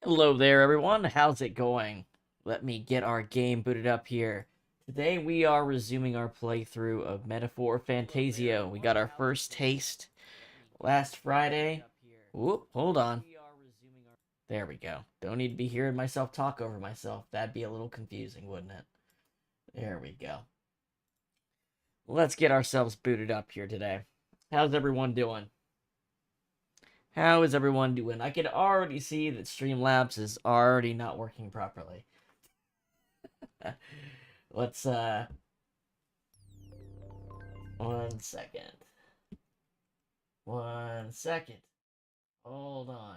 Hello there, everyone. How's it going? Let me get our game booted up here. Today we are resuming our playthrough of ReFantazio. We got our first taste last Friday. Whoop, hold on. There we go. Don't need to be hearing myself talk over myself. That'd be a little confusing, wouldn't it? There we go. Let's get ourselves booted up here today. How's everyone doing? How is everyone doing? I can already see that Streamlabs is already not working properly. Let's, 1 second. 1 second. Hold on.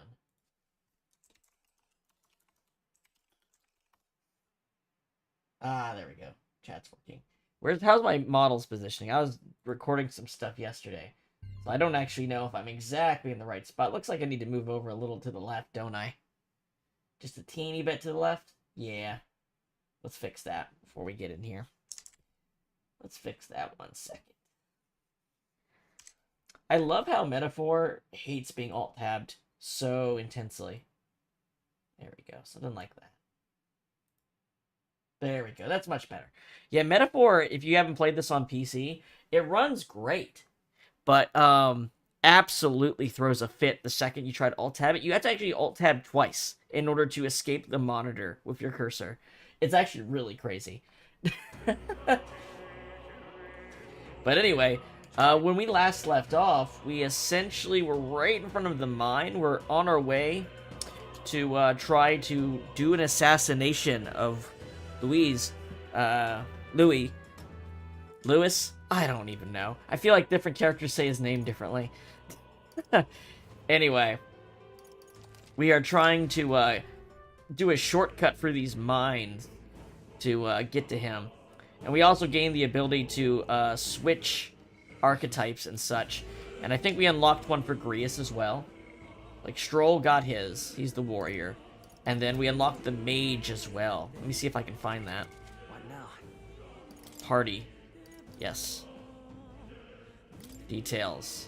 Ah, there we go. Chat's working. How's my models positioning? I was recording some stuff yesterday. So I don't actually know if I'm exactly in the right spot. Looks like I need to move over a little to the left, don't I? Just a teeny bit to the left? Yeah. Let's fix that before we get in here. Let's fix that 1 second. I love how Metaphor hates being alt-tabbed so intensely. There we go. Something like that. There we go. That's much better. Yeah, Metaphor, if you haven't played this on PC, it runs great. But absolutely throws a fit the second you try to alt-tab it. You have to actually alt-tab twice in order to escape the monitor with your cursor. It's actually really crazy. But anyway, when we last left off, we essentially were right in front of the mine. We're on our way to try to do an assassination of Louis. I don't even know. I feel like different characters say his name differently. Anyway, we are trying to do a shortcut through these mines to get to him. And we also gained the ability to switch archetypes and such. And I think we unlocked one for Grius as well. Like, Strohl got his. He's the warrior. And then we unlocked the mage as well. Let me see if I can find that. What now? Party. Yes. Details.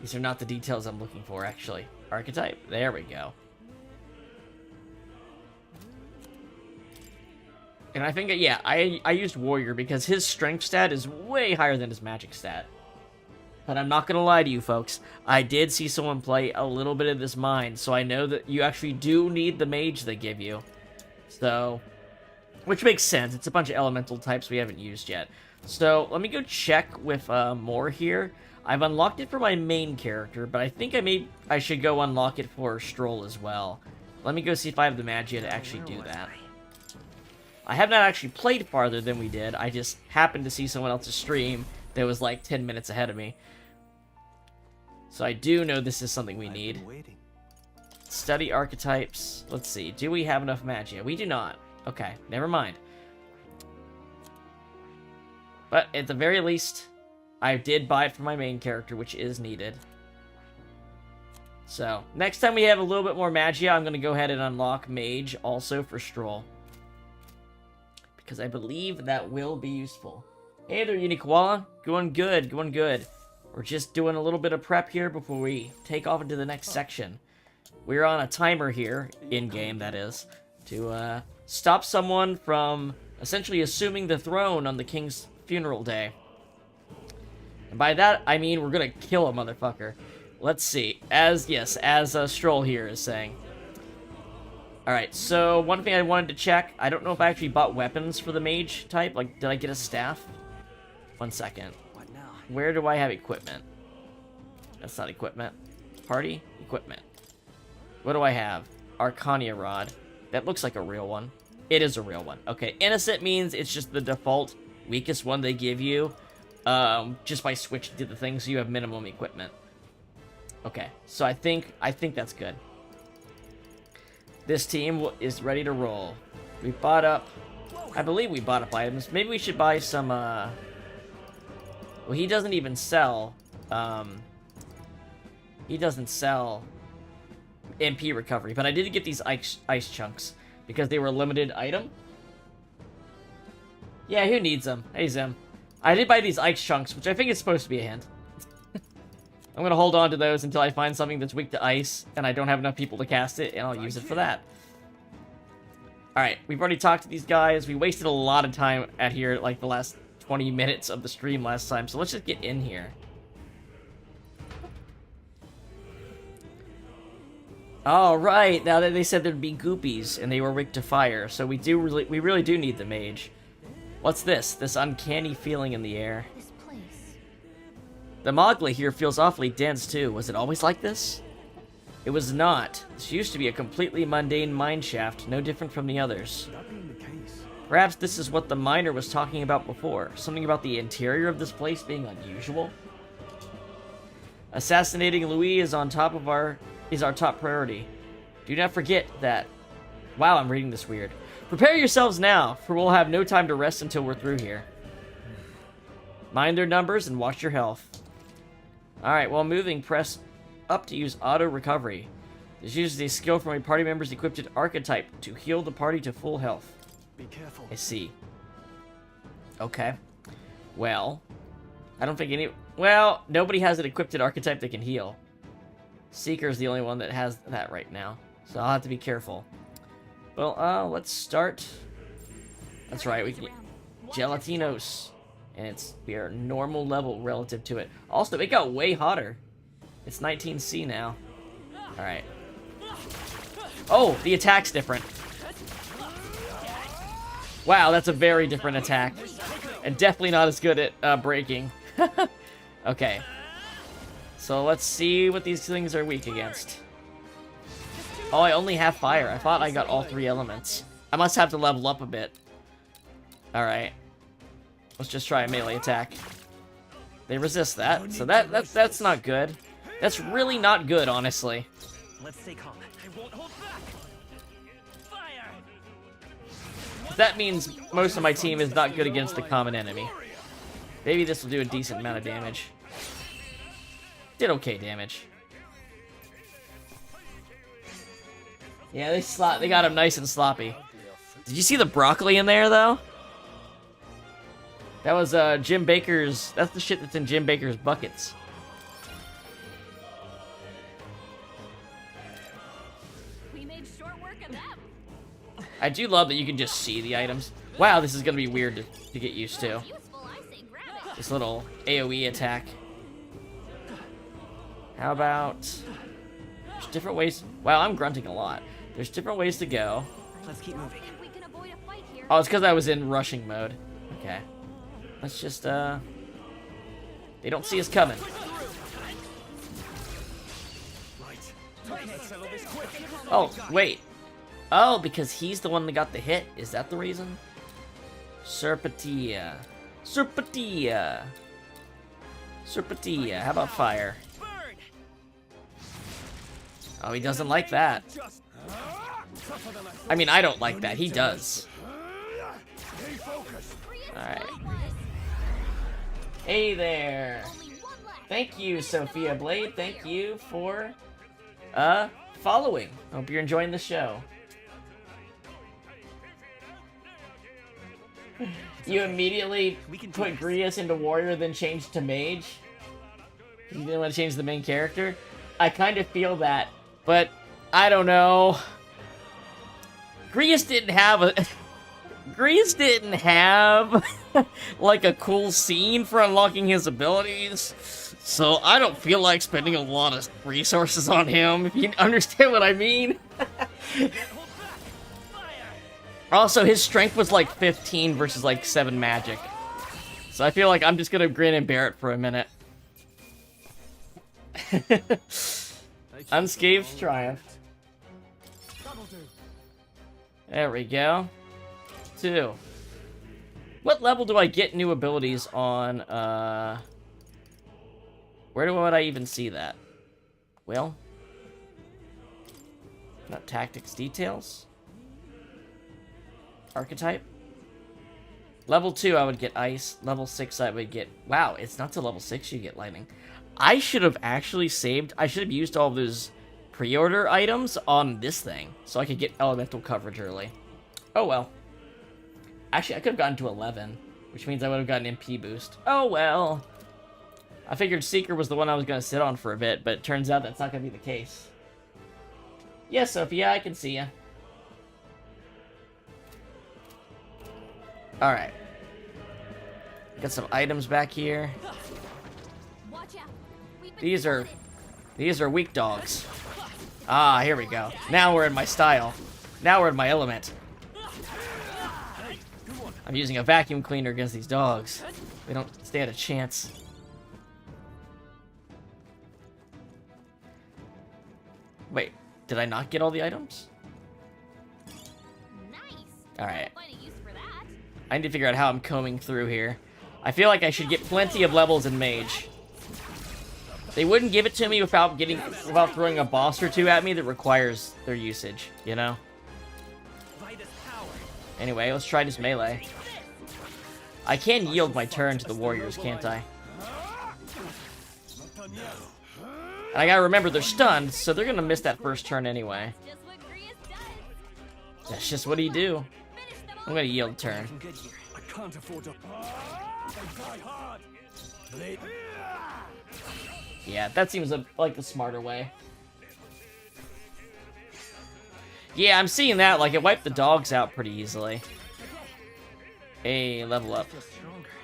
These are not the details I'm looking for, actually. Archetype. There we go. And I think, yeah, I used Warrior because his strength stat is way higher than his magic stat. But I'm not going to lie to you, folks. I did see someone play a little bit of this mine, so I know that you actually do need the mage they give you. So, which makes sense. It's a bunch of elemental types we haven't used yet. So, let me go check with more here. I've unlocked it for my main character, but I think I should go unlock it for Strohl as well. Let me go see if I have the magia to actually do that. I have not actually played farther than we did. I just happened to see someone else's stream that was like 10 minutes ahead of me. So I do know this is something we need. Study archetypes. Let's see. Do we have enough magia? We do not. Okay, never mind. But at the very least, I did buy it for my main character, which is needed. So, next time we have a little bit more magia, I'm going to go ahead and unlock mage also for Strohl. Because I believe that will be useful. Hey there, Uniquala. Going good, going good. We're just doing a little bit of prep here before we take off into the next section. We're on a timer here, in-game that is, to stop someone from essentially assuming the throne on the king's funeral day. And by that, I mean we're gonna kill a motherfucker. Let's see. As Strohl here is saying. Alright, so one thing I wanted to check, I don't know if I actually bought weapons for the mage type. Like, did I get a staff? 1 second. What now? Where do I have equipment? That's not equipment. Party? Equipment. What do I have? Arcania Rod. That looks like a real one. It is a real one. Okay, Innocent means it's just the default weakest one they give you. Just by switching to the thing, so you have minimum equipment. Okay, so I think that's good. This team is ready to roll. We bought up... I believe we bought up items. Maybe we should buy some, Well, he doesn't even sell, He doesn't sell MP recovery, but I did get these ice chunks because they were a limited item. Yeah, who needs them? Hey, Zim. I did buy these ice chunks, which I think is supposed to be a hint. I'm gonna hold on to those until I find something that's weak to ice, and I don't have enough people to cast it, and I'll use it for that. Alright, we've already talked to these guys. We wasted a lot of time at here, like the last 20 minutes of the stream last time, so let's just get in here. Alright, now that they said there'd be goopies, and they were weak to fire, so we really do need the mage. What's this? This uncanny feeling in the air. This place. The Mowgli here feels awfully dense, too. Was it always like this? It was not. This used to be a completely mundane mineshaft, no different from the others. That being the case. Perhaps this is what the miner was talking about before. Something about the interior of this place being unusual. Assassinating Louis is our top priority. Do not forget that. Wow, I'm reading this weird. Prepare yourselves now, for we'll have no time to rest until we're through here. Mind their numbers and watch your health. Alright, while moving, press up to use auto recovery. This uses a skill from a party member's equipped Archtype to heal the party to full health. Be careful. I see. Okay. Well, I don't think well, nobody has an equipped Archetype that can heal. Seeker's the only one that has that right now, so I'll have to be careful. Well, let's start. That's right, we can get Gelatinos, and we are normal level relative to it. Also, it got way hotter. It's 19C now. Alright. Oh, the attack's different. Wow, that's a very different attack. And definitely not as good at breaking. Okay. So let's see what these things are weak against. Oh, I only have fire. I thought I got all 3 elements. I must have to level up a bit. Alright. Let's just try a melee attack. They resist that, so that's not good. That's really not good, honestly. Let's stay calm. I won't hold back. Fire. That means most of my team is not good against the common enemy. Maybe this will do a decent amount of damage. Did okay damage. Yeah, they got him nice and sloppy. Did you see the broccoli in there, though? That was Jim Baker's. That's the shit that's in Jim Baker's buckets. We made short work of them. I do love that you can just see the items. Wow, this is gonna be weird to get used to. Useful, I say grab it. This little AoE attack. How about... There's different ways... Wow, I'm grunting a lot. There's different ways to go. Let's keep moving. Think we can avoid a fight here. Oh, it's because I was in rushing mode. Okay. Let's just, They don't see us coming. Oh, wait. Oh, because he's the one that got the hit. Is that the reason? Serpentia. Serpentia. Serpentia. How about fire? Oh, he doesn't like that. I mean, I don't like that. He does. Alright. Hey there. Thank you, Sophia Blade. Thank you for, following. Hope you're enjoying the show. You immediately put Grius into warrior, then changed to mage? You didn't want to change the main character? I kind of feel that, but I don't know. Grius didn't have like a cool scene for unlocking his abilities, so I don't feel like spending a lot of resources on him, if you understand what I mean. Also, his strength was like 15 versus like 7 magic. So I feel like I'm just gonna grin and bear it for a minute. Unscathed triumph. There we go. 2. What level do I get new abilities on, where would I even see that? Well, not tactics details. Archetype. Level 2 I would get ice. Level 6 I would get... Wow, it's not till level 6 you get lightning. I should have actually saved... I should have used all those pre-order items on this thing, so I could get elemental coverage early. Oh well. Actually, I could have gotten to 11. which means I would have gotten MP boost. Oh well. I figured Seeker was the one I was going to sit on for a bit, but it turns out that's not going to be the case. Yes, Sophia, I can see ya. Alright. Got some items back here. Watch out. We've been These are weak dogs. Ah, here we go. Now we're in my style. Now we're in my element. I'm using a vacuum cleaner against these dogs. They don't stand a chance. Wait, did I not get all the items? nice. Alright. Find a use for that. I need to figure out how I'm combing through here. I feel like I should get plenty of levels in Mage. They wouldn't give it to me without throwing a boss or two at me that requires their usage, you know? Anyway, let's try this melee. I can yield my turn to the warriors, can't I? And I gotta remember they're stunned, so they're gonna miss that first turn anyway. Just what Grius does. That's just what he do. Finish them I'm gonna yield turn. Good here. I can't afford to. Yeah, that seems like the smarter way. Yeah, I'm seeing that. Like, it wiped the dogs out pretty easily. Hey, level up.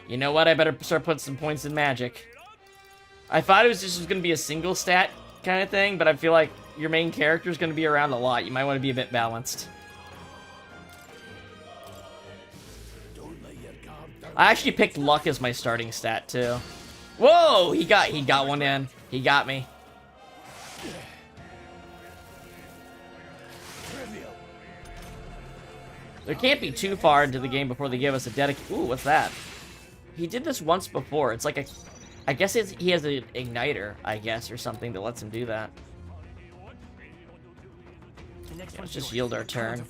You know what? I better start putting some points in magic. I thought it was just going to be a single stat kind of thing, but I feel like your main character is going to be around a lot. You might want to be a bit balanced. I actually picked luck as my starting stat, too. Whoa! He got one in. He got me. There can't be too far into the game before they give us a dedicated... Ooh, what's that? He did this once before. It's like a... I guess he has an igniter, I guess, or something that lets him do that. Let's just yield our turn.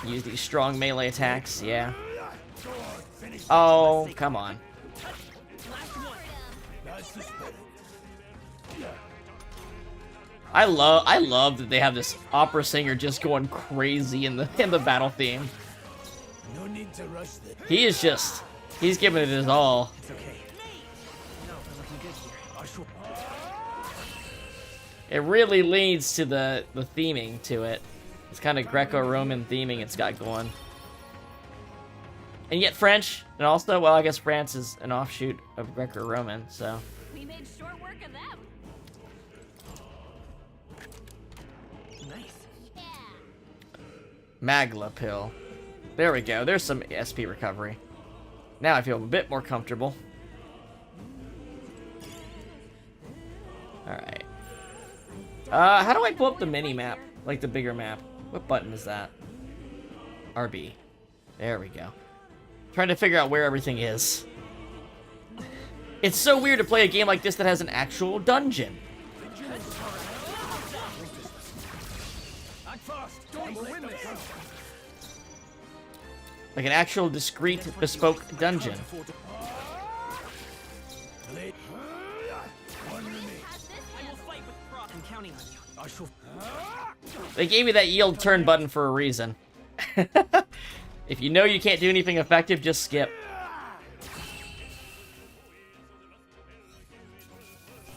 Use these strong melee attacks, yeah. Oh, come on. I love that they have this opera singer just going crazy in the battle theme. No need to rush this. He's giving it his all. It's okay. No, we're looking good here. I shall. It really leads to the theming to it. It's kind of Greco-Roman theming it's got going. And yet French, and also, well, I guess France is an offshoot of Greco-Roman, so. We made short work of them. Nice. Yeah. Magla pill. There we go. There's some SP recovery. Now I feel a bit more comfortable. Alright. How do I pull up the mini map? Like the bigger map? What button is that? RB. There we go. Trying to figure out where everything is. It's so weird to play a game like this that has an actual dungeon. Like an actual discrete, bespoke dungeon. They gave me that yield turn button for a reason. If you know you can't do anything effective, just skip.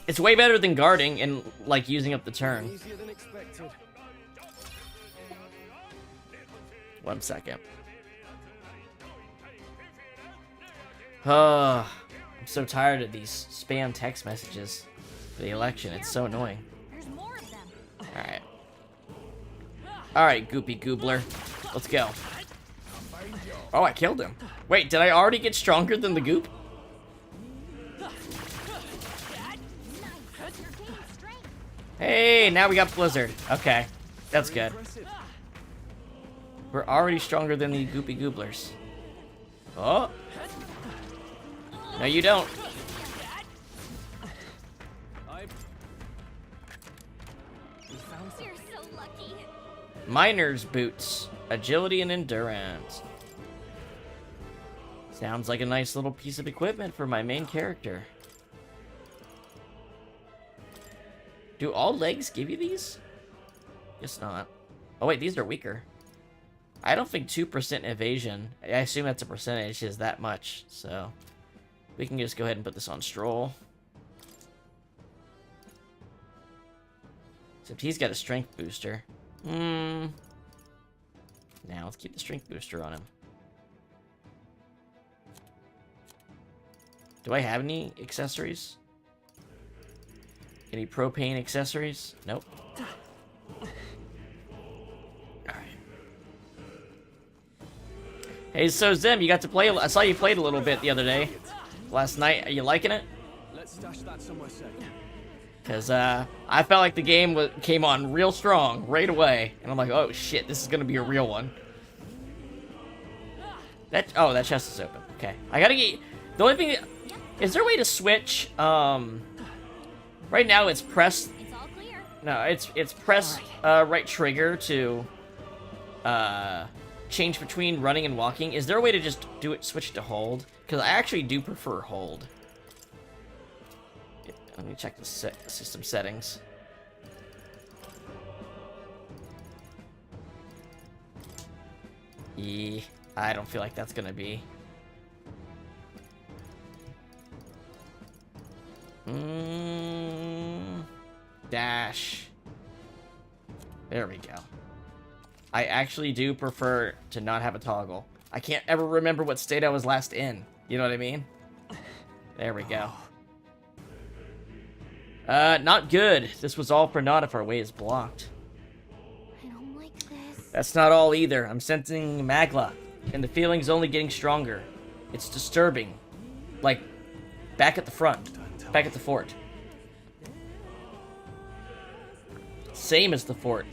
It's way better than guarding and, like, using up the turn. Easier than expected. 1 second. I'm so tired of these spam text messages for the election. It's so annoying. There's more of them. Alright. Alright, Goopy Goobler. Let's go. Oh, I killed him. Wait, did I already get stronger than the goop? Hey, now we got Blizzard. Okay, that's good. We're already stronger than the Goopy Gooblers. Oh. No, you don't. You're so lucky. Miner's boots. Agility and endurance. Sounds like a nice little piece of equipment for my main character. Do all legs give you these? Guess not. Oh wait, these are weaker. I don't think 2% evasion, I assume that's a percentage, is that much, so we can just go ahead and put this on Strohl. Except he's got a strength booster. Now let's keep the strength booster on him. Do I have any accessories? Any propane accessories? Nope. Hey, so Zim, you got to play. I saw you played a little bit the other day, last night. Are you liking it? Let's stash that somewhere safe. Cause I felt like the game came on real strong right away, and I'm like, oh shit, this is gonna be a real one. That chest is open. Okay, I gotta get. The only thing is there a way to switch? Right now it's press. It's all clear. No, it's press right trigger to change between running and walking. Is there a way to just do it, switch to hold? Because I actually do prefer hold. Let me check the system settings. I don't feel like that's gonna be. Dash. There we go. I actually do prefer to not have a toggle. I can't ever remember what state I was last in. You know what I mean? There we go. Not good. This was all for naught if our way is blocked. I don't like this. That's not all either. I'm sensing magla, and the feeling's only getting stronger. It's disturbing. Like, back at the front. Back at the fort. Same as the fort.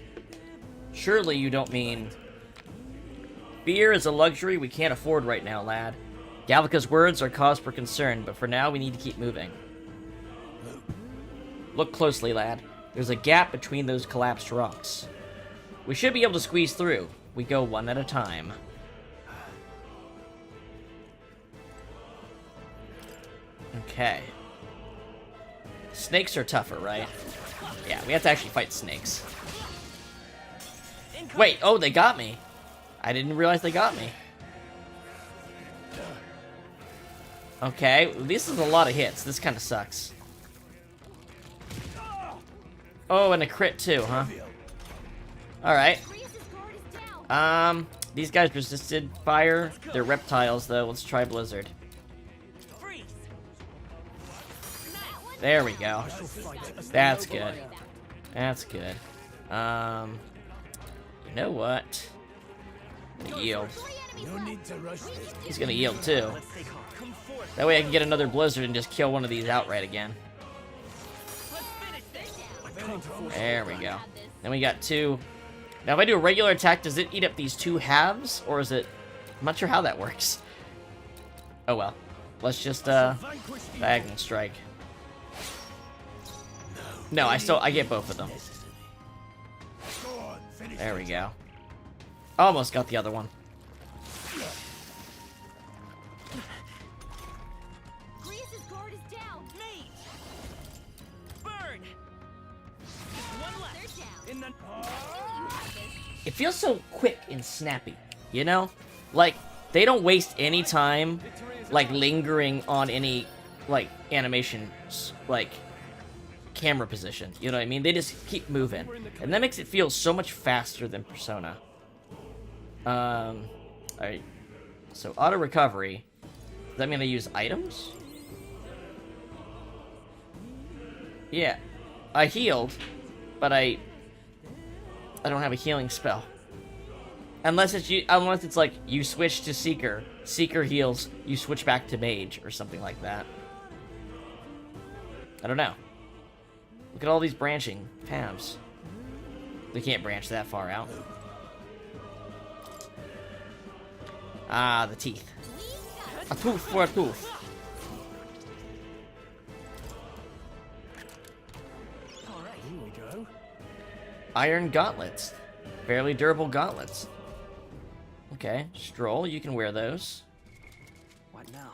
Surely you don't mean... Fear is a luxury we can't afford right now, lad. Gallica's words are cause for concern, but for now we need to keep moving. Look closely, lad. There's a gap between those collapsed rocks. We should be able to squeeze through. We go one at a time. Okay. Snakes are tougher, right? Yeah, we have to actually fight snakes. Wait, oh, they got me. I didn't realize they got me. Okay, this is a lot of hits. This kind of sucks. Oh, and a crit too, huh? Alright. These guys resisted fire. They're reptiles, though. Let's try Blizzard. There we go. That's good. That's good. You know what? I'm gonna yield. He's gonna yield too. That way I can get another Blizzard and just kill one of these outright again. There we go. Then we got two. Now if I do a regular attack, does it eat up these two halves? Or is it... I'm not sure how that works. Oh well. Let's just diagonal strike. No, I get both of them. There we go. Almost got the other one. Grius's guard is down. Me! Burn! One left. They're down. In the... You have this. It feels so quick and snappy, you know? Like, they don't waste any time, like, lingering on any, like, animations, like, camera position. You know what I mean? They just keep moving. And that makes it feel so much faster than Persona. Alright. So, auto recovery. Does that mean I use items? Yeah. I healed, but I don't have a healing spell. Unless it's like, you switch to Seeker. Seeker heals, you switch back to Mage, or something like that. I don't know. Look at all these branching paths. They can't branch that far out. Ah, the teeth. A tooth for a tooth. Alright, here we go. Iron gauntlets. Fairly durable gauntlets. Okay, Strohl, you can wear those. What now?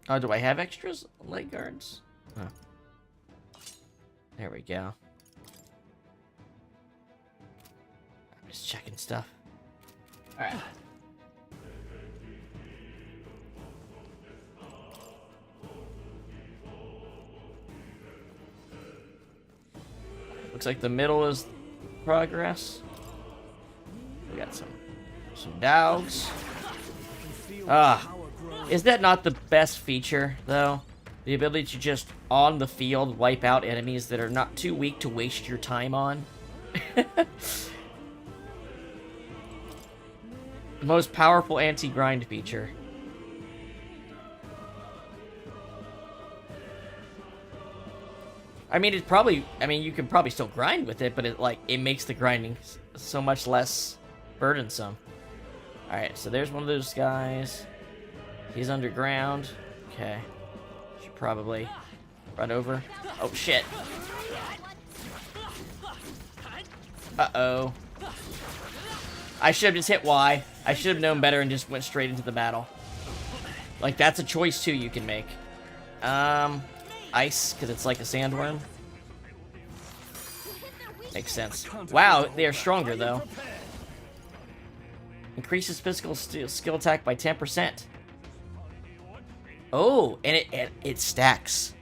Oh, do I have extras? Leg guards? Huh. There we go. I'm just checking stuff. Alright. Looks like the middle is progress. We got some dogs. Is that not the best feature, though? The ability to just, on the field, wipe out enemies that are not too weak to waste your time on. The most powerful anti-grind feature. I mean, you can probably still grind with it, but it makes the grinding so much less burdensome. Alright, so there's one of those guys. He's underground. Okay. Should probably run over. Oh, shit. Uh-oh. I should have just hit Y. I should have known better and just went straight into the battle. Like, that's a choice, too, you can make. Ice, because it's like a sandworm. Makes sense. Wow, they are stronger, though. Increases physical skill attack by 10%. Oh, and it stacks.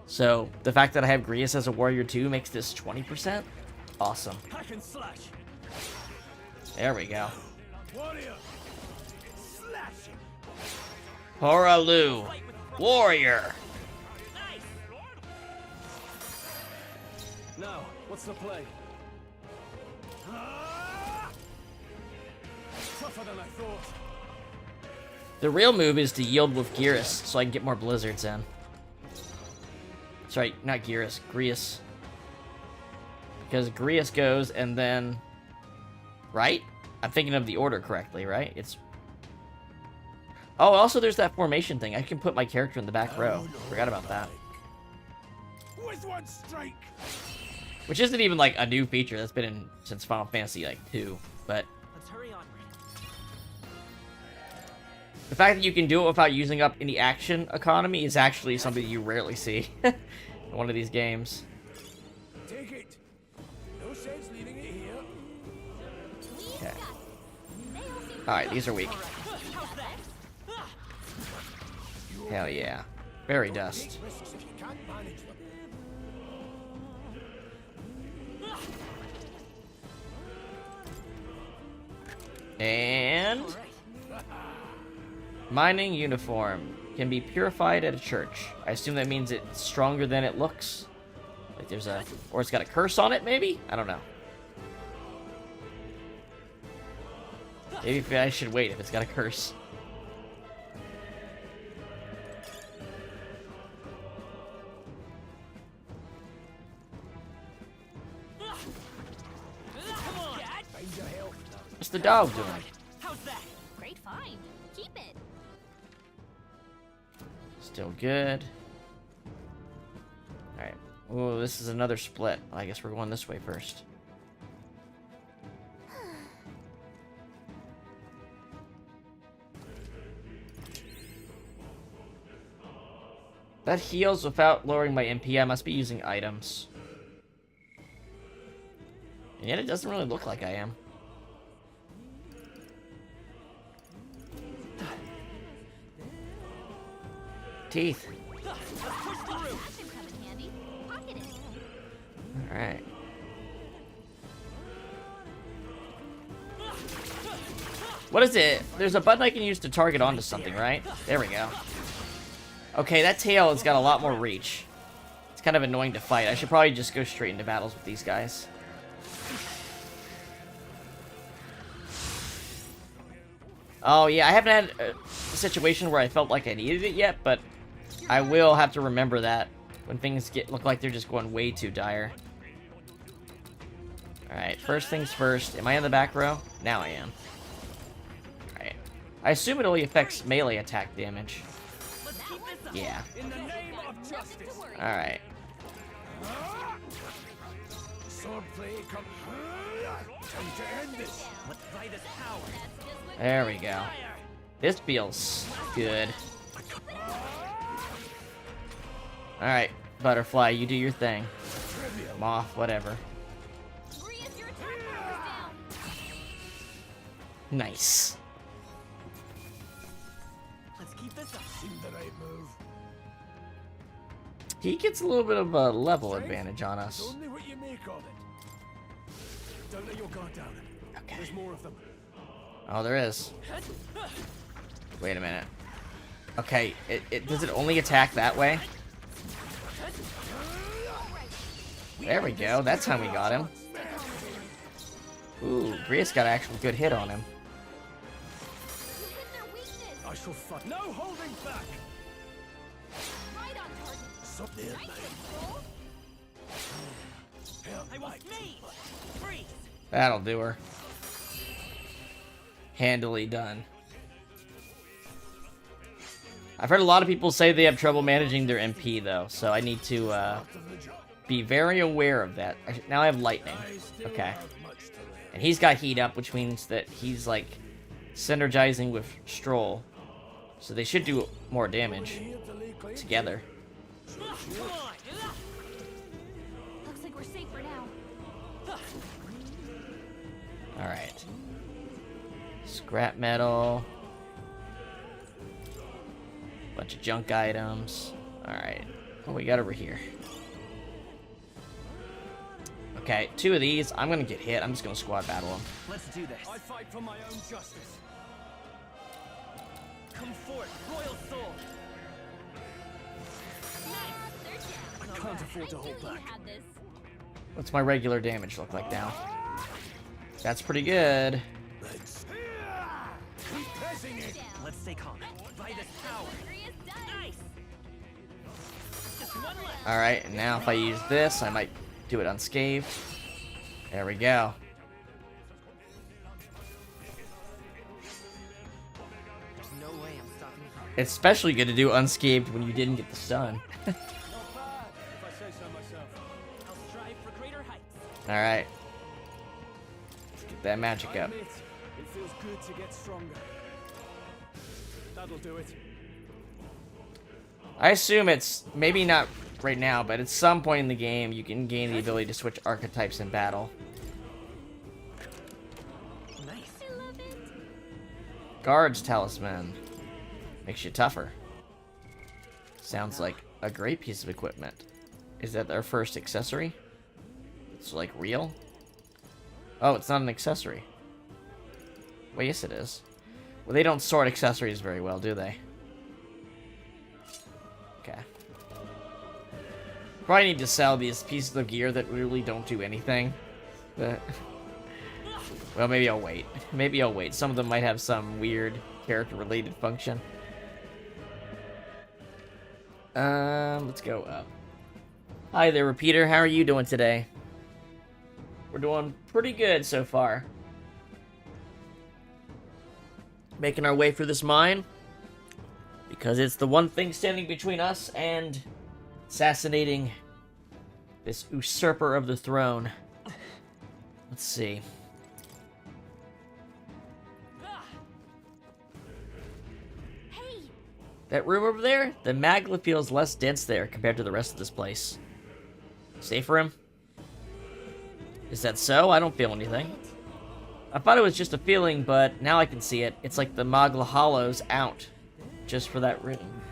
So, the fact that I have Grius as a warrior, too, makes this 20%? Awesome. There we go. Horalu, warrior. Now, what's the play? Tougher than I thought. The real move is to yield with Grius, so I can get more blizzards in. Sorry, not Grius, Grius. Because Grius goes and then... Right? I'm thinking of the order correctly, right? It's... Oh, also there's that formation thing. I can put my character in the back row. Forgot about that. With one strike. Which isn't even like a new feature. That's been in since Final Fantasy like 2. But Let's hurry on. the fact that you can do it without using up any action economy is actually something you rarely see in one of these games. Take it. No sense leaving it here. Okay. Alright, these are weak. Hell yeah. Fairy dust. Risks if you can't manage them. And... Mining uniform. Can be purified at a church. I assume that means it's stronger than it looks. Like there's a... Or it's got a curse on it, maybe? I don't know. Maybe I should wait if it's got a curse. What's the dog doing? How's that? Great find. Keep it. Still good. Alright. Oh, this is another split. I guess we're going this way first. That heals without lowering my MP. I must be using items. And yet it doesn't really look like I am. Teeth. Alright. What is it? There's a button I can use to target onto something, right? There we go. Okay, that tail has got a lot more reach. It's kind of annoying to fight. I should probably just go straight into battles with these guys. Oh, yeah, I haven't had a situation where I felt like I needed it yet, but I will have to remember that when things look like they're just going way too dire. Alright, first things first. Am I in the back row? Now I am. Alright. I assume it only affects melee attack damage. Yeah. Alright. Swordplay come. Time to end this. There we go. This feels good. Alright. Butterfly, you do your thing. Trivial. Moth, whatever. Grius, your attack power's down. Nice. Let's keep this up. Seem the right move. He gets a little bit of a level Strength advantage on is us. only what you make of it. Don't let your guard down. Okay. There's more of them. Oh, there is. Wait a minute. Okay, does it only attack that way? There we go. That's how we got him. Ooh, Grius got an actual good hit on him. You hit their weakness. I shall fight. No holding back. Right on target. Something Nice hit, Strohl. I will sneeze. Freeze. That'll do her. Handily done. I've heard a lot of people say they have trouble managing their MP, though, so I need to be very aware of that. Now I have lightning. Okay. And he's got heat up, which means that he's, like, synergizing with Strohl. So they should do more damage together. Come on. Looks like we're safe for now. Alright. Scrap metal. Bunch of junk items. Alright. What we got over here? Okay, 2 of these. I'm gonna get hit. I'm just gonna squad battle them. Let's do this. I fight for my own justice. Come forth, royal soul. They're down. I can't afford to I knew hold you back. had this. What's my regular damage look like now? That's pretty good. Let's keep pressing it. Down. Let's stay calm. By this power. Grius done. Nice. Just one left. Alright, and now if I use this, I might do it unscathed. There we go. There's no way I'm stopping here. It's especially good to do unscathed when you didn't get the stun. Not bad, if I say so myself. I'll strive for greater heights. Alright. Let's get that magic I up. admit, it feels good to get stronger. That'll do it. I assume it's maybe not right now, but at some point in the game you can gain the ability to switch archetypes in battle. Nice. I love it. Guard's talisman. Makes you tougher. Sounds like a great piece of equipment. Is that our first accessory? It's like real? Oh, it's not an accessory. Well, yes it is. Well, they don't sort accessories very well, do they? Okay. Probably need to sell these pieces of gear that really don't do anything. But well, maybe I'll wait. Maybe I'll wait. Some of them might have some weird character-related function. Let's go up. Hi there, Repeater. How are you doing today? We're doing pretty good so far. Making our way through this mine. Because it's the one thing standing between us and assassinating this usurper of the throne. Let's see. Hey, That room over there, the magma feels less dense there compared to the rest of this place. Safe for him? Is that so? I don't feel anything. I thought it was just a feeling, but now I can see it. It's like the Magla Hollow's out. Just for that room.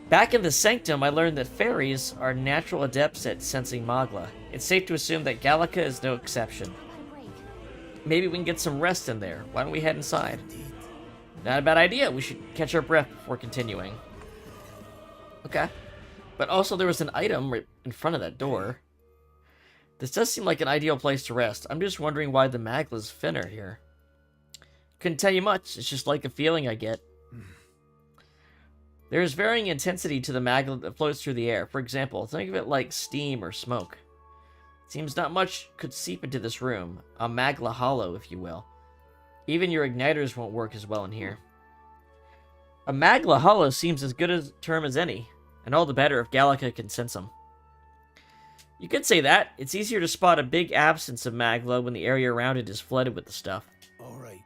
Back in the Sanctum, I learned that fairies are natural adepts at sensing Magla. It's safe to assume that Gallica is no exception. got a break. Maybe we can get some rest in there. Why don't we head inside? Not a bad idea. We should catch our breath before continuing. Okay. But also there was an item right in front of that door. This does seem like an ideal place to rest. I'm just wondering why the Magla's fin are here. Couldn't tell you much. It's just like a feeling I get. There is varying intensity to the Magla that floats through the air. For example, think of it like steam or smoke. It seems not much could seep into this room. A Magla hollow, if you will. Even your igniters won't work as well in here. A Magla hollow seems as good a term as any, and all the better if Gallica can sense them. You could say that. It's easier to spot a big absence of Magla when the area around it is flooded with the stuff. All right.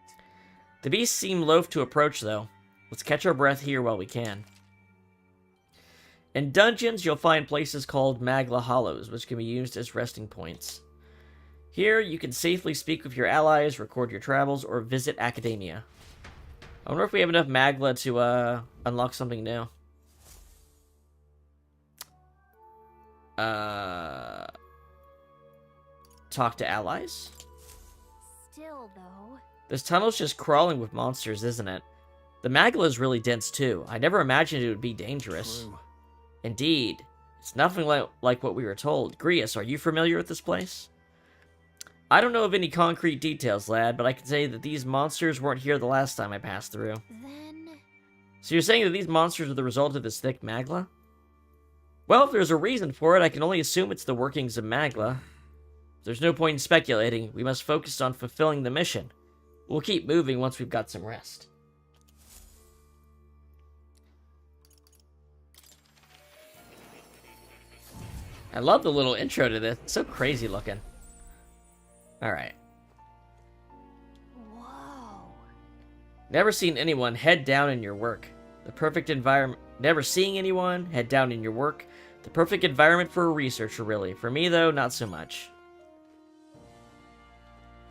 The beasts seem loath to approach, though. Let's catch our breath here while we can. In dungeons, you'll find places called Magla Hollows, which can be used as resting points. Here, you can safely speak with your allies, record your travels, or visit Akedemia. I wonder if we have enough Magla to unlock something new. Talk to allies? Still, though. This tunnel's just crawling with monsters, isn't it? The Magla is really dense, too. I never imagined it would be dangerous. True. Indeed. It's nothing like what we were told. Grius, are you familiar with this place? I don't know of any concrete details, lad, but I can say that these monsters weren't here the last time I passed through. Then... So you're saying that these monsters are the result of this thick Magla? Well, if there's a reason for it, I can only assume it's the workings of Magla. There's no point in speculating. We must focus on fulfilling the mission. We'll keep moving once we've got some rest. I love the little intro to this. It's so crazy looking. Alright. Whoa. Never seen anyone head down in your work. The perfect environment. Never seeing anyone head down in your work. The perfect environment for a researcher, really. For me, though, not so much.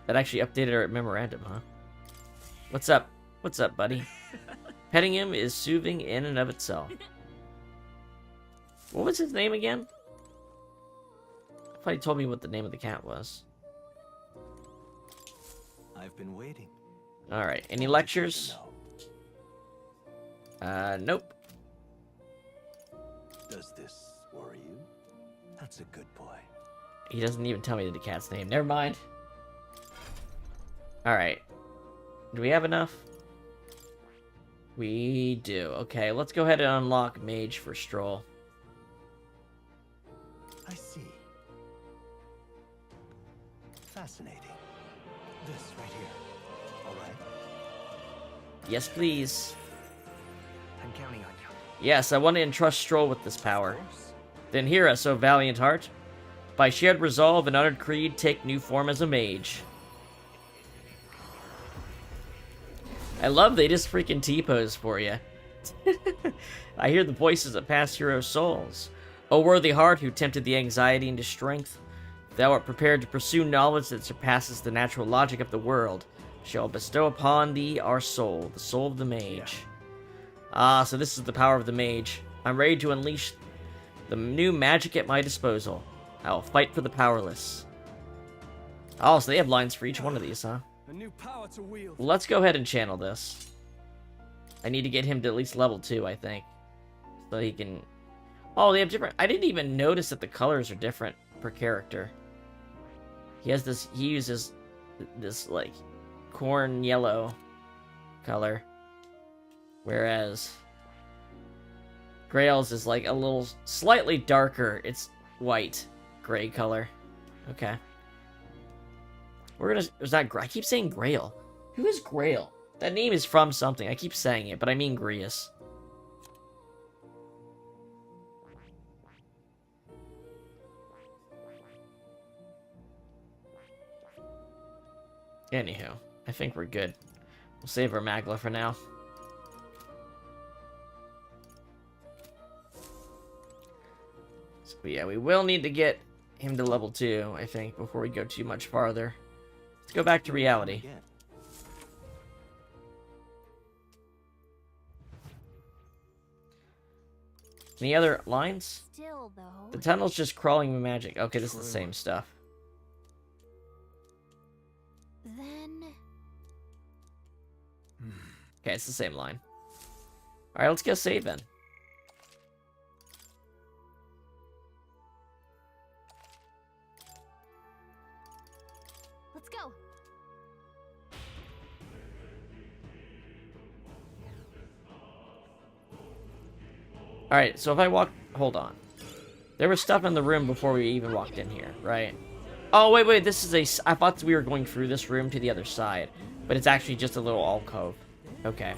That actually updated our memorandum, huh? What's up? What's up, buddy? Petting him is soothing in and of itself. What was his name again? I thought he told me what the name of the cat was. I've been waiting. Alright, any lectures? Nope. Does this worry you? That's a good boy. He doesn't even tell me the cat's name. Never mind. Alright. Do we have enough? We do. Okay, let's go ahead and unlock Mage for Strohl. I see. Fascinating. This right here. All right. Yes, please. I'm counting on you. Yes, I want to entrust Strohl with this power. Of course. Then hear us, O valiant heart. By shared resolve and uttered creed, take new form as a mage. I love they just freaking T-pose for you. I hear the voices of past hero souls. O worthy heart who tempted the anxiety into strength, thou art prepared to pursue knowledge that surpasses the natural logic of the world, shall bestow upon thee our soul, the soul of the mage. Ah, so this is the power of the mage. I'm ready to unleash the new magic at my disposal. I will fight for the powerless. Oh, so they have lines for each one of these, huh? A new power to wield. Well, let's go ahead and channel this. I need to get him to at least level 2, I think. So he can... Oh, they have different... I didn't even notice that the colors are different per character. He has this... He uses this, like, corn yellow color. Whereas... Grail's is, like, a little... Slightly darker. It's white. Gray color. Okay. We're gonna... Is that... I keep saying Grail. Who is Grail? That name is from something. I keep saying it, but I mean Grius. Anywho, I think we're good. We'll save our Magla for now. So, yeah, we will need to get him to level 2, I think, before we go too much farther. Let's go back to reality. Again. Any other lines? Still, though. The tunnel's just crawling with magic. Okay, this is the True. same stuff. Then... Okay, it's the same line. Alright, let's go save then. Let's go. Alright, so if I walk... Hold on. There was stuff in the room before we even walked in here, right? Oh, wait, this is a... I thought we were going through this room to the other side. But it's actually just a little alcove. Okay.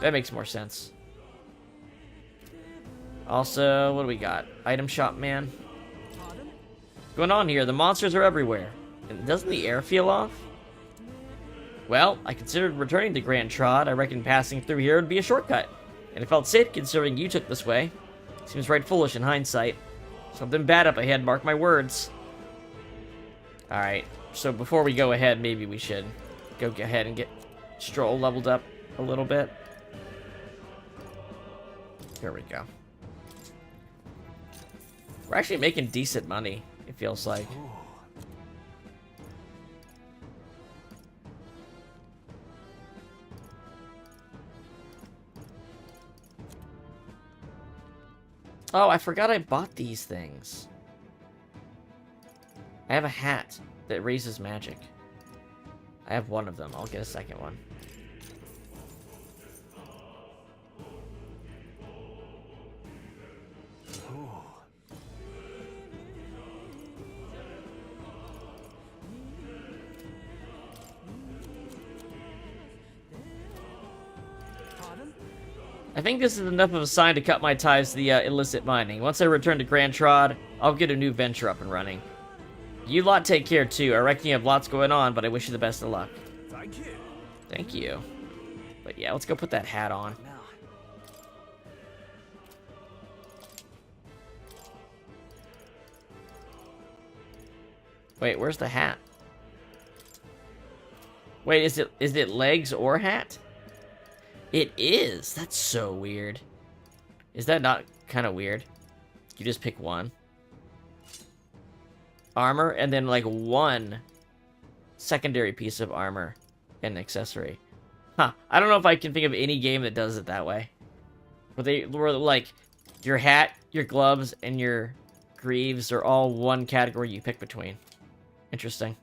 That makes more sense. Also, what do we got? Item shop man. What's going on here? The monsters are everywhere. And doesn't the air feel off? Well, I considered returning to Grand Trod. I reckon passing through here would be a shortcut. And it felt safe considering you took this way. Seems right foolish in hindsight. Something bad up ahead, mark my words. Alright, so before we go ahead, maybe we should go ahead and get Strohl leveled up a little bit. Here we go. We're actually making decent money, it feels like. Oh, I forgot I bought these things. I have a hat that raises magic. I have one of them. I'll get a second one. I think this is enough of a sign to cut my ties to the illicit mining. Once I return to Grand Trod, I'll get a new venture up and running. You lot take care too. I reckon you have lots going on, but I wish you the best of luck. Thank you. Thank you. But yeah, let's go put that hat on. Wait, where's the hat? Wait, is it legs or hat? It is. That's so weird. Is that not kind of weird? You just pick one. Armor, and then like one secondary piece of armor and accessory. Huh. I don't know if I can think of any game that does it that way. Where like your hat, your gloves, and your greaves are all one category you pick between. Interesting.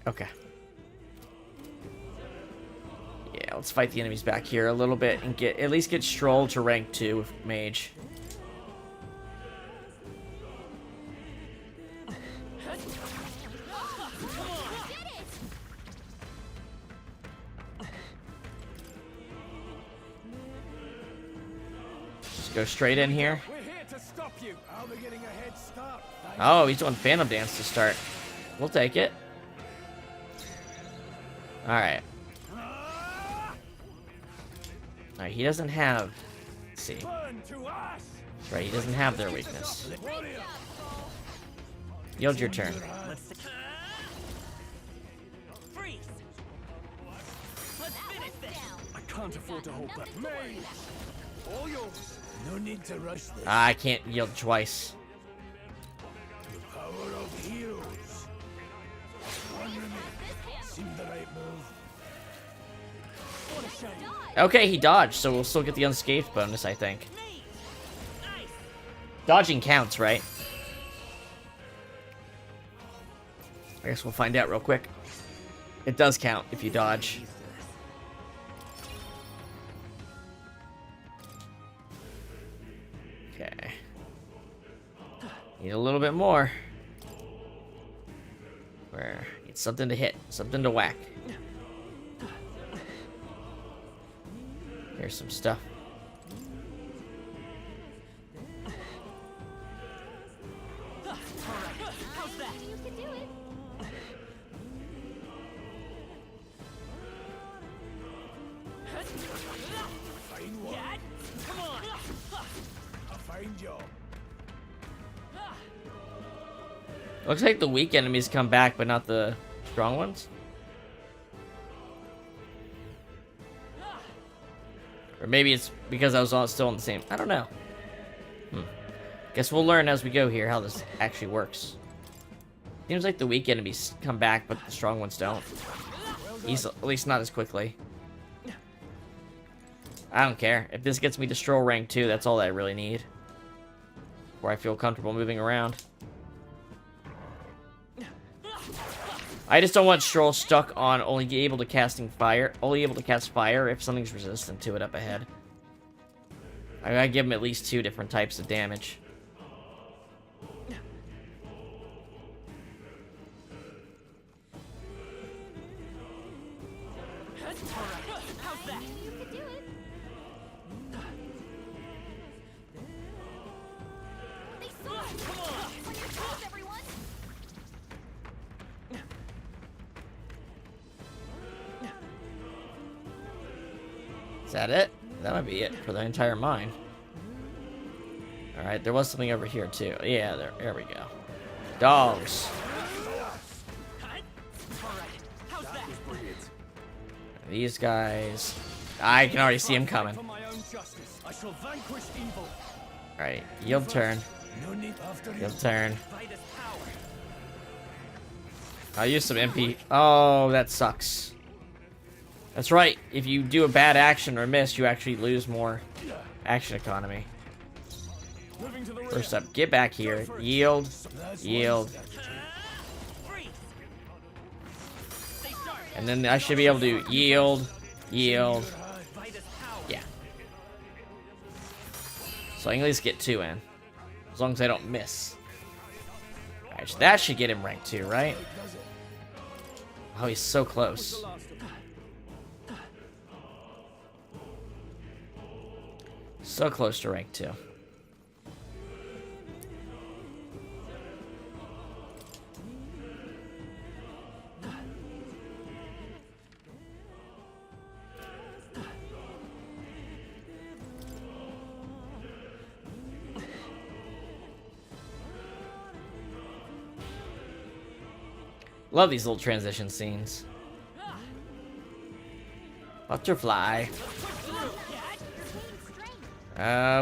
Okay. Yeah, let's fight the enemies back here a little bit and at least get Strohl to rank 2 with Mage. Just go straight in here. We're here to stop you. I'll be getting a head start. Oh, he's doing Phantom Dance to start. We'll take it. Alright. Alright, he doesn't have... Let's see. That's right, he doesn't have their weakness. Yield your turn. I can't afford to hold back. Mage! All yours. No need to rush this. I can't yield twice. The power of heroes. One remaining. Seemed the right move. What a shame. Okay, he dodged, so we'll still get the unscathed bonus, I think. Dodging counts, right? I guess we'll find out real quick. It does count if you dodge. Okay. Need a little bit more. Where? Need something to hit, something to whack. Here's some stuff. Fine one. Come on. A fine job. Looks like the weak enemies come back, but not the strong ones. Or maybe it's because I was still in the same... I don't know. Guess we'll learn as we go here how this actually works. Seems like the weak enemies come back, but the strong ones don't. At least not as quickly. I don't care. If this gets me to Strohl rank 2, that's all that I really need. Where I feel comfortable moving around. I just don't want Strohl stuck on only able to cast fire if something's resistant to it up ahead. I gotta give him at least 2 different types of damage. Is that it? That might be it for the entire mine. Alright, there was something over here too. Yeah, there we go. Dogs. These guys. I can already see him coming. Alright, yield turn. Yield turn. I'll use some MP. Oh, that sucks. That's right. If you do a bad action or miss, you actually lose more action economy. First up, get back here. Yield. Yield. And then I should be able to yield. Yield. Yeah. So I can at least get 2 in. As long as I don't miss. Alright, so that should get him rank 2, right? Oh, he's so close. So close to rank 2. Love these little transition scenes. Butterfly.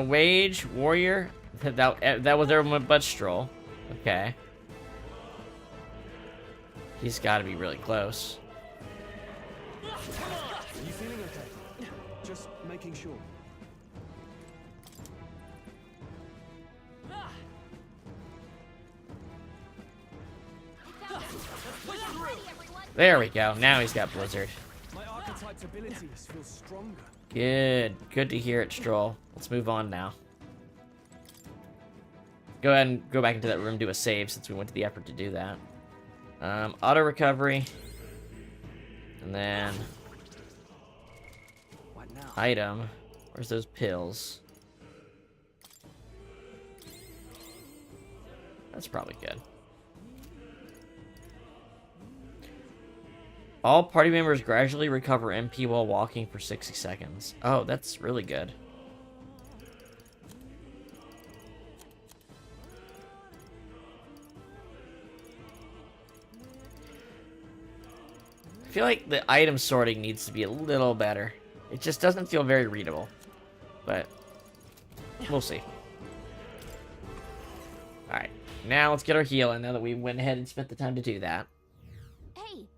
Wage, warrior. That was everyone but Strohl. Okay. He's got to be really close. Are you feeling okay? Just making sure. There we go. Now he's got Blizzard. My Archtype's abilities feel stronger. Good. Good to hear it, Strohl. Let's move on now. Go ahead and go back into that room, do a save, since we went to the effort to do that. Auto recovery. And then... What now? Item. Where's those pills? That's probably good. All party members gradually recover MP while walking for 60 seconds. Oh, that's really good. I feel like the item sorting needs to be a little better. It just doesn't feel very readable. But we'll see. Alright, now let's get our heal in now that we went ahead and spent the time to do that. Hey,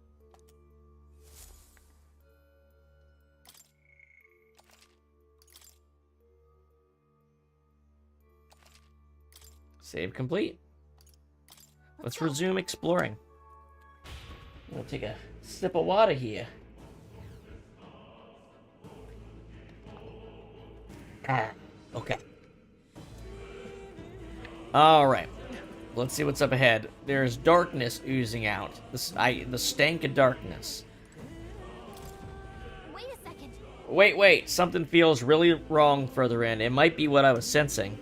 Save complete. Let's resume exploring. We'll take a sip of water here. Okay. Alright. Let's see what's up ahead. There's darkness oozing out. The stank of darkness. wait a second. Wait. Something feels really wrong further in. It might be what I was sensing.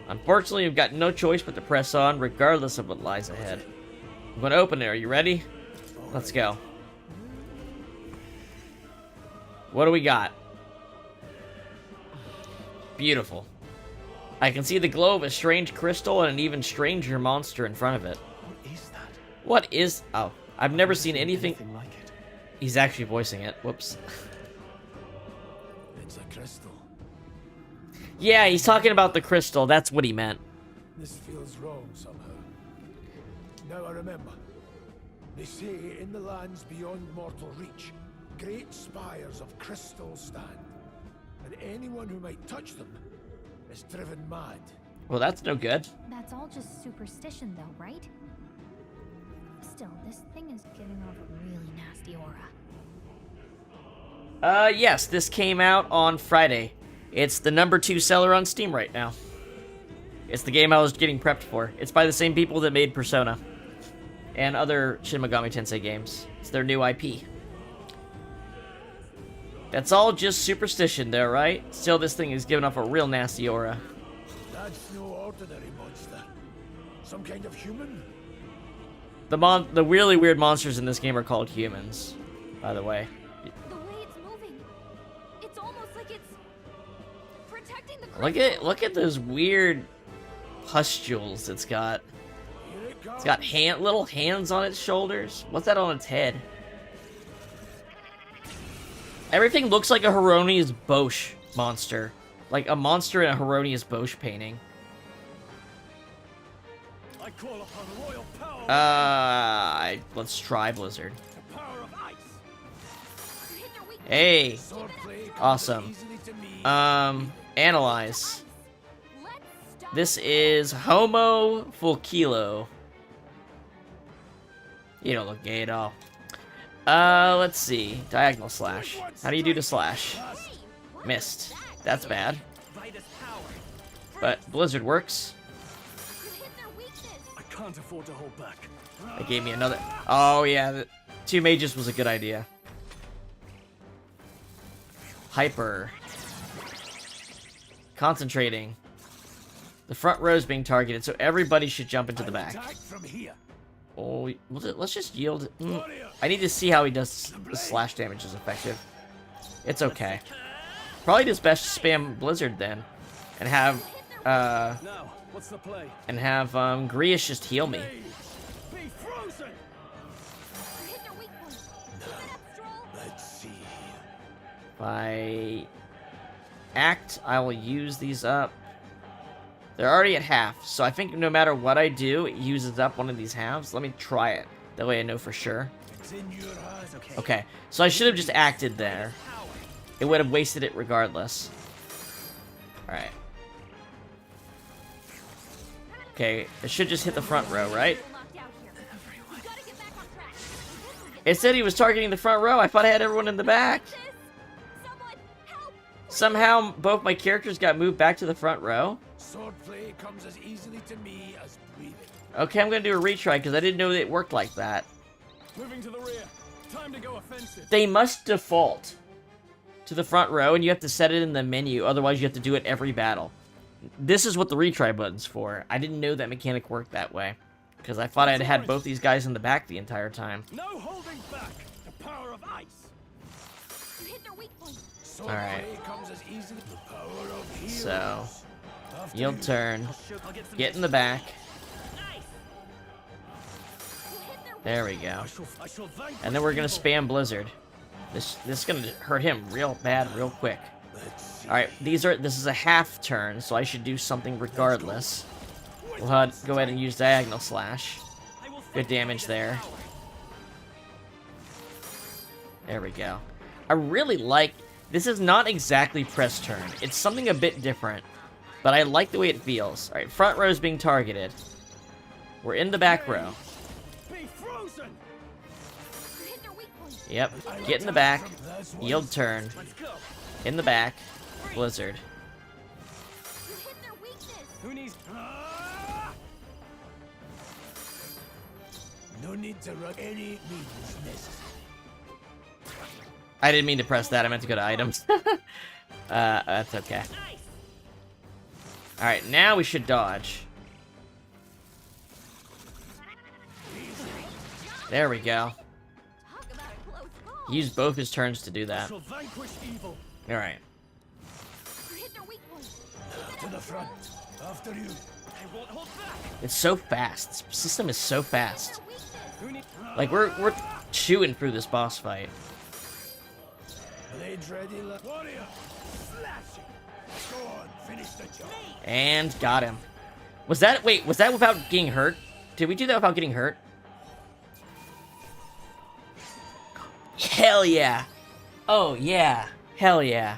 Unfortunately, I've got no choice but to press on, regardless of what lies ahead. I'm going to open it. Are you ready? Let's go. What do we got? Beautiful. I can see the glow of a strange crystal and an even stranger monster in front of it. What is that? What is... Oh, I've never seen anything... like it. He's actually voicing it. Whoops. It's a crystal. Yeah, he's talking about the crystal. That's what he meant. This feels wrong somehow. Now I remember. They say in the lands beyond mortal reach, great spires of crystal stand, and anyone who might touch them is driven mad. Well, that's no good. That's all just superstition, though, right? Still, this thing is giving off a really nasty aura. Yes, this came out on Friday. It's the #2 seller on Steam right now. It's the game I was getting prepped for. It's by the same people that made Persona and other Shin Megami Tensei games. It's their new IP. That's all just superstition though, right? Still, this thing is giving off a real nasty aura. That's no ordinary monster. Some kind of human? The really weird monsters in this game are called humans, by the way. The way it's moving, it's almost like it Look at those weird pustules it's got. It's got little hands on its shoulders. What's that on its head? Everything looks like a Heronius Bosch monster. Like a monster in a Heronius Bosch painting. I call upon royal power. Let's try Blizzard. The power of ice. Hey, Swordplay comes awesome. easily to me. Analyze. Let's stop. This is Homo full kilo. You don't look gay at all. Let's see. Diagonal slash. How do you do the slash? Missed. That's bad. Vitus power. But Blizzard works. You hit their weakness. I can't afford to hold back. They gave me another. Oh, yeah. The 2 mages was a good idea. Hyper. Concentrating. The front row is being targeted, so everybody should jump into the back. Attack from here. Oh, let's just yield. I need to see how he does the slash damage is effective. It's okay. Probably just best to spam Blizzard then, and have Now, what's the play? Grius just heal me. Be frozen. You hit their weak point. Keep it up, Strohl. Let's see. If I act, I will use these up. They're already at half, so I think no matter what I do, it uses up one of these halves. Let me try it. That way I know for sure. It's in your hands. Okay, so I should have just acted there. It would have wasted it regardless. Alright. Okay, it should just hit the front row, right? Locked out here. You gotta get back on track. It said he was targeting the front row. I thought I had everyone in the back. Someone help. Somehow, both my characters got moved back to the front row. Swordplay comes as easily to me as breathing. Okay, I'm gonna do a retry because I didn't know that it worked like that. Moving to the rear. Time to go offensive. They must default to the front row, and you have to set it in the menu. Otherwise, you have to do it every battle. This is what the retry button's for. I didn't know that mechanic worked that way because I thought I'd had both these guys in the back the entire time. No holding back. The power of ice. You hit their weak point. Swordplay Alright. comes as easily the power of heroes. So, After yield you. turn. I'll get some Get in the back. You hit their There we go. I shall vanquish And then we're gonna evil. spam Blizzard. This is gonna hurt him real bad, real quick. Let's see. All right, this is a half turn, so I should do something regardless. We'll go ahead and use diagonal slash. Good damage there. There we go. I really like. This is not exactly press turn. It's something a bit different, but I like the way it feels. All right, front row is being targeted. We're in the back row. Be frozen. You hit their weak point. Yep. Get in the back. That's what Yield turn. Let's go. In the back. Blizzard. You hit their weakness. Who needs? no need to run any means necessary. I didn't mean to press that. I meant to go to items. That's okay. Alright, now we should dodge. There we go. Talk about a close call. Use both his turns to do I that. shall vanquish evil. Alright. You hit their weak point. To the front. After you. I won't hold back. It's so fast. This system is so fast. Their weakness. Who needs? Like, we're chewing through this boss fight. Blades ready. Warrior. Slashing. Go on. Finish the job. And got him. Was that without getting hurt? Did we do that without getting hurt? Hell yeah. Oh yeah. Hell yeah.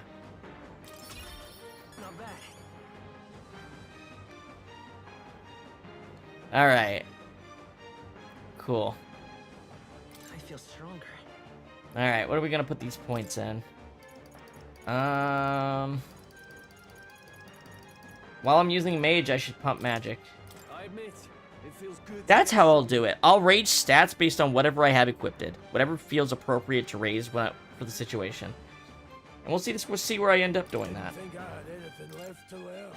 Not bad. Alright. Cool. I feel stronger. Alright, what are we gonna put these points in? While I'm using mage, I should pump magic. I admit, it feels good. That's how I'll do it. I'll raise stats based on whatever I have equipped. Whatever feels appropriate to raise for the situation. And we'll see where I end up doing that. I think I had anything left to learn.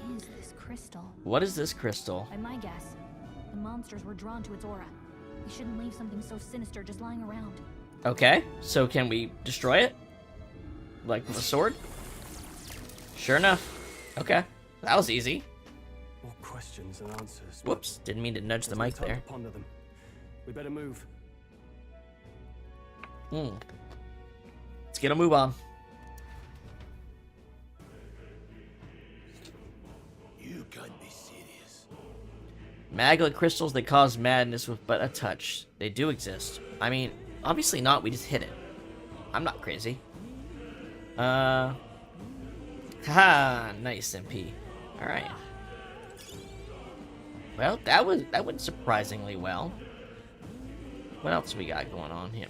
What is this crystal? What is this crystal? By my guess, the monsters were drawn to its aura. We shouldn't leave something so sinister just lying around. Okay, so can we destroy it? like with a sword? Sure enough. Okay. That was easy. More questions and answers. Whoops. Didn't mean to nudge the mic there. Ponder them. We better move. Let's get a move on. You can't be serious. Magma crystals that cause madness with but a touch. They do exist. I mean, obviously not. We just hit it. I'm not crazy. Haha, nice MP. All right. Well, that went surprisingly well. What else we got going on here?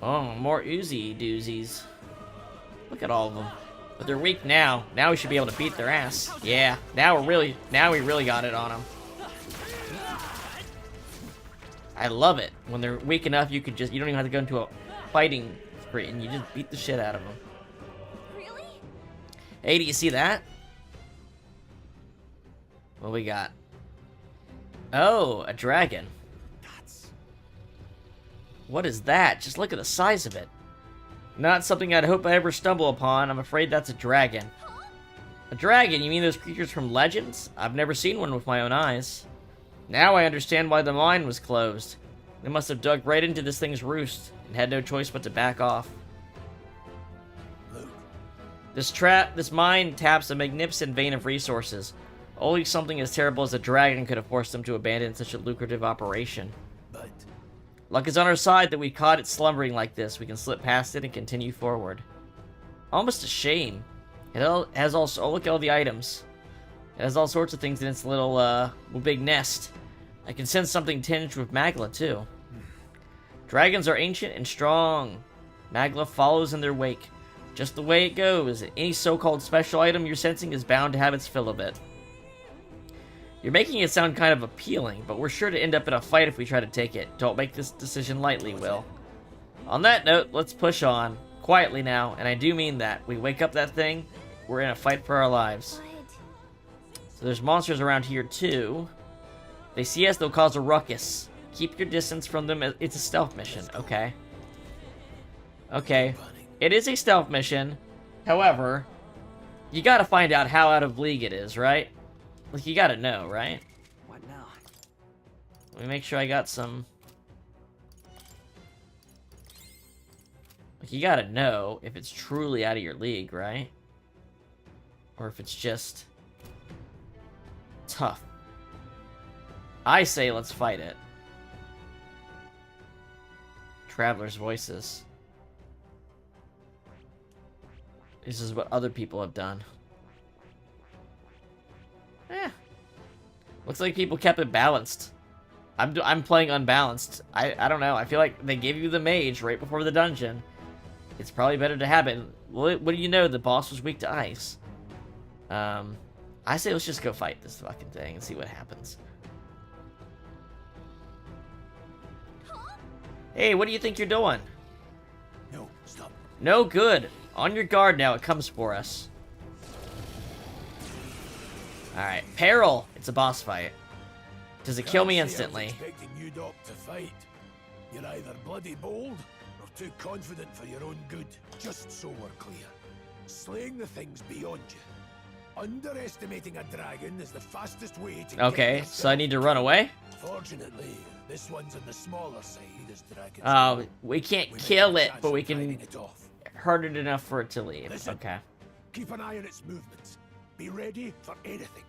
Oh, more Uzi doozies. Look at all of them. But they're weak now. Now we should be able to beat their ass. Yeah. Now we really got it on them. I love it. When they're weak enough, you don't even have to go into a fighting spree, and you just beat the shit out of them. Really? Hey, do you see that? What we got? Oh, a dragon. What is that? Just look at the size of it. Not something I'd hope I ever stumble upon. I'm afraid that's a dragon. A dragon? You mean those creatures from Legends? I've never seen one with my own eyes. Now I understand why the mine was closed. They must have dug right into this thing's roost and had no choice but to back off. This mine taps a magnificent vein of resources. Only something as terrible as a dragon could have forced them to abandon such a lucrative operation. But Luck is on our side that we caught it slumbering like this. We can slip past it and continue forward. Almost a shame. It has also... Oh, look at all the items. It has all sorts of things in its little big nest. I can sense something tinged with Magla, too. Dragons are ancient and strong. Magla follows in their wake. Just the way it goes. Any so-called special item you're sensing is bound to have its fill of it. You're making it sound kind of appealing, but we're sure to end up in a fight if we try to take it. Don't make this decision lightly, Will. On that note, let's push on. Quietly now, and I do mean that. We wake up that thing, we're in a fight for our lives. So there's monsters around here, too. They see us, they'll cause a ruckus. Keep your distance from them. It's a stealth mission. Okay. Okay. It is a stealth mission. However, you gotta find out how out of league it is, right? Like, you gotta know, right? What now? Let me make sure I got some... Like, you gotta know if it's truly out of your league, right? Or if it's just... tough. I say let's fight it. Traveler's Voices. This is what other people have done. Looks like people kept it balanced. I'm playing unbalanced. I don't know. I feel like they gave you the mage right before the dungeon. It's probably better to have it. What do you know? The boss was weak to ice. I say let's just go fight this fucking thing and see what happens. Hey, what do you think you're doing? no, stop. No good. On your guard now. It comes for us. Alright, Peril! It's a boss fight. Does it kill me instantly? I was expecting you, Doc, to fight. You're either bloody bold or too confident for your own good. Just so we're clear. Slaying the thing's beyond you. Underestimating a dragon is the fastest way to Okay, get so I need to run away? Fortunately, this one's on the smaller side as dragons. Oh, we can't We kill might it, have a but we chance of can fighting it off. hurt it enough for it to leave. Listen. Okay. Keep an eye on its movements. Be ready for anything.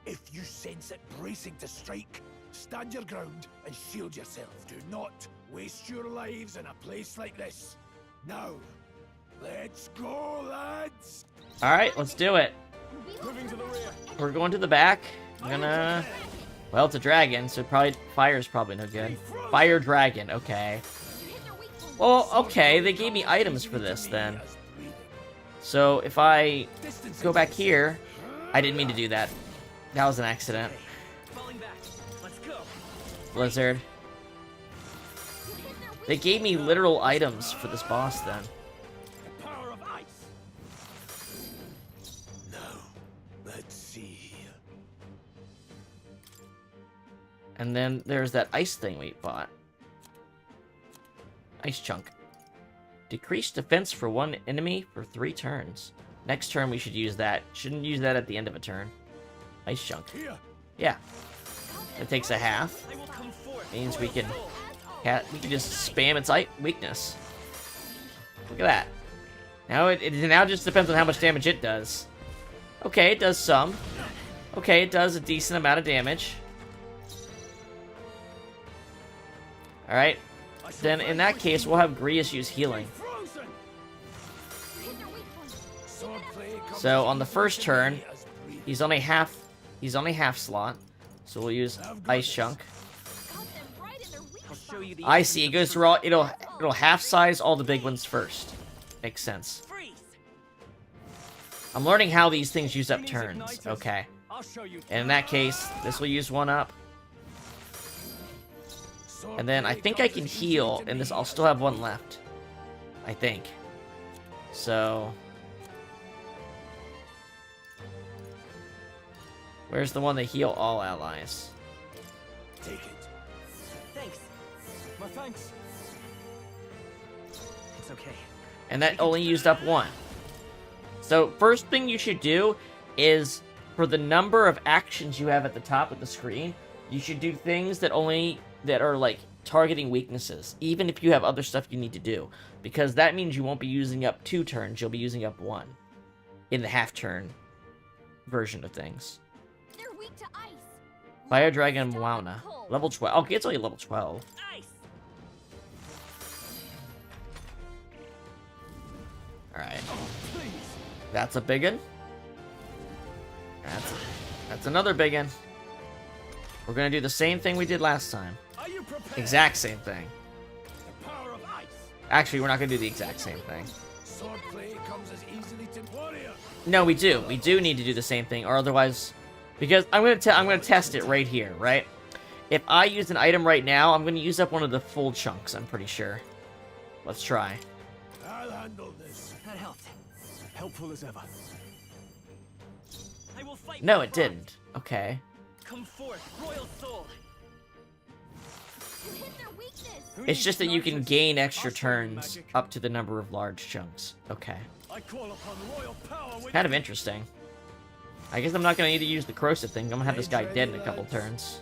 If you sense it bracing to strike, stand your ground and shield yourself. Do not waste your lives in a place like this. Now, let's go, lads! Alright, let's do it. Moving to the rear. We're going to the back. I'm gonna... Well, it's a dragon, so fire's probably no good. Fire dragon, okay. Well, okay, they gave me items for this, then. So, if I go back here... I didn't mean to do that. That was an accident. Falling back. Let's go. Blizzard. They gave me literal items for this boss, then. The power of ice. Now, let's see. And then there's that ice thing we bought. Ice chunk. Decrease defense for one enemy for 3 turns. Next turn we should use that. Shouldn't use that at the end of a turn. Ice chunk. Yeah. It takes a half. Means we can just spam its weakness. Look at that. Now it now just depends on how much damage it does. Okay, it does some. Okay, it does a decent amount of damage. Alright. Then in that case, we'll have Grius use healing. So on the first turn, he's on a half slot. So we'll use Ice Chunk. I see, it goes through all, it'll half size all the big ones first. Makes sense. I'm learning how these things use up turns. Okay. And in that case, this will use 1 up. And then I think I can heal, and this I'll still have 1 left. I think. So where's the one that heal all allies? Take it. Thanks. My thanks. It's okay. And that only used up 1. So first thing you should do is, for the number of actions you have at the top of the screen, you should do things that are like targeting weaknesses, even if you have other stuff you need to do, because that means you won't be using up 2 turns, you'll be using up 1 in the half turn version of things. They're weak to ice. Fire Dragon Moana, level 12. Okay, it's only level 12. Ice. Alright. That's a big one. That's another big one. We're gonna do the same thing we did last time. Are you prepared? Exact same thing. The power of ice. Actually, we're not gonna do the exact same thing. Swordplay comes as easily to warrior. No, we do. We do need to do the same thing, or otherwise, because I'm gonna test it right here, right? If I use an item right now, I'm gonna use up one of the full chunks. I'm pretty sure. Let's try. I'll handle this. That helped. Helpful as ever. I will fight. No, it didn't. Okay. Come forth, royal soul. You hit their weakness. It's just that you can gain extra turns up to the number of large chunks. Okay. I call upon royal power with Kind of interesting. I guess I'm not gonna need to use the corrosive thing. I'm gonna have this guy dead in a couple turns.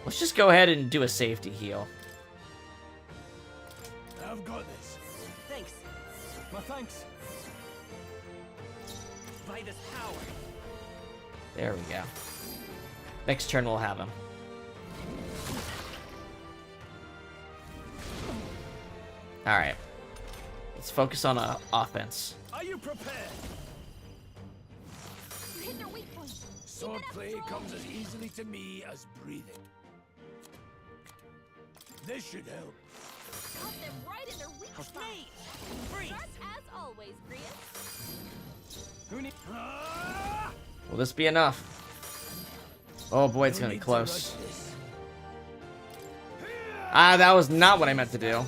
Let's just go ahead and do a safety heal. I've got this. Thanks. My thanks. By this power. There we go. Next turn we'll have him. Alright. Let's focus on offense. Are you prepared? You hit their weak point. Swordplay comes as easily to me as breathing. This should help. Got them right in their weak Help spot. me. Freeze. Just as always, Grius. Who need? Will this be enough? Oh boy, it's No gonna be need to close. rush this. Ah, that was not what I meant to do. I will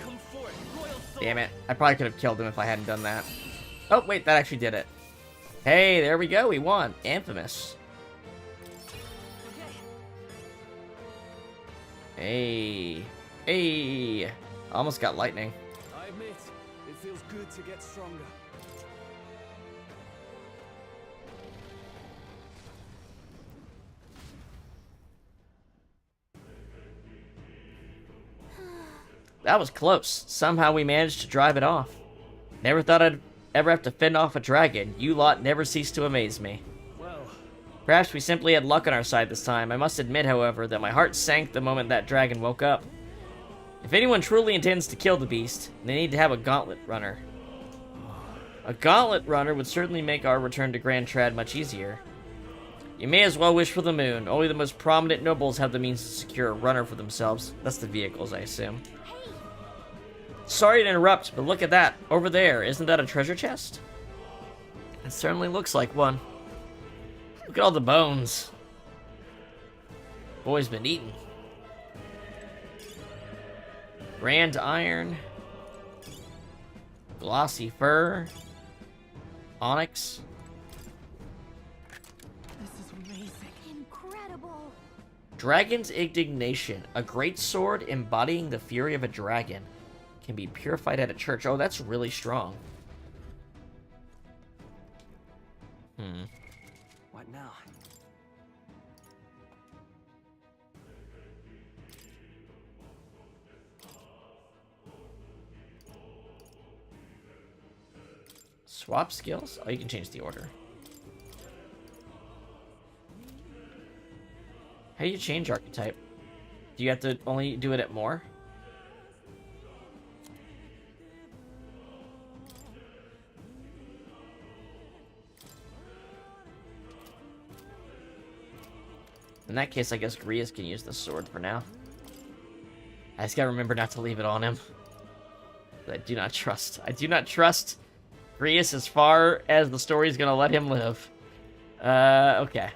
come forth, royal soul. Damn it. I probably could have killed him if I hadn't done that. Oh, wait, that actually did it. Hey, there we go. We won. Infamous. Okay. Hey. Hey. Almost got lightning. I admit, it feels good to get stronger. That was close. Somehow we managed to drive it off. Never thought I'd ever have to fend off a dragon. You lot never cease to amaze me. Well, Perhaps we simply had luck on our side this time. I must admit, however, that my heart sank the moment that dragon woke up. If anyone truly intends to kill the beast, they need to have a gauntlet runner. A gauntlet runner would certainly make our return to Grand Trad much easier. You may as well wish for the moon. Only the most prominent nobles have the means to secure a runner for themselves. That's the vehicles, I assume. Sorry to interrupt, but look at that. Over there, isn't that a treasure chest? It certainly looks like one. Look at all the bones. Boy's been eaten. Grand iron. Glossy fur. Onyx. Incredible. Dragon's Indignation. A great sword embodying the fury of a dragon. Can be purified at a church. Oh, that's really strong. What now? Swap skills? Oh, you can change the order. How do you change archetype? Do you have to only do it at more? In that case, I guess Grius can use the sword for now. I just gotta remember not to leave it on him. I do not trust. I do not trust Grius as far as the story's gonna let him live. Okay.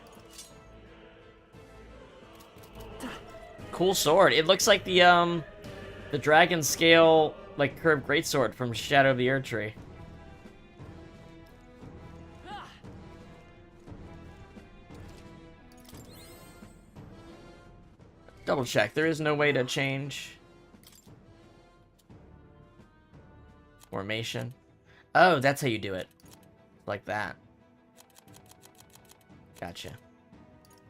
Cool sword. It looks like the dragon scale, like, curved greatsword from Shadow of the Erdtree. Double check. There is no way to change formation. Oh, that's how you do it. Like that. Gotcha.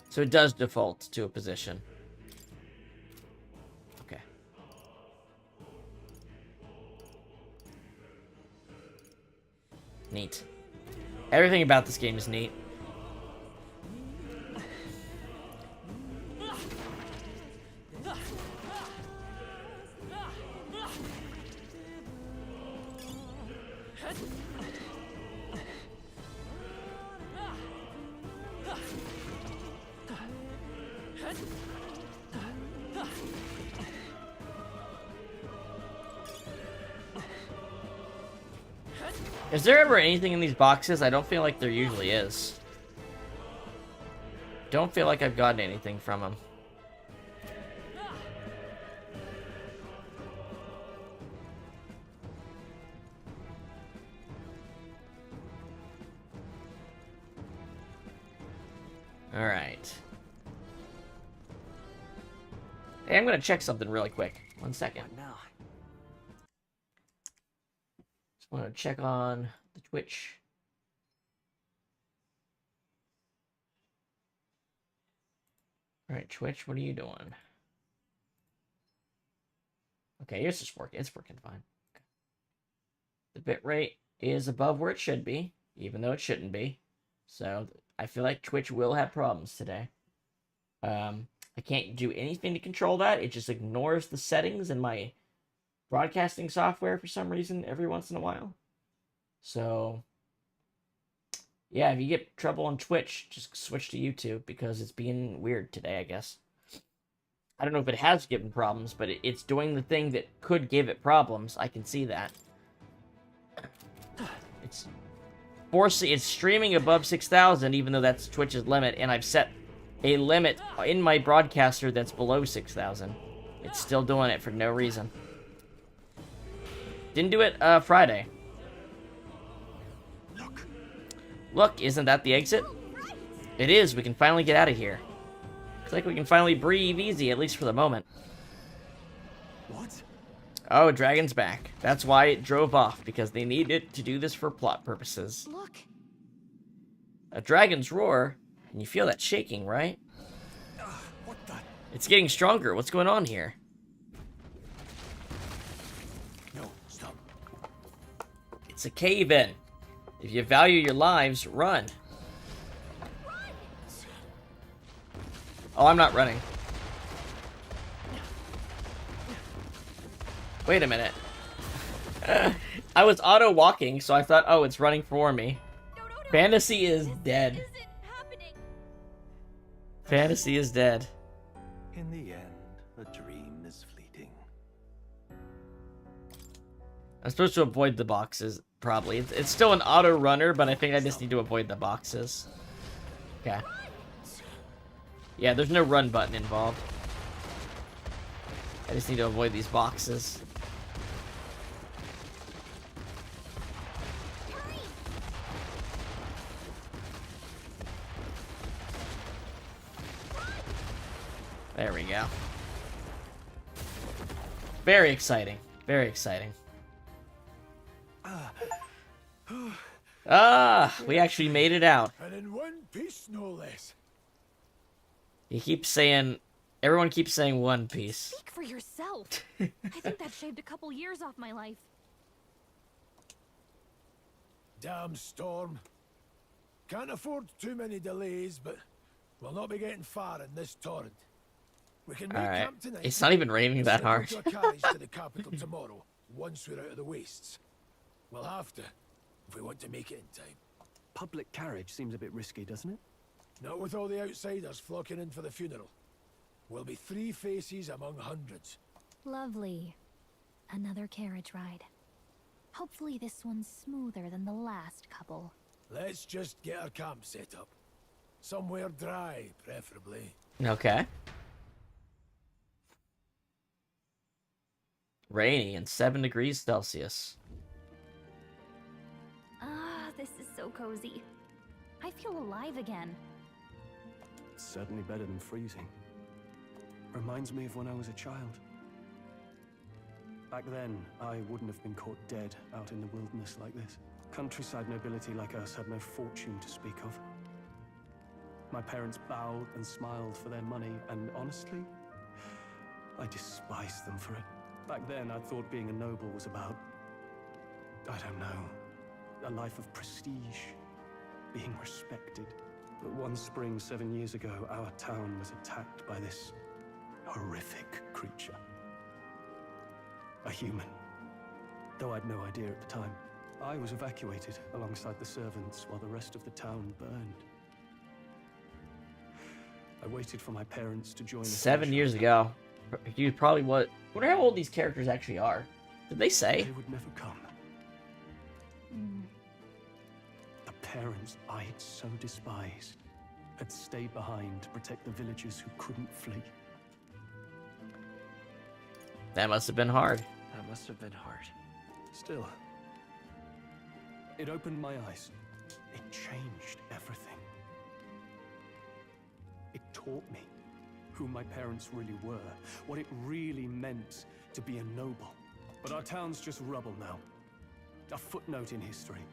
So it does default to a position. Okay. Neat. Everything about this game is neat. Is there ever anything in these boxes? I don't feel like there usually is. Don't feel like I've gotten anything from them. Alright. Hey, I'm gonna check something really quick. 1 second. What now? Just want to check on the Twitch. Alright, Twitch, what are you doing? Okay, yours is working. It's working fine. Okay. The bitrate is above where it should be, even though it shouldn't be. So, I feel like Twitch will have problems today. I can't do anything to control that. It just ignores the settings in my broadcasting software for some reason every once in a while. So, yeah, if you get trouble on Twitch, just switch to YouTube because it's being weird today, I guess. I don't know if it has given problems, but it's doing the thing that could give it problems. I can see that. It's streaming above 6,000, even though that's Twitch's limit, and I've set a limit in my broadcaster that's below 6,000. It's still doing it for no reason. Didn't do it Friday. Look, isn't that the exit? It is. We can finally get out of here. Looks like we can finally breathe easy, at least for the moment. What? Oh, Dragon's back. That's why it drove off, because they needed to do this for plot purposes. Look. A dragon's roar, and you feel that shaking, right? What the? It's getting stronger. What's going on here? No, stop. It's a cave-in. If you value your lives, run. Oh, I'm not running. Wait a minute. I was auto-walking, so I thought, oh, it's running for me. No. Fantasy is dead. This isn't happening. Fantasy is dead. In the end, a dream is fleeting. I'm supposed to avoid the boxes, probably. It's still an auto-runner, but I think I just need to avoid the boxes. Okay. Yeah, there's no run button involved. I just need to avoid these boxes. There we go. Very exciting. Very exciting. We actually made it out. And in one piece, no less. He keeps saying, everyone keeps saying One Piece. Speak for yourself. I think that shaved a couple years off my life. Damn storm. Can't afford too many delays, but we'll not be getting far in this torrent. We can make Alright. camp tonight. It's not even raining that hard. Slip into a carriage to the capital tomorrow, once we're out of the wastes. We'll have to, if we want to make it in time. Public carriage seems a bit risky, doesn't it? Not with all the outsiders flocking in for the funeral. We'll be 3 faces among hundreds. Lovely. Another carriage ride. Hopefully this one's smoother than the last couple. Let's just get our camp set up. Somewhere dry, preferably. Okay. Rainy and 7 degrees Celsius. Ah, this is so cozy. I feel alive again. It's certainly better than freezing. Reminds me of when I was a child. Back then, I wouldn't have been caught dead out in the wilderness like this. Countryside nobility like us had no fortune to speak of. My parents bowed and smiled for their money, and honestly, I despised them for it. Back then, I thought being a noble was about, I don't know, a life of prestige, being respected. But one spring 7 years ago, our town was attacked by this horrific creature. A human. Though I'd no idea at the time. I was evacuated alongside the servants while the rest of the town burned. I waited for my parents to join us. 7 years ago. You probably what? Wonder how old these characters actually are. Did they say? They would never come. The parents I'd so despised had stayed behind to protect the villagers who couldn't flee. That must have been hard. That must have been hard. Still, it opened my eyes. It changed everything. It taught me who my parents really were, what it really meant to be a noble. But our town's just rubble now. A footnote in history.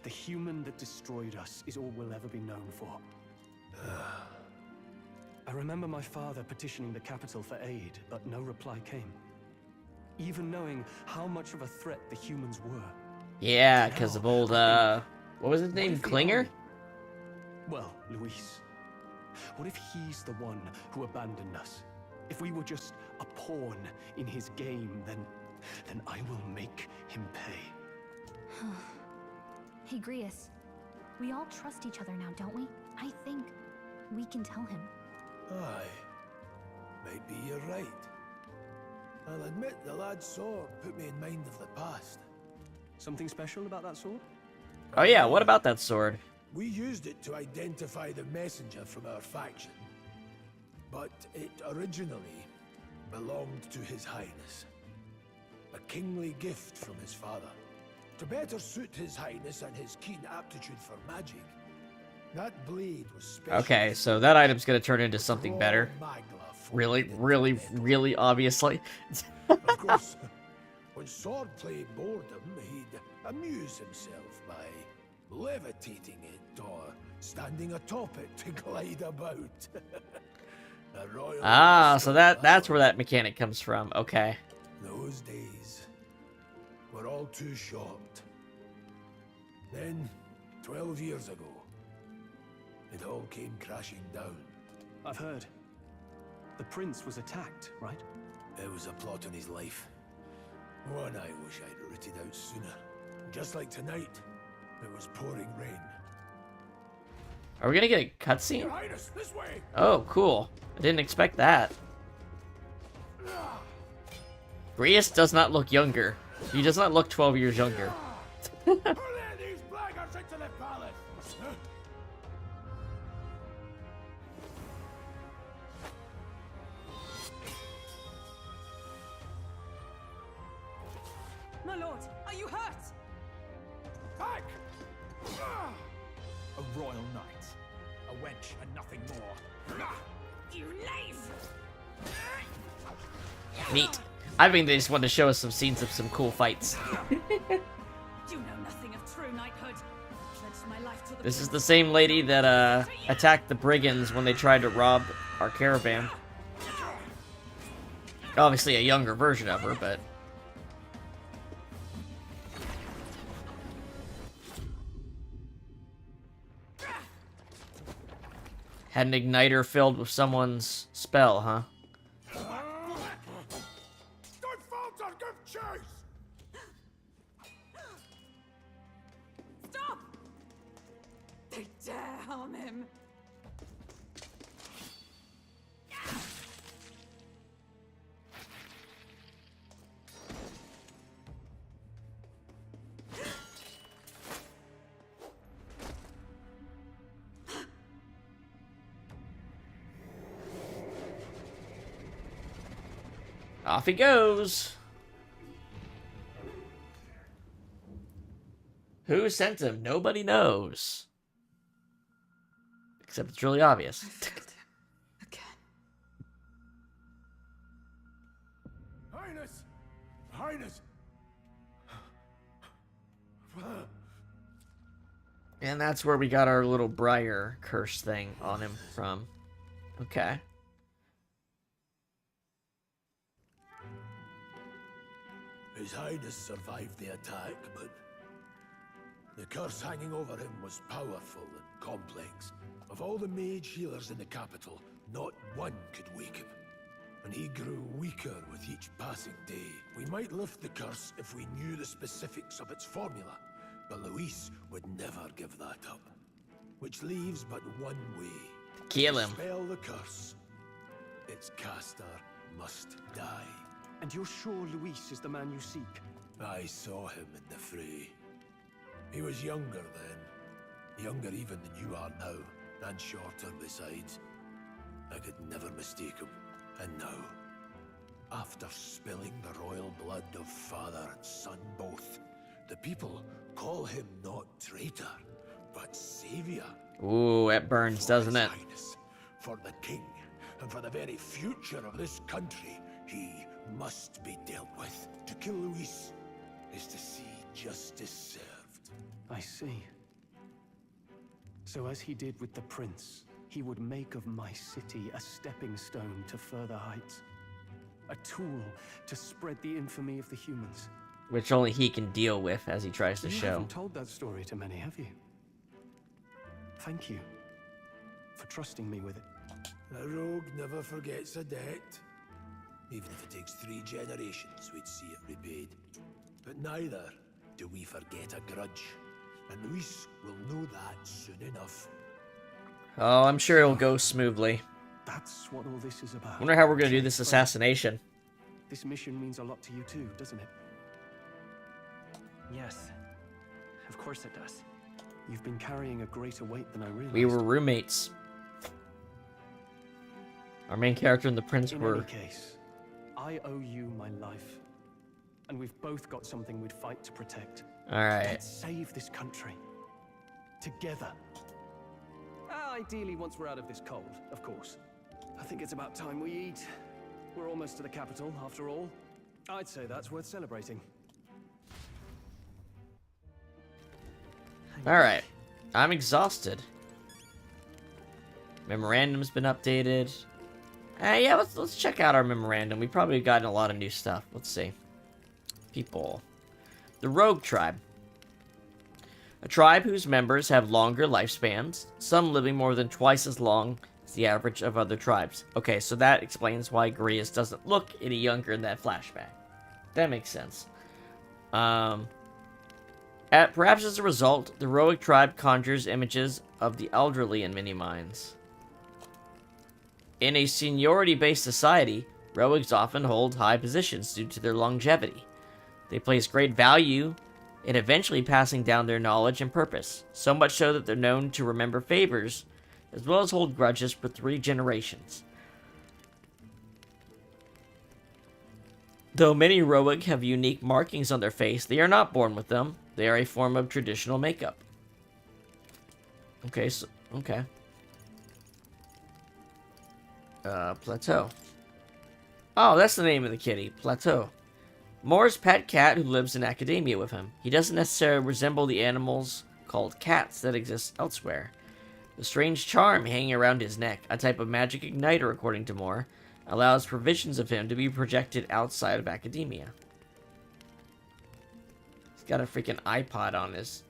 The human that destroyed us is all we'll ever be known for. I remember my father petitioning the capital for aid, but no reply came. Even knowing how much of a threat the humans were. Yeah, because of old, what was his name? Klinger? Well, Luis. What if he's the one who abandoned us? If we were just a pawn in his game, then I will make him pay. Hey, Grius. We all trust each other now, don't we? I think we can tell him. Aye. Maybe you're right. I'll admit the lad's sword put me in mind of the past. Something special about that sword? Oh yeah, what about that sword? We used it to identify the messenger from our faction. But it originally belonged to His Highness. A kingly gift from his father. To better suit His Highness and his keen aptitude for magic. That blade was special. Okay, so that item's gonna turn into something better. Really obviously. Of course, when swordplay bored him, he'd amuse himself by levitating it or standing atop it to glide about. A royal So that's where that mechanic comes from. Okay. Those days were all too short. Then, 12 years ago, it all came crashing down. I've heard. The prince was attacked, right? It was a plot on his life. One I wish I'd rooted out sooner. Just like tonight, it was pouring rain. Are we gonna get a cutscene? Your Highness, this way! Oh, cool. I didn't expect that. Grius does not look younger. He does not look 12 years younger. Hurl these blackguards into the palace! My lord, are you hurt? Back! A royal knight. A wench and nothing more. You knave! Neat. I think they just wanted to show us some scenes of some cool fights. You know nothing of true knighthood. I pledged my life to the This is the same lady that attacked the brigands when they tried to rob our caravan. Obviously a younger version of her, but... Had an igniter filled with someone's spell, huh? Don't falter, give chase! Stop! They dare harm him. Off he goes. Who sent him? Nobody knows. Except it's really obvious. Failed him again. Highness! Highness! And that's where we got our little Briar curse thing on him from. Okay. His Highness survived the attack, but the curse hanging over him was powerful and complex. Of all the mage healers in the capital, not one could wake him. And he grew weaker with each passing day. We might lift the curse if we knew the specifics of its formula, but Luis would never give that up. Which leaves but one way. Kill him. Spell the curse. Its caster must die. And you're sure Luis is the man you seek? I saw him in the fray. He was younger then. Younger even than you are now, and shorter besides. I could never mistake him. And now, after spilling the royal blood of father and son both, the people call him not traitor, but savior. Ooh, it burns, doesn't it? Highness, for the king, and for the very future of this country, he must be dealt with. To kill Luis is to see justice served. I see. So as he did with the prince, he would make of my city a stepping stone to further heights. A tool to spread the infamy of the humans. Which only he can deal with, as he tries to You show. haven't told that story to many, have you? Thank you for trusting me with it. A rogue never forgets a debt. Even if it takes 3 generations, we'd see it repaid. But neither do we forget a grudge. And Luis will know that soon enough. Oh, I'm sure it'll go smoothly. That's what all this is about. Wonder how we're gonna do this assassination. This mission means a lot to you too, doesn't it? Yes, of course it does. You've been carrying a greater weight than I realized. We were roommates. Our main character and the prince In were... any case, I owe you my life. And we've both got something we'd fight to protect. Alright. Let's save this country. Together. Ideally, once we're out of this cold, of course. I think it's about time we eat. We're almost to the capital, after all. I'd say that's worth celebrating. Alright. I'm exhausted. Memorandum's been updated. Yeah, let's check out our memorandum. We've probably gotten a lot of new stuff. Let's see. People. The Rogue Tribe. A tribe whose members have longer lifespans, some living more than twice as long as the average of other tribes. Okay, so that explains why Grius doesn't look any younger in that flashback. That makes sense. Perhaps as a result, the Rogue Tribe conjures images of the elderly in many minds. In a seniority-based society, Rogues often hold high positions due to their longevity. They place great value in eventually passing down their knowledge and purpose, so much so that they're known to remember favors, as well as hold grudges for 3 generations. Though many Rogue have unique markings on their face, they are not born with them. They are a form of traditional makeup. Okay, so... Okay. Plateau. Oh, that's the name of the kitty, Plateau. Moore's pet cat who lives in Akedemia with him. He doesn't necessarily resemble the animals called cats that exist elsewhere. The strange charm hanging around his neck, a type of magic igniter according to Moore, allows provisions of him to be projected outside of Akedemia. He's got a freaking iPod on his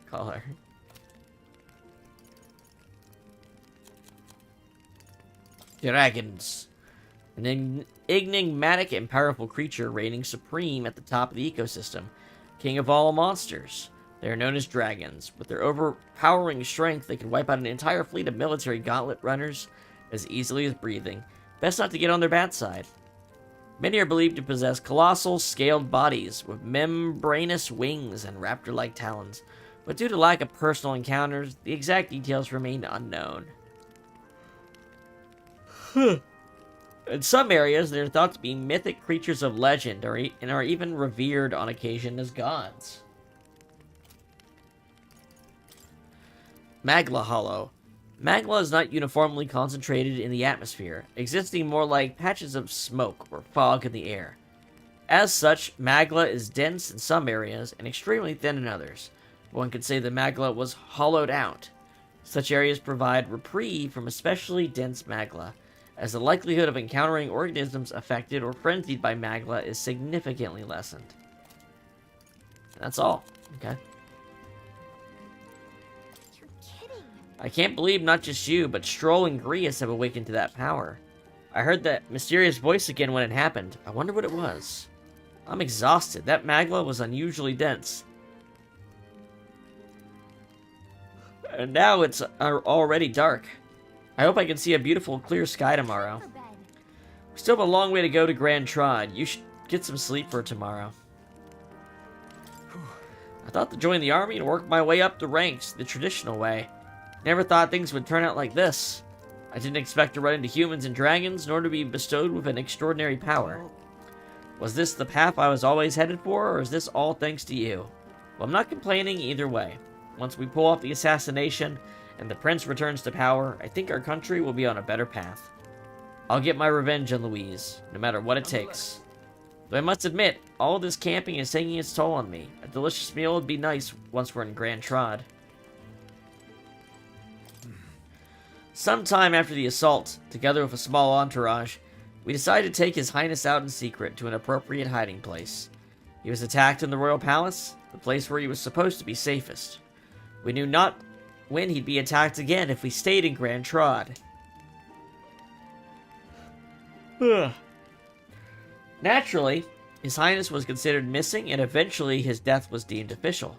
collar. Dragons. An enigmatic and powerful creature reigning supreme at the top of the ecosystem. King of all monsters. They are known as dragons. With their overpowering strength, they can wipe out an entire fleet of military gauntlet runners as easily as breathing. Best not to get on their bad side. Many are believed to possess colossal, scaled bodies with membranous wings and raptor-like talons. But due to lack of personal encounters, the exact details remain unknown. In some areas, they're thought to be mythic creatures of legend, and are even revered on occasion as gods. Magla Hollow. Magma is not uniformly concentrated in the atmosphere, existing more like patches of smoke or fog in the air. As such, magma is dense in some areas and extremely thin in others. One could say the magma was hollowed out. Such areas provide reprieve from especially dense magma, as the likelihood of encountering organisms affected or frenzied by magma is significantly lessened. That's all. Okay. You're kidding. I can't believe not just you, but Strohl and Grius have awakened to that power. I heard that mysterious voice again when it happened. I wonder what it was. I'm exhausted. That magma was unusually dense. And now it's already dark. I hope I can see a beautiful, clear sky tomorrow. For bed. We still have a long way to go to Grand Trod. You should get some sleep for tomorrow. I thought to join the army and work my way up the ranks the traditional way. Never thought things would turn out like this. I didn't expect to run into humans and dragons, nor to be bestowed with an extraordinary power. Was this the path I was always headed for, or is this all thanks to you? Well, I'm not complaining either way. Once we pull off the assassination, and the prince returns to power, I think our country will be on a better path. I'll get my revenge on Louise, no matter what it takes. Though I must admit, all this camping is taking its toll on me. A delicious meal would be nice once we're in Grand Trod. Sometime after the assault, together with a small entourage, we decided to take His Highness out in secret to an appropriate hiding place. He was attacked in the royal palace, the place where he was supposed to be safest. We knew not when he'd be attacked again if we stayed in Grand Trod. Naturally, His Highness was considered missing, and eventually his death was deemed official.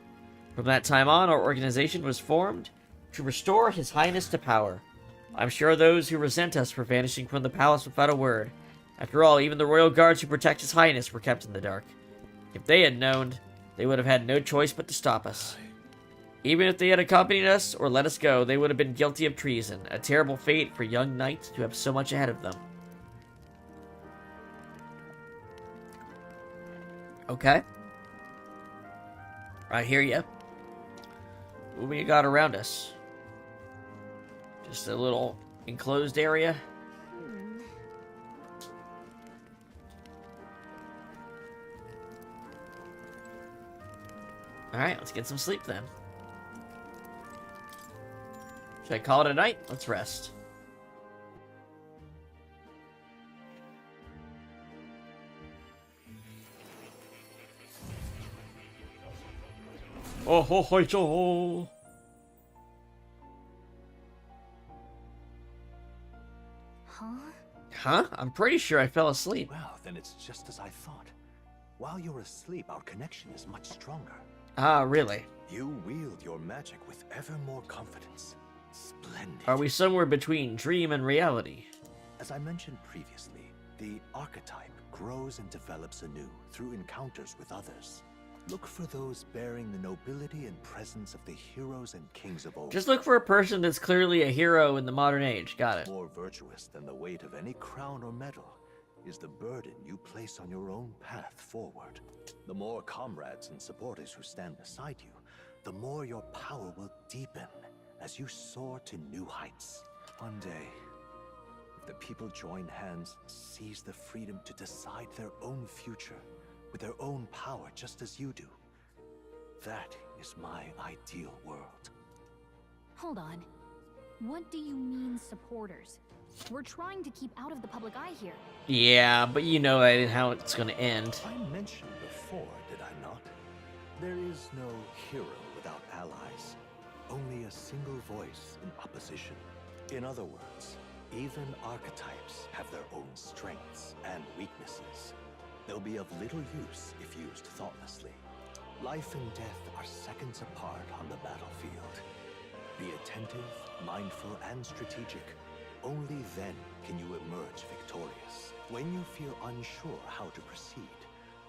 From that time on, our organization was formed to restore His Highness to power. I'm sure those who resent us for vanishing from the palace without a word. After all, even the royal guards who protect His Highness were kept in the dark. If they had known, they would have had no choice but to stop us. Even if they had accompanied us or let us go, they would have been guilty of treason, a terrible fate for young knights who have so much ahead of them. Okay. I hear ya. What we got around us? Just a little enclosed area. Alright, let's get some sleep then. Should I call it a night? Let's rest. Oh ho ho ho! Huh? I'm pretty sure I fell asleep. Well, then it's just as I thought. While you're asleep, our connection is much stronger. Ah, really? You wield your magic with ever more confidence. Splendid. Are we somewhere between dream and reality? As I mentioned previously, the archetype grows and develops anew through encounters with others. Look for those bearing the nobility and presence of the heroes and kings of old. Just look for a person that's clearly a hero in the modern age. Got it. More virtuous than the weight of any crown or medal is the burden you place on your own path forward. The more comrades and supporters who stand beside you, the more your power will deepen as you soar to new heights. One day, if the people join hands, seize the freedom to decide their own future with their own power, just as you do. That is my ideal world. Hold on. What do you mean, supporters? We're trying to keep out of the public eye here. Yeah, but you know that ain't how it's gonna end. I mentioned before, did I not? There is no hero without allies. Only a single voice in opposition. In other words, even archetypes have their own strengths and weaknesses. They'll be of little use if used thoughtlessly. Life and death are seconds apart on the battlefield. Be attentive, mindful, and strategic. Only then can you emerge victorious. When you feel unsure how to proceed,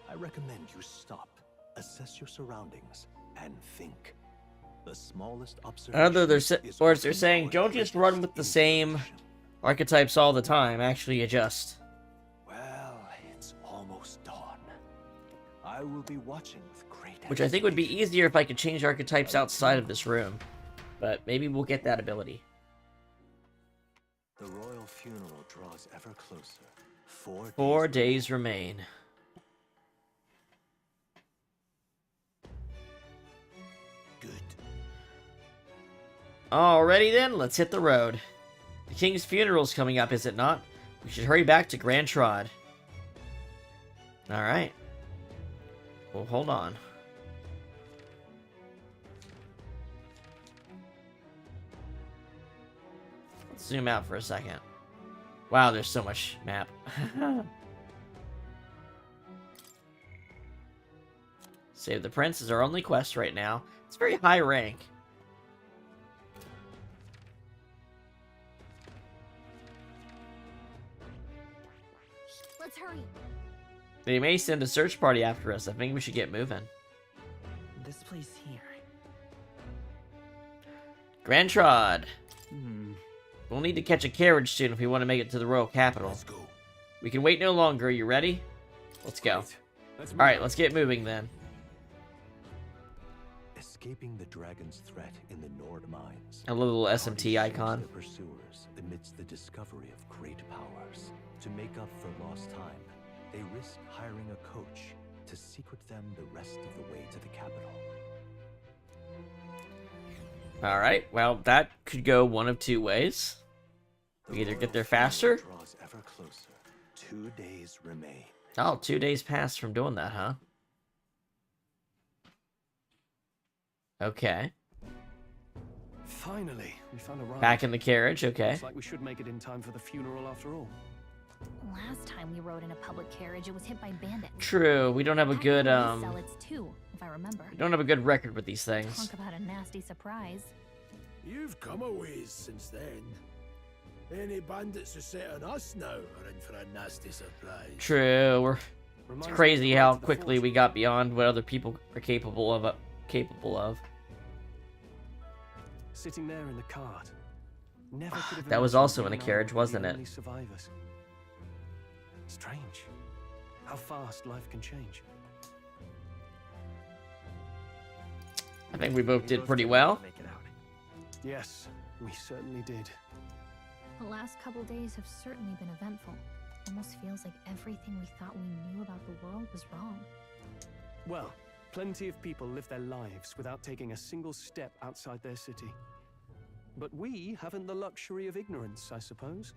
I recommend you stop, assess your surroundings, and think. The smallest observation They're saying, don't just run with the same archetypes all the time. Actually adjust. Well, it's almost dawn. I will be watching with great Which I think would be easier if I could change archetypes outside of this room. But maybe we'll get that ability. The royal funeral draws ever closer. 4 days remain. Good. Alrighty then, let's hit the road. The king's funeral's coming up, is it not? We should hurry back to Grand Trod. Alright. Well, hold on. Let's zoom out for a second. Wow, there's so much map. Save the Prince is our only quest right now. It's very high rank. Let's hurry. They may send a search party after us. I think we should get moving. This place here. Grand Trod. Hmm. We'll need to catch a carriage soon if we want to make it to the royal capital. Let's go. We can wait no longer. You ready? Let's go. Alright, let's get moving then. Escaping the dragon's threat in the Nord mines. A little SMT Party icon. shares their pursuers amidst the discovery of great powers. To make up for lost time, they risk hiring a coach to secret them the rest of the way to the capital. Alright, well, that could go one of two ways. We either get there faster. Draws ever closer. 2 days remain. Oh, 2 days passed from doing that, huh? Okay. Finally, we found a ride. Back in the carriage, okay. Looks like we should make it in time for the funeral after all. Last time we rode in a public carriage, it was hit by bandits. True, we don't have a good, Zealots too, if I remember. we don't have a good record with these things. Talk about a nasty surprise. You've come a ways since then. Any bandits who set on us now are in for a nasty surprise. True, it's Reminds me crazy of the how ride to the quickly forge. we got beyond what other people are capable of. Sitting there in the cart. Never could have That was imagined also in a being carriage, the wasn't it? only survivors. Strange. How fast life can change. I think we both We did both pretty did well. make it out. Yes, we certainly did. The last couple days have certainly been eventful. Almost feels like everything we thought we knew about the world was wrong. Well, plenty of people live their lives without taking a single step outside their city. But we haven't the luxury of ignorance, I suppose.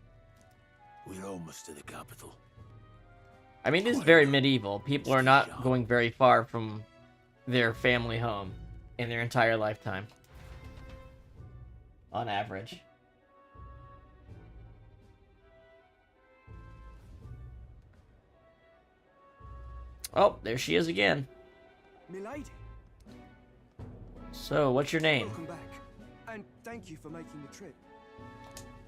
We're almost to the capital. I mean, this is very medieval. People are not going very far from their family home in their entire lifetime. On average. Oh, there she is again. Milady, So, what's your name? welcome back. And thank you for making the trip.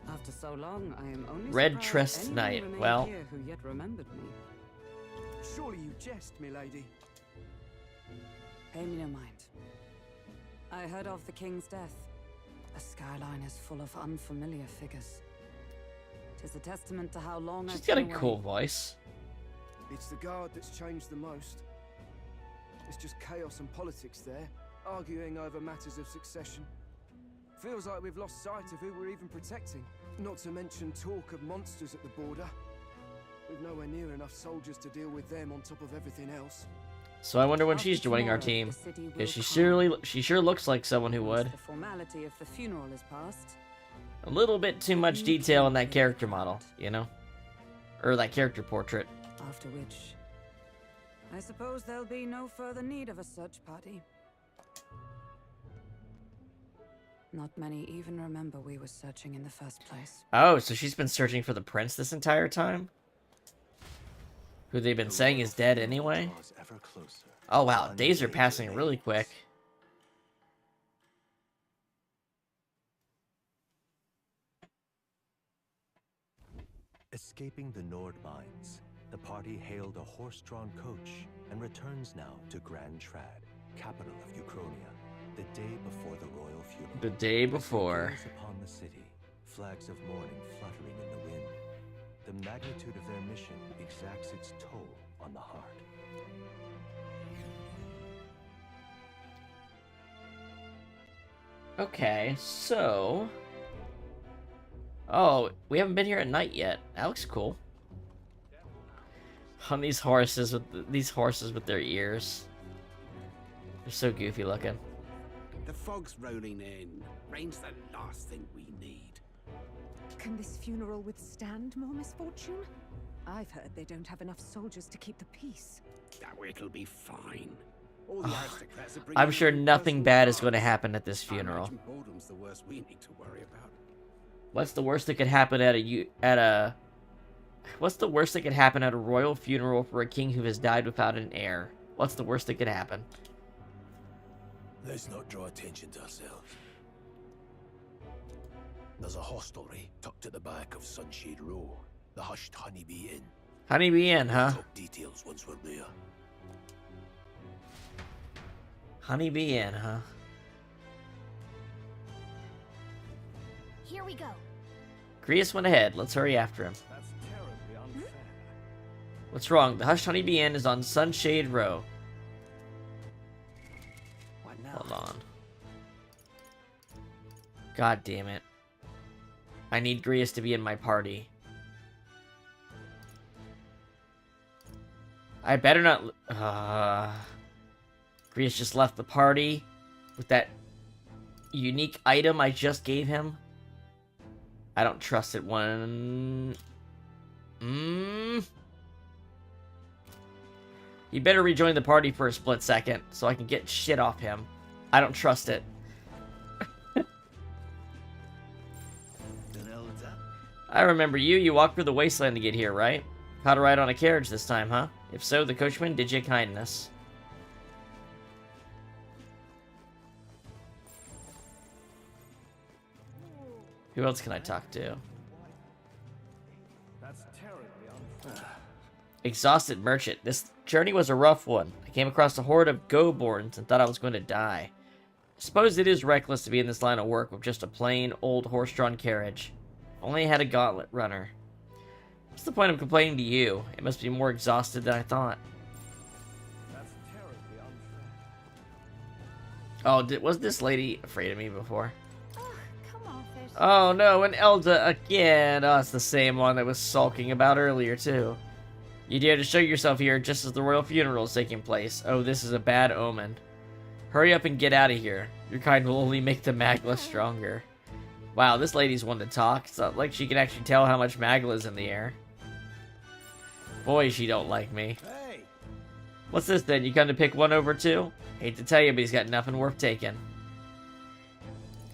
After so long, I am only Red surprised Trust anyone Knight. remained Well. here who yet remembered me. Surely you jest, milady. Pay me no mind. I heard of the king's death. The skyline is full of unfamiliar figures. 'Tis a testament to how long She's I've got a been away. cool voice. It's the guard that's changed the most. It's just chaos and politics there, arguing over matters of succession. Feels like we've lost sight of who we're even protecting. Not to mention talk of monsters at the border. We've nowhere near enough soldiers to deal with them on top of everything else. So I wonder when After she's joining our tomorrow, team. the city Because will she sure looks like someone who Once would. the formality of the funeral is past. A little bit too much detail in that character model, you know? Or that character portrait. After which, I suppose there'll be no further need of a search party. Not many even remember we were searching in the first place. Oh, so she's been searching for the prince this entire time? Who they've been saying is dead anyway? Oh wow, days are passing really quick. Escaping the Nord mines, the party hailed a horse-drawn coach and returns now to Grand Trad, capital of Uchronia, the day before the royal funeral. The day before. As they gaze upon the city, flags of mourning fluttering in the wind. The magnitude of their mission exacts its toll on the heart. Okay, so... Oh, we haven't been here at night yet. That looks cool. On these horses with their ears. They're so goofy looking. The fog's rolling in. Rain's the last thing we need. Can this funeral withstand more misfortune? I've heard they don't have enough soldiers to keep the peace. Oh, it'll be fine. All the aristocrats are bringing I'm sure their own nothing personal bad is cars. going to happen at this I funeral. imagine boredom's the worst we need to worry about. What's the worst that could happen at a What's the worst that could happen at a royal funeral for a king who has died without an heir? What's the worst that could happen? Let's not draw attention to ourselves. There's a hostelry tucked at the back of Sunshade Row, the Hushed Honeybee Inn. Honeybee Inn, huh? We'll talk details once we're there. Honeybee Inn, huh? Here we go. Grius went ahead. Let's hurry after him. That's terribly unfair. What's wrong? The Hushed Honeybee Inn is on Sunshade Row. What now? Hold on. God damn it. I need Grius to be in my party. I better not... Grius just left the party with that unique item I just gave him. I don't trust it one... He better rejoin the party for a split second so I can get shit off him. I don't trust it. I remember you. You walked through the wasteland to get here, right? How to ride on a carriage this time, huh? If so, the coachman did you a kindness. Who else can I talk to? That's terribly unfair. Exhausted merchant. This journey was a rough one. I came across a horde of go-borns and thought I was going to die. I suppose it is reckless to be in this line of work with just a plain, old horse-drawn carriage. Only had a gauntlet runner. What's the point of complaining to you? It must be more exhausted than I thought. That's terribly unfair. Oh, was this lady afraid of me before? Come off it. Oh no, an Elda again. Oh, it's the same one that was sulking about earlier, too. You dare to show yourself here just as the royal funeral is taking place. Oh, this is a bad omen. Hurry up and get out of here. Your kind will only make the Magla stronger. Wow, this lady's one to talk. It's not like she can actually tell how much Magla's in the air. Boy, she don't like me. Hey! What's this then? You come to pick one over two? Hate to tell you, but he's got nothing worth taking.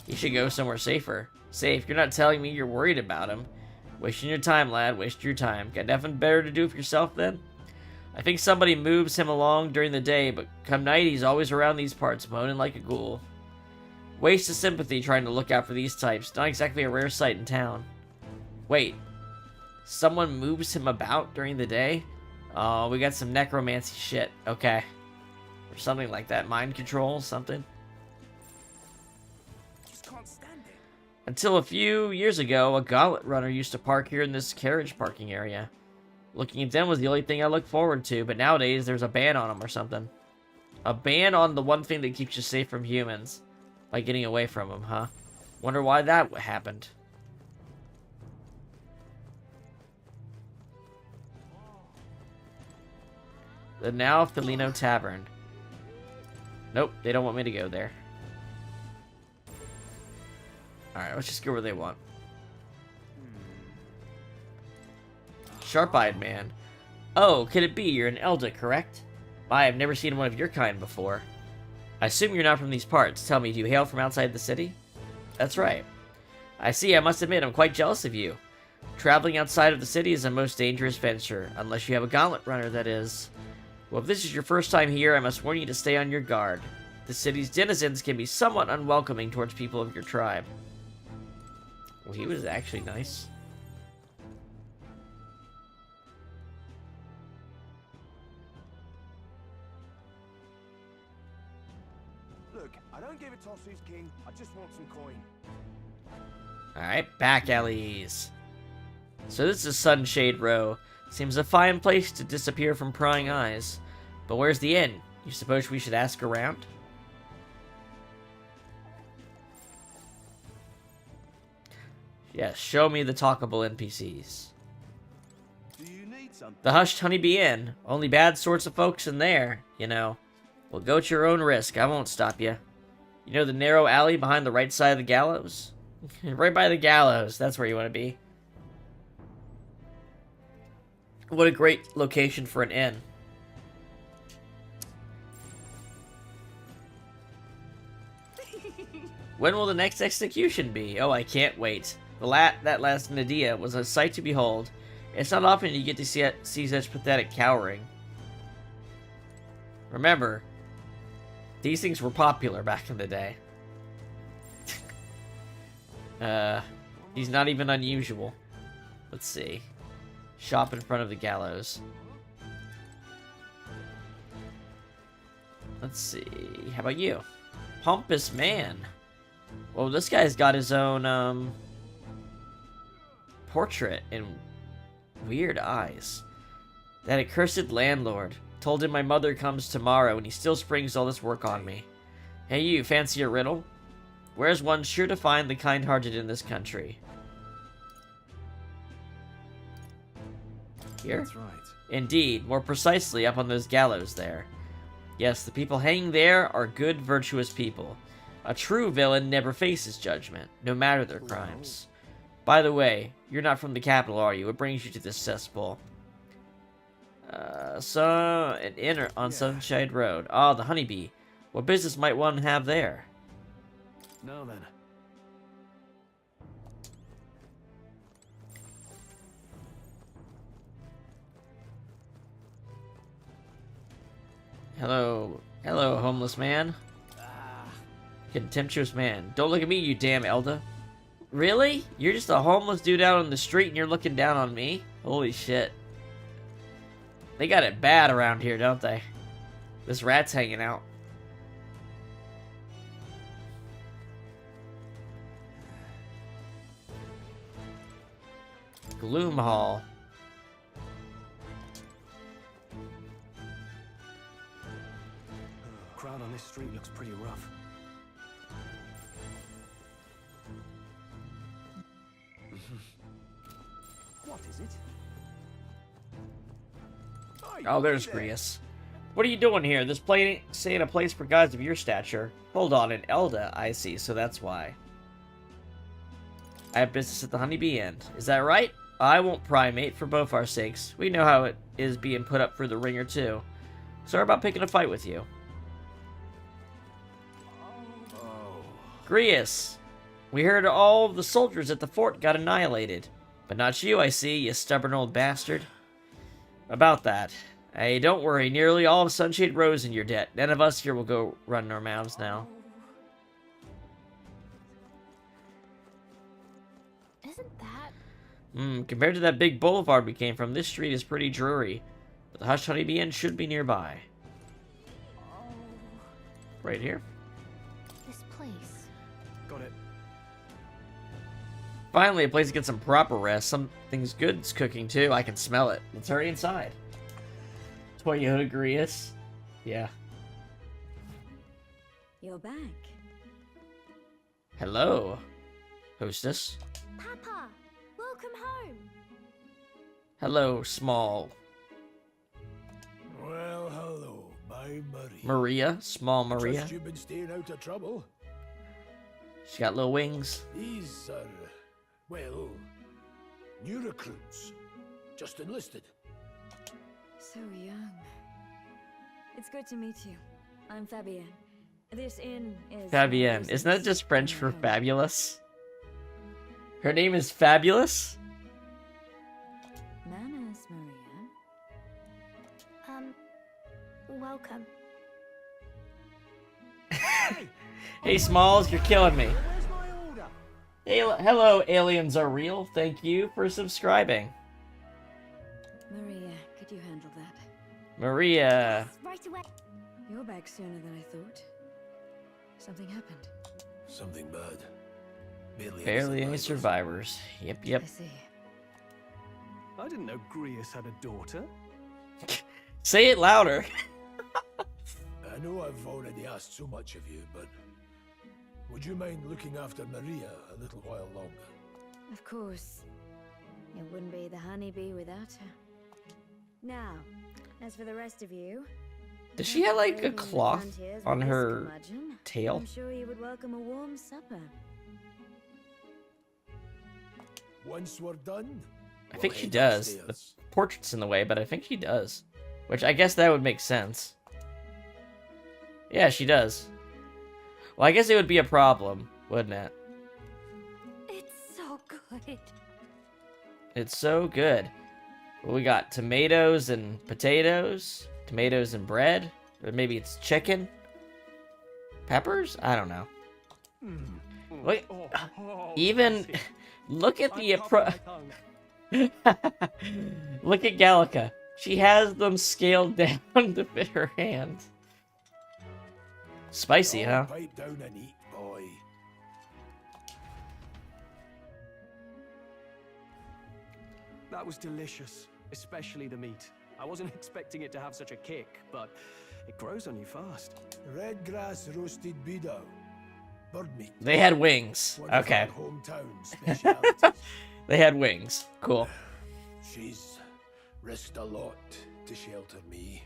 You should go somewhere safer. Safe? You're not telling me you're worried about him. Wasting your time, lad. Waste your time. Got nothing better to do for yourself, then? I think somebody moves him along during the day, but come night, he's always around these parts, moaning like a ghoul. Waste of sympathy trying to look out for these types. Not exactly a rare sight in town. Wait. Someone moves him about during the day? Oh, we got some necromancy shit. Okay. Or something like that. Mind control, something. Just can't stand it. Until a few years ago, a gauntlet runner used to park here in this carriage parking area. Looking at them was the only thing I looked forward to, but nowadays there's a ban on them or something. A ban on the one thing that keeps you safe from humans. By getting away from them, huh? Wonder why that happened. The now Felino Tavern. Nope, they don't want me to go there. Alright, let's just go where they want. Sharp-eyed man. Oh, could it be you're an Elda, correct? I've never seen one of your kind before. I assume you're not from these parts. Tell me, do you hail from outside the city? That's right. I see, I must admit, I'm quite jealous of you. Traveling outside of the city is a most dangerous venture, unless you have a gauntlet runner, that is. Well, if this is your first time here, I must warn you to stay on your guard. The city's denizens can be somewhat unwelcoming towards people of your tribe. Well, he was actually nice. Look, I don't give a toss who's king. I just want some coin. Alright, back alleys. So this is Sunshade Row. Seems a fine place to disappear from prying eyes. But where's the inn? You suppose we should ask around? Yes, show me the talkable NPCs. Do you need something? The Hushed Honeybee Inn. Only bad sorts of folks in there, you know. Well, go at your own risk. I won't stop you. You know the narrow alley behind the right side of the gallows? Right by the gallows. That's where you want to be. What a great location for an inn. When will the next execution be? Oh, I can't wait. That last Nadia was a sight to behold. It's not often you get to see such pathetic cowering. Remember, these things were popular back in the day. He's not even unusual. Let's see. Shop in front of the gallows. Let's see. How about you? Pompous man. Well, this guy's got his own, portrait and weird eyes. That accursed landlord. Told him my mother comes tomorrow and he still springs all this work on me. Hey you, fancy a riddle? Where's one sure to find the kind-hearted in this country? Here? That's right. Indeed, more precisely up on those gallows there. Yes, the people hanging there are good, virtuous people. A true villain never faces judgment, no matter their crimes. By the way, you're not from the capital, are you? What brings you to this cesspool? An inn on Sunshade Road. Ah, the Honeybee. What business might one have there? Now then. Hello, homeless man. Contemptuous man. Don't look at me, you damn Elda. Really? You're just a homeless dude out on the street and you're looking down on me? Holy shit. They got it bad around here, don't they? This rat's hanging out. Gloom Hall. Crowd on this street looks pretty rough. What is it? Oh, there's Grius. What are you doing here? This place ain't a place for guys of your stature. Hold on, an Elda, I see, so that's why. I have business at the Honeybee Inn. Is that right? I won't pry, mate, for both our sakes. We know how it is being put up for the ringer, too. Sorry about picking a fight with you. Grius! We heard all of the soldiers at the fort got annihilated. But not you, I see, you stubborn old bastard. About that. Hey, don't worry, nearly all of Sunshade Row's in your debt. None of us here will go running our mouths now. Isn't that... Compared to that big boulevard we came from, this street is pretty dreary. But the Hushed Honeybee Inn should be nearby. Right here. This place. Got it. Finally, a place to get some proper rest. Something's good's cooking, too. I can smell it. Let's hurry inside. Toyota Grius. Yeah. You're back. Hello. Hostess. Papa, welcome home. Hello, Small. Well, hello, my Marie. Maria. Small Maria. Trust you've been staying out of trouble. She got little wings. These are, well, new recruits. Just enlisted. So young. It's good to meet you. I'm Fabienne. This inn is... Fabienne. Isn't that just French for fabulous? Her name is Fabulous? Manners, Maria. Welcome. Hey, Smalls, you're killing me. Hey, hello, aliens are real. Thank you for subscribing. Maria, could you handle that? Maria. Right away. You're back sooner than I thought. Something happened. Something bad. Barely any survivors. Yep. I see. I didn't know Grius had a daughter. Say it louder. I know I've already asked so much of you, but would you mind looking after Maria a little while longer? Of course. It wouldn't be the honeybee without her. Now, as for the rest of you... Does she have like a cloth on her tail? I'm sure you would welcome a warm supper. Once we're done, I think she does. The portrait's in the way, but I think she does. Which I guess that would make sense. Yeah, she does. Well, I guess it would be a problem, wouldn't it? It's so good. It's so good. Well, we got tomatoes and potatoes. Tomatoes and bread. Or maybe it's chicken. Peppers? I don't know. Look, even... Look at the... Look at Gallica. She has them scaled down to fit her hand. Spicy, huh? Pipe down and eat, boy. That was delicious, especially the meat. I wasn't expecting it to have such a kick, but it grows on you fast. Red grass roasted beedou. Bird meat. They had wings. One of Okay. our hometown specialities. They had wings. Cool. She's risked a lot to shelter me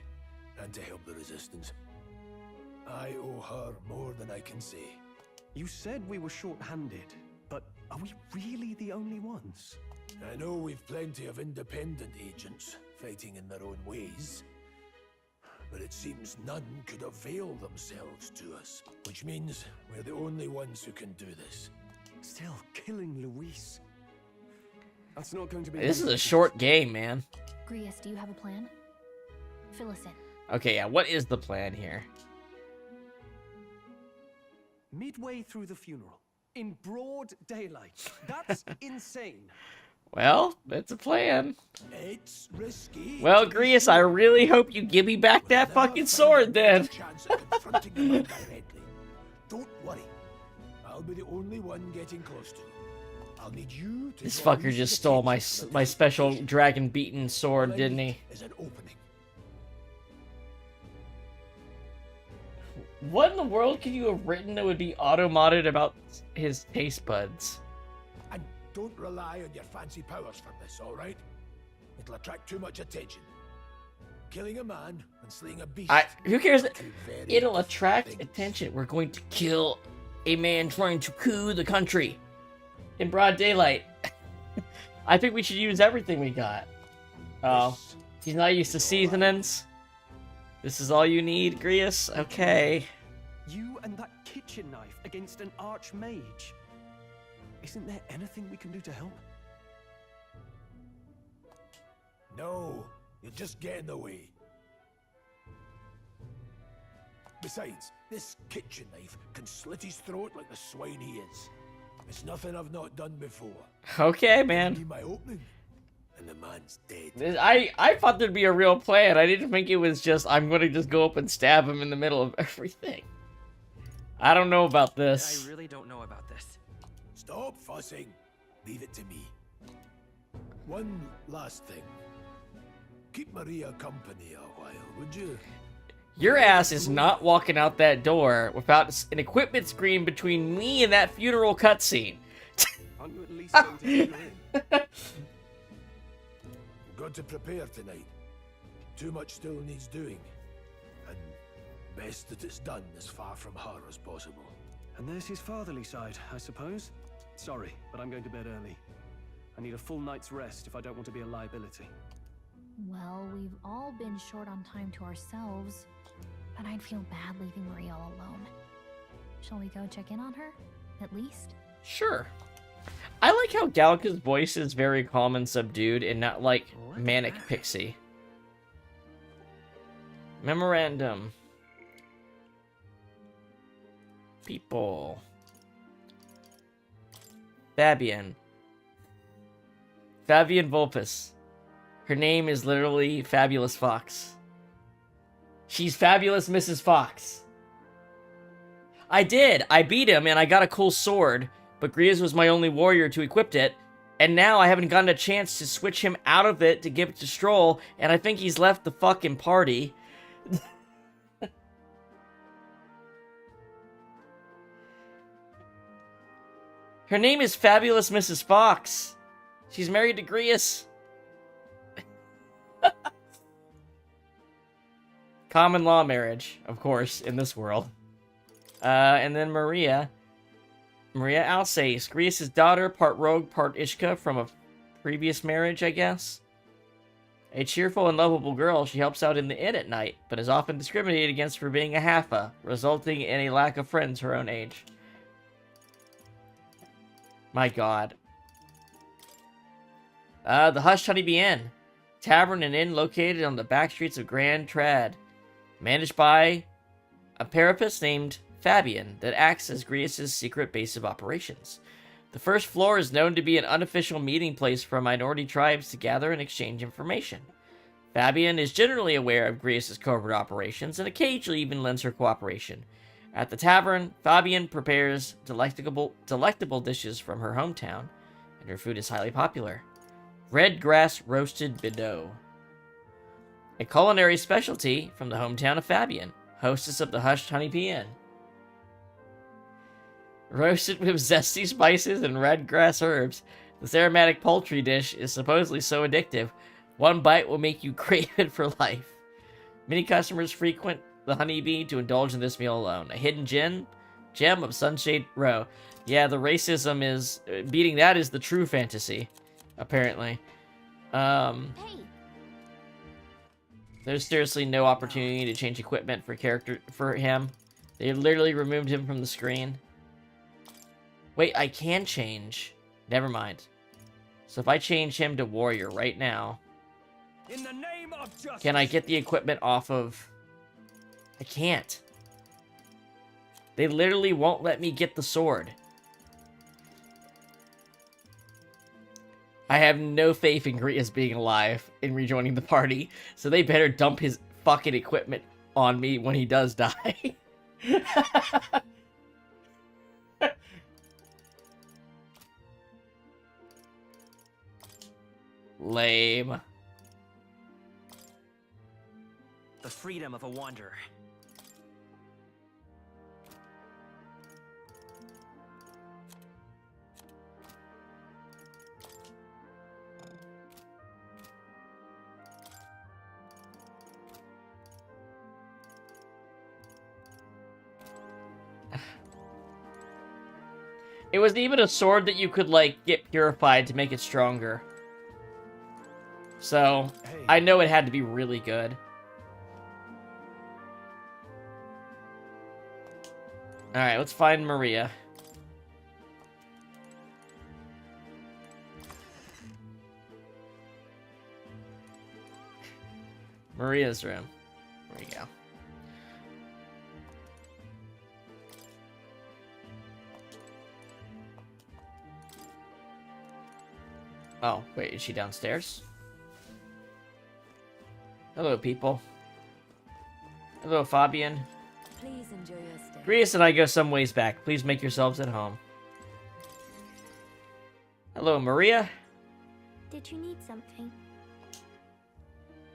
and to help the resistance. I owe her more than I can say. You said we were short-handed, but are we really the only ones? I know we've plenty of independent agents fighting in their own ways, but it seems none could avail themselves to us, which means we're the only ones who can do this. Still, killing Luis. That's not going to be... This is a short game, man. Grius, do you have a plan? Fill us in. Okay, yeah, what is the plan here? Midway through the funeral, in broad daylight. That's insane. Well, that's a plan. It's risky. Well, Grius, I really hope you give me back that fucking sword, then. Chance at confronting the man directly. Don't worry. I'll be the only one getting close to him. I'll need you to... This fucker just stole my special dragon-beaten sword, didn't he? Is an opening. What in the world could you have written that would be auto-modded about his taste buds? And don't rely on your fancy powers for this, all right? It'll attract too much attention. Killing a man and slaying a beast... Who cares? two very It'll different attract things. attention. We're going to kill a man trying to coup the country in broad daylight. I think we should use everything we got. Oh, he's not used to seasonings. This is all you need, Grius? Okay. You and that kitchen knife against an archmage. Isn't there anything we can do to help? No, you'll just get in the way. Besides, this kitchen knife can slit his throat like the swine he is. It's nothing I've not done before. Okay, Be man. my opening, and the man's dead. I thought there'd be a real plan. I didn't think it was just, I'm going to just go up and stab him in the middle of everything. I don't know about this. I really don't know about this. Stop fussing. Leave it to me. One last thing. Keep Maria company a while, would you? Your ass is not walking out that door without an equipment screen between me and that funeral cutscene. least them to get her in. Got to prepare tonight. Too much still needs doing. And best that it's done as far from her as possible. And there's his fatherly side, I suppose. Sorry, but I'm going to bed early. I need a full night's rest if I don't want to be a liability. Well, we've all been short on time to ourselves, but I'd feel bad leaving Maria all alone. Shall we go check in on her, at least? Sure. I like how Gallica's voice is very calm and subdued and not like manic pixie. Memorandum. People. Fabian. Fabian Vulpes. Her name is literally Fabulous Fox. She's Fabulous Mrs. Fox. I did. I beat him and I got a cool sword, but Grius was my only warrior to equip it, and now I haven't gotten a chance to switch him out of it to give it to Strohl, and I think he's left the fucking party. Her name is Fabulous Mrs. Fox. She's married to Grius. Common law marriage, of course, in this world. And then Maria. Maria Alsace, Grius' daughter, part rogue, part Ishka from a previous marriage, I guess. A cheerful and lovable girl, she helps out in the inn at night, but is often discriminated against for being a halfa, resulting in a lack of friends her own age. My god. The Hushed Honeybee Inn. Tavern and inn located on the back streets of Grand Trad. Managed by a parapus named Fabian that acts as Grius' secret base of operations. The first floor is known to be an unofficial meeting place for minority tribes to gather and exchange information. Fabian is generally aware of Grius' covert operations and occasionally even lends her cooperation. At the tavern, Fabian prepares delectable dishes from her hometown, and her food is highly popular. Red grass roasted bidot. A culinary specialty from the hometown of Fabian, hostess of the Hushed Honeybee Inn. Roasted with zesty spices and red grass herbs, this aromatic poultry dish is supposedly so addictive, one bite will make you crave it for life. Many customers frequent the Honeybee to indulge in this meal alone. A hidden gem of Sunshade Row. Yeah, the racism is... beating that is the true fantasy, apparently. There's seriously no opportunity to change equipment for him. They literally removed him from the screen. Wait, I can change. Never mind. So if I change him to warrior right now, in the name of justice, can I get the equipment off of... I can't. They literally won't let me get the sword. I have no faith in Grius being alive and rejoining the party, so they better dump his fucking equipment on me when he does die. Lame. The freedom of a wanderer. It wasn't even a sword that you could, like, get purified to make it stronger. So, I know it had to be really good. Alright, let's find Maria. Maria's room. There we go. Oh, wait, is she downstairs? Hello, people. Hello, Fabian. Please enjoy your stay. Grius and I go some ways back. Please make yourselves at home. Hello, Maria. Did you need something?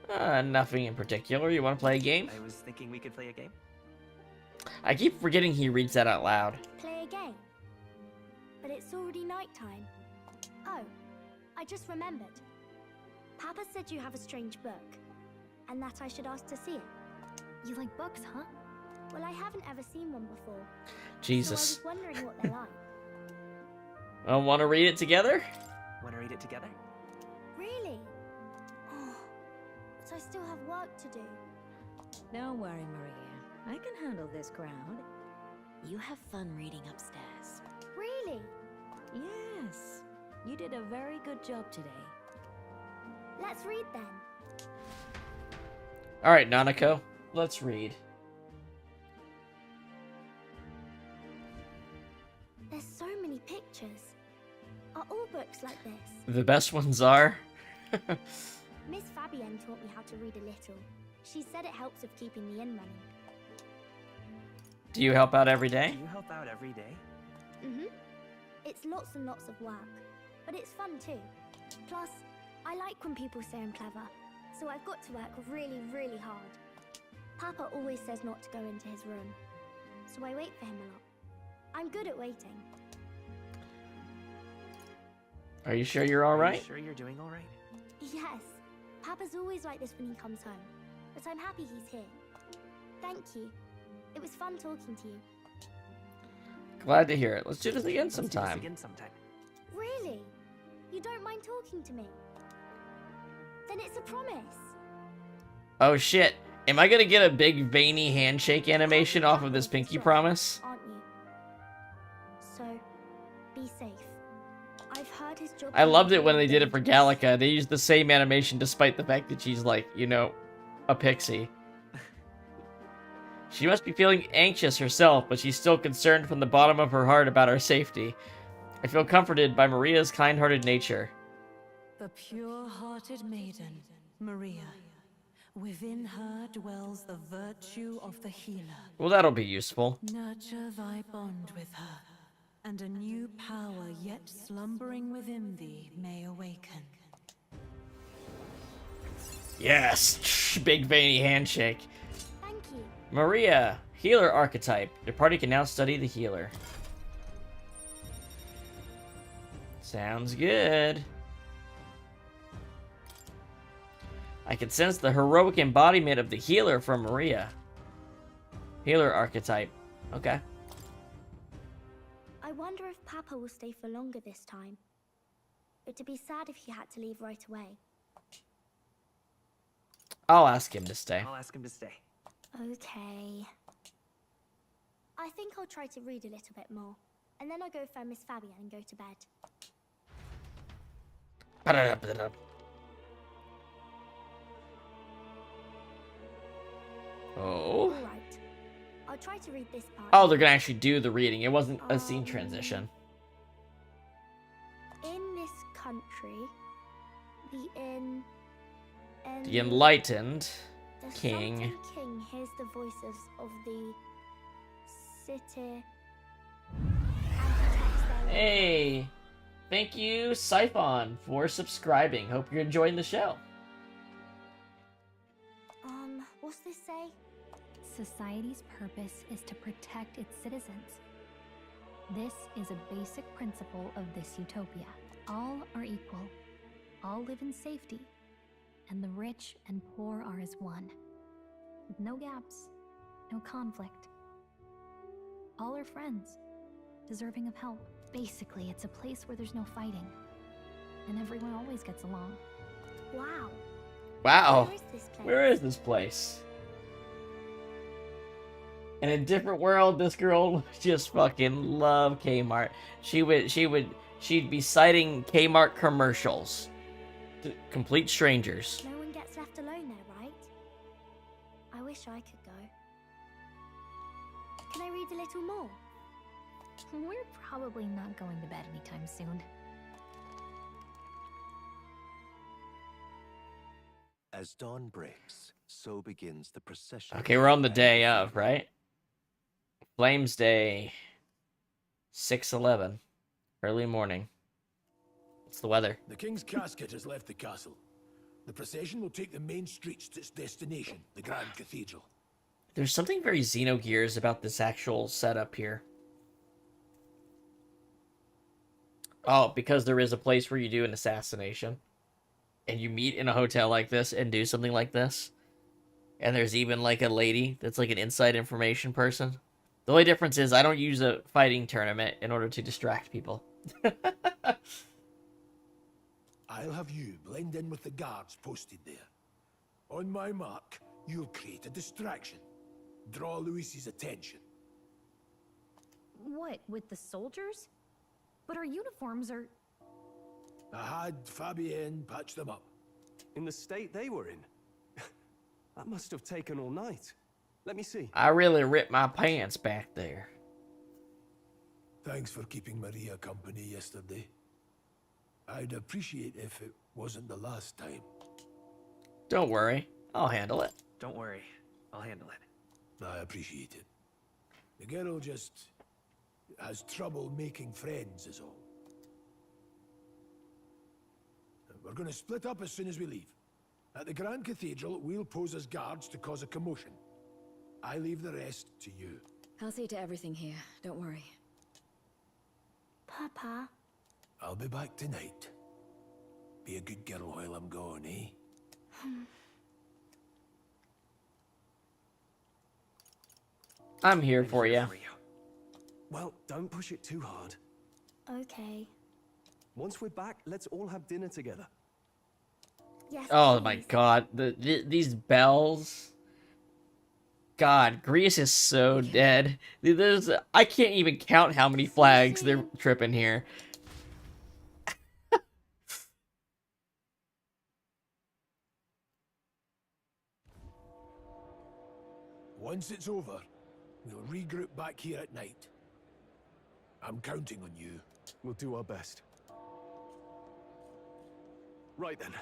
Nothing in particular. You want to play a game? I was thinking we could play a game. I keep forgetting he reads that out loud. Play a game? But it's already nighttime. Oh, I just remembered. Papa said you have a strange book, and that I should ask to see it. You like books, huh? Well, I haven't ever seen one before. Jesus. So I was wondering what they're like. Want to read it together? Want to read it together? Really? Oh, but I still have work to do. Don't worry, Maria. I can handle this crowd. You have fun reading upstairs. Really? Yes. You did a very good job today. Let's read then. All right, Nanako, let's read. There's so many pictures. Are all books like this? The best ones are. Miss Fabienne taught me how to read a little. She said it helps with keeping the inn running. Do you help out every day? Do you help out every day? Mm-hmm. It's lots and lots of work, but it's fun too. Plus, I like when people say I'm clever, so I've got to work really, really hard. Papa always says not to go into his room, so I wait for him a lot. I'm good at waiting. Are you sure you're all Are right? you sure you're doing all right? Yes, Papa's always like this when he comes home, but I'm happy he's here. Thank you. It was fun talking to you. Glad to hear it. Let's do this again Let's do this sometime. again sometime. Really? You don't mind talking to me? Then it's a promise. Oh shit. Am I gonna get a big veiny handshake animation off of this pinky promise? Aren't you? So, be safe. I've heard his job. I loved it when they did it for Gallica. They used the same animation despite the fact that she's like, you know, a pixie. She must be feeling anxious herself, but she's still concerned from the bottom of her heart about our safety. I feel comforted by Maria's kind-hearted nature. The pure-hearted maiden, Maria. Within her dwells the virtue of the healer. Well, that'll be useful. Nurture thy bond with her, and a new power yet slumbering within thee may awaken. Yes! Big veiny handshake. Thank you. Maria, healer archetype. Your party can now study the healer. Sounds good. I can sense the heroic embodiment of the healer from Maria. Healer archetype. Okay. I wonder if Papa will stay for longer this time. It'd be sad if he had to leave right away. I'll ask him to stay. I'll ask him to stay. Okay. I think I'll try to read a little bit more, and then I'll go find Miss Fabienne and go to bed. Oh. Alright. I'll try to read this part. Oh, they're gonna actually do the reading. It wasn't a scene transition. In this country, the The enlightened king. Sultan King hears the voices of the city. Hey! Thank you, Siphon, for subscribing. Hope you're enjoying the show. What's this say? Society's purpose is to protect its citizens. This is a basic principle of this utopia. All are equal. All live in safety. And the rich and poor are as one. With no gaps, no conflict. All are friends, deserving of help. Basically, it's a place where there's no fighting. And everyone always gets along. Wow. Wow. Where is this place? Where is this place? In a different world, this girl would just fucking love Kmart. She'd be citing Kmart commercials to complete strangers. No one gets left alone there, right? I wish I could go. Can I read a little more? We're probably not going to bed anytime soon. As dawn breaks, so begins the procession. Okay, we're on the day of, right? Flames Day, 6/11, early morning. What's the weather? The king's casket has left the castle. The procession will take the main streets to its destination, the Grand Cathedral. There's something very Xenogears about this actual setup here. Oh, because there is a place where you do an assassination. And you meet in a hotel like this and do something like this. And there's even, like, a lady that's, like, an inside information person. The only difference is I don't use a fighting tournament in order to distract people. I'll have you blend in with the guards posted there. On my mark, you'll create a distraction. Draw Louis's attention. What, with the soldiers? But our uniforms are... I had Fabienne patch them up. In the state they were in? That must have taken all night. Let me see. I really ripped my pants back there. Thanks for keeping Maria company yesterday. I'd appreciate if it wasn't the last time. Don't worry. I'll handle it. Don't worry. I'll handle it. I appreciate it. The girl just has trouble making friends is all. We're going to split up as soon as we leave. At the Grand Cathedral, we'll pose as guards to cause a commotion. I leave the rest to you. I'll see to everything here. Don't worry. Papa. I'll be back tonight. Be a good girl while I'm gone, eh? I'm here for you. Well, don't push it too hard. Okay. Once we're back, let's all have dinner together. Yes, Oh please. my god, these bells. God, Grius is so dead. I can't even count how many flags they're tripping here. Once it's over, we'll regroup back here at night. I'm counting on you. We'll do our best. Right then.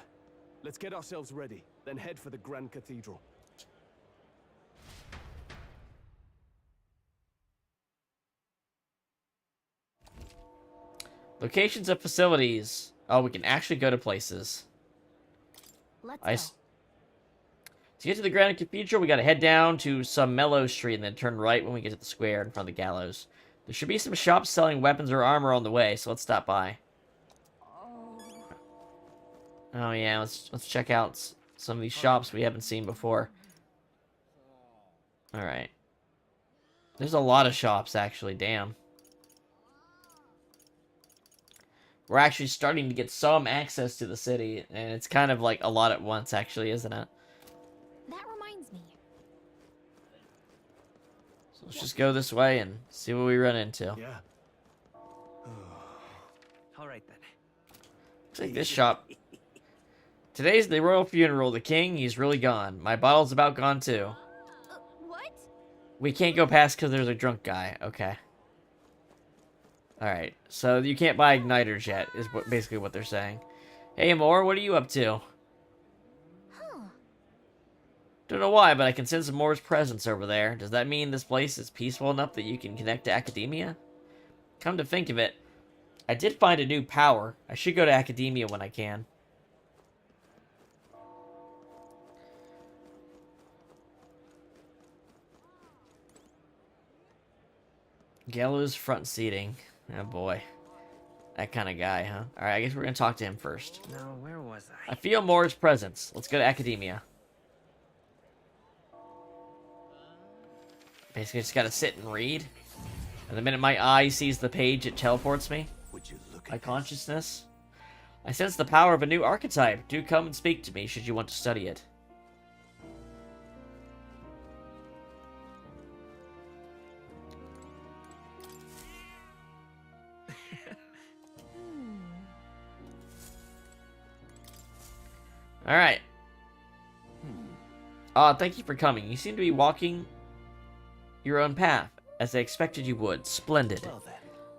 Let's get ourselves ready, then head for the Grand Cathedral. Locations of facilities. Oh, we can actually go to places. Let's go. To get to the Grand Cathedral, we gotta head down to some mellow street and then turn right when we get to the square in front of the gallows. There should be some shops selling weapons or armor on the way, so let's stop by. Oh yeah, let's check out some of these shops we haven't seen before. Alright. There's a lot of shops, actually, damn. We're actually starting to get some access to the city, and it's kind of like a lot at once, actually, isn't it? That reminds me. So let's just go this way and see what we run into. Yeah. All right then. Looks like this shop. Today's the royal funeral. The king, he's really gone. My bottle's about gone too. What? We can't go past because there's a drunk guy. Okay. Alright, so you can't buy igniters yet, is basically what they're saying. Hey, Amor, what are you up to? Huh. Don't know why, but I can sense Amor's presence over there. Does that mean this place is peaceful enough that you can connect to Akedemia? Come to think of it, I did find a new power. I should go to Akedemia when I can. Gallows front seating. Oh boy. That kind of guy, huh? Alright, I guess we're gonna talk to him first. No, where was I? I feel Moore's presence. Let's go to Akedemia. Basically, just gotta sit and read. And the minute my eye sees the page, it teleports me. Would you look at My consciousness. I sense the power of a new archetype. Do come and speak to me should you want to study it. Alright. Thank you for coming. You seem to be walking your own path, as I expected you would. Splendid. Well then.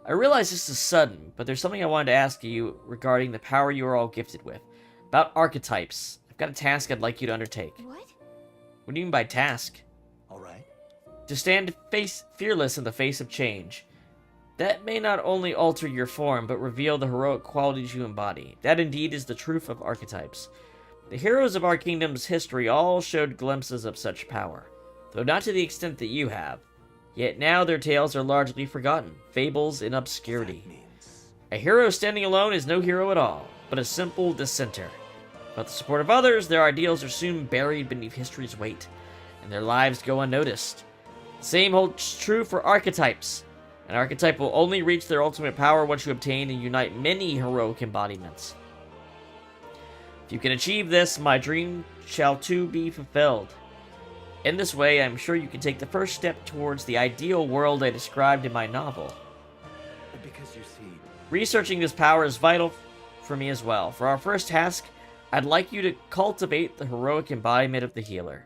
I realize this is sudden, but there's something I wanted to ask you regarding the power you are all gifted with. About archetypes. I've got a task I'd like you to undertake. What? What do you mean by task? Alright. To stand fearless in the face of change. That may not only alter your form, but reveal the heroic qualities you embody. That indeed is the truth of archetypes. The heroes of our kingdom's history all showed glimpses of such power, though not to the extent that you have. Yet now their tales are largely forgotten, fables in obscurity. A hero standing alone is no hero at all, but a simple dissenter. Without the support of others, their ideals are soon buried beneath history's weight, and their lives go unnoticed. The same holds true for archetypes. An archetype will only reach their ultimate power once you obtain and unite many heroic embodiments. If you can achieve this, my dream shall too be fulfilled. In this way, I'm sure you can take the first step towards the ideal world I described in my novel. Because you see, researching this power is vital for me as well. For our first task, I'd like you to cultivate the heroic embodiment of the healer.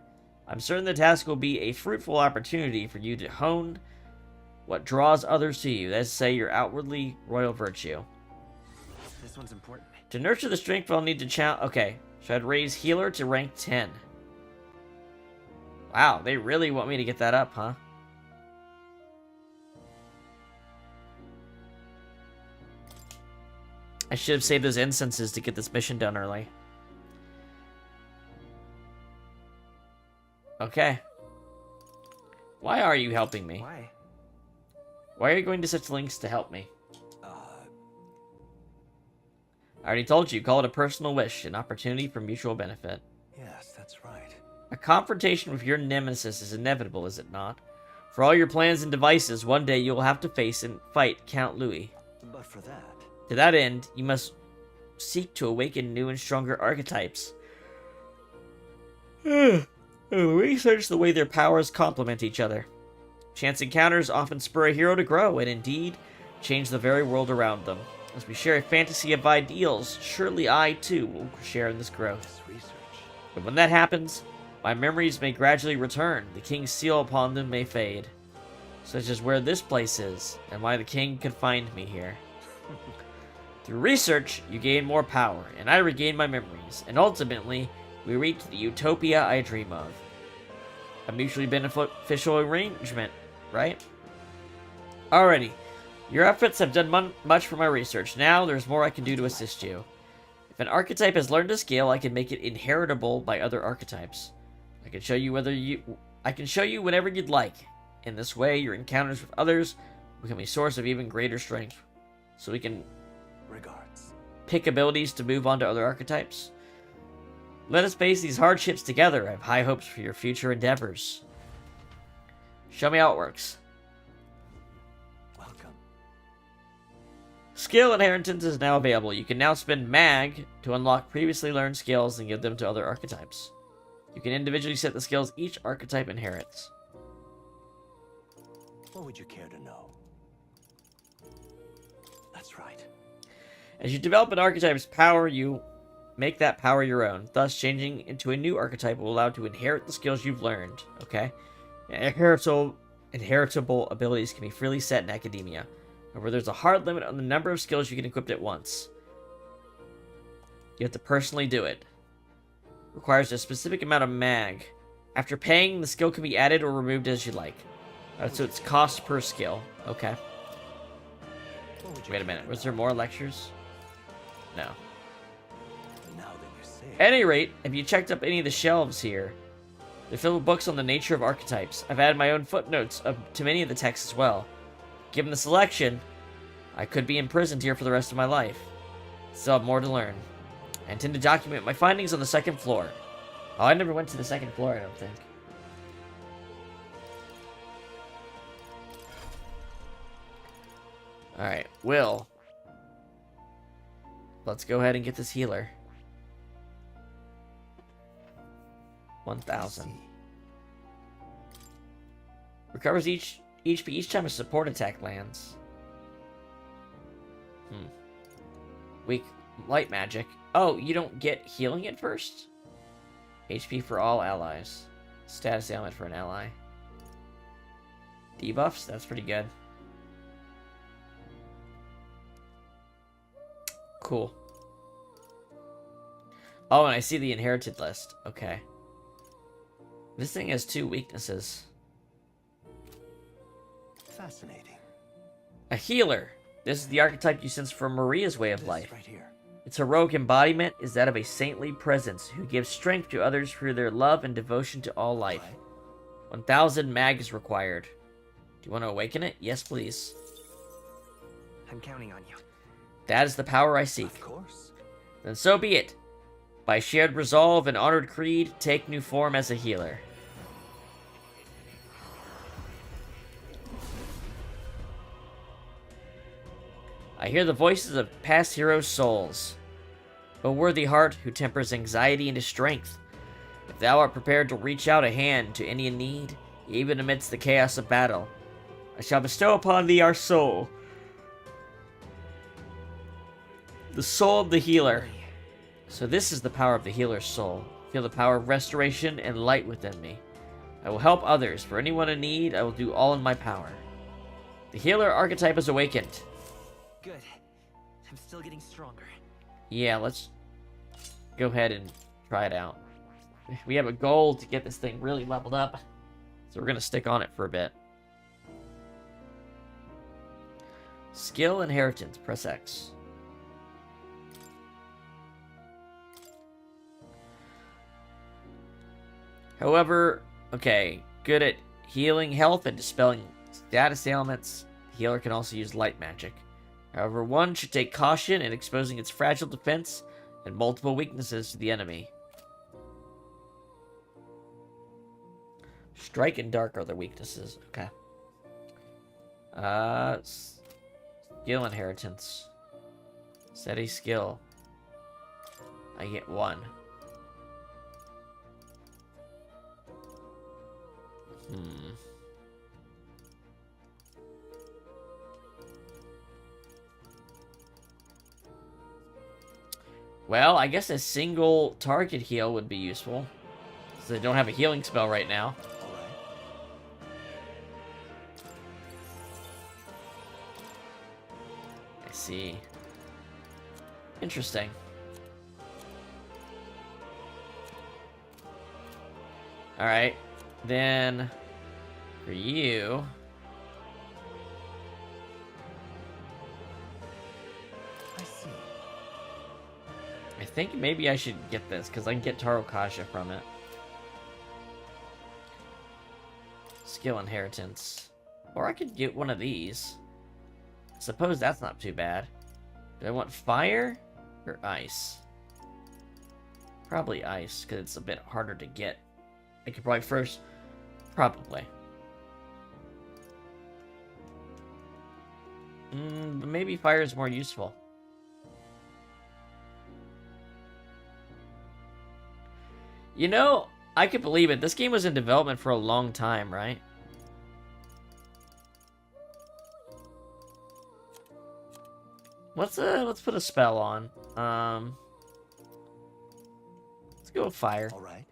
I'm certain the task will be a fruitful opportunity for you to hone what draws others to you, that is to say, your outwardly royal virtue. This one's important. To nurture the strength, I'll need to challenge... Okay, so I'd raise healer to rank 10. Wow, they really want me to get that up, huh? I should have saved those incenses to get this mission done early. Okay. Why are you helping me? Why? Why are you going to such lengths to help me? I already told you, call it a personal wish, an opportunity for mutual benefit. Yes, that's right. A confrontation with your nemesis is inevitable, is it not? For all your plans and devices, one day you will have to face and fight Count Louis. But for that... To that end, you must seek to awaken new and stronger archetypes. Research the way their powers complement each other. Chance encounters often spur a hero to grow, and indeed, change the very world around them. As we share a fantasy of ideals, surely I, too, will share in this growth. But when that happens, my memories may gradually return, the king's seal upon them may fade. Such as where this place is, and why the king could find me here. Through research, you gain more power, and I regain my memories, and ultimately, we reach the utopia I dream of. A mutually beneficial arrangement, right? Alrighty. Your efforts have done much for my research. Now, there's more I can do to assist you. If an archetype has learned a skill, I can make it inheritable by other archetypes. I can show you whenever you'd like. In this way, your encounters with others become a source of even greater strength. So we can pick abilities to move on to other archetypes. Let us face these hardships together. I have high hopes for your future endeavors. Show me how it works. Welcome. Skill inheritance is now available. You can now spend mag to unlock previously learned skills and give them to other archetypes. You can individually set the skills each archetype inherits. What would you care to know? That's right. As you develop an archetype's power, you make that power your own. Thus, changing into a new archetype will allow you to inherit the skills you've learned. Okay? Inheritable abilities can be freely set in Akedemia. However, there's a hard limit on the number of skills you can equip at once. You have to personally do it. Requires a specific amount of mag. After paying, the skill can be added or removed as you like. So it's cost per skill. Okay. Wait a minute. Was there more lectures? No. At any rate, have you checked up any of the shelves here? They're filled with books on the nature of archetypes. I've added my own footnotes to many of the texts as well. Given the selection, I could be imprisoned here for the rest of my life. Still have more to learn. I intend to document my findings on the second floor. Oh, I never went to the second floor, I don't think. Alright, Will. Let's go ahead and get this healer. 1,000. Recovers HP each time a support attack lands. Weak light magic. Oh, you don't get healing at first? HP for all allies. Status ailment for an ally. Debuffs? That's pretty good. Cool. Oh, and I see the inherited list. Okay. This thing has 2 weaknesses. Fascinating. A healer. This is the archetype you sense from Maria's way of life. Right here. Its heroic embodiment is that of a saintly presence who gives strength to others through their love and devotion to all life. 1,000 mag is required. Do you want to awaken it? Yes, please. I'm counting on you. That is the power I seek. Of course. Then so be it. By shared resolve and honored creed, take new form as a healer. I hear the voices of past heroes' souls. O worthy heart who tempers anxiety into strength, if thou art prepared to reach out a hand to any in need, even amidst the chaos of battle, I shall bestow upon thee our soul. The soul of the healer. So this is the power of the healer's soul. Feel the power of restoration and light within me. I will help others. For anyone in need, I will do all in my power. The healer archetype is awakened. Good. I'm still getting stronger. Yeah, let's go ahead and try it out. We have a goal to get this thing really leveled up, so we're going to stick on it for a bit. Skill inheritance, press X. However, okay, good at healing health and dispelling status ailments. The healer can also use light magic. However, one should take caution in exposing its fragile defense and multiple weaknesses to the enemy. Strike and dark are the weaknesses. Okay. Skill inheritance. Set a skill. I get 1. Well, I guess a single target heal would be useful. Since I don't have a healing spell right now. I see. Interesting. Alright. Then, for you... I think maybe I should get this, because I can get Taro Kasha from it. Skill inheritance. Or I could get one of these. Suppose that's not too bad. Do I want fire or ice? Probably ice, because it's a bit harder to get. I could probably first... Probably. But maybe fire is more useful. You know, I could believe it. This game was in development for a long time, right? Let's put a spell on. Let's go with fire. All right.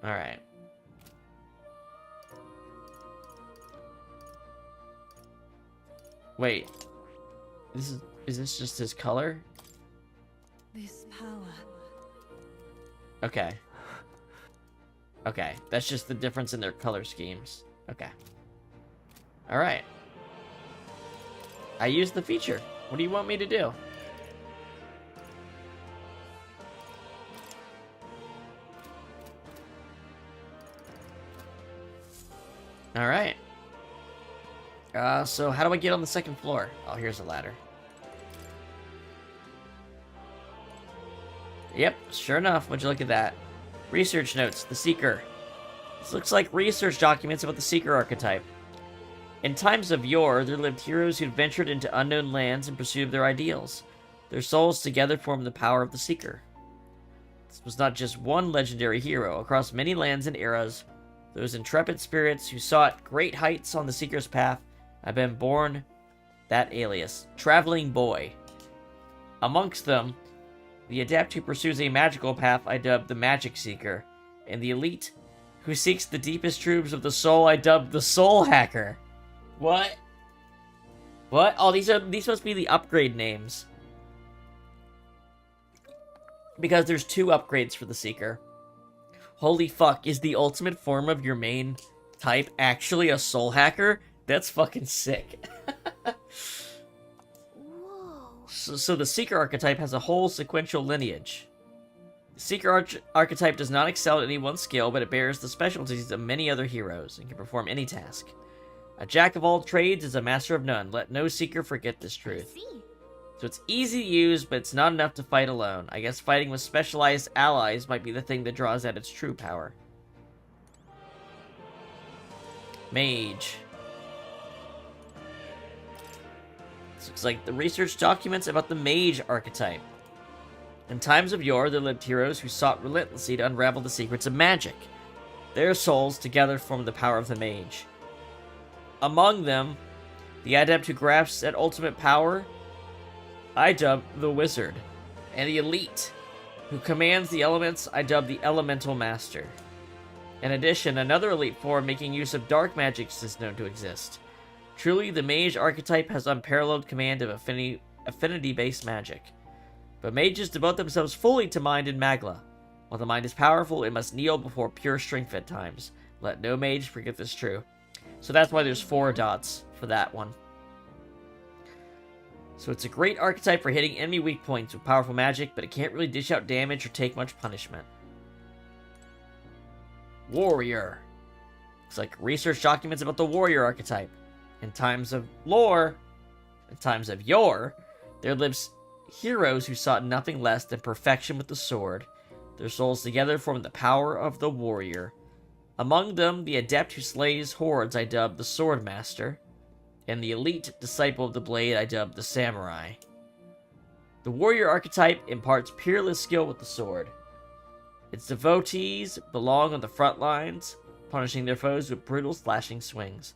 All right. Wait. Is this just his color? This power. Okay. Okay, that's just the difference in their color schemes. Okay. Alright. I used the feature. What do you want me to do? Alright. So how do I get on the second floor? Oh, here's a ladder. Yep, sure enough. Would you look at that? Research notes, the Seeker. This looks like research documents about the Seeker archetype. In times of yore, there lived heroes who'd ventured into unknown lands in pursuit of their ideals. Their souls together formed the power of the Seeker. This was not just one legendary hero. Across many lands and eras, those intrepid spirits who sought great heights on the Seeker's path have been born that alias, Traveling Boy. Amongst them, the adept who pursues a magical path I dubbed the Magic Seeker, and the elite who seeks the deepest truths of the soul I dubbed the Soul Hacker. What? What? Oh, these must be the upgrade names. Because there's 2 upgrades for the Seeker. Holy fuck, is the ultimate form of your main type actually a Soul Hacker? That's fucking sick. So the Seeker archetype has a whole sequential lineage. The Seeker archetype does not excel at any one skill, but it bears the specialties of many other heroes and can perform any task. A jack of all trades is a master of none. Let no Seeker forget this truth. So it's easy to use, but it's not enough to fight alone. I guess fighting with specialized allies might be the thing that draws out its true power. Mage. This looks like the research documents about the mage archetype. In times of yore, there lived heroes who sought relentlessly to unravel the secrets of magic. Their souls together formed the power of the mage. Among them, the adept who grasps at ultimate power, I dub the wizard. And the elite, who commands the elements, I dub the elemental master. In addition, another elite form making use of dark magics is known to exist. Truly, the mage archetype has unparalleled command of affinity-based magic. But mages devote themselves fully to mind and magla. While the mind is powerful, it must kneel before pure strength at times. Let no mage forget this true. So that's why there's 4 dots for that one. So it's a great archetype for hitting enemy weak points with powerful magic, but it can't really dish out damage or take much punishment. Warrior. Looks like research documents about the warrior archetype. In times of lore, in times of yore, there lives heroes who sought nothing less than perfection with the sword. Their souls together form the power of the warrior. Among them, the adept who slays hordes I dub the sword master, and the elite disciple of the blade I dub the samurai. The warrior archetype imparts peerless skill with the sword. Its devotees belong on the front lines, punishing their foes with brutal slashing swings.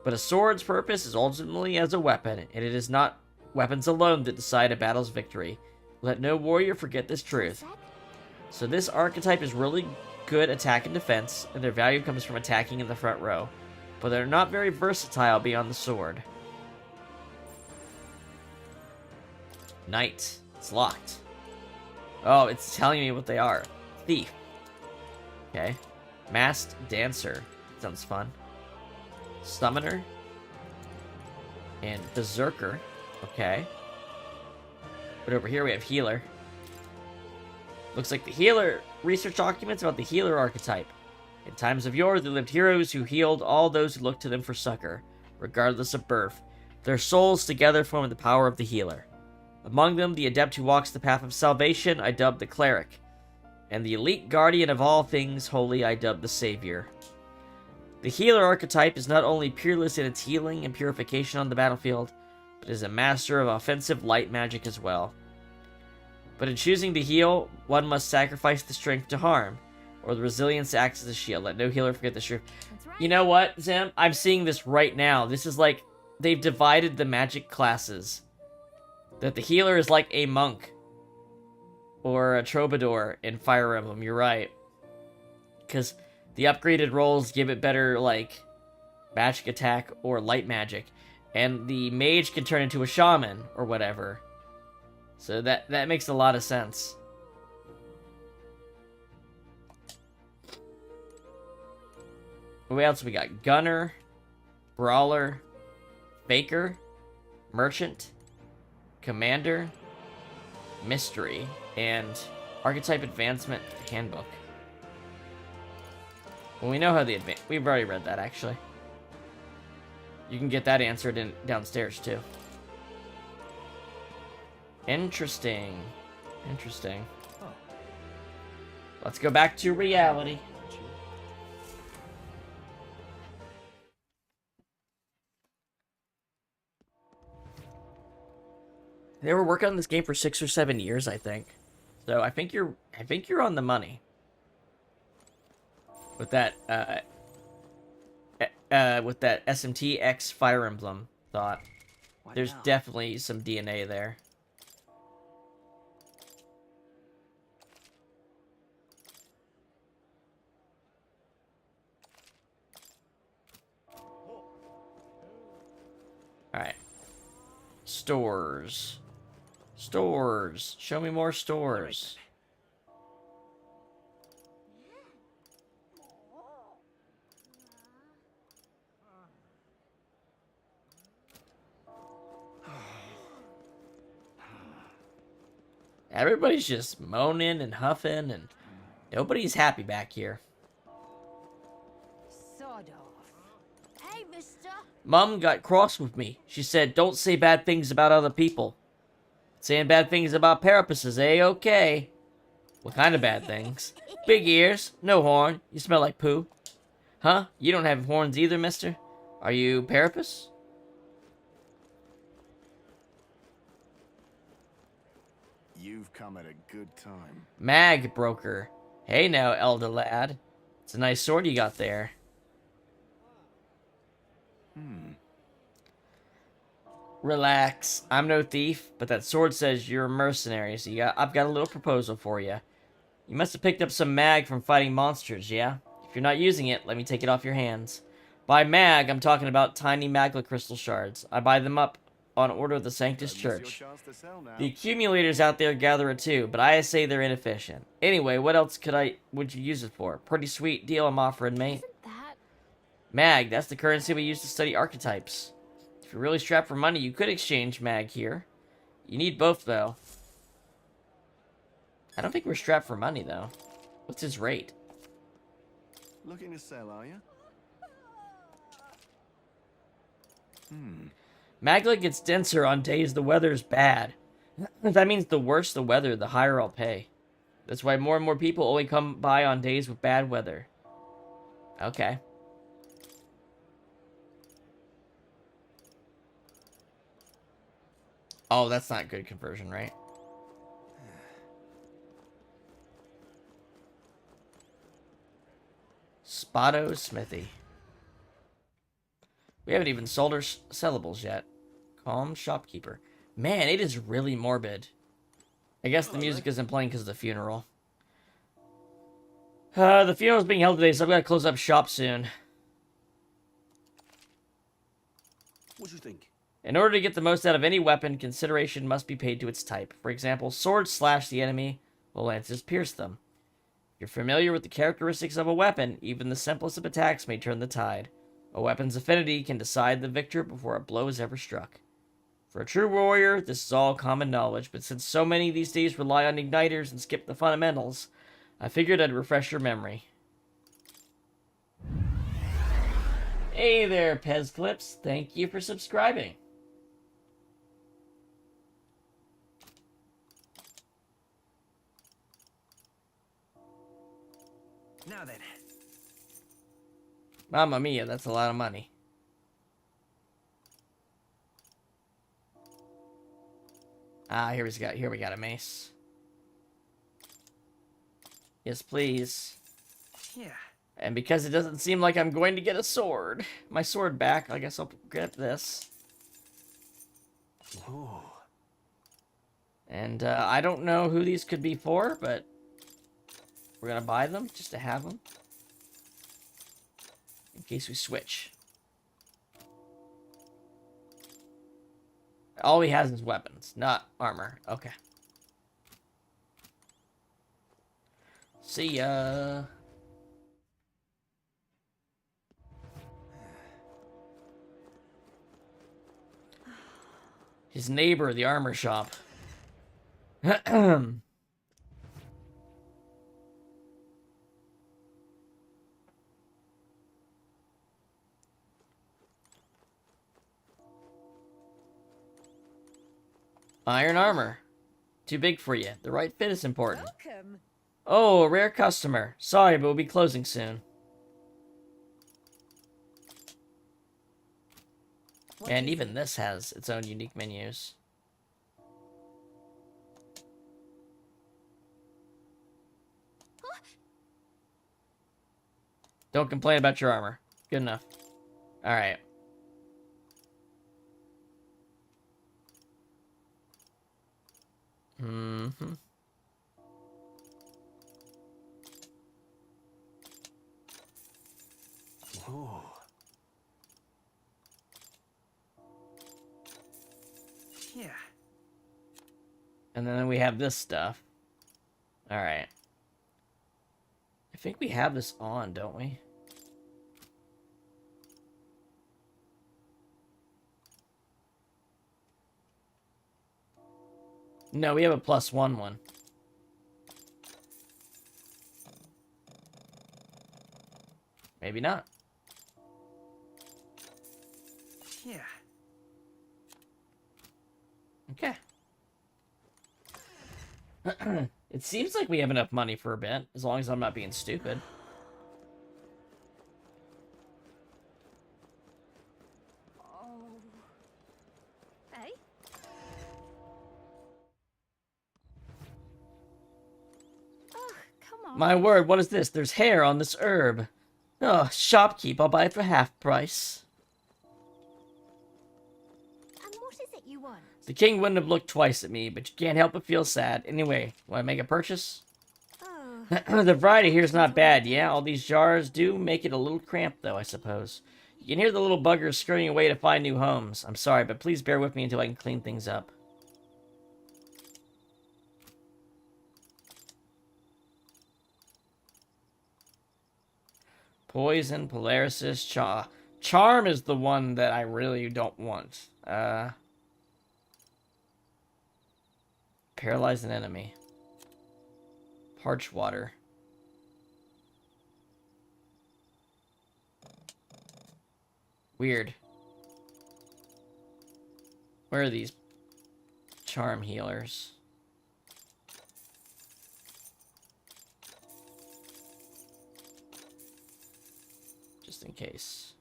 But a sword's purpose is ultimately as a weapon, and it is not weapons alone that decide a battle's victory. Let no warrior forget this truth. So this archetype is really good attack and defense, and their value comes from attacking in the front row. But they're not very versatile beyond the sword. Knight. It's locked. Oh, it's telling me what they are. Thief. Okay. Masked Dancer. Sounds fun. Summoner. And Berserker. Okay. But over here we have Healer. Looks like the Healer... Research documents about the Healer archetype. In times of yore, there lived heroes who healed all those who looked to them for succor, regardless of birth. Their souls together form the power of the Healer. Among them, the adept who walks the path of salvation, I dub the Cleric. And the elite guardian of all things holy, I dub the Savior. The Healer archetype is not only peerless in its healing and purification on the battlefield, but is a master of offensive light magic as well. But in choosing to heal, one must sacrifice the strength to harm, or the resilience acts as a shield. Let no healer forget the truth. Right. You know what, Zim? I'm seeing this right now. This is like, they've divided the magic classes. That the healer is like a monk, or a troubadour in Fire Emblem, you're right. Because the upgraded roles give it better, like, magic attack or light magic. And the mage can turn into a shaman, or whatever. So that makes a lot of sense. What else we got? Gunner, Brawler, Faker, Merchant, Commander, Mystery, and Archetype Advancement Handbook. Well, we know how we've already read that, actually. You can get that answered downstairs, too. Interesting. Interesting. Oh. Let's go back to reality. They were working on this game for 6 or 7 years, I think. So I think you're on the money. With that SMT X Fire Emblem thought. There's definitely some DNA there. Alright. Stores. Stores. Show me more stores. Everybody's just moaning and huffing, and nobody's happy back here. Sod off. Hey, mister. Mom got cross with me. She said, don't say bad things about other people. Saying bad things about Parapus is A-okay. What kind of bad things? Big ears, no horn, you smell like poo. Huh? You don't have horns either, mister? Are you Parapus? You've come at a good time. Mag broker. Hey now, elder lad. It's a nice sword you got there. Relax. I'm no thief, but that sword says you're a mercenary, so I've got a little proposal for you. You must have picked up some mag from fighting monsters, yeah? If you're not using it, let me take it off your hands. By mag, I'm talking about tiny magla crystal shards. I buy them up on order of the Sanctus Church. The accumulators out there gather it too, but I say they're inefficient. Anyway, what else would you use it for? Pretty sweet deal I'm offering, mate. Mag, that's the currency we use to study archetypes. If you're really strapped for money, you could exchange mag here. You need both, though. I don't think we're strapped for money, though. What's his rate? Looking to sell, are you? Magla gets denser on days the weather's bad. That means the worse the weather, the higher I'll pay. That's why more and more people only come by on days with bad weather. Okay. Oh, that's not good conversion, right? Spotto Smithy. We haven't even sold our sellables yet. Calm shopkeeper. Man, it is really morbid. I guess the music isn't playing because of the funeral. The funeral's being held today, so I've got to close up shop soon. What do you think? In order to get the most out of any weapon, consideration must be paid to its type. For example, swords slash the enemy, while lances pierce them. If you're familiar with the characteristics of a weapon, even the simplest of attacks may turn the tide. A weapon's affinity can decide the victor before a blow is ever struck. For a true warrior, this is all common knowledge, but since so many these days rely on igniters and skip the fundamentals, I figured I'd refresh your memory. Hey there, Pez Clips. Thank you for subscribing. Now then. Mamma mia, that's a lot of money. Ah, here we got a mace. Yes, please. Yeah. And because it doesn't seem like I'm going to get a sword, my sword back, I guess I'll get this. Ooh. And I don't know who these could be for, but we're gonna buy them just to have them in case we switch. All he has is weapons, not armor. Okay. See ya. His neighbor, the armor shop. Iron armor. Too big for you. The right fit is important. Welcome. Oh, a rare customer. Sorry, but we'll be closing soon. And even this has its own unique menus. Don't complain about your armor. Good enough. Alright. Mm-hmm. Ooh. Yeah. And then we have this stuff. Alright. I think we have this on, don't we? No, we have a +1 one. Maybe not. Yeah. Okay. It seems like we have enough money for a bit, as long as I'm not being stupid. Oh. Hey? Ugh, come on. My word, what is this? There's hair on this herb. Oh, shopkeep, I'll buy it for half price. And what is it you want? The king wouldn't have looked twice at me, but you can't help but feel sad. Anyway, want to make a purchase? Oh. The variety here's not bad, yeah? All these jars do make it a little cramped, though, I suppose. You can hear the little buggers scurrying away to find new homes. I'm sorry, but please bear with me until I can clean things up. Poison, Polarisis, Charm is the one that I really don't want. Paralyze an enemy. Parched water. Weird. Where are these charm healers? Just in case.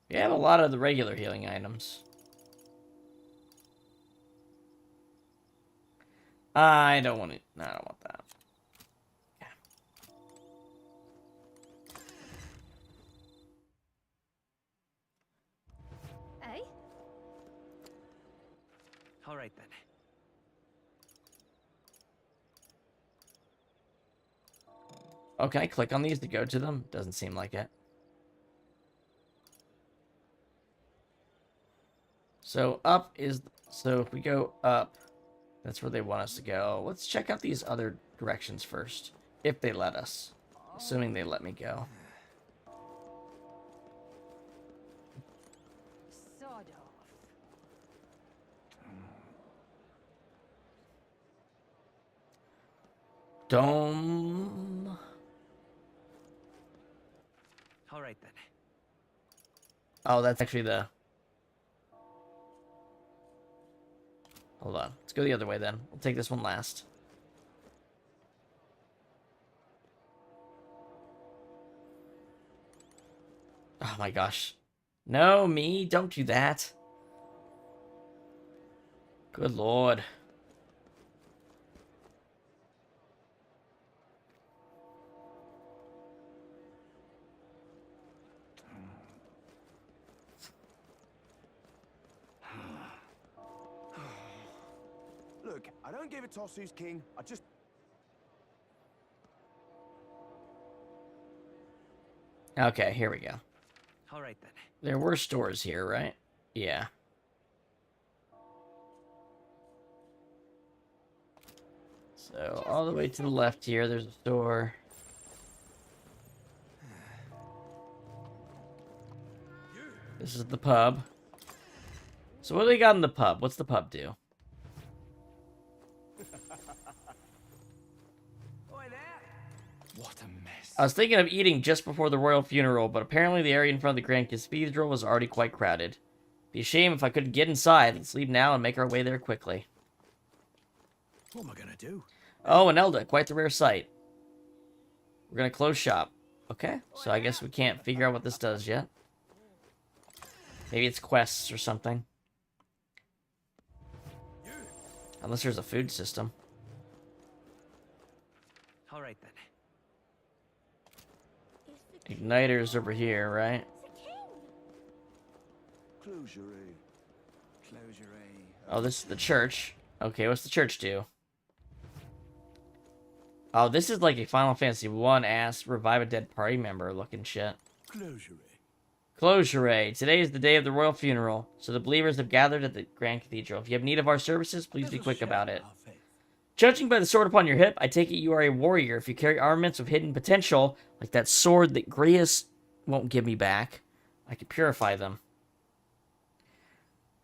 We have a lot of the regular healing items. I don't want it. No, I don't want that. Yeah. Hey? All right then. Oh, can I click on these to go to them? Doesn't seem like it. So up is... So if we go up, that's where they want us to go. Let's check out these other directions first. If they let us. Assuming they let me go. Sod off. Dome... All right then. Oh, that's actually the... Hold on. Let's go the other way then. We'll take this one last. Oh my gosh. No, me. Don't do that. Good lord. Look, I don't give a toss who's king. I just... Okay, here we go. All right then. There were stores here, right? Yeah. So, all the way to the left here, there's a store. This is the pub. So what do they got in the pub? What's the pub do? What a mess. I was thinking of eating just before the royal funeral, but apparently the area in front of the Grand Cathedral was already quite crowded. Be a shame if I couldn't get inside. Let's leave now and make our way there quickly. What am I gonna do? Oh, an Elda. Quite the rare sight. We're gonna close shop. Okay, so I guess we can't figure out what this does yet. Maybe it's quests or something. Unless there's a food system. All right then. Igniter's over here, right? Closure. Oh, this is the church. Okay, what's the church do? Oh, this is like a Final Fantasy 1 ass revive a dead party member looking shit. Closure. Today is the day of the royal funeral, so the believers have gathered at the Grand Cathedral. If you have need of our services, please be quick about it. Judging by the sword upon your hip, I take it you are a warrior. If you carry armaments with hidden potential, like that sword that Grius won't give me back, I can purify them.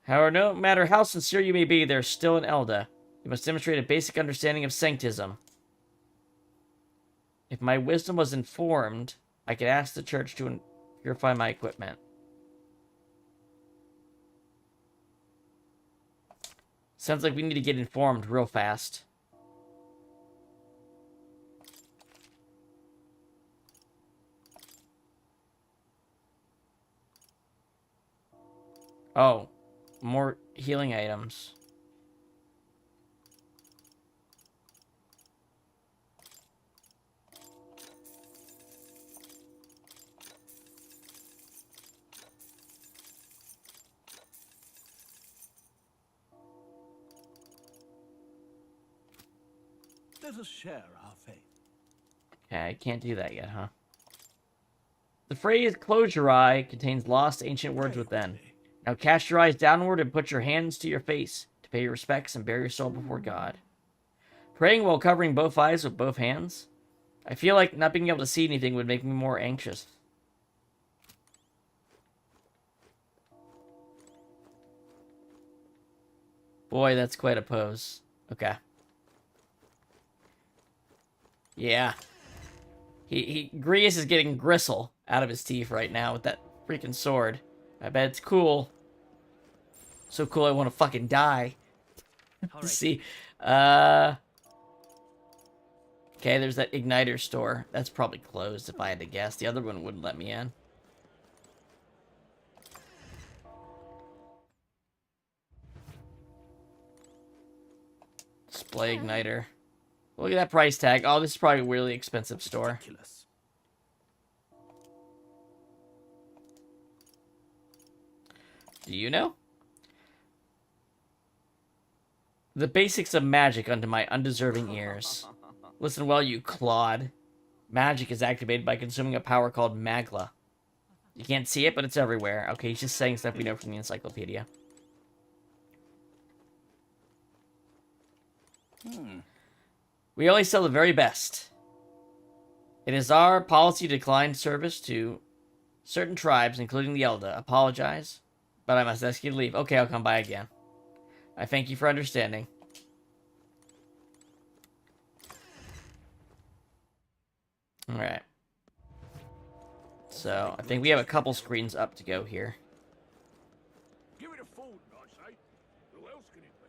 However, no matter how sincere you may be, there's still an Elda. You must demonstrate a basic understanding of sanctism. If my wisdom was informed, I could ask the church to purify my equipment. Sounds like we need to get informed real fast. Oh, more healing items. Let us share our faith. Okay, I can't do that yet, huh? The phrase, close your eye, contains lost ancient words within. Now cast your eyes downward and put your hands to your face to pay your respects and bare your soul before God. Praying while covering both eyes with both hands? I feel like not being able to see anything would make me more anxious. Boy, that's quite a pose. Okay. Yeah. Grius is getting gristle out of his teeth right now with that freaking sword. I bet it's cool. So cool I want to fucking die. All right. See. Okay, there's that igniter store. That's probably closed if I had to guess. The other one wouldn't let me in. Display igniter. Look at that price tag. Oh, this is probably a really expensive store. Ridiculous. Do you know? The basics of magic unto my undeserving ears. Listen well, you clod. Magic is activated by consuming a power called magla. You can't see it, but it's everywhere. Okay, he's just saying stuff we know from the encyclopedia. We only sell the very best. It is our policy to decline service to certain tribes, including the Elda. Apologize, but I must ask you to leave. Okay, I'll come by again. I thank you for understanding. Alright. So, I think we have a couple screens up to go here. Give it a phone, I say. Who else can it be?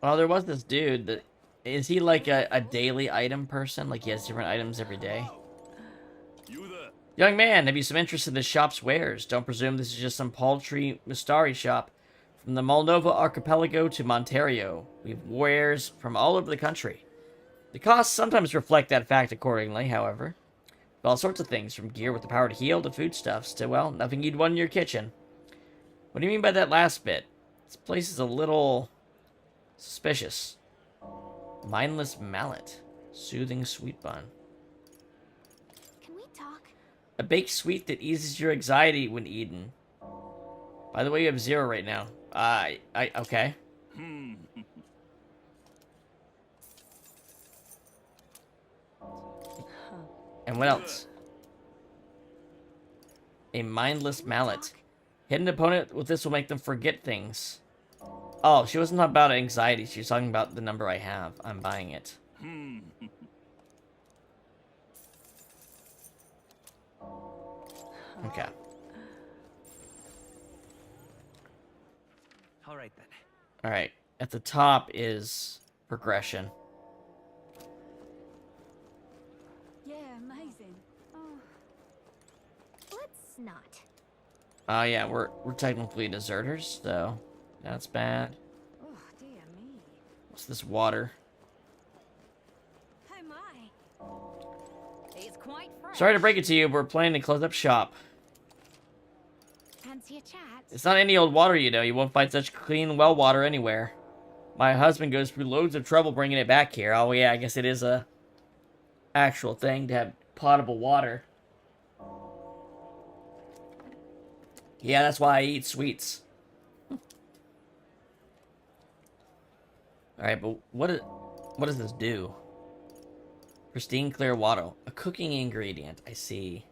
Well, there was this dude that... Is he like a daily item person? Like he has different items every day? You there? Young man, have you some interest in the shop's wares? Don't presume this is just some paltry Mustari shop. From the Moldova archipelago to Monterio, we have wares from all over the country. The costs sometimes reflect that fact accordingly, however. All sorts of things, from gear with the power to heal to foodstuffs to, well, nothing you'd want in your kitchen. What do you mean by that last bit? This place is a little... suspicious. Mindless mallet. Soothing sweet bun. Can we talk? A baked sweet that eases your anxiety when eaten. By the way, you have 0 right now. Okay. And what else? A mindless mallet. Hit an opponent with this will make them forget things. Oh, she wasn't talking about anxiety. She was talking about the number I have. I'm buying it. Okay. All right then. Alright. At the top is progression. Yeah, amazing. Oh. Let's not. Oh yeah, we're technically deserters, though. That's bad. Oh, dear me. What's this water? Oh my. It's quite fresh. Sorry to break it to you, but we're planning to close up shop. Fancy a chat? It's not any old water, you know. You won't find such clean well water anywhere. My husband goes through loads of trouble bringing it back here. Oh yeah, I guess it is a actual thing to have potable water. Yeah, that's why I eat sweets. Alright, but what is... What does this do? Pristine clear water. A cooking ingredient. I see.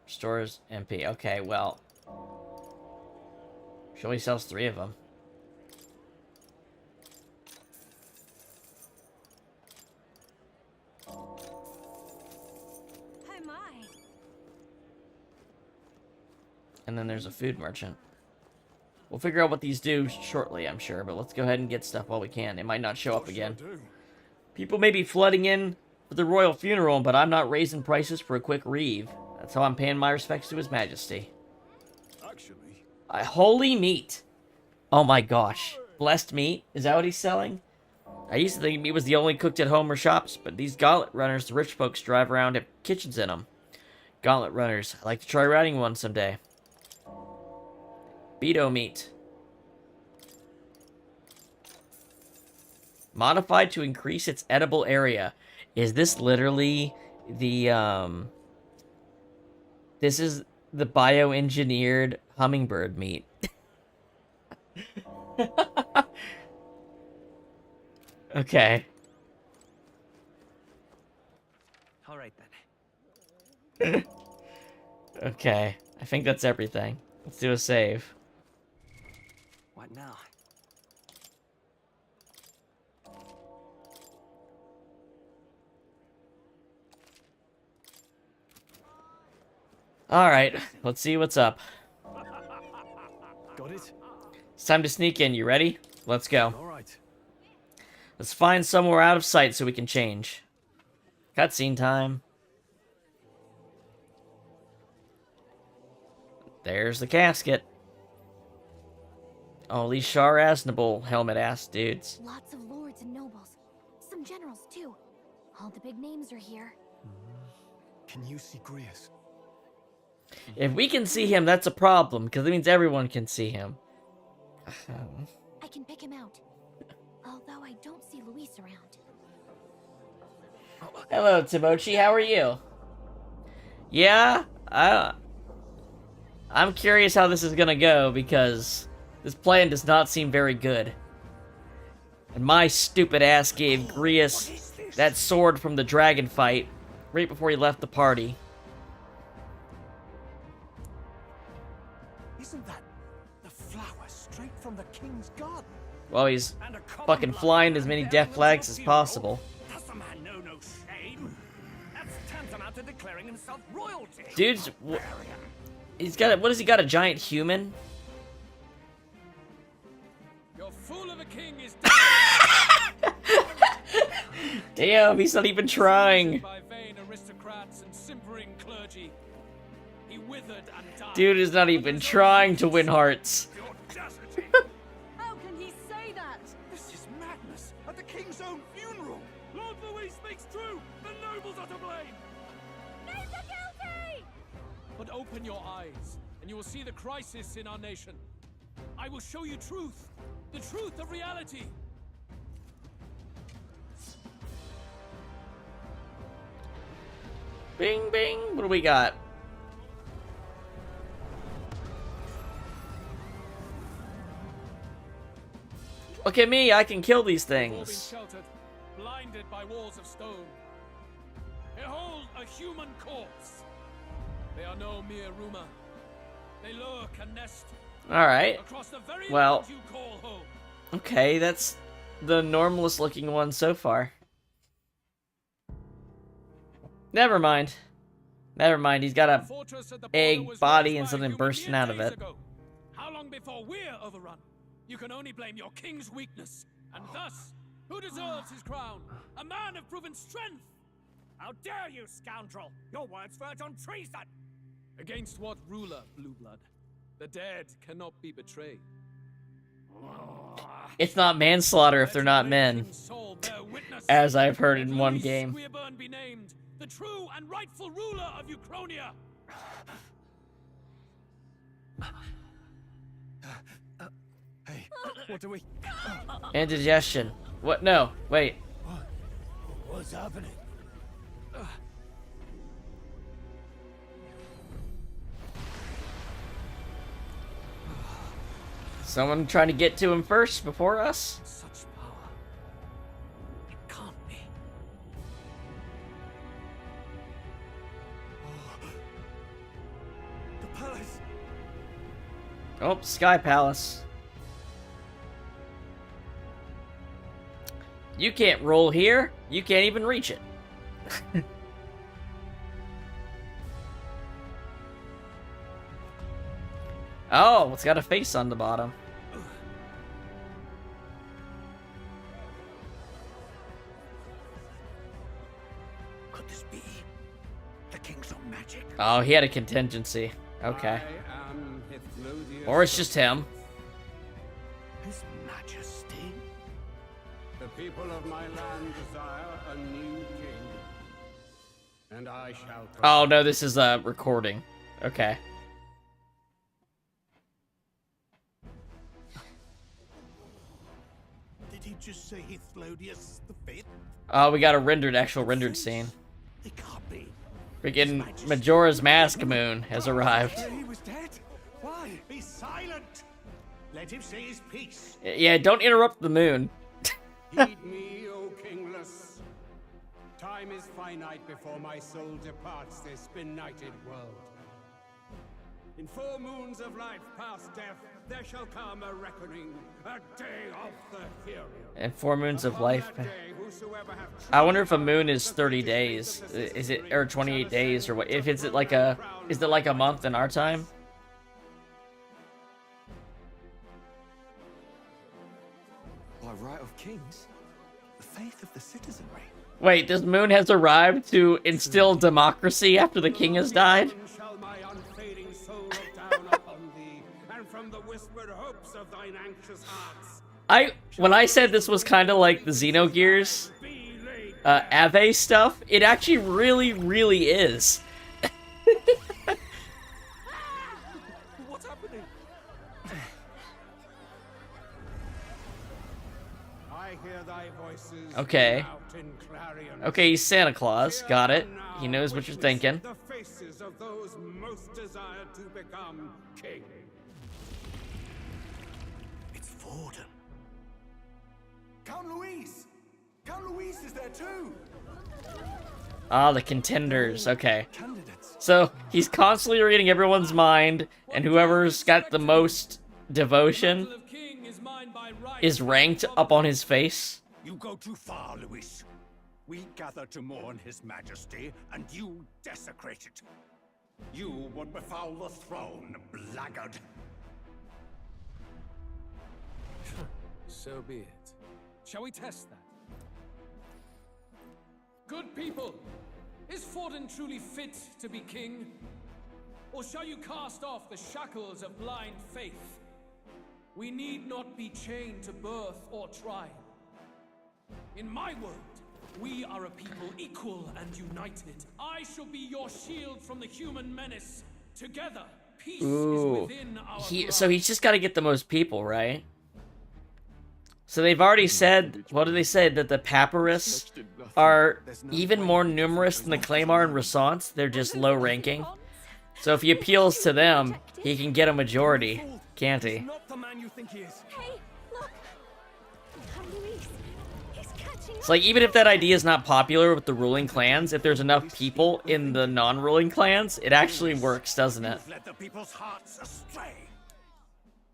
Restores MP. Okay, well. She only sells 3 of them. And then there's a food merchant. We'll figure out what these do shortly, I'm sure, but let's go ahead and get stuff while we can. It might not show up again. People may be flooding in for the royal funeral, but I'm not raising prices for a quick reeve. That's how I'm paying my respects to His Majesty. Actually, Holy meat! Oh my gosh. Blessed meat? Is that what he's selling? I used to think meat was the only cooked at home or shops, but these gauntlet runners the rich folks drive around have kitchens in them. Gauntlet runners. I'd like to try riding one someday. Beto meat. Modified to increase its edible area. Is this literally the, This is the bioengineered hummingbird meat. Okay. Alright then. Okay. I think that's everything. Let's do a save. What now? Alright, let's see what's up. Got it? It's time to sneak in. You ready? Let's go. Alright. Let's find somewhere out of sight so we can change. Cutscene time. There's the casket. Oh, these Shar-Aznable helmet-ass dudes. Lots of lords and nobles. Some generals, too. All the big names are here. Can you see Grius? If we can see him, that's a problem, because it means everyone can see him. I can pick him out. Although I don't see Luis around. Hello, Timochi. How are you? Yeah? I'm curious how this is gonna go, because this plan does not seem very good. And my stupid ass gave Grius that sword from the dragon fight right before he left the party. Isn't that the flower straight from the king's garden? Well, he's fucking flying as many death flags as possible. Does the man know no shame? That's tantamount to declaring himself royalty. Dude's... He's got... What has he got? A giant human? Your fool of a king is Damn, he's not even trying. by vain aristocrats and simpering clergy. He withered and died. Dude is not even trying to win hearts. How can he say that? This is madness at the king's own funeral. Lord Louis speaks true. The nobles are to blame. Names are guilty! But open your eyes, and you will see the crisis in our nation. I will show you truth. The truth of reality. Bing, bing. What do we got? Look at me. I can kill these They've all been things. sheltered, blinded by walls of stone. Behold a human corpse. They are no mere rumor. They lurk and nest Alright. across the very Well. land you call home. Okay, that's the normalest looking one so far. Never mind. Never mind, he's got a Fortress at the border egg was body raised and by something human bursting mere out of days it. ago. How long before we're overrun? You can only blame your king's weakness. And thus, who deserves his crown? A man of proven strength! How dare you, scoundrel! Your words verge on treason! Against what ruler, Blueblood? The dead cannot be betrayed. It's not manslaughter if they're not men. Soul bear witness. As I've heard in Let one Louis game. Squeerburn be named the true and rightful ruler of Uchronia. Hey, what do we... Indigestion. What? No. Wait. What's happening? Someone trying to get to him first before us? Such power. Oh, Sky Palace. You can't roll here. You can't even reach it. Oh, it's got a face on the bottom. Could this be the King's own magic? Oh, he had a contingency. Okay. I am Hithlodius. Or it's just him. His Majesty. The people of my land desire a new king, and I shall. Oh no, this is a recording. Okay. Did he just say Hithlodius the Fifth? Oh, we got a actual rendered scene. It can't be. Freaking Majora's Mask moon has arrived. He was dead. Why? Be silent. Let him say his piece. Yeah, don't interrupt the moon. Heed me, O kingless. Time is finite before my soul departs this benighted world. In 4 moons of life past death, there shall come a reckoning, a day of the hero. And 4 moons of life. I wonder if a moon is 30 days. Is it, or 28 days, or what? If it's like a, is it like a month in our time? By right of kings, the faith of the citizenry. Wait, this moon has arrived to instill democracy after the king has died? Shall my unfading soul look down upon thee, and from the whispered hopes of thine anxious hearts. When I said this was kind of like the Xenogears Ave stuff, it actually really is. What's happening? I hear thy voices. Okay. Out in clarion. Okay, he's Santa Claus. Got it. He knows what you're thinking. The faces of those most desired to become king. It's Forden. Count Louise! Count Louise is there too! Ah, the contenders. Okay. So, he's constantly reading everyone's mind, and whoever's got the most devotion is ranked up on his face. You go too far, Louis. We gather to mourn his majesty, and you desecrate it. You would befoul the throne, blackguard. So be it. Shall we test that? Good people, is Forden truly fit to be king? Or shall you cast off the shackles of blind faith? We need not be chained to birth or trial. In my world, we are a people equal and united. I shall be your shield from the human menace. Together, peace is within our So he's just got to get the most people, right? So they've already said, what did they say? That the Papyrus are even more numerous than the Claymore and Response. They're just low ranking. So if he appeals to them, he can get a majority, can't he? Not the man you think he is. Hey, look! Louise, he's catching It's like, even if that idea is not popular with the ruling clans, if there's enough people in the non-ruling clans, it actually works, doesn't it? Let the people's hearts astray.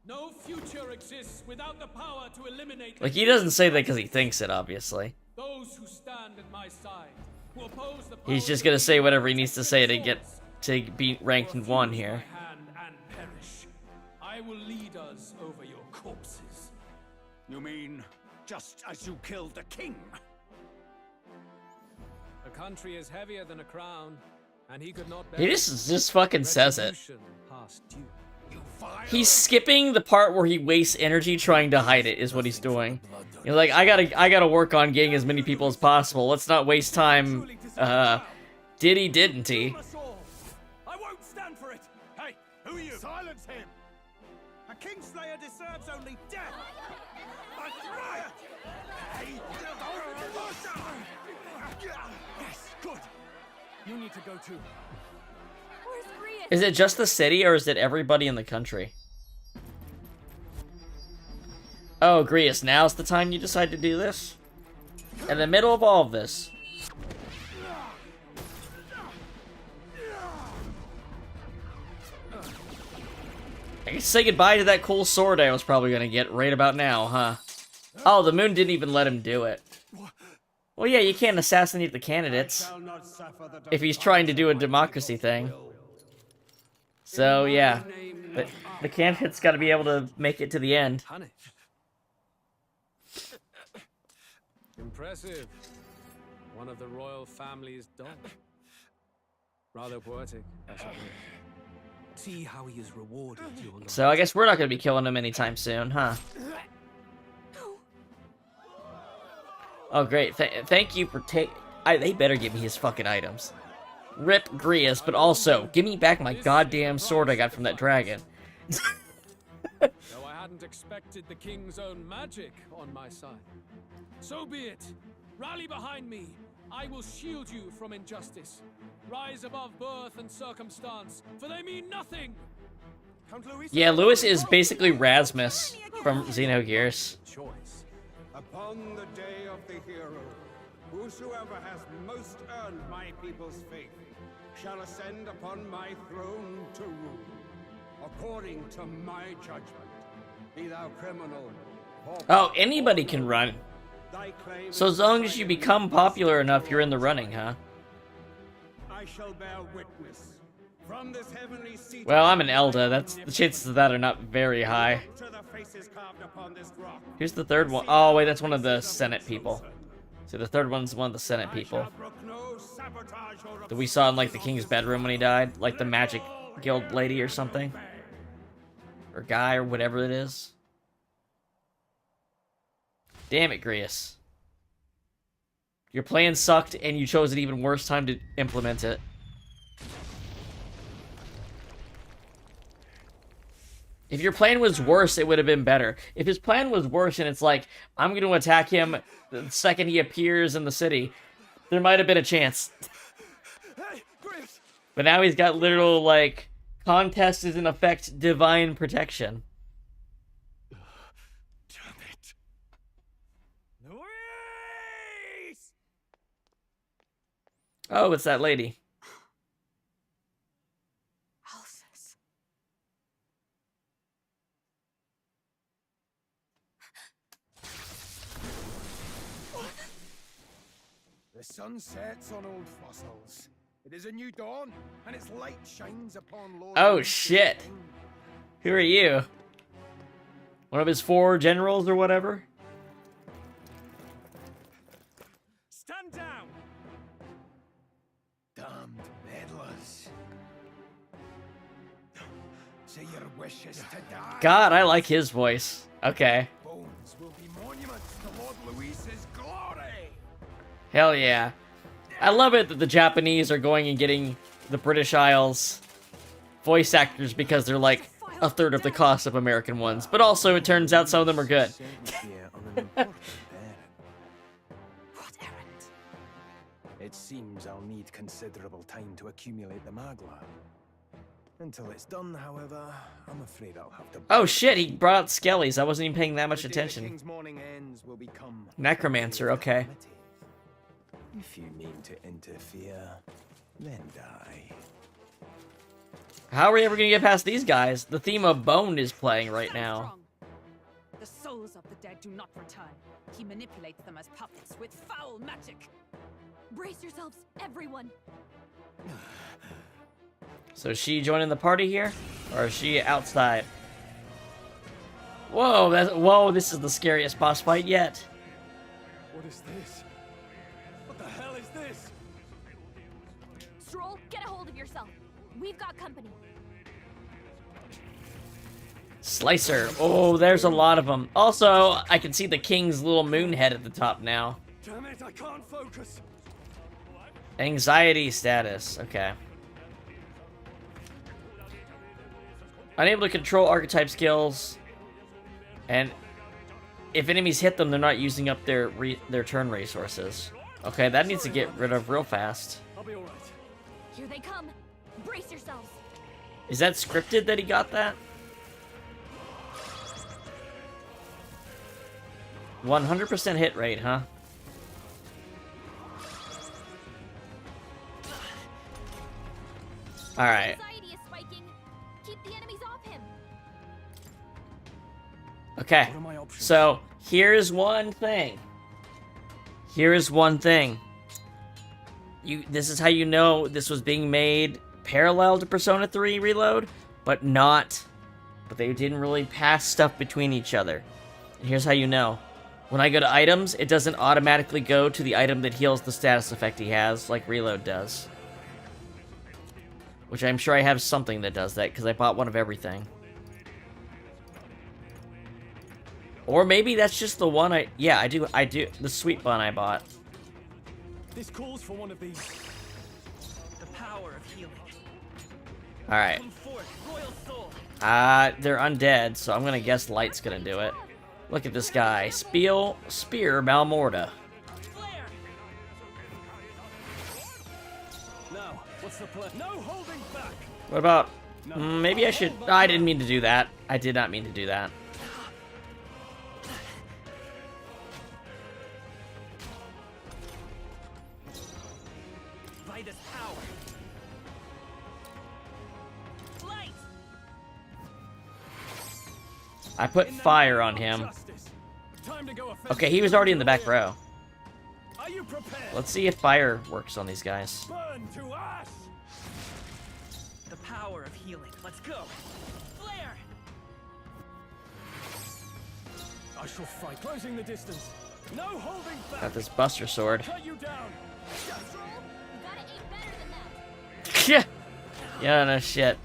No future exists without the power to eliminate. Like, he doesn't say that because he thinks it, obviously. Those who stand at my side will oppose the He's just gonna say whatever he needs to say to be ranked in 1 here. hand and perish. I will lead us over your corpses. You mean just as you killed the king? A country is heavier than a crown, and he could not. He just fucking says it. Past due. He's skipping the part where he wastes energy trying to hide it, is what he's doing. You're like, I gotta work on getting as many people as possible. Let's not waste time. Did he, didn't he? I won't stand for it. Hey, who are you? Silence him! A kingslayer deserves only death! A riot! Hey, Yes, good. You need to go too. Where's Grius? Is it just the city, or is it everybody in the country? Oh, Grius, now's the time you decide to do this? In the middle of all of this. I say goodbye to that cool sword I was probably gonna get right about now, huh? Oh, the moon didn't even let him do it. Well, yeah, you can't assassinate the candidates if he's trying to do a democracy thing. So, yeah, the candidate's gotta be able to make it to the end. Impressive. One of the royal family's dog. Rather poetic, I suppose. See how he is rewarded, your lord. So I guess we're not gonna be killing him anytime soon, huh? Oh, great. Thank you for they better give me his fucking items. Rip Grius, but also, give me back my goddamn sword I got from that dragon. Though I hadn't expected the king's own magic on my side. So be it. Rally behind me. I will shield you from injustice. Rise above birth and circumstance, for they mean nothing. Yeah, Lewis is basically Rasmus from Xenogears. Choice. Upon the day of the hero, whosoever has most earned my people's faith shall ascend upon my throne to rule, according to my judgment. Be thou criminal. Oh, anybody can run. So as long as you become popular enough, you're in the running, huh? I shall bear witness. From this heavenly seat. Well, I'm an Elder. The chances of that are not very high. Here's the third one. Oh, wait, that's one of the Senate people. So the third one's one of the Senate people that we saw in, like, the king's bedroom when he died. Like the magic guild lady or something. Or guy or whatever it is. Damn it, Grius. Your plan sucked, and you chose an even worse time to implement it. If your plan was worse, it would have been better. If his plan was worse, and it's like, I'm going to attack him the second he appears in the city, there might have been a chance. But now he's got literal, like, contest is in effect divine protection. Oh, it's that lady. The sun sets on old fossils. It is a new dawn, and its light shines upon Lord. Oh shit! Who are you? One of his 4 generals or whatever? Stand down! Damned meddlers. Say your wishes to die. God, I like his voice. Okay. Bones will be monuments to Lord Luis's glory. Hell yeah. I love it that the Japanese are going and getting the British Isles voice actors because they're like a third of the cost of American ones. But also, it turns out some of them are good. It seems I'll need considerable time to accumulate the magla. Until it's done, however, I'm afraid I'll have to... Oh shit, he brought out Skellies. I wasn't even paying that much attention. Necromancer, okay. If you mean to interfere, then die. How are we ever gonna get past these guys? The theme of Bone is playing right now. The souls of the dead do not return. He manipulates them as puppets with foul magic. Brace yourselves, everyone. So is she joining the party here? Or is she outside? Whoa, this is the scariest boss fight yet. What is this? What the hell is this? Strohl, get a hold of yourself. We've got company. Slicer. Oh, there's a lot of them. Also, I can see the king's little moon head at the top now. Damn it, I can't focus. Anxiety status. Okay. Unable to control archetype skills. And if enemies hit them, they're not using up their turn resources. Okay, that needs to get rid of real fast. I'll be all right. Here they come. Brace yourselves. Is that scripted that he got that? 100% hit rate, huh? Alright. Anxiety is spiking. Keep the enemies off him. Okay, What are my options? so here's one thing. This is how you know this was being made parallel to Persona 3 Reload, but they didn't really pass stuff between each other. And here's how you know. When I go to items, it doesn't automatically go to the item that heals the status effect he has, like Reload does. Which I'm sure I have something that does that, because I bought one of everything. Or maybe that's just the one I do, the sweet bun I bought. This calls for one of these. The power of healing. Alright. Come forth, royal soul. They're undead, so I'm gonna guess Light's gonna do it. Look at this guy. Spear Malmorta. Flare. Now, what's the plan? No holding back. What about... maybe I should... I didn't mean to do that. I did not mean to do that. By this power. Light. I put fire on him. Okay, he was already in the back row. Are you prepared? Let's see if fire works on these guys. Burn to ash. The power of healing. Let's go. Flare. I shall fight. Closing the distance. No holding back. Got this Buster Sword. Cut you down. Yeah. Yeah, no shit.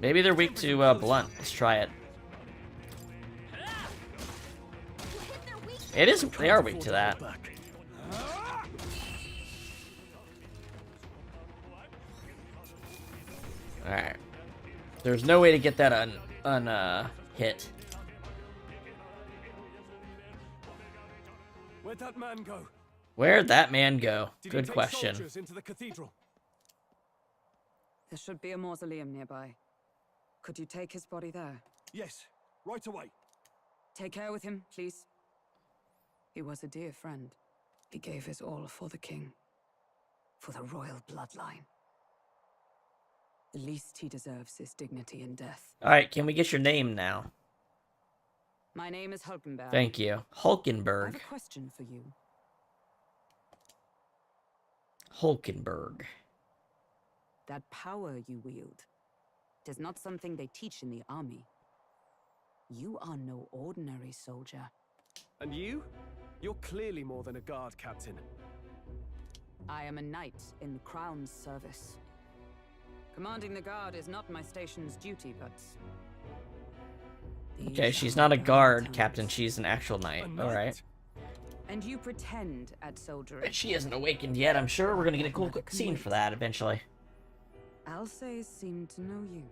Maybe they're weak to blunt. Let's try it. It is. They are weak to that. All right. There's no way to get that hit. Where'd that man go? Where'd that man go? Did he Good take question. soldiers into the cathedral? There should be a mausoleum nearby. Could you take his body there? Yes, right away. Take care with him, please. He was a dear friend. He gave his all for the king. For the royal bloodline. The least he deserves is dignity in death. Alright, can we get your name now? My name is Hulkenberg. Thank you. I Hulkenberg. have a question for you. Hulkenberg. That power you wield is not something they teach in the army. You are no ordinary soldier. And you? You're clearly more than a guard, Captain. I am a knight in the Crown's service. Commanding the guard is not my station's duty, but... Okay, she's not a guard, Captain. She's an actual knight. Alright. And you pretend at soldiering. She hasn't awakened yet. I'm sure we're gonna get a cool scene for that eventually. Alsace seemed to know you.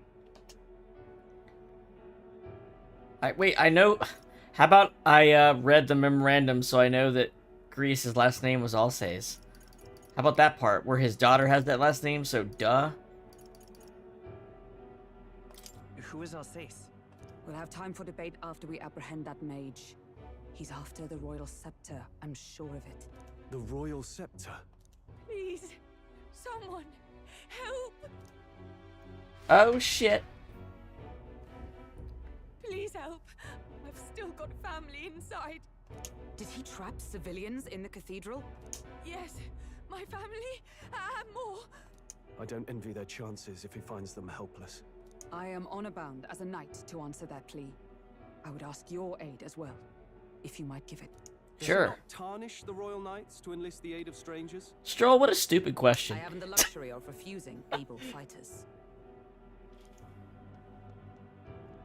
Wait, I know... How about I read the memorandum so I know that Grius' last name was Alsace? How about that part, where his daughter has that last name, so duh? Who is Alsace? We'll have time for debate after we apprehend that mage. He's after the royal scepter, I'm sure of it. The royal scepter? Please, someone, help! Oh shit. Please help. I've still got family inside. Did he trap civilians in the cathedral? Yes, my family and more. I don't envy their chances if he finds them helpless. I am honor bound as a knight to answer that plea. I would ask your aid as well, if you might give it. Sure. Does it not tarnish the royal knights to enlist the aid of strangers? Strohl, what a stupid question. I haven't the luxury of refusing able fighters.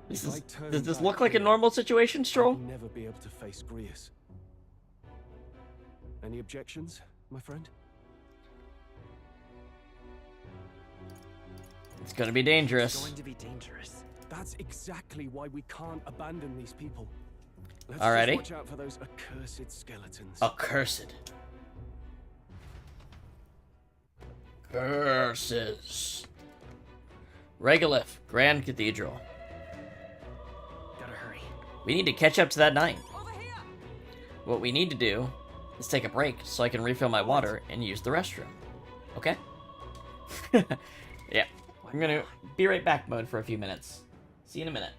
Does this look like a normal situation, Strohl? I'll never be able to face Grius. Any objections, my friend? It's gonna be dangerous. It's going to be dangerous. That's exactly why we can't abandon these people. Let's Alrighty. just watch out for those accursed skeletons. Accursed. Curses. Regolith, Grand Cathedral. Gotta hurry. We need to catch up to that night. What we need to do is take a break so I can refill my water and use the restroom. Okay? Yeah. I'm gonna be right back mode for a few minutes. See you in a minute.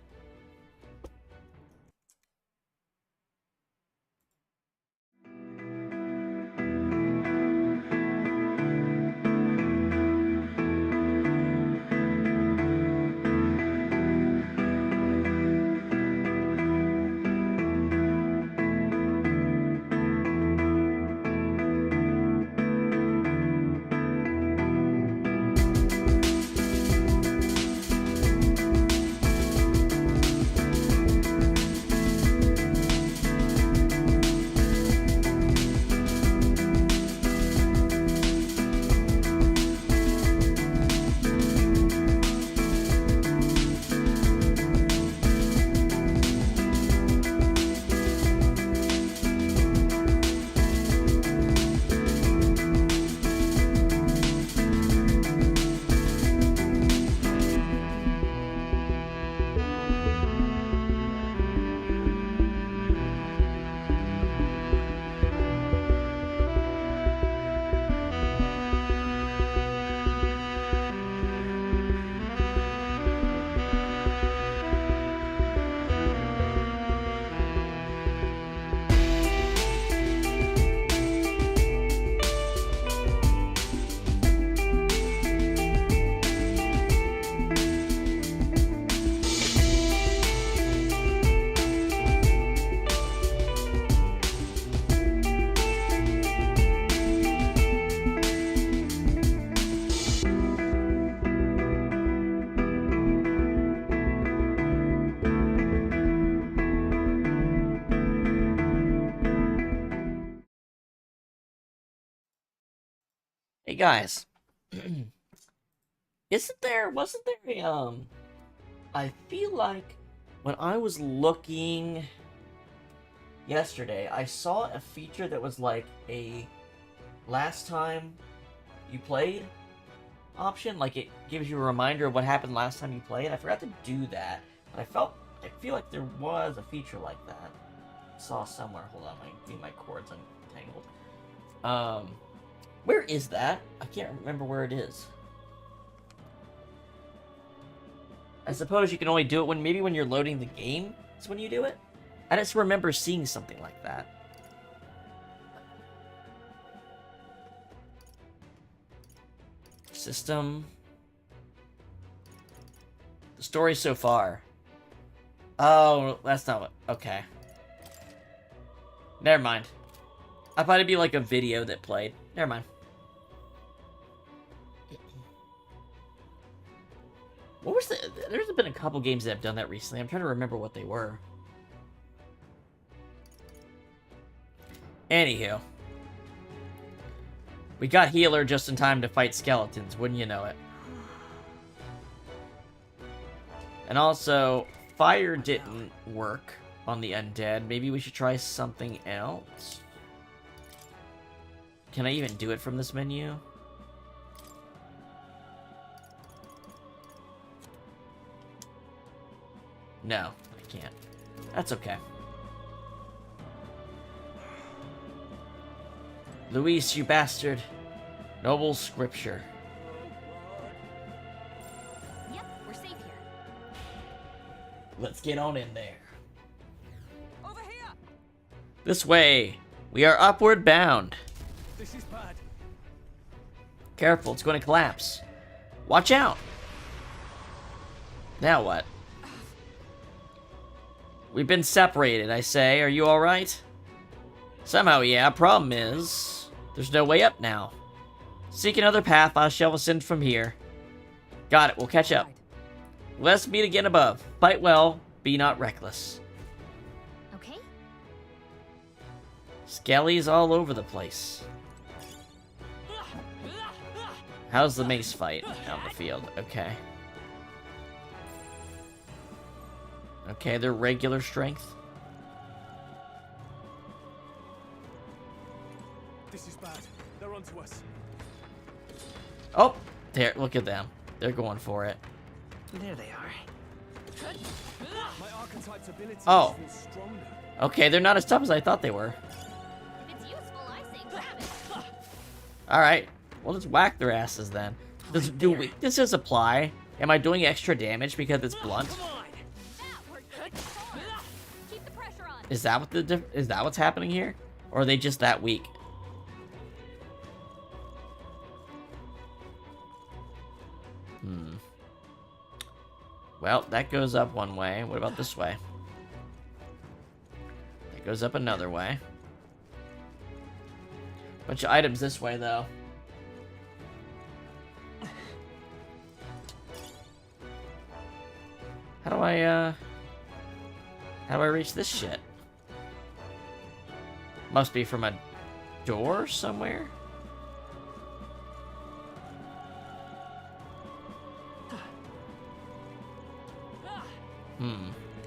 Hey guys. Wasn't there a, I feel like when I was looking yesterday, I saw a feature that was like a last time you played option. Like it gives you a reminder of what happened last time you played. I forgot to do that, but I feel like there was a feature like that. I saw somewhere. Hold on, my cord's untangled. Where is that? I can't remember where it is. I suppose you can only do it maybe when you're loading the game. That's when you do it. I just remember seeing something like that. System. The story so far. Oh, that's not what... Okay. Never mind. I thought it'd be like a video that played. Never mind. What was the... There's been a couple games that have done that recently. I'm trying to remember what they were. Anywho. We got healer just in time to fight skeletons, wouldn't you know it? And also, fire didn't work on the undead. Maybe we should try something else? Can I even do it from this menu? No, I can't. That's okay. Luis, you bastard. Noble scripture. Yep, we're safe here. Let's get on in there. Over here. This way. We are upward bound. This is bad. Careful, it's going to collapse. Watch out. Now what? We've been separated, I say. Are you alright? Somehow, yeah. Problem is, there's no way up now. Seek another path. I shall ascend from here. Got it. We'll catch up. Let's meet again above. Fight well. Be not reckless. Okay. Skellies all over the place. How's the mace fight out in the field? Okay. Okay, they're regular strength. This is bad. They're onto us. Oh, there, look at them. They're going for it. There they are. My Archtype's abilities Oh. feel stronger. Okay, they're not as tough as I thought they were. If it's useful, I say grab it. Alright, well, let's whack their asses then. Do weaknesses apply? Am I doing extra damage because it's blunt? Keep the pressure on. Is that what is that what's happening here? Or are they just that weak? Well, that goes up one way. What about this way? That goes up another way. Bunch of items this way, though. How do I reach this shit? Must be from a door somewhere?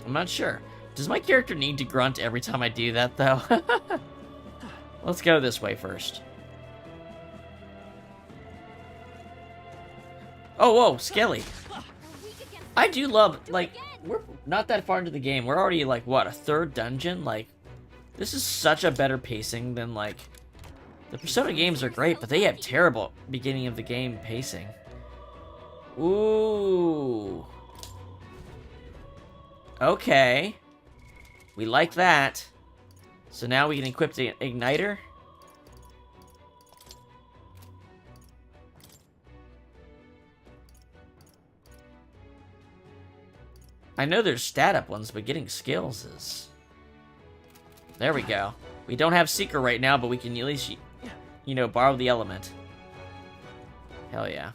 I'm not sure. Does my character need to grunt every time I do that, though? Let's go this way first. Oh, whoa, Skelly. I do love, like, we're not that far into the game. We're already, like, what, a third dungeon? Like, this is such a better pacing than, like, the Persona games are great, but they have terrible beginning of the game pacing. Ooh. Okay. We like that. So now we can equip the igniter. I know there's stat up ones, but getting skills is... There we go. We don't have Seeker right now, but we can at least, you know, borrow the element. Hell yeah.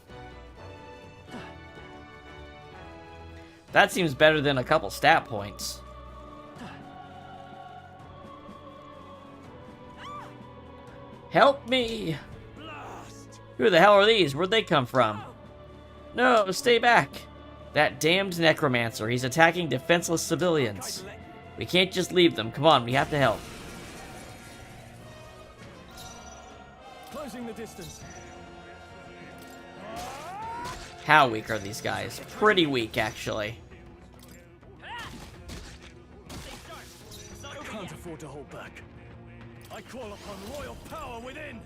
That seems better than a couple stat points. Help me! Who the hell are these? Where'd they come from? No, stay back. That damned necromancer. He's attacking defenseless civilians. We can't just leave them. Come on, we have to help. Closing the distance. How weak are these guys? Pretty weak, actually. I can't afford to hold back. I call upon royal power within.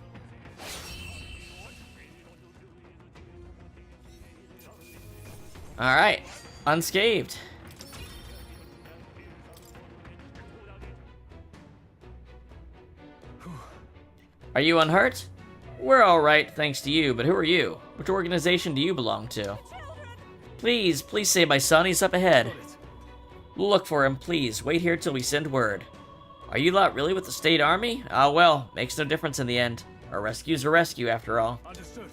Alright. Unscathed. Are you unhurt? We're alright, thanks to you, but who are you? Which organization do you belong to? Please, please save my son, he's up ahead. We'll look for him, please. Wait here till we send word. Are you lot really with the state army? Ah, well, makes no difference in the end. A rescue's a rescue, after all. Understood.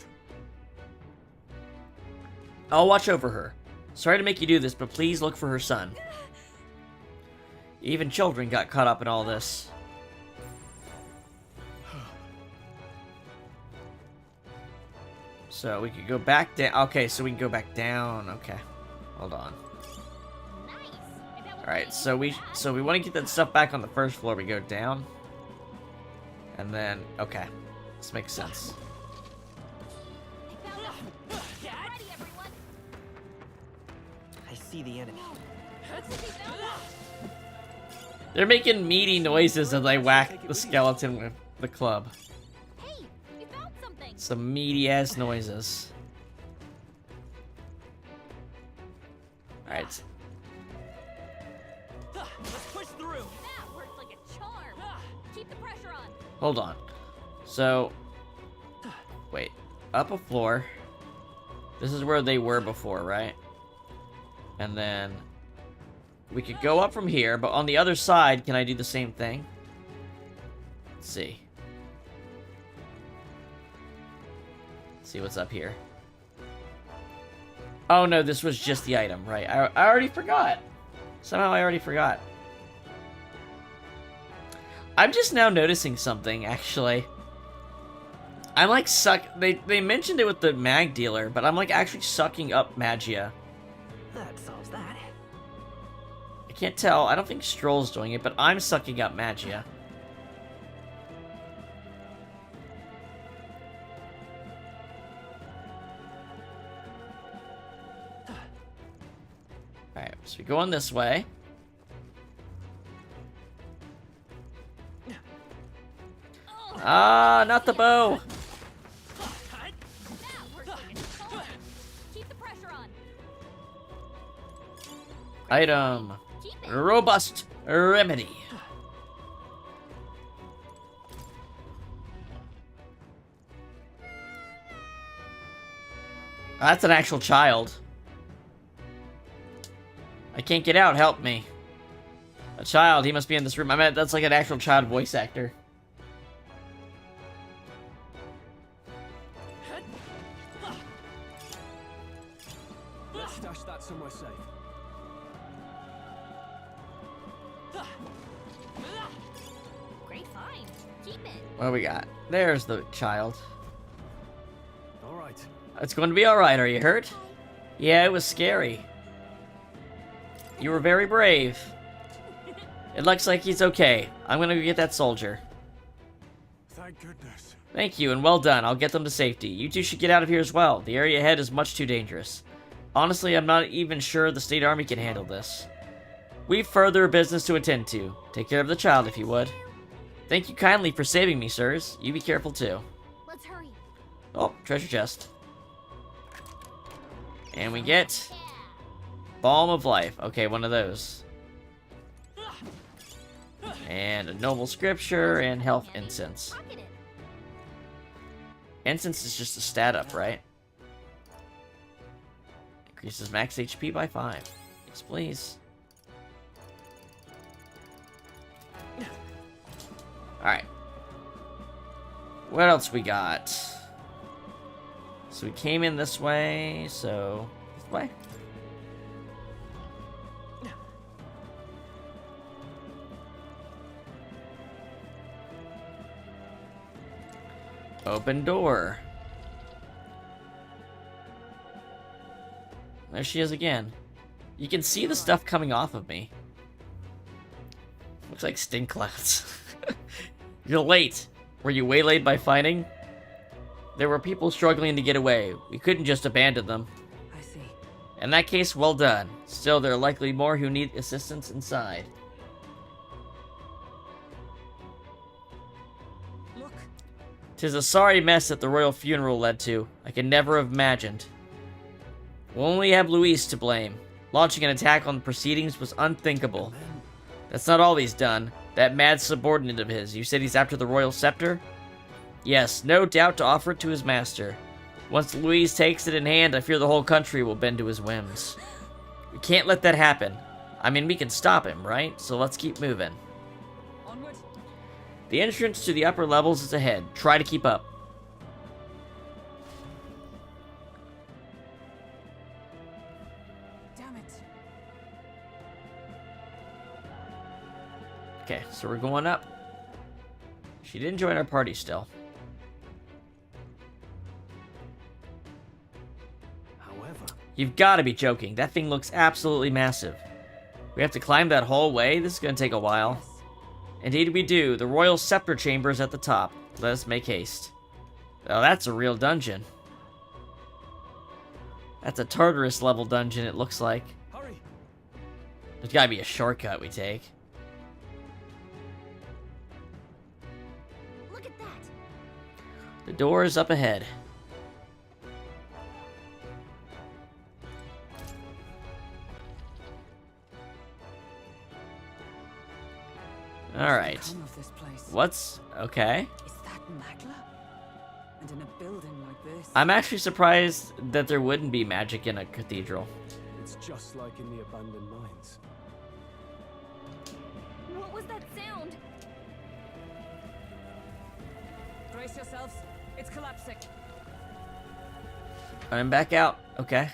I'll watch over her. Sorry to make you do this, but please look for her son. Even children got caught up in all this. So we could go back down. Okay, so we can go back down. Okay, hold on. All right, so we want to get that stuff back on the first floor. We go down, and then okay, this makes sense. I see the enemy. They're making meaty noises as they whack the skeleton with the club. Some meaty ass noises. Alright. Let's push through. That works like a charm. Keep the pressure on. Hold on. So, wait. Up a floor. This is where they were before, right? And then we could go up from here, but on the other side, can I do the same thing? Let's see. See what's up here. Oh no, this was just the item, right? I already forgot. Somehow I already forgot. I'm just now noticing something, actually. I'm like they mentioned it with the mag dealer, but I'm like actually sucking up magia. That solves that. I can't tell. I don't think Strohl's doing it, but I'm sucking up magia. Alright, so we go on this way. Ah, not the bow! Item. Robust remedy. That's an actual child. I can't get out, help me. A child, he must be in this room. I mean, that's like an actual child voice actor. Let's stash that somewhere safe. Great find. Keep it. What do we got? There's the child. Alright. It's going to be alright, are you hurt? Yeah, it was scary. You were very brave. It looks like he's okay. I'm gonna go get that soldier. Thank goodness. Thank you, and well done. I'll get them to safety. You two should get out of here as well. The area ahead is much too dangerous. Honestly, I'm not even sure the State Army can handle this. We've further business to attend to. Take care of the child, if you would. Thank you kindly for saving me, sirs. You be careful, too. Let's hurry. Oh, treasure chest. And we get... Balm of Life. Okay, one of those. And a noble scripture and health incense. Incense is just a stat up, right? Increases max HP by 5. Yes, please. Alright. What else we got? So we came in this way, so... This way? Open door. There she is again. You can see the stuff coming off of me. Looks like stink clouds. You're late. Were you waylaid by fighting? There were people struggling to get away. We couldn't just abandon them. I see. In that case, well done. Still, there are likely more who need assistance inside. Look. 'Tis a sorry mess that the royal funeral led to. I could never have imagined. We'll only have Luis to blame. Launching an attack on the proceedings was unthinkable. That's not all he's done. That mad subordinate of his, you said he's after the royal scepter? Yes, no doubt to offer it to his master. Once Luis takes it in hand, I fear the whole country will bend to his whims. We can't let that happen. I mean, we can stop him, right? So let's keep moving. Onward. The entrance to the upper levels is ahead. Try to keep up. Damn it. Okay, so we're going up. She didn't join our party still. However, You've got to be joking. That thing looks absolutely massive. We have to climb that whole way? This is going to take a while. Indeed we do. The royal scepter chamber is at the top. Let us make haste. Oh, that's a real dungeon. That's a Tartarus level dungeon, it looks like. hurry! There's got to be a shortcut we take. Look at that. The door is up ahead. Alright. Come of this place. What's... okay. Is that Magla? And in a building like this? I'm actually surprised that there wouldn't be magic in a cathedral. It's just like in the abandoned mines. What was that sound? Brace yourselves. It's collapsing. I'm back out. Okay.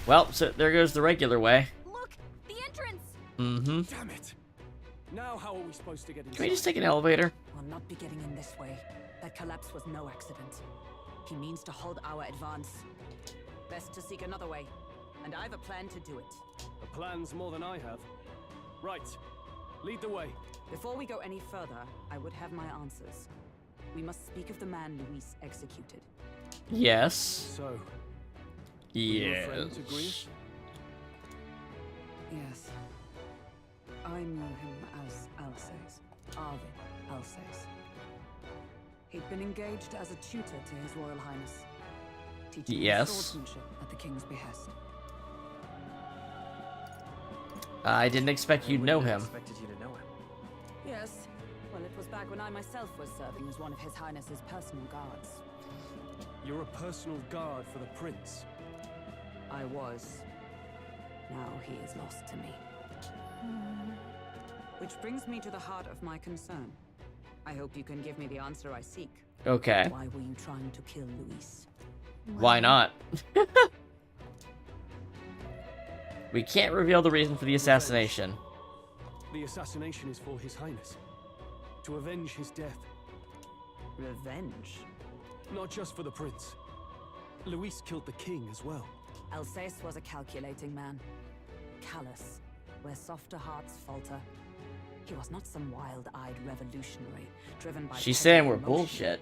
Well, so there goes the regular way. Look! The entrance! Mm-hmm. Damn it! Now how are we supposed to get inside? Can we just take an elevator? We'll not be getting in this way. That collapse was no accident. He means to halt our advance. Best to seek another way. And I've a plan to do it. The plan's more than I have. Right. Lead the way. Before we go any further, I would have my answers. We must speak of the man Luis executed. Yes. So, you a friend Yes. to Grius? Yes. I knew him as Alsace. Arvid Alsace. He'd been engaged as a tutor to His Royal Highness, teaching Yes. swordsmanship at the king's behest. I didn't expect you'd know him. Expected you to know him. Yes. Well, it was back when I myself was serving as one of His Highness's personal guards. You're a personal guard for the prince. I was. Now he is lost to me. Which brings me to the heart of my concern. I hope you can give me the answer I seek. Okay. Why were you trying to kill Luis? Why not? We can't reveal the reason for the assassination. The assassination is for His Highness. To avenge his death. Revenge? Not just for the prince. Luis killed the king as well. Alsace was a calculating man. Callous, where softer hearts falter. He was not some wild-eyed revolutionary, driven by She's petty saying we're emotion. bullshit.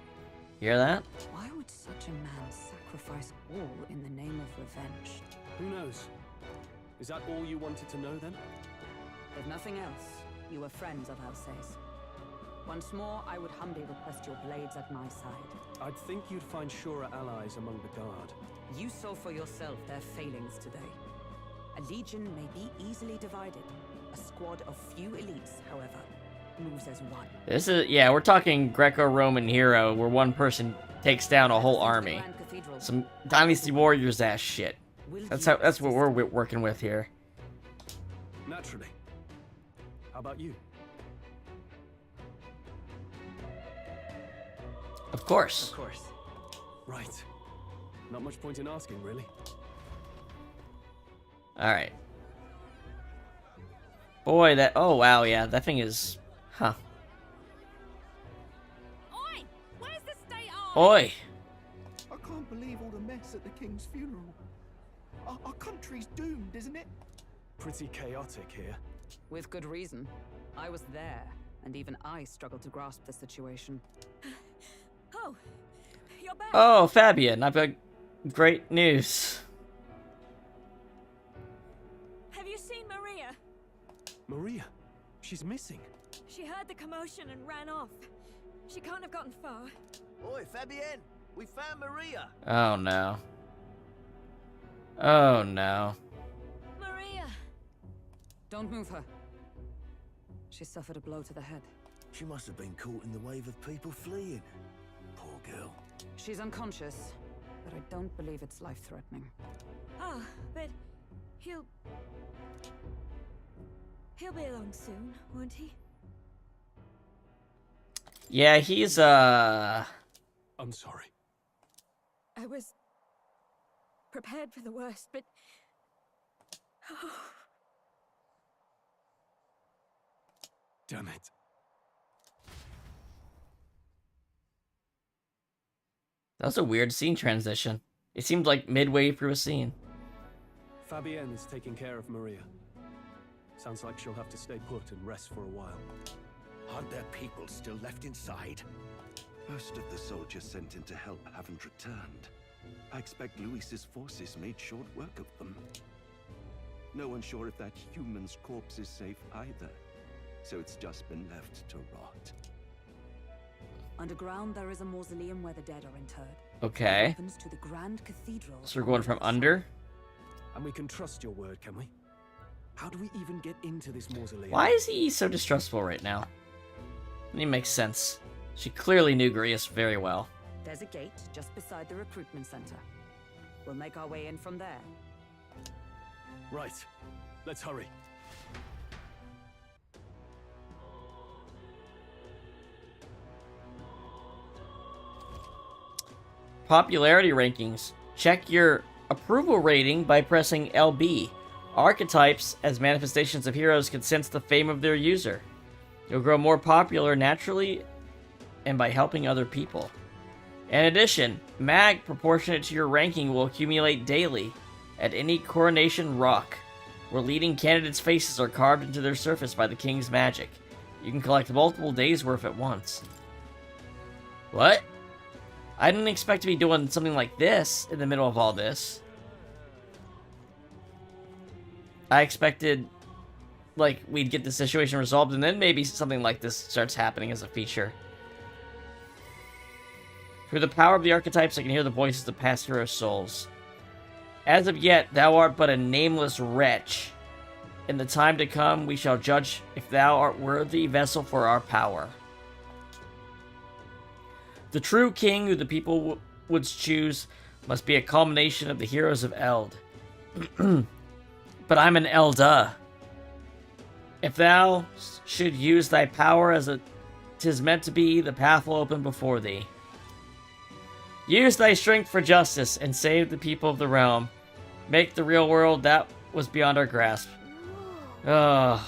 Hear that? Why would such a man sacrifice all in the name of revenge? Who knows? Is that all you wanted to know then? If nothing else, you were friends of Alsace. Once more, I would humbly request your blades at my side. I'd think you'd find surer allies among the guard. You saw for yourself their failings today. A legion may be easily divided. A squad of few elites, however, moves as one. This is, yeah, we're talking Greco-Roman hero where one person takes down a whole army. Some Dynasty Warriors ass shit. That's what we're working with here. Naturally. How about you? Of course. Of course. Right. Not much point in asking, really. Alright. Boy, that... oh, wow, yeah. That thing is... huh. Oi! Where's the state Oi! I can't believe all the mess at the king's funeral. Our country's doomed, isn't it? Pretty chaotic here. With good reason. I was there, and even I struggled to grasp the situation. Oh, you're back. Oh, Fabian, I've got great news. Have you seen Maria? Maria? She's missing. She heard the commotion and ran off. She can't have gotten far. Oi, Fabienne, we found Maria. Oh no. Oh no. Maria! Don't move her. She suffered a blow to the head. She must have been caught in the wave of people fleeing. Poor girl. She's unconscious, but I don't believe it's life-threatening. Ah, but he'll be along soon, won't he? Yeah, he's I'm sorry. I was prepared for the worst, but oh. Damn it. That was a weird scene transition. It seemed like midway through a scene. Fabienne is taking care of Maria. Sounds like she'll have to stay put and rest for a while. Aren't there people still left inside? Most of the soldiers sent in to help haven't returned. I expect Luis's forces made short work of them. No one's sure if that human's corpse is safe either, so it's just been left to rot. Underground, there is a mausoleum where the dead are interred. Okay. It opens to the Grand Cathedral. So we're going from under? And we can trust your word, can we? How do we even get into this mausoleum? Why is he so distrustful right now? It makes sense. She clearly knew Grius very well. There's a gate just beside the recruitment center. We'll make our way in from there. Right. Let's hurry. Popularity rankings. Check your approval rating by pressing LB. Archetypes, as manifestations of heroes, can sense the fame of their user. You'll grow more popular naturally and by helping other people. In addition, mag proportionate to your ranking will accumulate daily at any coronation rock, where leading candidates' faces are carved into their surface by the king's magic. You can collect multiple days' worth at once. What? I didn't expect to be doing something like this in the middle of all this. I expected, like, we'd get the situation resolved and then maybe something like this starts happening as a feature. Through the power of the archetypes, I can hear the voices of past hero souls. As of yet, thou art but a nameless wretch. In the time to come, we shall judge if thou art worthy vessel for our power. The true king who the people would choose must be a culmination of the heroes of Eld. But I'm an Elda. If thou should use thy power as 'tis meant to be, the path will open before thee. Use thy strength for justice and save the people of the realm. Make the real world that was beyond our grasp. Oh,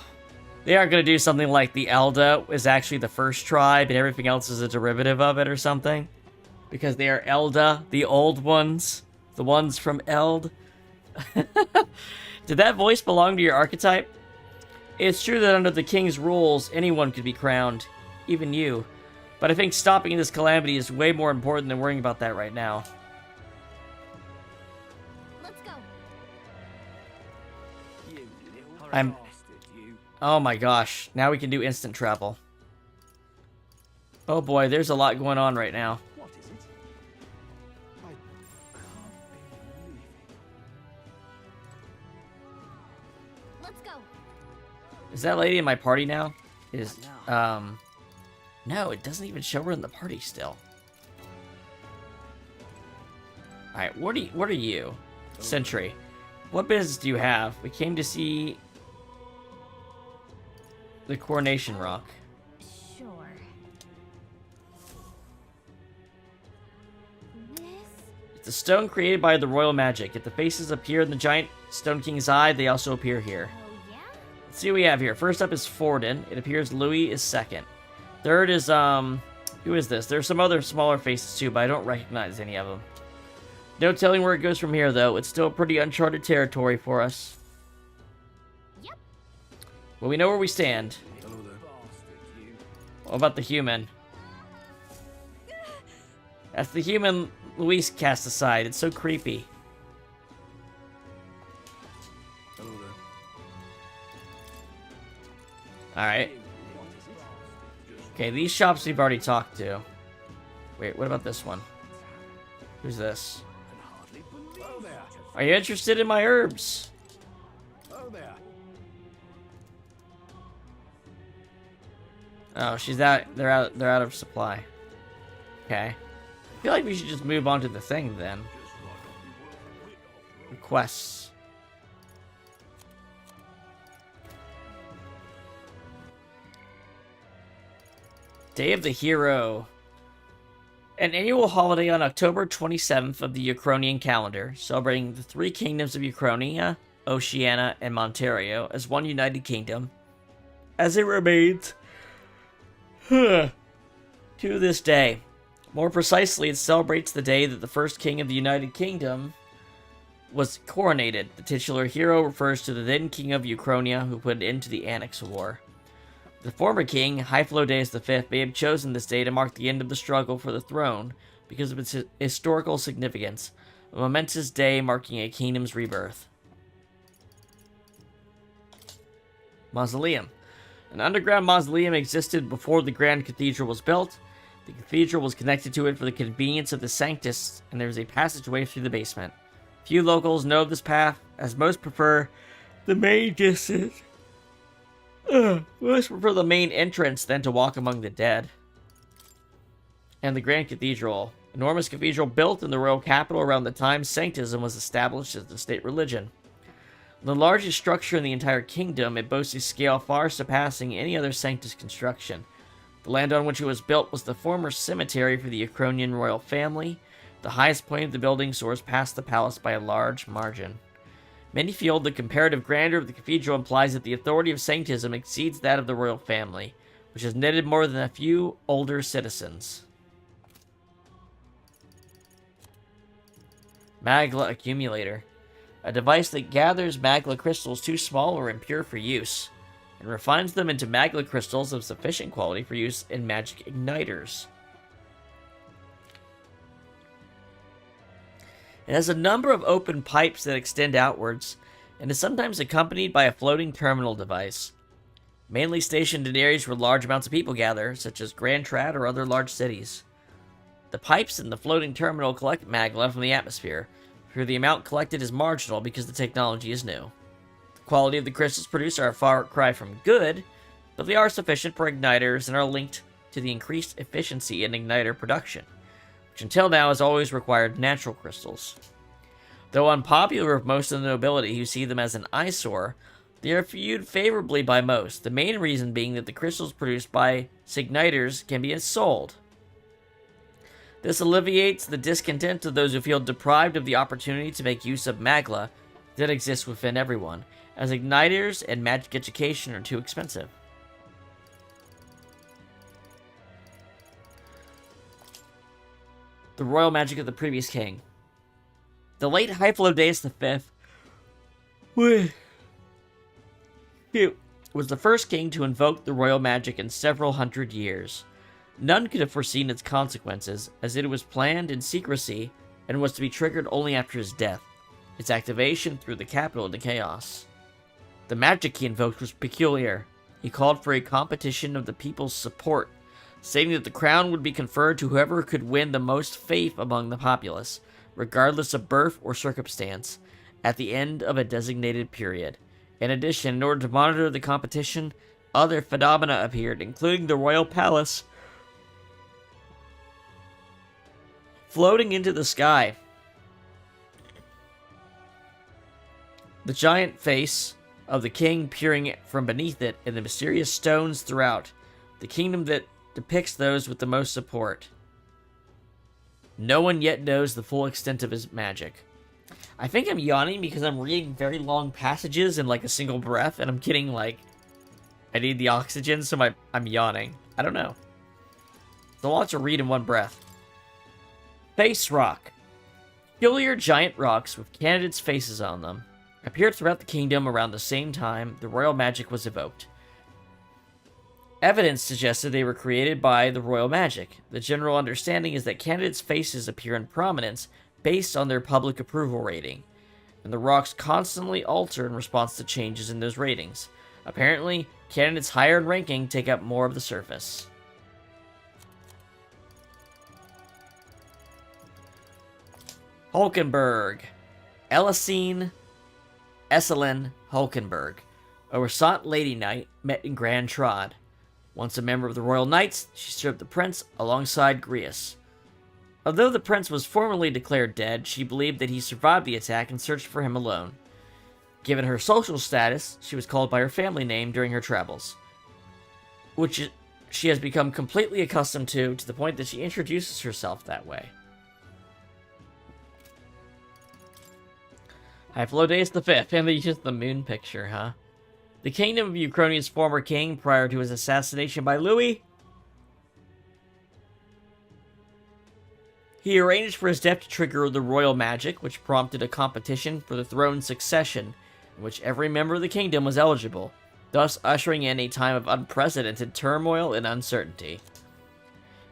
they aren't going to do something like the Elda is actually the first tribe and everything else is a derivative of it or something. Because they are Elda, the old ones. The ones from Eld. Did that voice belong to your archetype? It's true that under the king's rules, anyone could be crowned. Even you. But I think stopping this calamity is way more important than worrying about that right now. Let's go. Oh my gosh. Now we can do instant travel. Oh boy, there's a lot going on right now. What is it? I can't believe it. Let's go. Is that lady in my party now? No, it doesn't even show her in the party still. Alright, what are you? Sentry. What business do you have? We came to see the Coronation Rock. Sure. This? It's a stone created by the royal magic. If the faces appear in the giant Stone King's eye, they also appear here. Oh, yeah? Let's see what we have here. First up is Forden. It appears Louis is second. Third is, who is this? There's some other smaller faces too, but I don't recognize any of them. No telling where it goes from here, though. It's still pretty uncharted territory for us. Yep. Well, we know where we stand. What about the human? That's the human Luis cast aside. It's so creepy. Alright. Okay, these shops we've already talked to. Wait, what about this one? Who's this? Are you interested in my herbs? Oh, she's out. They're out of supply. Okay. I feel like we should just move on to the thing then. Requests. Day of the Hero. An annual holiday on October 27th of the Uchronian calendar, celebrating the three kingdoms of Uchronia, Oceania, and Monterio as one united kingdom, as it remains to this day. More precisely, it celebrates the day that the first king of the United Kingdom was coronated. The titular hero refers to the then king of Uchronia who put an end to the Annex War. The former king, Hyphlodaeus V, may have chosen this day to mark the end of the struggle for the throne because of its historical significance, a momentous day marking a kingdom's rebirth. Mausoleum. An underground mausoleum existed before the Grand Cathedral was built. The cathedral was connected to it for the convenience of the Sanctus, and there is a passageway through the basement. Few locals know of this path, as most prefer the main distance. Most prefer the main entrance than to walk among the dead. And the Grand Cathedral. Enormous cathedral built in the royal capital around the time Sanctism was established as the state religion. The largest structure in the entire kingdom, it boasts a scale far surpassing any other Sanctus construction. The land on which it was built was the former cemetery for the Uchronian royal family. The highest point of the building soars past the palace by a large margin. Many feel the comparative grandeur of the cathedral implies that the authority of Sanctism exceeds that of the royal family, which has netted more than a few older citizens. Magla Accumulator. A device that gathers magla crystals too small or impure for use, and refines them into magla crystals of sufficient quality for use in magic igniters. It has a number of open pipes that extend outwards, and is sometimes accompanied by a floating terminal device, mainly stationed in areas where large amounts of people gather, such as Grand Trad or other large cities. The pipes in the floating terminal collect magla from the atmosphere, where the amount collected is marginal because the technology is new. The quality of the crystals produced are a far cry from good, but they are sufficient for igniters and are linked to the increased efficiency in igniter production, which until now has always required natural crystals. Though unpopular with most of the nobility who see them as an eyesore, they are viewed favorably by most, the main reason being that the crystals produced by signiters can be sold. This alleviates the discontent of those who feel deprived of the opportunity to make use of magla that exists within everyone, as igniters and magic education are too expensive. The royal magic of the previous king. The late Hyphlodaeus V was the first king to invoke the royal magic in several hundred years. None could have foreseen its consequences, as it was planned in secrecy and was to be triggered only after his death. Its activation threw the capital into chaos. The magic he invoked was peculiar. He called for a competition of the people's support, stating that the crown would be conferred to whoever could win the most faith among the populace, regardless of birth or circumstance, at the end of a designated period. In addition, in order to monitor the competition, other phenomena appeared, including the royal palace floating into the sky. The giant face of the king peering from beneath it, and the mysterious stones throughout the kingdom that depicts those with the most support. No one yet knows the full extent of his magic. I think I'm yawning because I'm reading very long passages in like a single breath, and I'm getting like, I need the oxygen, so I'm yawning. I don't know. It's a lot to read in one breath. Face Rock. Peculiar giant rocks with candidates' faces on them appeared throughout the kingdom around the same time the royal magic was evoked. Evidence suggested they were created by the royal magic. The general understanding is that candidates' faces appear in prominence based on their public approval rating, and the rocks constantly alter in response to changes in those ratings. Apparently, candidates higher in ranking take up more of the surface. Hulkenberg. Elisine Esselin Hulkenberg, a Ressant lady knight, met in Grand Trod. Once a member of the Royal Knights, she served the prince alongside Grius. Although the prince was formally declared dead, she believed that he survived the attack and searched for him alone. Given her social status, she was called by her family name during her travels, which she has become completely accustomed to the point that she introduces herself that way. Hyplodaeus V, and they used the moon picture, huh? The kingdom of Uchronia's former king prior to his assassination by Louis. He arranged for his death to trigger the royal magic, which prompted a competition for the throne's succession, in which every member of the kingdom was eligible, thus ushering in a time of unprecedented turmoil and uncertainty.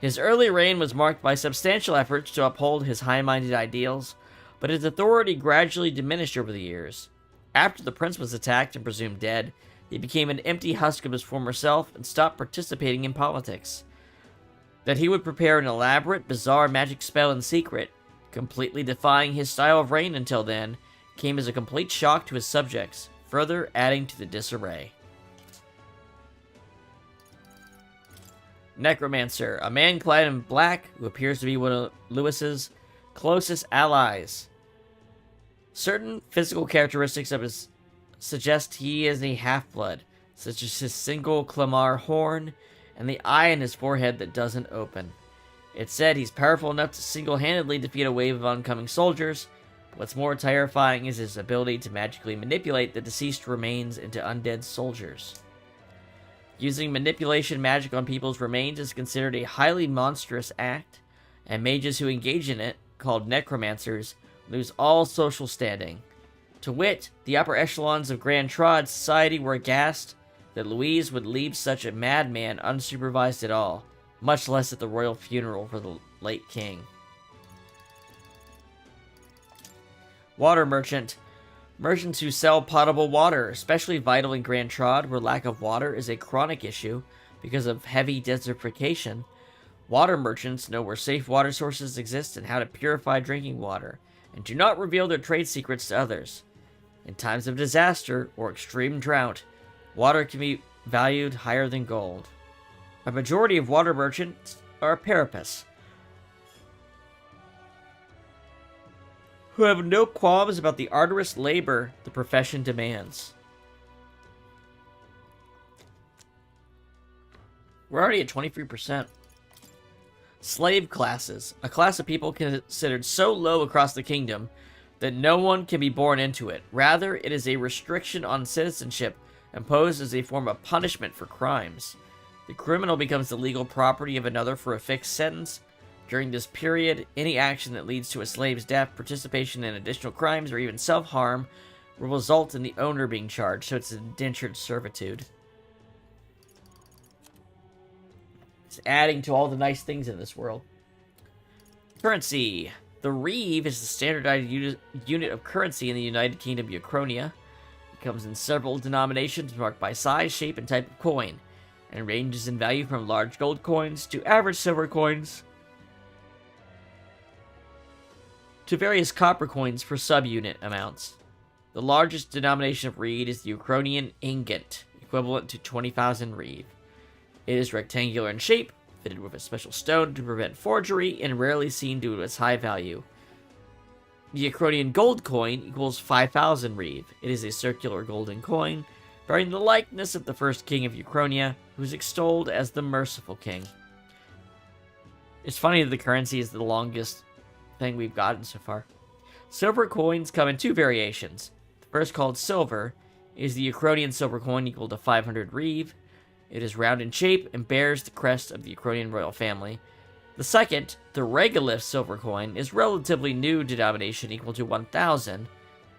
His early reign was marked by substantial efforts to uphold his high-minded ideals, but his authority gradually diminished over the years. After the prince was attacked and presumed dead, he became an empty husk of his former self and stopped participating in politics. That he would prepare an elaborate, bizarre magic spell in secret, completely defying his style of reign until then, came as a complete shock to his subjects, further adding to the disarray. Necromancer, a man clad in black who appears to be one of Louis's closest allies. Certain physical characteristics of his suggest he is a half-blood, such as his single Clamar horn and the eye in his forehead that doesn't open. It's said he's powerful enough to single-handedly defeat a wave of oncoming soldiers, but what's more terrifying is his ability to magically manipulate the deceased remains into undead soldiers. Using manipulation magic on people's remains is considered a highly monstrous act, and mages who engage in it, called necromancers, lose all social standing. To wit, the upper echelons of Grand Trod society were aghast that Louise would leave such a madman unsupervised at all, much less at the royal funeral for the late king. Water merchant. Merchants who sell potable water, especially vital in Grand Trod, where lack of water is a chronic issue because of heavy desertification. Water merchants know where safe water sources exist and how to purify drinking water, and do not reveal their trade secrets to others. In times of disaster or extreme drought, water can be valued higher than gold. A majority of water merchants are Peripatus, who have no qualms about the arduous labor the profession demands. We're already at 23%. Slave classes, a class of people considered so low across the kingdom that no one can be born into it. Rather, it is a restriction on citizenship imposed as a form of punishment for crimes. The criminal becomes the legal property of another for a fixed sentence. During this period, any action that leads to a slave's death, participation in additional crimes, or even self-harm will result in the owner being charged, so it's indentured servitude. It's adding to all the nice things in this world. Currency. The reeve is the standardized unit of currency in the United Kingdom of Uchronia. It comes in several denominations marked by size, shape, and type of coin, and ranges in value from large gold coins to average silver coins to various copper coins for subunit amounts. The largest denomination of reed is the Uchronian ingot, equivalent to 20,000 reed. It is rectangular in shape, fitted with a special stone to prevent forgery, and rarely seen due to its high value. The Uchronian gold coin equals 5,000 reed. It is a circular golden coin, bearing the likeness of the first king of Uchronia, who is extolled as the merciful king. It's funny that the currency is the longest thing we've gotten so far. Silver coins come in two variations. The first, called silver, is the Uchronian silver coin equal to 500 reeve. It is round in shape and bears the crest of the Uchronian royal family. The second, the regolith silver coin, is relatively new denomination equal to 1,000,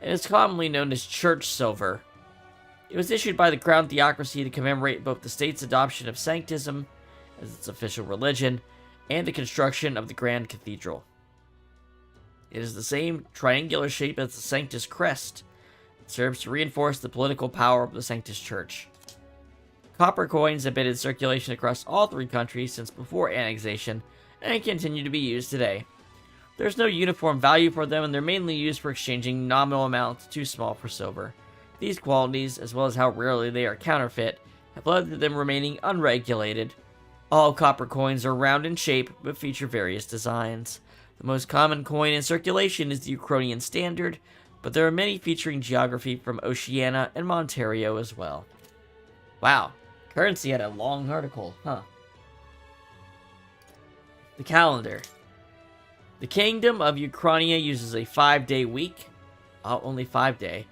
and is commonly known as church silver. It was issued by the Crown Theocracy to commemorate both the state's adoption of sanctism as its official religion, and the construction of the Grand Cathedral. It is the same triangular shape as the Sanctus crest. It serves to reinforce the political power of the Sanctus Church. Copper coins have been in circulation across all 3 countries since before annexation, and continue to be used today. There's no uniform value for them, and they're mainly used for exchanging nominal amounts too small for silver. These qualities, as well as how rarely they are counterfeit, have led to them remaining unregulated. All copper coins are round in shape, but feature various designs. The most common coin in circulation is the Ukrainian standard, but there are many featuring geography from Oceania and Montario as well. Wow, Currency had a long article, huh? The calendar. The Kingdom of Ukrainia uses a 5-day week. Oh, only 5-day.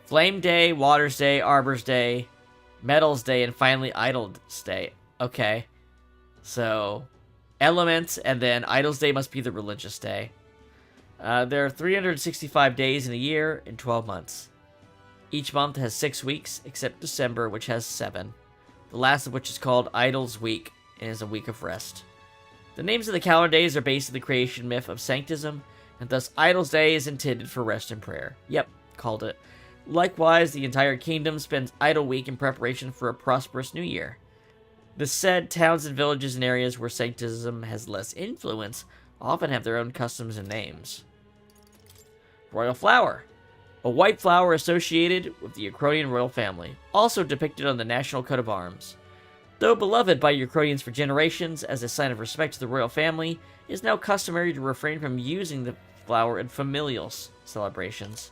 Flame Day, Water's Day, Arbor's Day, Metals Day, and finally Idle's Day. Okay. So, Elements, and then Idle's Day must be the religious day. There are 365 days in a year in 12 months. Each month has 6 weeks, except December, which has 7. The last of which is called Idle's Week, and is a week of rest. The names of the calendar days are based on the creation myth of Sanctism, and thus Idle's Day is intended for rest and prayer. Yep, called it. Likewise, the entire kingdom spends Idle Week in preparation for a prosperous new year. The said towns and villages and areas where Sanctism has less influence often have their own customs and names. Royal Flower. A white flower associated with the Ukrainian royal family, also depicted on the national coat of arms. Though beloved by Ukrainians for generations as a sign of respect to the royal family, it is now customary to refrain from using the flower in familial celebrations.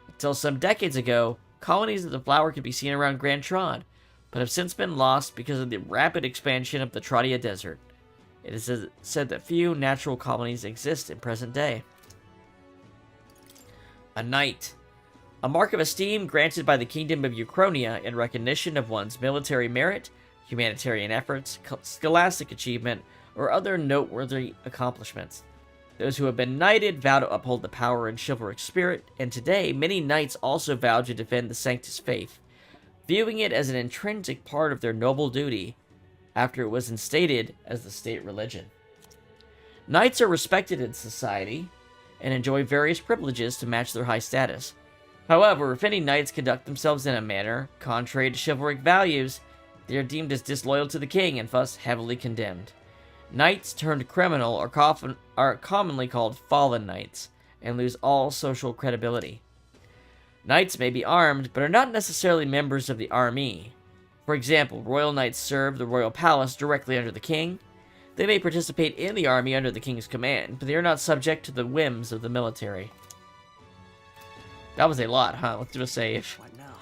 Until some decades ago, colonies of the flower could be seen around Grand Trod, but have since been lost because of the rapid expansion of the Trodia Desert. It is said that few natural colonies exist in present day. A Knight. A mark of esteem granted by the Kingdom of Ukrainia in recognition of one's military merit, humanitarian efforts, scholastic achievement, or other noteworthy accomplishments. Those who have been knighted vow to uphold the power and chivalric spirit, and today many knights also vow to defend the Sanctus faith, viewing it as an intrinsic part of their noble duty after it was instated as the state religion. Knights are respected in society and enjoy various privileges to match their high status. However, if any knights conduct themselves in a manner contrary to chivalric values, they are deemed as disloyal to the king and thus heavily condemned. Knights turned criminal are commonly called fallen knights and lose all social credibility. Knights may be armed, but are not necessarily members of the army. For example, royal knights serve the royal palace directly under the king. They may participate in the army under the king's command, but they are not subject to the whims of the military. That was a lot, huh? Let's do a save.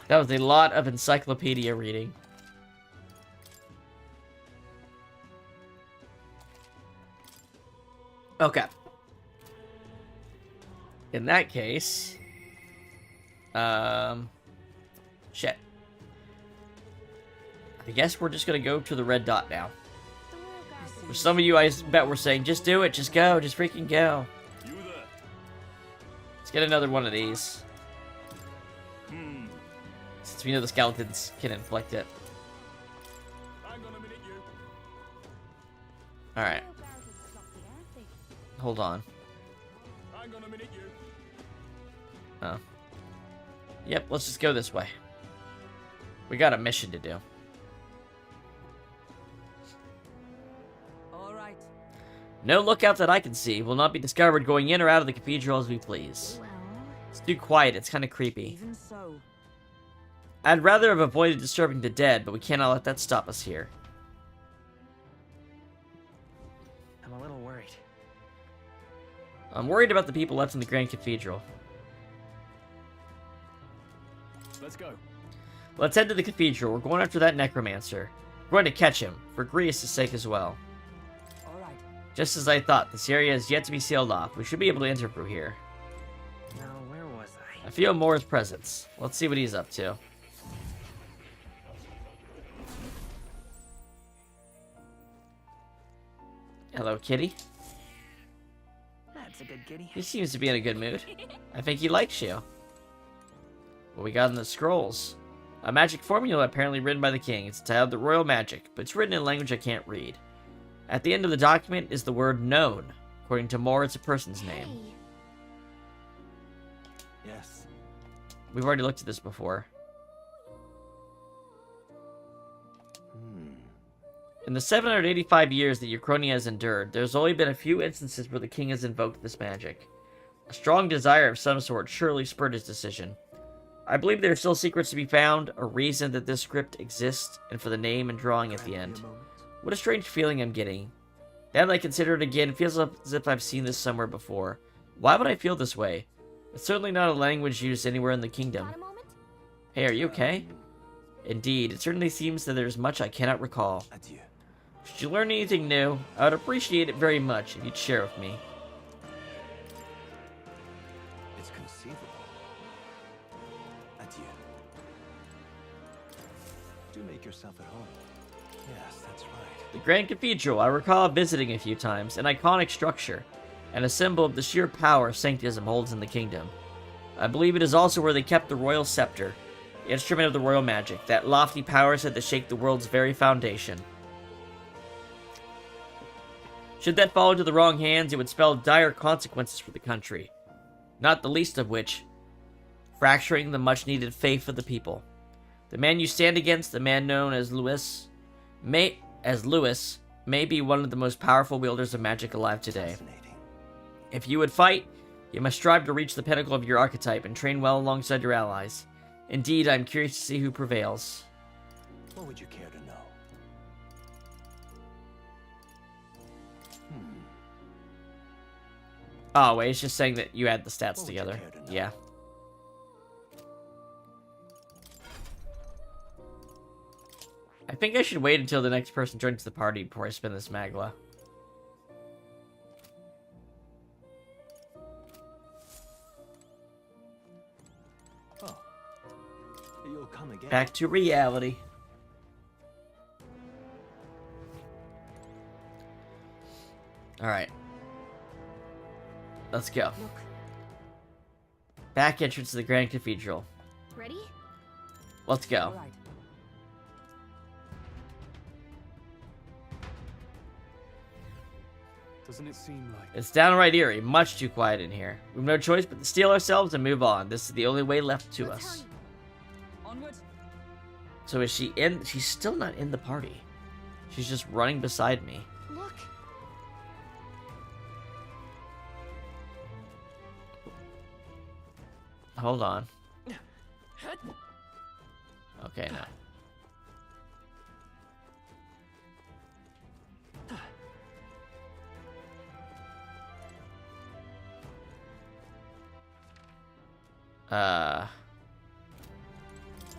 That was a lot of encyclopedia reading. Okay. In that case... shit. I guess we're just gonna go to the red dot now. For some of you, I bet we're saying, just do it, just go, just freaking go. Let's get another one of these. Since we know the skeletons can inflict it. Alright. Hold on. Oh. Yep, let's just go this way. We got a mission to do. All right. No lookout that I can see will not be discovered going in or out of the cathedral as we please. It's too quiet, it's kind of creepy. Even so. I'd rather have avoided disturbing the dead, but we cannot let that stop us here. I'm a little worried. I'm worried about the people left in the Grand Cathedral. Let's go. Let's head to the cathedral. We're going after that necromancer. We're going to catch him, for Grius' sake as well. All right. Just as I thought, this area is yet to be sealed off. We should be able to enter through here. Now, where was I? I feel Moore's presence. Let's see what he's up to. Hello, kitty. That's a good kitty. He seems to be in a good mood. I think he likes you. What we got in the scrolls? A magic formula apparently written by the king. It's titled The Royal Magic, but it's written in a language I can't read. At the end of the document is the word known. According to Moore, it's a person's name. Yes. We've already looked at this before. In the 785 years that Uchronia has endured, there's only been a few instances where the king has invoked this magic. A strong desire of some sort surely spurred his decision. I believe there are still secrets to be found, a reason that this script exists, and for the name and drawing at the end. What a strange feeling I'm getting. Now that I consider it again, it feels as if I've seen this somewhere before. Why would I feel this way? It's certainly not a language used anywhere in the kingdom. Hey, are you okay? Indeed, it certainly seems that there's much I cannot recall. Adieu. Should you learn anything new, I would appreciate it very much if you'd share with me. It's conceivable. Adieu. Do make yourself at home. Yes, that's right. The Grand Cathedral, I recall visiting a few times, an iconic structure, and a symbol of the sheer power sanctism holds in the kingdom. I believe it is also where they kept the royal scepter, the instrument of the royal magic, that lofty power said to shake the world's very foundation. Should that fall into the wrong hands, it would spell dire consequences for the country, not the least of which, fracturing the much-needed faith of the people. The man you stand against, the man known as Louis, may be one of the most powerful wielders of magic alive today. If you would fight, you must strive to reach the pinnacle of your archetype and train well alongside your allies. Indeed, I am curious to see who prevails. What would you care to know? Oh, wait, it's just saying that you add the stats together. Yeah. I think I should wait until the next person joins the party before I spin this Magla. Oh. You'll come again. Back to reality. Alright. Let's go. Look. Back entrance to the Grand Cathedral. Ready? Let's go. Right. Doesn't it seem like... It's downright eerie, much too quiet in here. We've no choice but to steel ourselves and move on. This is the only way left to us. Onward. So is she in? She's still not in the party. She's just running beside me. Look. Hold on. Okay, now.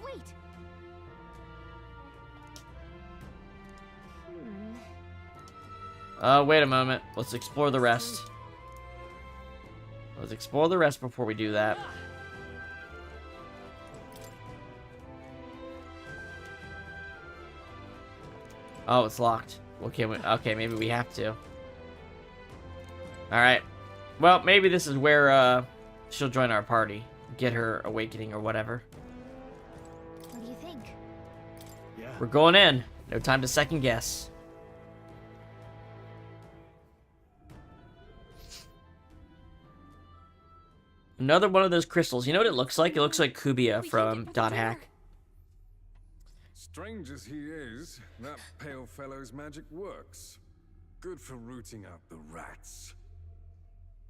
Wait. Wait a moment. Let's explore the rest. Let's explore the rest before we do that. Oh, it's locked. Okay, maybe we have to. Alright. Well, maybe this is where, she'll join our party. Get her awakening or whatever. What do you think? Yeah. We're going in. No time to second guess. Another one of those crystals. You know what it looks like? It looks like Kubia from Dot Hack. Strange as he is, that pale fellow's magic works. Good for rooting out the rats.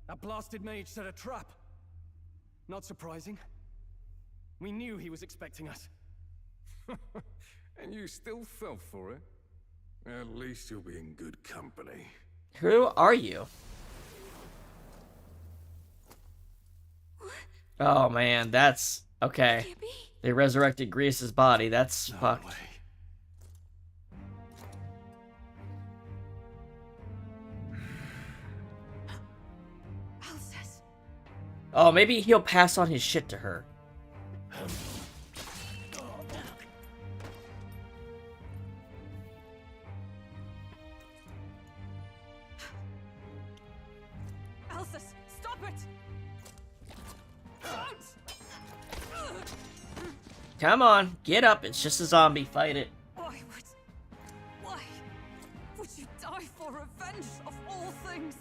That blasted mage set a trap. Not surprising. We knew he was expecting us. And you still fell for it? At least you'll be in good company. Who are you? Oh man, that's okay. They resurrected Grius's body. That's fucked. Oh, maybe he'll pass on his shit to her. Elsus, stop it! Don't! Come on, get up. It's just a zombie. Fight it. Why would you die for revenge of all things?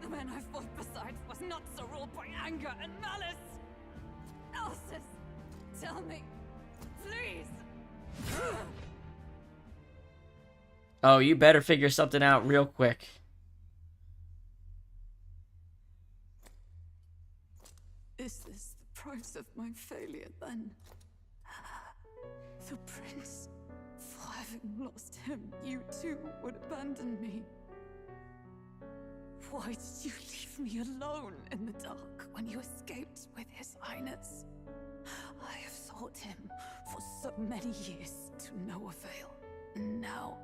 The man I fought beside was not so ruled by anger and malice. Elsus, tell me, please. Oh, you better figure something out real quick. Is this the price of my failure then? The prince, for having lost him, you too would abandon me. Why did you leave me alone in the dark when you escaped with his highness? I have sought him for so many years to no avail, and now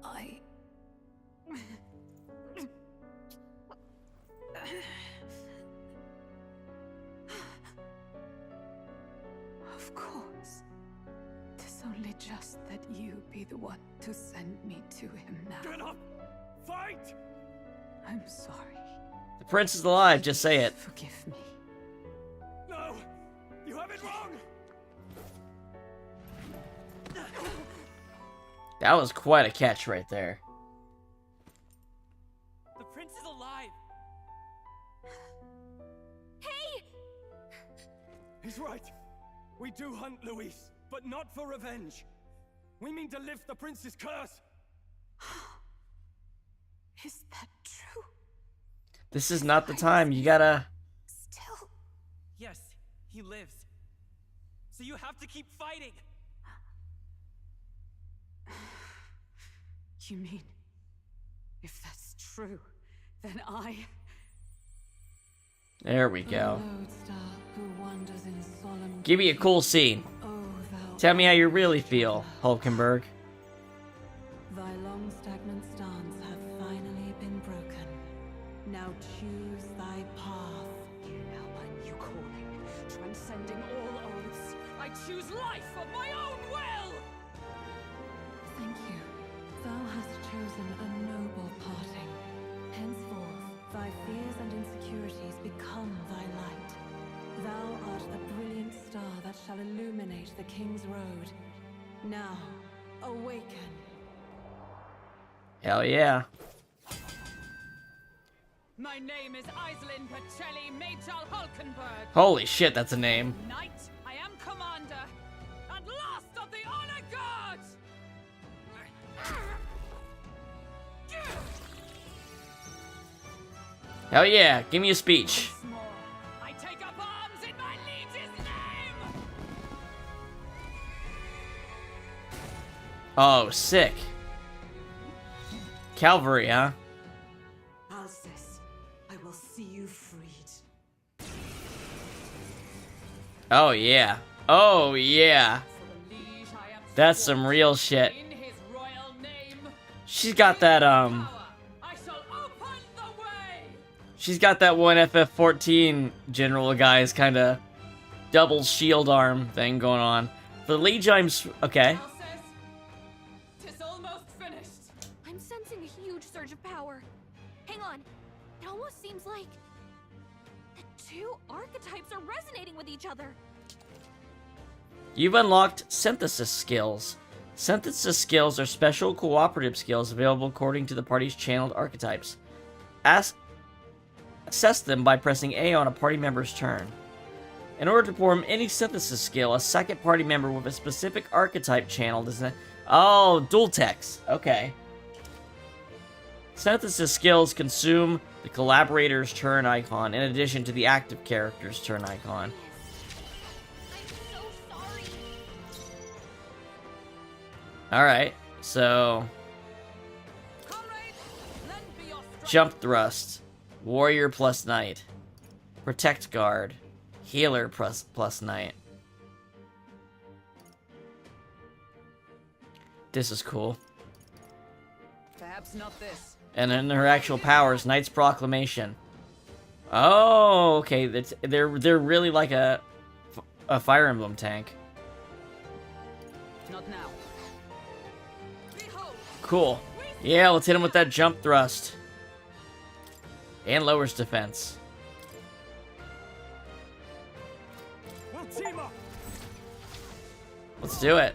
I... Of course. 'Tis only just that you be the one to send me to him now. Get up! Fight! I'm sorry. The prince is alive, just say it. Forgive me. No! You have it wrong! That was quite a catch right there. The prince is alive! Hey! He's right. We do hunt Luis, but not for revenge. We mean to lift the prince's curse. Is that true? This is not the time. You gotta... Still? Yes, he lives. So you have to keep fighting! You mean, if that's true, then I... There we go. Lodestar who wanders in solemn... Give me a cool scene. Tell me how you really feel, Hulkenberg. Thy long stagnant stance have finally been broken. Now choose thy path. Now my new calling, transcending all oaths, I choose life of my own will! Thank you. Thou hast chosen a noble parting. Henceforth, thy fears and insecurities become thy light. Thou art the brilliant star that shall illuminate the King's Road. Now, awaken. Hell yeah. My name is Iselin Pacelli Majal Hulkenberg. Holy shit, that's a name. Knight, I am commander, and last of the honor guard! Hell yeah, give me a speech. I take up arms in my liege's name! Oh, sick. Calvary, huh? Alcest, I will see you freed. Oh yeah. Oh yeah. That's some real shit. She's got that, she's got that one FF14 general guy's kind of double shield arm thing going on. For the Liege, okay. Tis almost finished. I'm sensing a huge surge of power. Hang on. It almost seems like the two archetypes are resonating with each other. You've unlocked synthesis skills. Synthesis skills are special cooperative skills available according to the party's channeled archetypes. Assess them by pressing A on a party member's turn. In order to perform any synthesis skill, a second party member with a specific archetype channeled is a... Oh, dual text. Okay. Synthesis skills consume the collaborator's turn icon in addition to the active character's turn icon. Alright, so... Jump thrust. Warrior plus knight. Protect guard. Healer plus knight. This is cool. Perhaps not this. And then her actual powers, Knight's Proclamation. Oh, okay. They're really like a Fire Emblem tank. Not now. Cool. Yeah, let's hit him with that jump thrust. And lowers defense. We'll team up. Let's do it.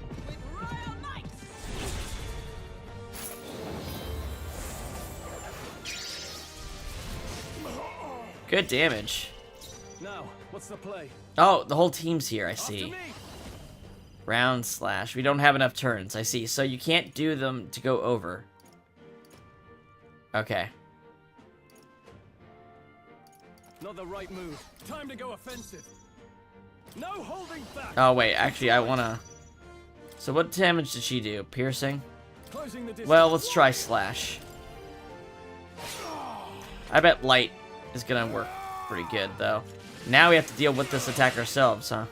Good damage. Now, what's the play? Oh, the whole team's here, I see. Round slash. We don't have enough turns, I see. So you can't do them to go over. Okay. Not the right move. Time to go offensive. No holding back. Oh, wait. Actually, I want to... So what damage did she do? Piercing? Well, let's try slash. I bet light is going to work pretty good, though. Now we have to deal with this attack ourselves, huh?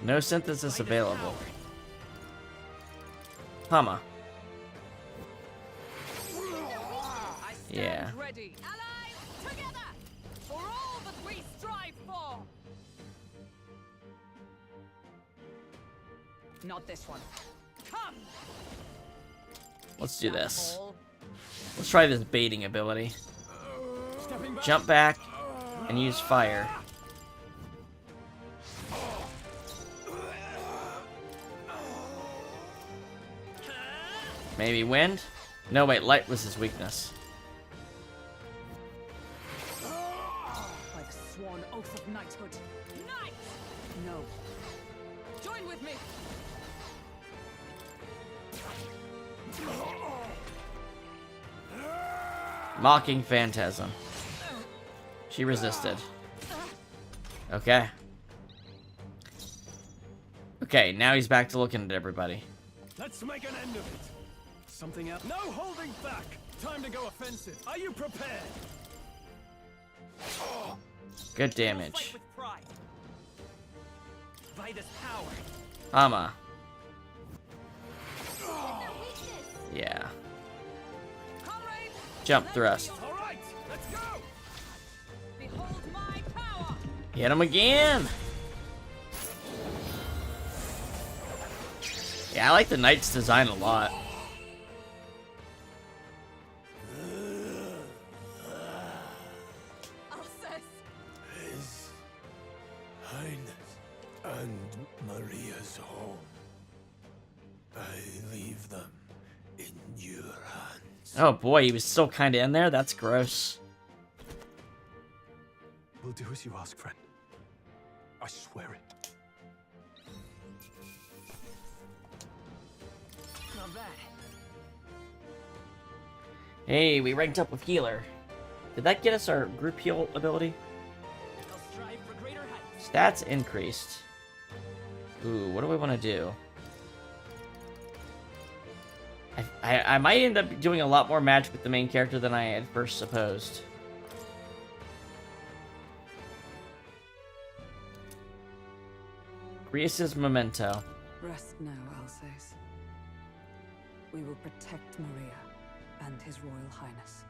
No synthesis available. Hama. Yeah. Ready. Allies, together! For all that we strive for! Not this one. Come! Let's do this. Let's try this baiting ability. Jump back and use fire. Maybe wind? No, wait, light was his weakness. By the sworn oath of knighthood. Knight! No. Join with me! Mocking Phantasm. She resisted. Okay. Okay, now he's back to looking at everybody. Let's make an end of it. Something else. No holding back. Time to go offensive. Are you prepared? Good damage. By this power. Hama. Yeah. Jump thrust. All right, let's go. Behold my power. Hit him again. Yeah, I like the knight's design a lot. His Highness and Maria's home. I leave them in your hands. Oh boy, he was still kind of in there. That's gross. We'll do as you ask, friend. I swear it. Not bad. Hey, we ranked up with healer. Did that get us our group heal ability? I'll strive for greater heights. Stats increased. Ooh, what do we want to do? I might end up doing a lot more magic with the main character than I had first supposed. Grius's memento. Rest now, Alsace. We will protect Maria and His Royal Highness.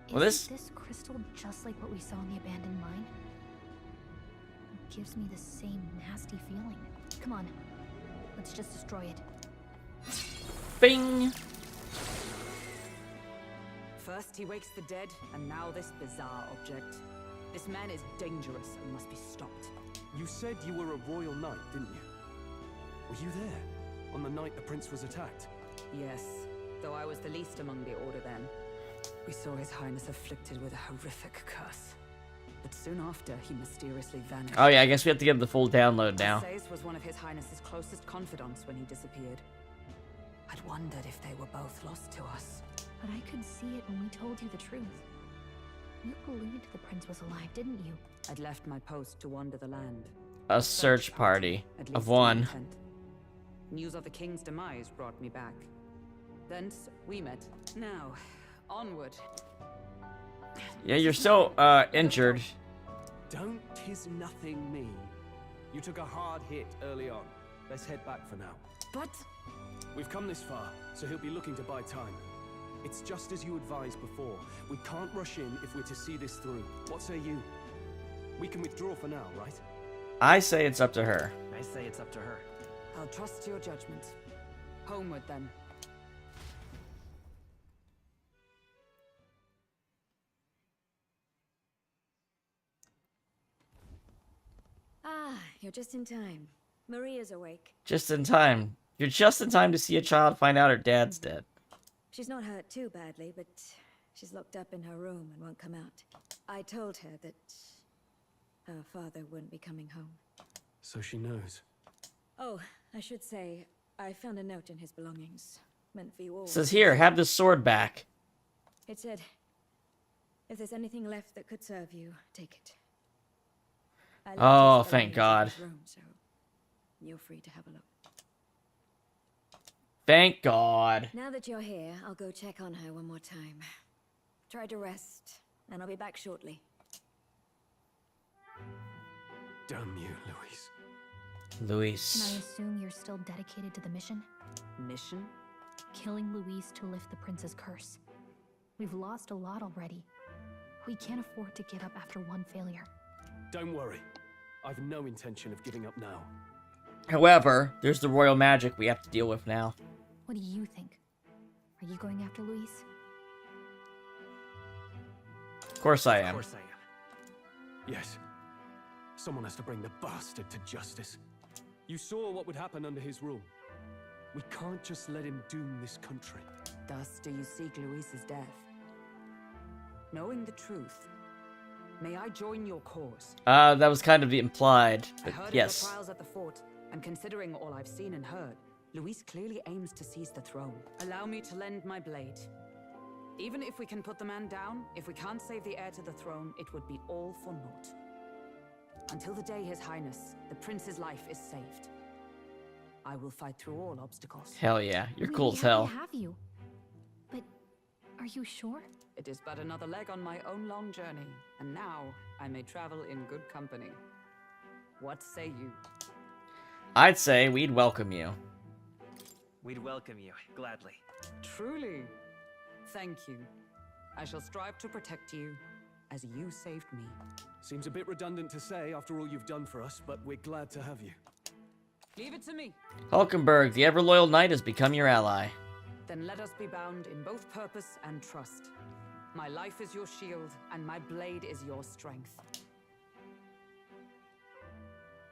Well, this crystal just like what we saw in the abandoned mine? It gives me the same nasty feeling. Come on, let's just destroy it. Bing! First he wakes the dead, and now this bizarre object. This man is dangerous and must be stopped. You said you were a royal knight, didn't you? Were you there on the night the prince was attacked? Yes, though I was the least among the Order then. We saw His Highness afflicted with a horrific curse. But soon after, he mysteriously vanished. Oh yeah, I guess we have to give the full download now. Alsace was one of His Highness's closest confidants when he disappeared. I'd wondered if they were both lost to us. But I could see it when we told you the truth. You believed the prince was alive, didn't you? I'd left my post to wander the land. A search party of one. News of the king's demise brought me back. Thence we met. Now, onward. Yeah, you're still injured. Don't 'tis nothing me. You took a hard hit early on. Let's head back for now. But we've come this far, so he'll be looking to buy time. It's just as you advised before. We can't rush in if we're to see this through. What say you? We can withdraw for now, right? I say it's up to her. I say it's up to her. I'll trust your judgment. Homeward, then. Ah, you're just in time. Maria's awake. Just in time. You're just in time to see a child find out her dad's dead. She's not hurt too badly, but she's locked up in her room and won't come out. I told her that her father wouldn't be coming home. So she knows. Oh, I should say, I found a note in his belongings. Meant for you all. It says here, have this sword back. It said, if there's anything left that could serve you, take it. I left Oh, his thank belongings in God. his room, so you're free to have a look. Thank God. Now that you're here, I'll go check on her one more time. Try to rest, and I'll be back shortly. Damn you, Luis. Luis. Can I assume you're still dedicated to the mission? Mission? Killing Luis to lift the prince's curse. We've lost a lot already. We can't afford to give up after one failure. Don't worry. I've no intention of giving up now. However, there's the royal magic we have to deal with now. What do you think? Are you going after Luis? Of course I am. Of course I am. Yes. Someone has to bring the bastard to justice. You saw what would happen under his rule. We can't just let him doom this country. Thus do you seek Luis's death. Knowing the truth, may I join your cause? That was kind of implied, I but heard yes. of your trials at the fort, and considering all I've seen and heard, Luis clearly aims to seize the throne. Allow me to lend my blade. Even if we can put the man down, if we can't save the heir to the throne, it would be all for naught. Until the day His Highness, the prince's life is saved, I will fight through all obstacles. Hell yeah, you're We'd cool be as happy hell. to have you. But are you sure? It is but another leg on my own long journey, and now I may travel in good company. What say you? I'd say we'd welcome you. We'd welcome you, gladly. Truly. Thank you. I shall strive to protect you, as you saved me. Seems a bit redundant to say after all you've done for us, but we're glad to have you. Leave it to me. Hulkenberg, the ever-loyal knight, has become your ally. Then let us be bound in both purpose and trust. My life is your shield, and my blade is your strength.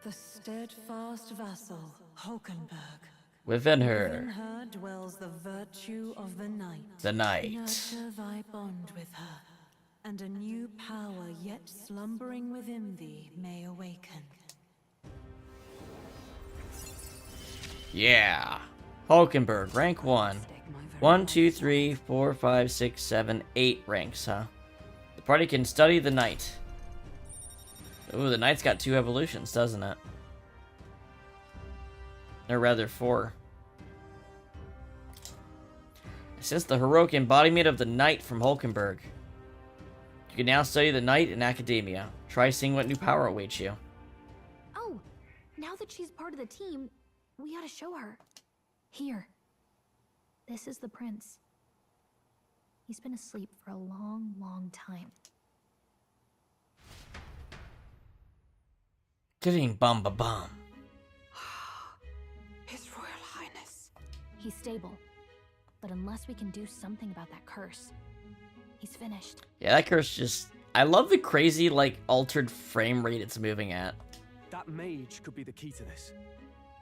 The steadfast vassal, Hulkenberg. Within Within her, her dwells the virtue of the night. the knight. Nurture thy bond with her, and a new power yet slumbering within thee may awaken. Yeah. Hulkenberg, rank 1. 1, 2, 3, 4, 5, 6, 7, 8 ranks, huh? The party can study the knight. Ooh, the knight's got 2 evolutions, doesn't it? Or rather, 4. Since the heroic embodiment of the knight from Hulkenberg. You can now study the knight in Akedemia. Try seeing what new power awaits you. Oh, now that she's part of the team, we ought to show her. Here. This is the prince. He's been asleep for a long, long time. Getting bum ba bum. His Royal Highness. He's stable. But unless we can do something about that curse, he's finished. Yeah, that curse just... I love the crazy, like, altered frame rate it's moving at. That mage could be the key to this.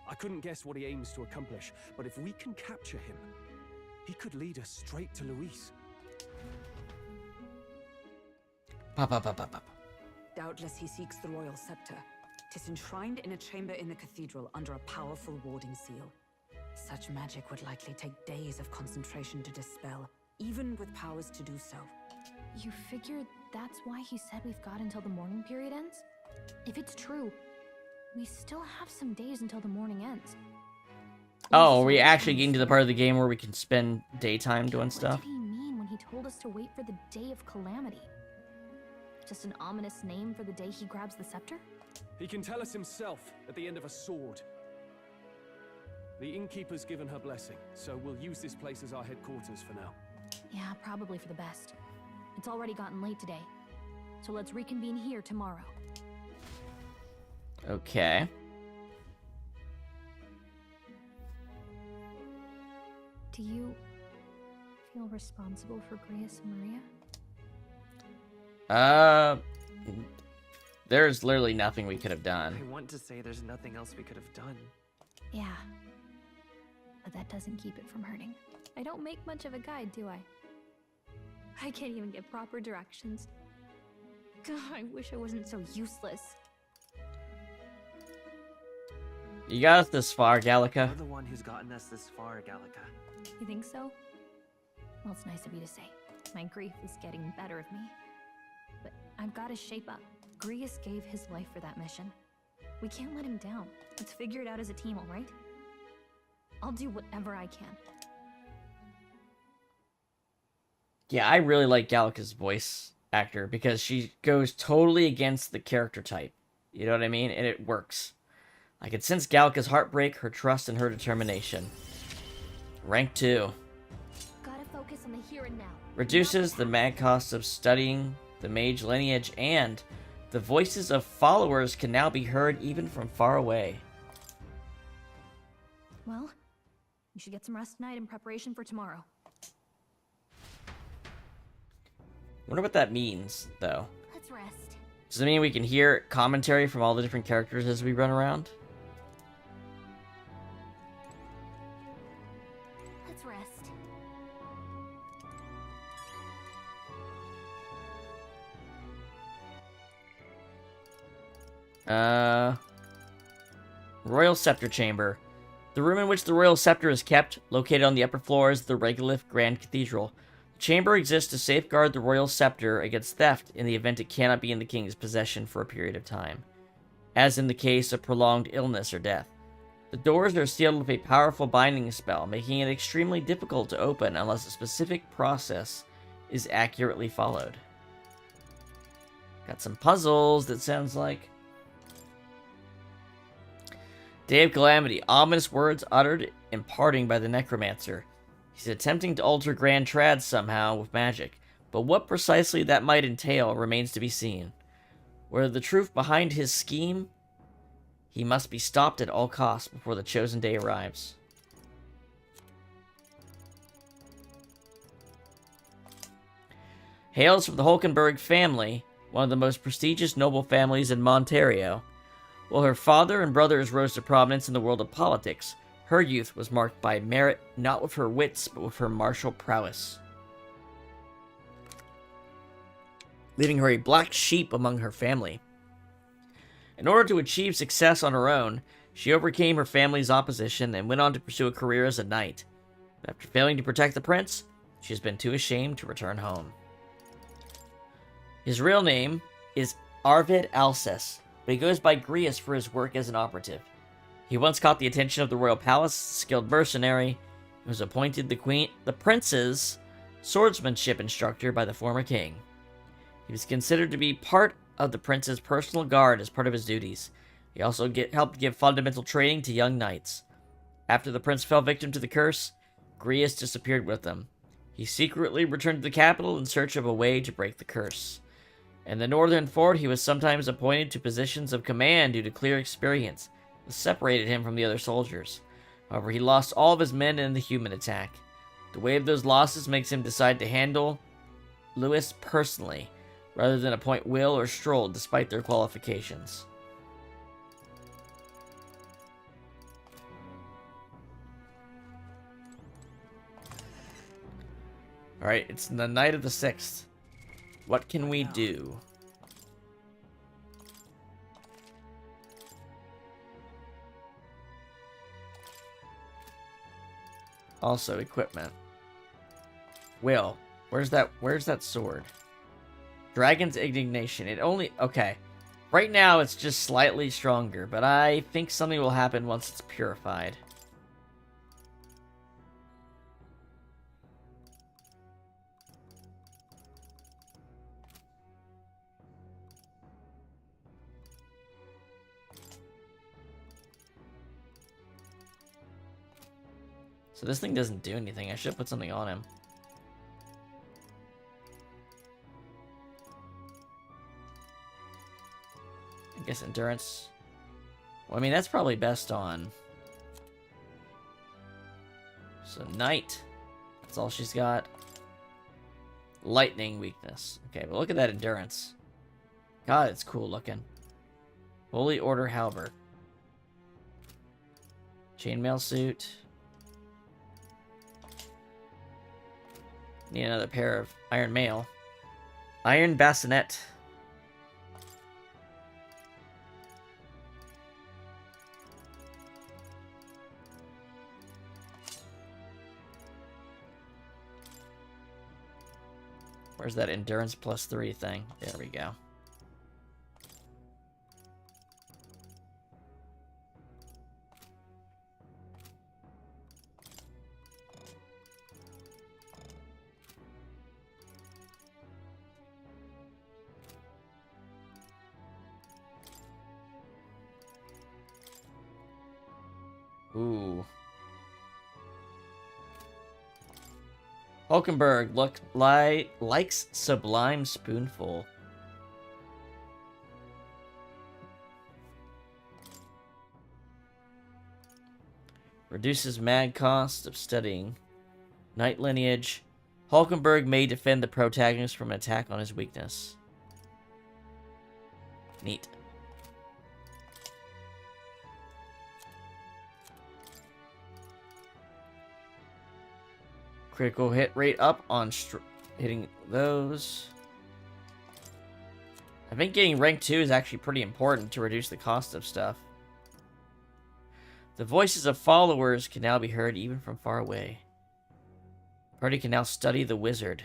I couldn't guess what he aims to accomplish, but if we can capture him, he could lead us straight to Luis. Doubtless he seeks the royal scepter. 'Tis enshrined in a chamber in the cathedral under a powerful warding seal. Such magic would likely take days of concentration to dispel, even with powers to do so. You figure that's why he said we've got until the mourning period ends? If it's true, we still have some days until the mourning ends. Oh, are we actually getting to the part of the game where we can spend daytime doing stuff? What did he mean when he told us to wait for the Day of Calamity? Just an ominous name for the day he grabs the scepter? He can tell us himself at the end of a sword. The innkeeper's given her blessing, so we'll use this place as our headquarters for now. Yeah, probably for the best. It's already gotten late today. So let's reconvene here tomorrow. Okay. Do you feel responsible for Grius and Maria? There's literally nothing we could have done. I want to say there's nothing else we could have done. Yeah. But that doesn't keep it from hurting. I don't make much of a guide, do I? I can't even give proper directions. God, I wish I wasn't so useless. You got us this far, Gallica. You're the one who's gotten us this far, Gallica. You think so? Well, it's nice of you to say. My grief is getting the better of me. But I've got to shape up. Grius gave his life for that mission. We can't let him down. Let's figure it out as a team, all right? I'll do whatever I can. Yeah, I really like Gallica's voice actor because she goes totally against the character type. You know what I mean? And it works. I can sense Gallica's heartbreak, her trust, and her determination. Rank 2. Gotta focus on the here and now. Reduces the mad cost of studying the mage lineage, and the voices of followers can now be heard even from far away. Well, you should get some rest tonight in preparation for tomorrow. Wonder what that means, though. Let's rest. Does it mean we can hear commentary from all the different characters as we run around? Let's rest. Royal Scepter Chamber. The room in which the Royal Scepter is kept, located on the upper floors of the Regolith Grand Cathedral. The chamber exists to safeguard the Royal Scepter against theft in the event it cannot be in the King's possession for a period of time, as in the case of prolonged illness or death. The doors are sealed with a powerful binding spell, making it extremely difficult to open unless a specific process is accurately followed. Got some puzzles that sounds like. Day of Calamity. Ominous words uttered in parting by the Necromancer. He's attempting to alter Grand Trad somehow with magic, but what precisely that might entail remains to be seen. Whether the truth behind his scheme, he must be stopped at all costs before the chosen day arrives. Hails from the Hulkenberg family, one of the most prestigious noble families in Montario. While her father and brothers rose to prominence in the world of politics, her youth was marked by merit not with her wits, but with her martial prowess, leaving her a black sheep among her family. In order to achieve success on her own, she overcame her family's opposition and went on to pursue a career as a knight. But after failing to protect the prince, she has been too ashamed to return home. His real name is Arvid Alces, but he goes by Grius for his work as an operative. He once caught the attention of the royal palace, skilled mercenary, and was appointed the prince's swordsmanship instructor by the former king. He was considered to be part of the prince's personal guard as part of his duties. He also helped give fundamental training to young knights. After the prince fell victim to the curse, Grius disappeared with them. He secretly returned to the capital in search of a way to break the curse. In the northern fort, he was sometimes appointed to positions of command due to clear experience that separated him from the other soldiers. However, he lost all of his men in the human attack. The weight of those losses makes him decide to handle Lewis personally, rather than appoint Will or Strohl despite their qualifications. Alright, it's the night of the 6th. What can we do? Also, equipment. Will, where's that sword? Dragon's Indignation. It only... Okay. Right now, it's just slightly stronger, but I think something will happen once it's purified. So this thing doesn't do anything. I should put something on him. I guess endurance. Well, I mean, that's probably best on... So, Knight. That's all she's got. Lightning weakness. Okay, but look at that endurance. God, it's cool looking. Holy Order Halberd. Chainmail suit. Need another pair of iron mail. Iron bassinet. Where's that endurance +3 thing? There we go. Ooh. Hulkenberg likes Sublime Spoonful. Reduces mag cost of studying. Knight lineage. Hulkenberg may defend the protagonist from an attack on his weakness. Neat. Critical hit rate up on hitting those. I think getting rank 2 is actually pretty important to reduce the cost of stuff. The voices of followers can now be heard even from far away. Party can now study the wizard.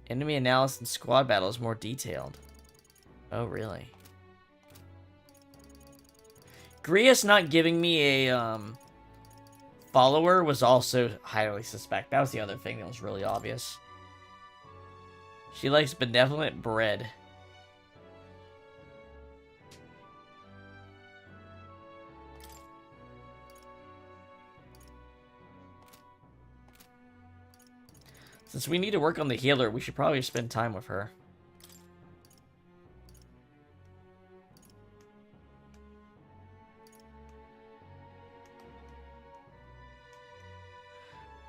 Enemy analysis and squad battle is more detailed. Oh, really? Grius not giving me a, follower was also highly suspect. That was the other thing that was really obvious. She likes benevolent bread. Since we need to work on the healer, we should probably spend time with her.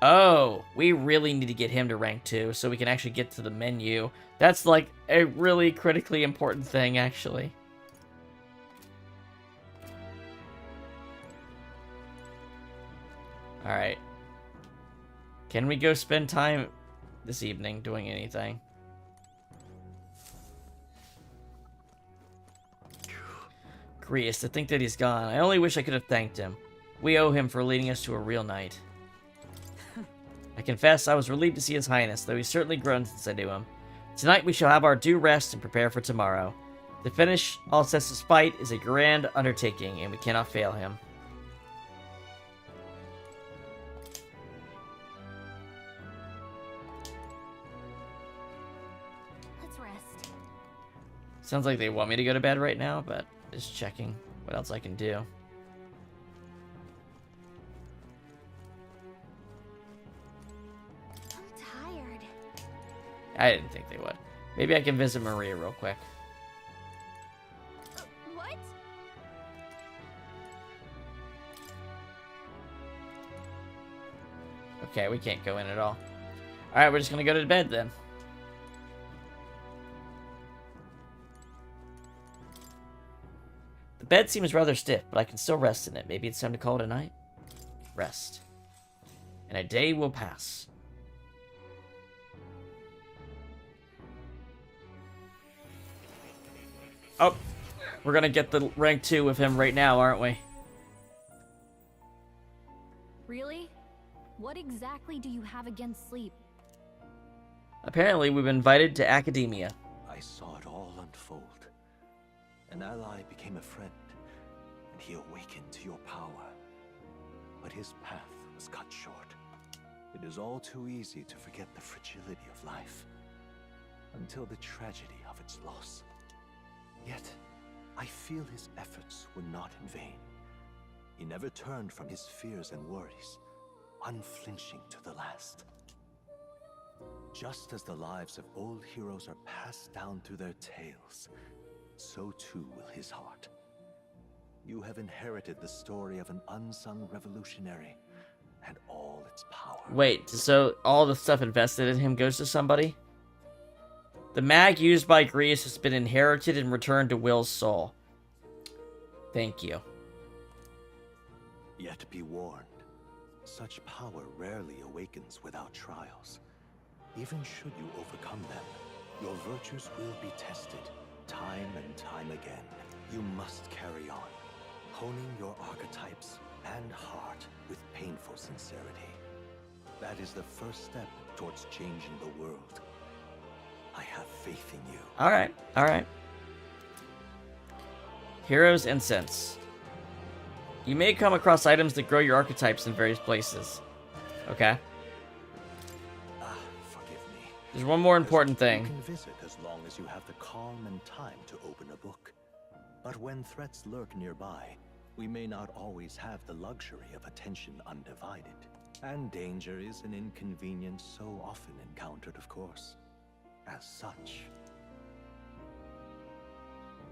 Oh, we really need to get him to rank 2 so we can actually get to the menu. That's like a really critically important thing, actually. Alright. Can we go spend time this evening doing anything? Grius, to think that he's gone. I only wish I could have thanked him. We owe him for leading us to a real knight. I confess I was relieved to see His Highness, though he's certainly grown since I knew him. Tonight we shall have our due rest and prepare for tomorrow. To finish Alcestis' fight is a grand undertaking, and we cannot fail him. Let's rest. Sounds like they want me to go to bed right now, but just checking what else I can do. I didn't think they would. Maybe I can visit Maria real quick. What? Okay, we can't go in at all. Alright, we're just gonna go to bed then. The bed seems rather stiff, but I can still rest in it. Maybe it's time to call it a night? Rest. And a day will pass. Oh, we're gonna get the rank 2 with him right now, aren't we? Really? What exactly do you have against sleep? Apparently, we've been invited to Akedemia. I saw it all unfold. An ally became a friend, and he awakened to your power. But his path was cut short. It is all too easy to forget the fragility of life, until the tragedy of its loss. Yet, I feel his efforts were not in vain. He never turned from his fears and worries, unflinching to the last. Just as the lives of old heroes are passed down through their tales, so too will his heart. You have inherited the story of an unsung revolutionary and all its power. Wait, so all the stuff invested in him goes to somebody? The mag used by Grius has been inherited and returned to Will's soul. Thank you. Yet be warned, such power rarely awakens without trials. Even should you overcome them, your virtues will be tested, time and time again. You must carry on, honing your archetypes and heart with painful sincerity. That is the first step towards changing the world. I have faith in you. Alright, alright. Heroes and Sense. You may come across items that grow your archetypes in various places. Okay. Forgive me. There's one more important thing. You can visit as long as you have the calm and time to open a book. But when threats lurk nearby, we may not always have the luxury of attention undivided. And danger is an inconvenience so often encountered, of course. As such.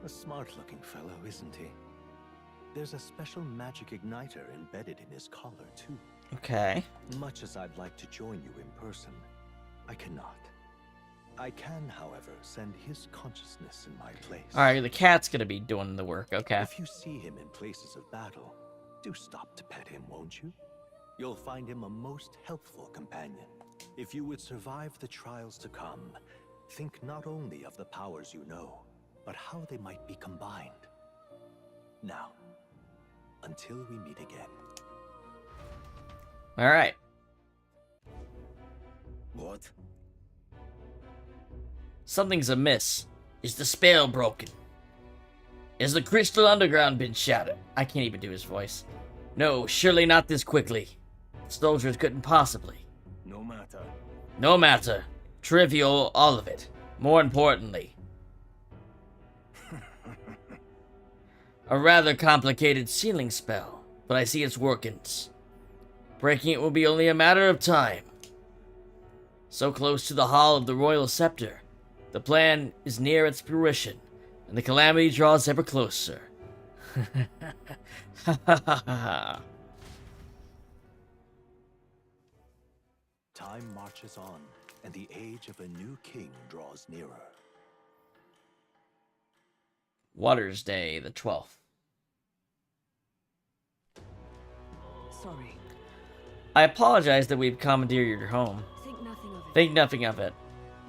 A smart-looking fellow, isn't he? There's a special magic igniter embedded in his collar, too. Okay. Much as I'd like to join you in person, I cannot. I can, however, send his consciousness in my place. Alright, the cat's gonna be doing the work, okay. If you see him in places of battle, do stop to pet him, won't you? You'll find him a most helpful companion. If you would survive the trials to come, think not only of the powers you know, but how they might be combined. Now, until we meet again. Alright. What? Something's amiss. Is the spell broken? Has the crystal underground been shattered? I can't even do his voice. No, surely not this quickly. Soldiers couldn't possibly. No matter. No matter. Trivial, all of it. More importantly. A rather complicated sealing spell, but I see its workings. Breaking it will be only a matter of time. So close to the Hall of the Royal Scepter, the plan is near its fruition, and the calamity draws ever closer. Time marches on, and the age of a new king draws nearer. Water's Day, the 12th. Sorry. I apologize that we've commandeered your home. Think nothing of it. Think nothing of it.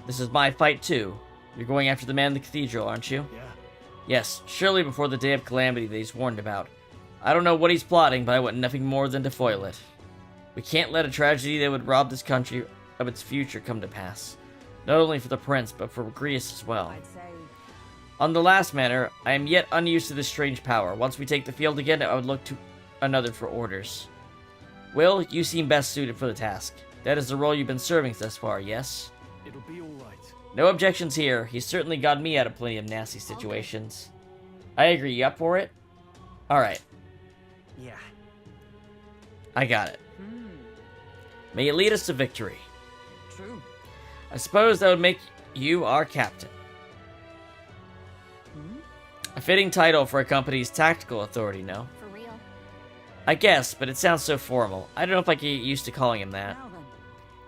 This is my fight too. You're going after the man in the cathedral, aren't you? Yeah. Yes, surely before the day of calamity that he's warned about. I don't know what he's plotting, but I want nothing more than to foil it. We can't let a tragedy that would rob this country of its future come to pass. Not only for the prince, but for Grius as well. I'd say... On the last matter, I am yet unused to this strange power. Once we take the field again, I would look to another for orders. Will, you seem best suited for the task. That is the role you've been serving thus far, yes? It'll be all right. No objections here. He's certainly got me out of plenty of nasty situations. I agree. You up for it? Alright. Yeah. I got it. May it lead us to victory. True. I suppose that would make you our captain. A fitting title for a company's tactical authority, no? For real. I guess, but it sounds so formal. I don't know if I can get used to calling him that. Now then.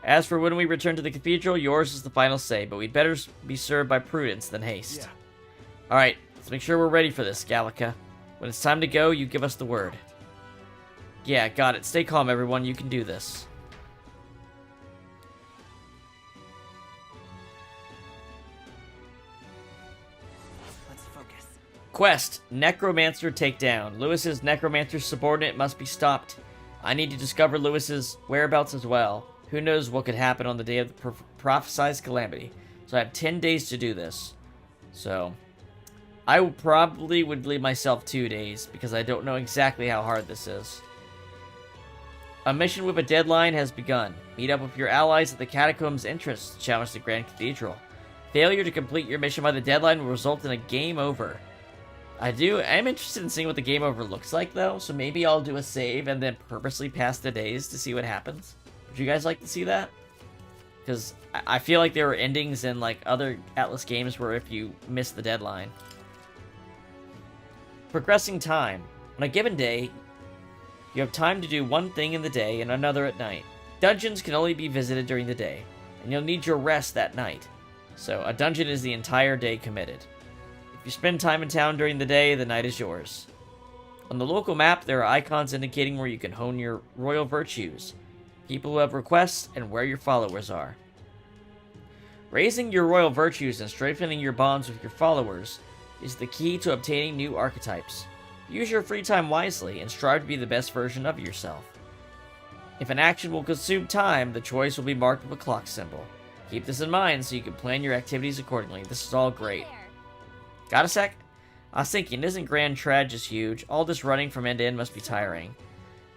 As for when we return to the cathedral, yours is the final say, but we'd better be served by prudence than haste. Yeah. Alright, let's make sure we're ready for this, Gallica. When it's time to go, you give us the word. Yeah, got it. Stay calm, everyone. You can do this. Let's focus. Quest, Necromancer Takedown. Lewis's Necromancer subordinate must be stopped. I need to discover Lewis's whereabouts as well. Who knows what could happen on the day of the prophesized calamity. So I have 10 days to do this. So, I probably would leave myself 2 days, because I don't know exactly how hard this is. A mission with a deadline has begun. Meet up with your allies at the catacombs entrance to challenge the Grand Cathedral. Failure to complete your mission by the deadline will result in a game over. I'm interested in seeing what the game over looks like, though, so maybe I'll do a save and then purposely pass the days to see what happens. Would you guys like to see that? Because I feel like there were endings in like other Atlus games where if you missed the deadline. Progressing time. On a given day, you have time to do one thing in the day and another at night. Dungeons can only be visited during the day, and you'll need your rest that night. So a dungeon is the entire day committed. If you spend time in town during the day, the night is yours. On the local map, there are icons indicating where you can hone your royal virtues, people who have requests, and where your followers are. Raising your royal virtues and strengthening your bonds with your followers is the key to obtaining new archetypes. Use your free time wisely and strive to be the best version of yourself. If an action will consume time, the choice will be marked with a clock symbol. Keep this in mind so you can plan your activities accordingly. This is all great. Got a sec? I was thinking, isn't Grand Trad just huge? All this running from end to end must be tiring.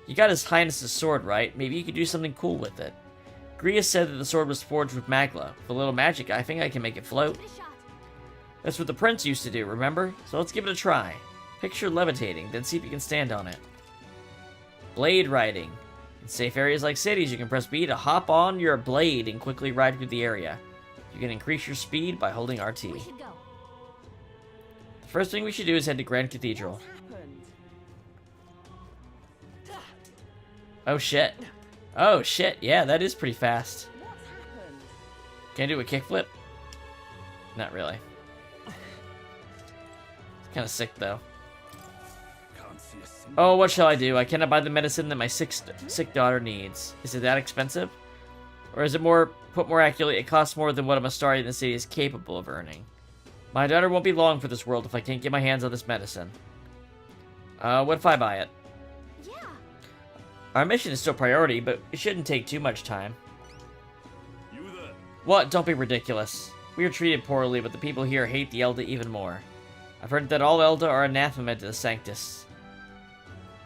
You got His Highness's sword, right? Maybe you could do something cool with it. Grius said that the sword was forged with magla. With a little magic, I think I can make it float. That's what the prince used to do, remember? So let's give it a try. Picture levitating, then see if you can stand on it. Blade riding. In safe areas like cities, you can press B to hop on your blade and quickly ride through the area. You can increase your speed by holding RT. The first thing we should do is head to Grand Cathedral. Oh shit. Oh shit, yeah, that is pretty fast. Can I do a kickflip? Not really. It's kind of sick though. Oh, what shall I do? I cannot buy the medicine that my sick daughter needs. Is it that expensive? Or is it put more accurately, it costs more than what a Mastari in the city is capable of earning? My daughter won't be long for this world if I can't get my hands on this medicine. What if I buy it? Yeah. Our mission is still priority, but it shouldn't take too much time. What? Don't be ridiculous. We are treated poorly, but the people here hate the Elda even more. I've heard that all Elda are anathema to the Sanctus.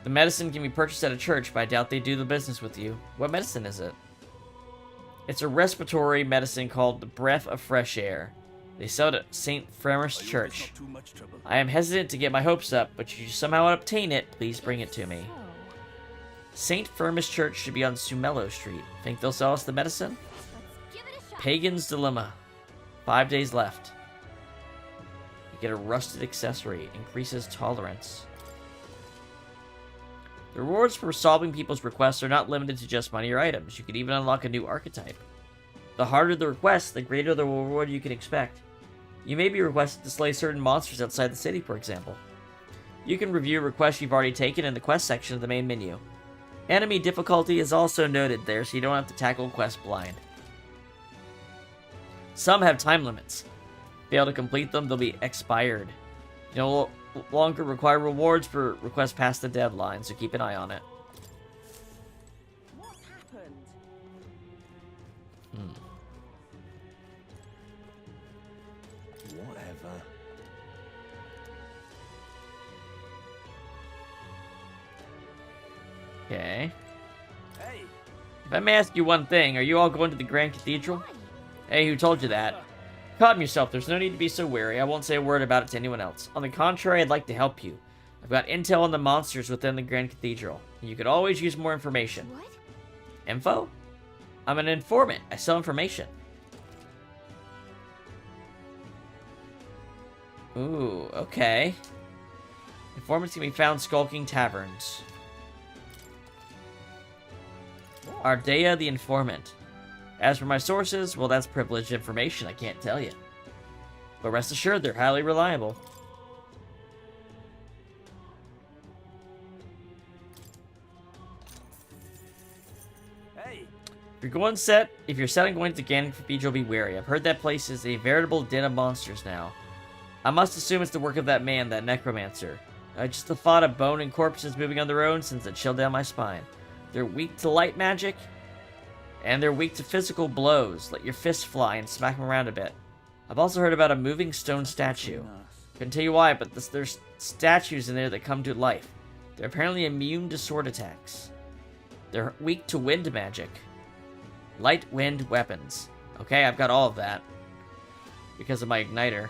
The medicine can be purchased at a church, but I doubt they do the business with you. What medicine is it? It's a respiratory medicine called the Breath of Fresh Air. They sell it at St. Firmus Church. I am hesitant to get my hopes up, but should you somehow obtain it, please bring it to me. St. Firmus Church should be on Sumello Street. Think they'll sell us the medicine? Pagan's Dilemma. 5 days left. You get a rusted accessory. Increases tolerance. The rewards for solving people's requests are not limited to just money or items. You can even unlock a new archetype. The harder the request, the greater the reward you can expect. You may be requested to slay certain monsters outside the city, for example. You can review requests you've already taken in the quest section of the main menu. Enemy difficulty is also noted there, so you don't have to tackle quests blind. Some have time limits. Fail to complete them, they'll be expired. You no longer require rewards for requests past the deadline, so keep an eye on it. What's happened? Whatever. Okay. Hey. If I may ask you one thing, are you all going to the Grand Cathedral? Hey, who told you that? Calm yourself, there's no need to be so wary. I won't say a word about it to anyone else. On the contrary, I'd like to help you. I've got intel on the monsters within the Grand Cathedral. And you could always use more information. What? Info? I'm an informant. I sell information. Ooh, okay. Informants can be found skulking taverns. Ardea the Informant. As for my sources, well, that's privileged information, I can't tell you. But rest assured, they're highly reliable. Hey. If you're set on going to Grand Cathedral, be wary. I've heard that place is a veritable den of monsters now. I must assume it's the work of that man, that necromancer. Just the thought of bone and corpses moving on their own sends a chill down my spine. They're weak to light magic, and they're weak to physical blows. Let your fists fly and smack them around a bit. I've also heard about a moving stone statue. Couldn't tell you why, but there's statues in there that come to life. They're apparently immune to sword attacks. They're weak to wind magic. Light wind weapons. Okay, I've got all of that. Because of my igniter.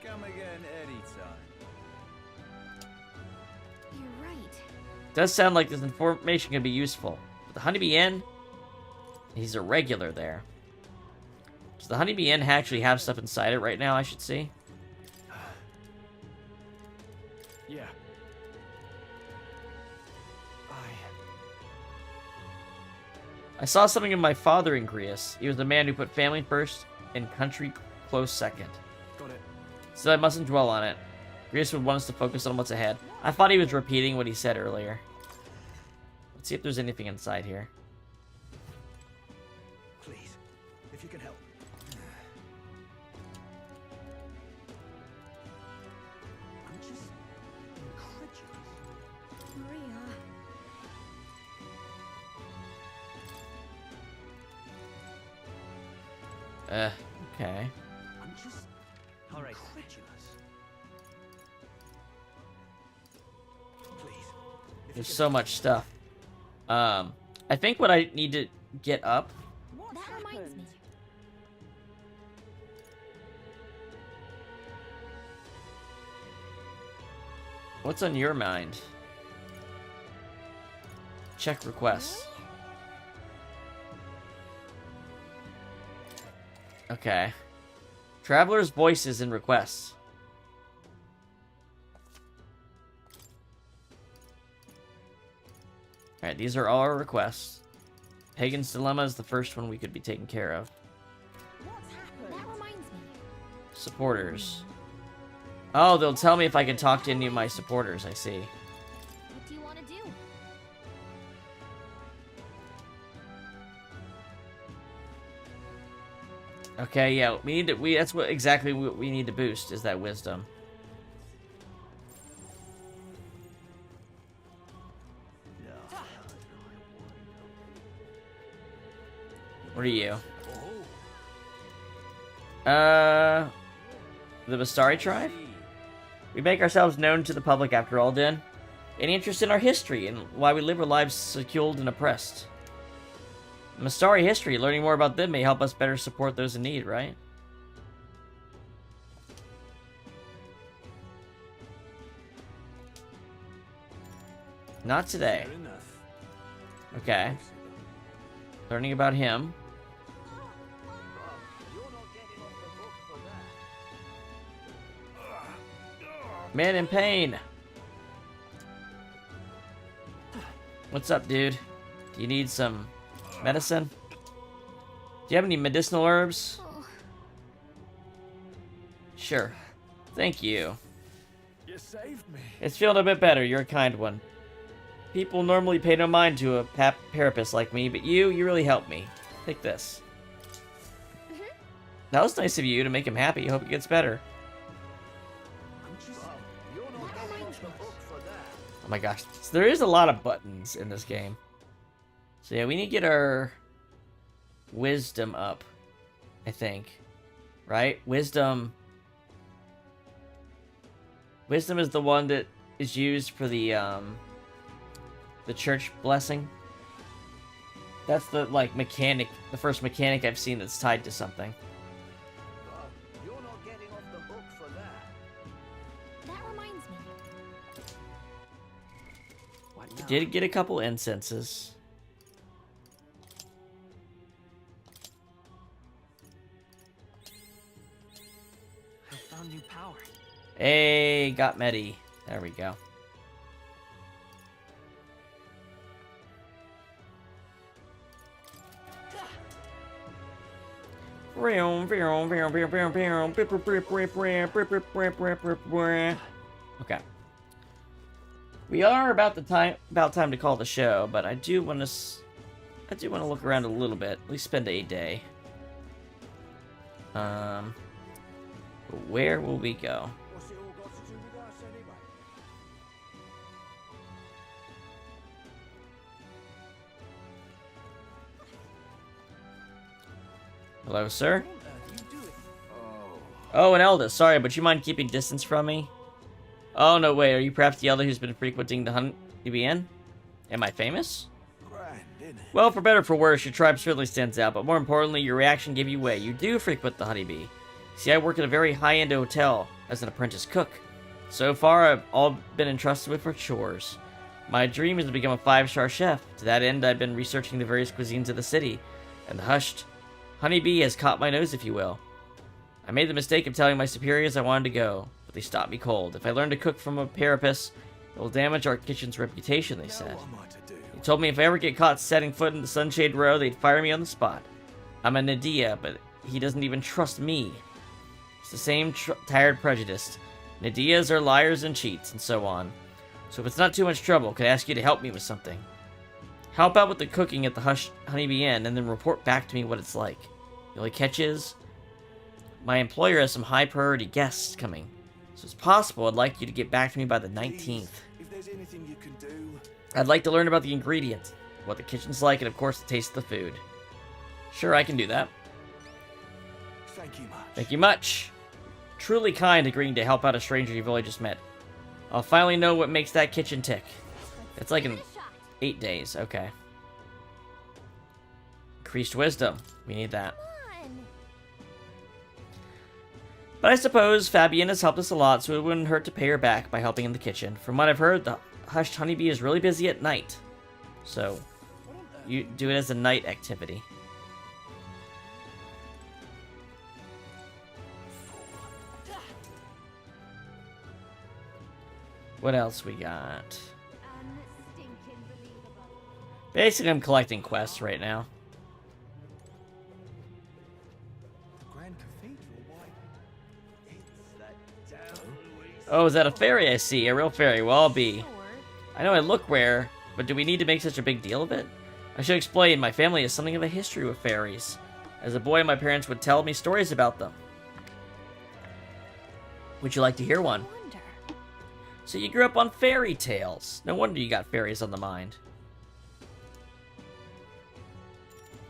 Come again anytime. You're right. Does sound like this information can be useful. With the Honeybee Inn, He's a regular there. Does the Honeybee Inn actually have stuff inside it right now, I should see? Yeah. I saw something of my father in Grius. He was the man who put family first and country close second. Got it. So I mustn't dwell on it. Grius would want us to focus on what's ahead. I thought he was repeating what he said earlier. Let's see if there's anything inside here. Please, if you can help. I'm just incredulous. Maria. Okay. I'm just incredulous. Please. There's so much stuff. I think what I need to get up. That reminds me. What's on your mind? Check requests. Okay. Travelers' voices and requests. Alright, these are all our requests. Pagan's Dilemma is the first one we could be taking care of. That reminds me. Supporters. Oh, they'll tell me if I can talk to any of my supporters, I see. What do you want to do? Okay, yeah, that's what exactly what we need to boost, is that wisdom. What are you? The Bastari tribe? We make ourselves known to the public after all, Den. Any interest in our history and why we live our lives secluded and oppressed? Mastari history, learning more about them may help us better support those in need, right? Not today. Okay. Learning about him. Man in pain. What's up, dude? Do you need some medicine? Do you have any medicinal herbs? Sure. Thank you. You saved me. It's feeling a bit better. You're a kind one. People normally pay no mind to a parapist like me, but you really helped me. Take this. That was nice of you to make him happy. Hope he gets better. Oh my gosh. So there is a lot of buttons in this game. So yeah, we need to get our wisdom up, I think. Right? Wisdom. Wisdom is the one that is used for the church blessing. That's the, like, mechanic, the first mechanic I've seen that's tied to something. You're not getting off the hook for that. That reminds me. We did get a couple incenses. I found new power. Hey, got Medi. There we go. Okay. We are about time to call the show, but I do want to look around a little bit. At least spend a day. Where will we go? What's it all got to do with us anyway? Hello, sir? Oh, an Elder. Sorry, but you mind keeping distance from me? Oh, no, wait. Are you perhaps the Elder who's been frequenting the Honeybee Inn? Am I famous? Well, for better or for worse, your tribe certainly stands out, but more importantly, your reaction gave you away. You do frequent the Honeybee. See, I work at a very high-end hotel as an apprentice cook. So far, I've all been entrusted with for chores. My dream is to become a 5-star chef. To that end, I've been researching the various cuisines of the city. and the hushed honeybee has caught my nose, if you will. I made the mistake of telling my superiors I wanted to go, but they stopped me cold. If I learn to cook from a parapus, it will damage our kitchen's reputation, they said. They told me if I ever get caught setting foot in the Sunshade Row, they'd fire me on the spot. I'm a Nadia, but he doesn't even trust me. It's the same tired prejudice. Nadias are liars and cheats, and so on. So if it's not too much trouble, could I ask you to help me with something? Help out with the cooking at the Honeybee Inn, and then report back to me what it's like. The only catch is, my employer has some high-priority guests coming, so it's possible I'd like you to get back to me by the 19th. If there's anything you can do... I'd like to learn about the ingredients, what the kitchen's like, and of course the taste of the food. Sure, I can do that. Thank you much. Thank you much. Truly kind agreeing to help out a stranger you've only just met. I'll finally know what makes that kitchen tick. It's like in 8 days, okay. Increased wisdom. We need that. But I suppose Fabienne has helped us a lot, so it wouldn't hurt to pay her back by helping in the kitchen. From what I've heard, the Hushed Honeybee is really busy at night. So, you do it as a night activity. What else we got? Basically, I'm collecting quests right now. Oh, is that a fairy I see? A real fairy. Well, I'll be. I know I look rare, but do we need to make such a big deal of it? I should explain, my family has something of a history with fairies. As a boy, my parents would tell me stories about them. Would you like to hear one? So you grew up on fairy tales. No wonder you got fairies on the mind.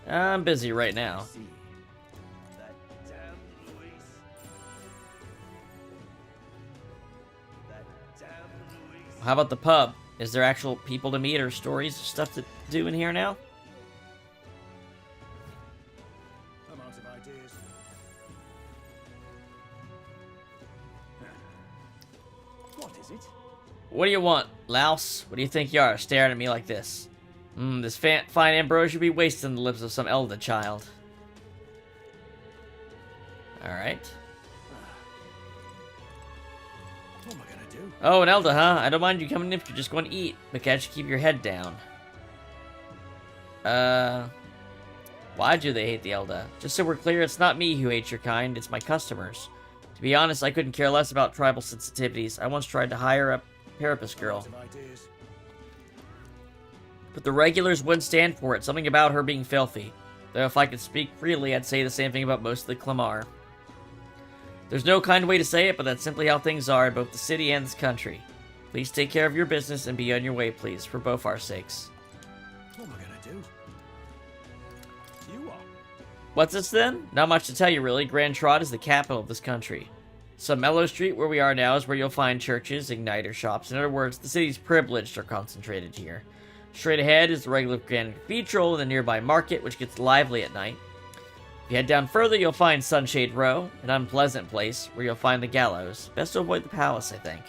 I'm busy right now. How about the pub? Is there actual people to meet or stories or stuff to do in here now? I'm out of ideas. What is it? What do you want, louse? What do you think you are, staring at me like this? This fine ambrosia should be wasted on the lips of some elder child. Alright. What am I gonna do? Oh, an elder, huh? I don't mind you coming if you're just going to eat, but can't you keep your head down? Why do they hate the elder? Just so we're clear, it's not me who hates your kind, it's my customers. To be honest, I couldn't care less about tribal sensitivities. I once tried to hire a Parapus girl, but the regulars wouldn't stand for it. Something about her being filthy. Though if I could speak freely, I'd say the same thing about most of the Clamar. There's no kind way to say it, but that's simply how things are in both the city and this country. Please take care of your business and be on your way, please, for both our sakes. What am I gonna do? You are. What's this then? Not much to tell you, really. Grand Trot is the capital of this country. So Mellow Street, where we are now, is where you'll find churches, igniter shops. In other words, the city's privileged are concentrated here. Straight ahead is the regular Grand Cathedral and the nearby market, which gets lively at night. If you head down further, you'll find Sunshade Row, an unpleasant place, where you'll find the gallows. Best to avoid the palace, I think.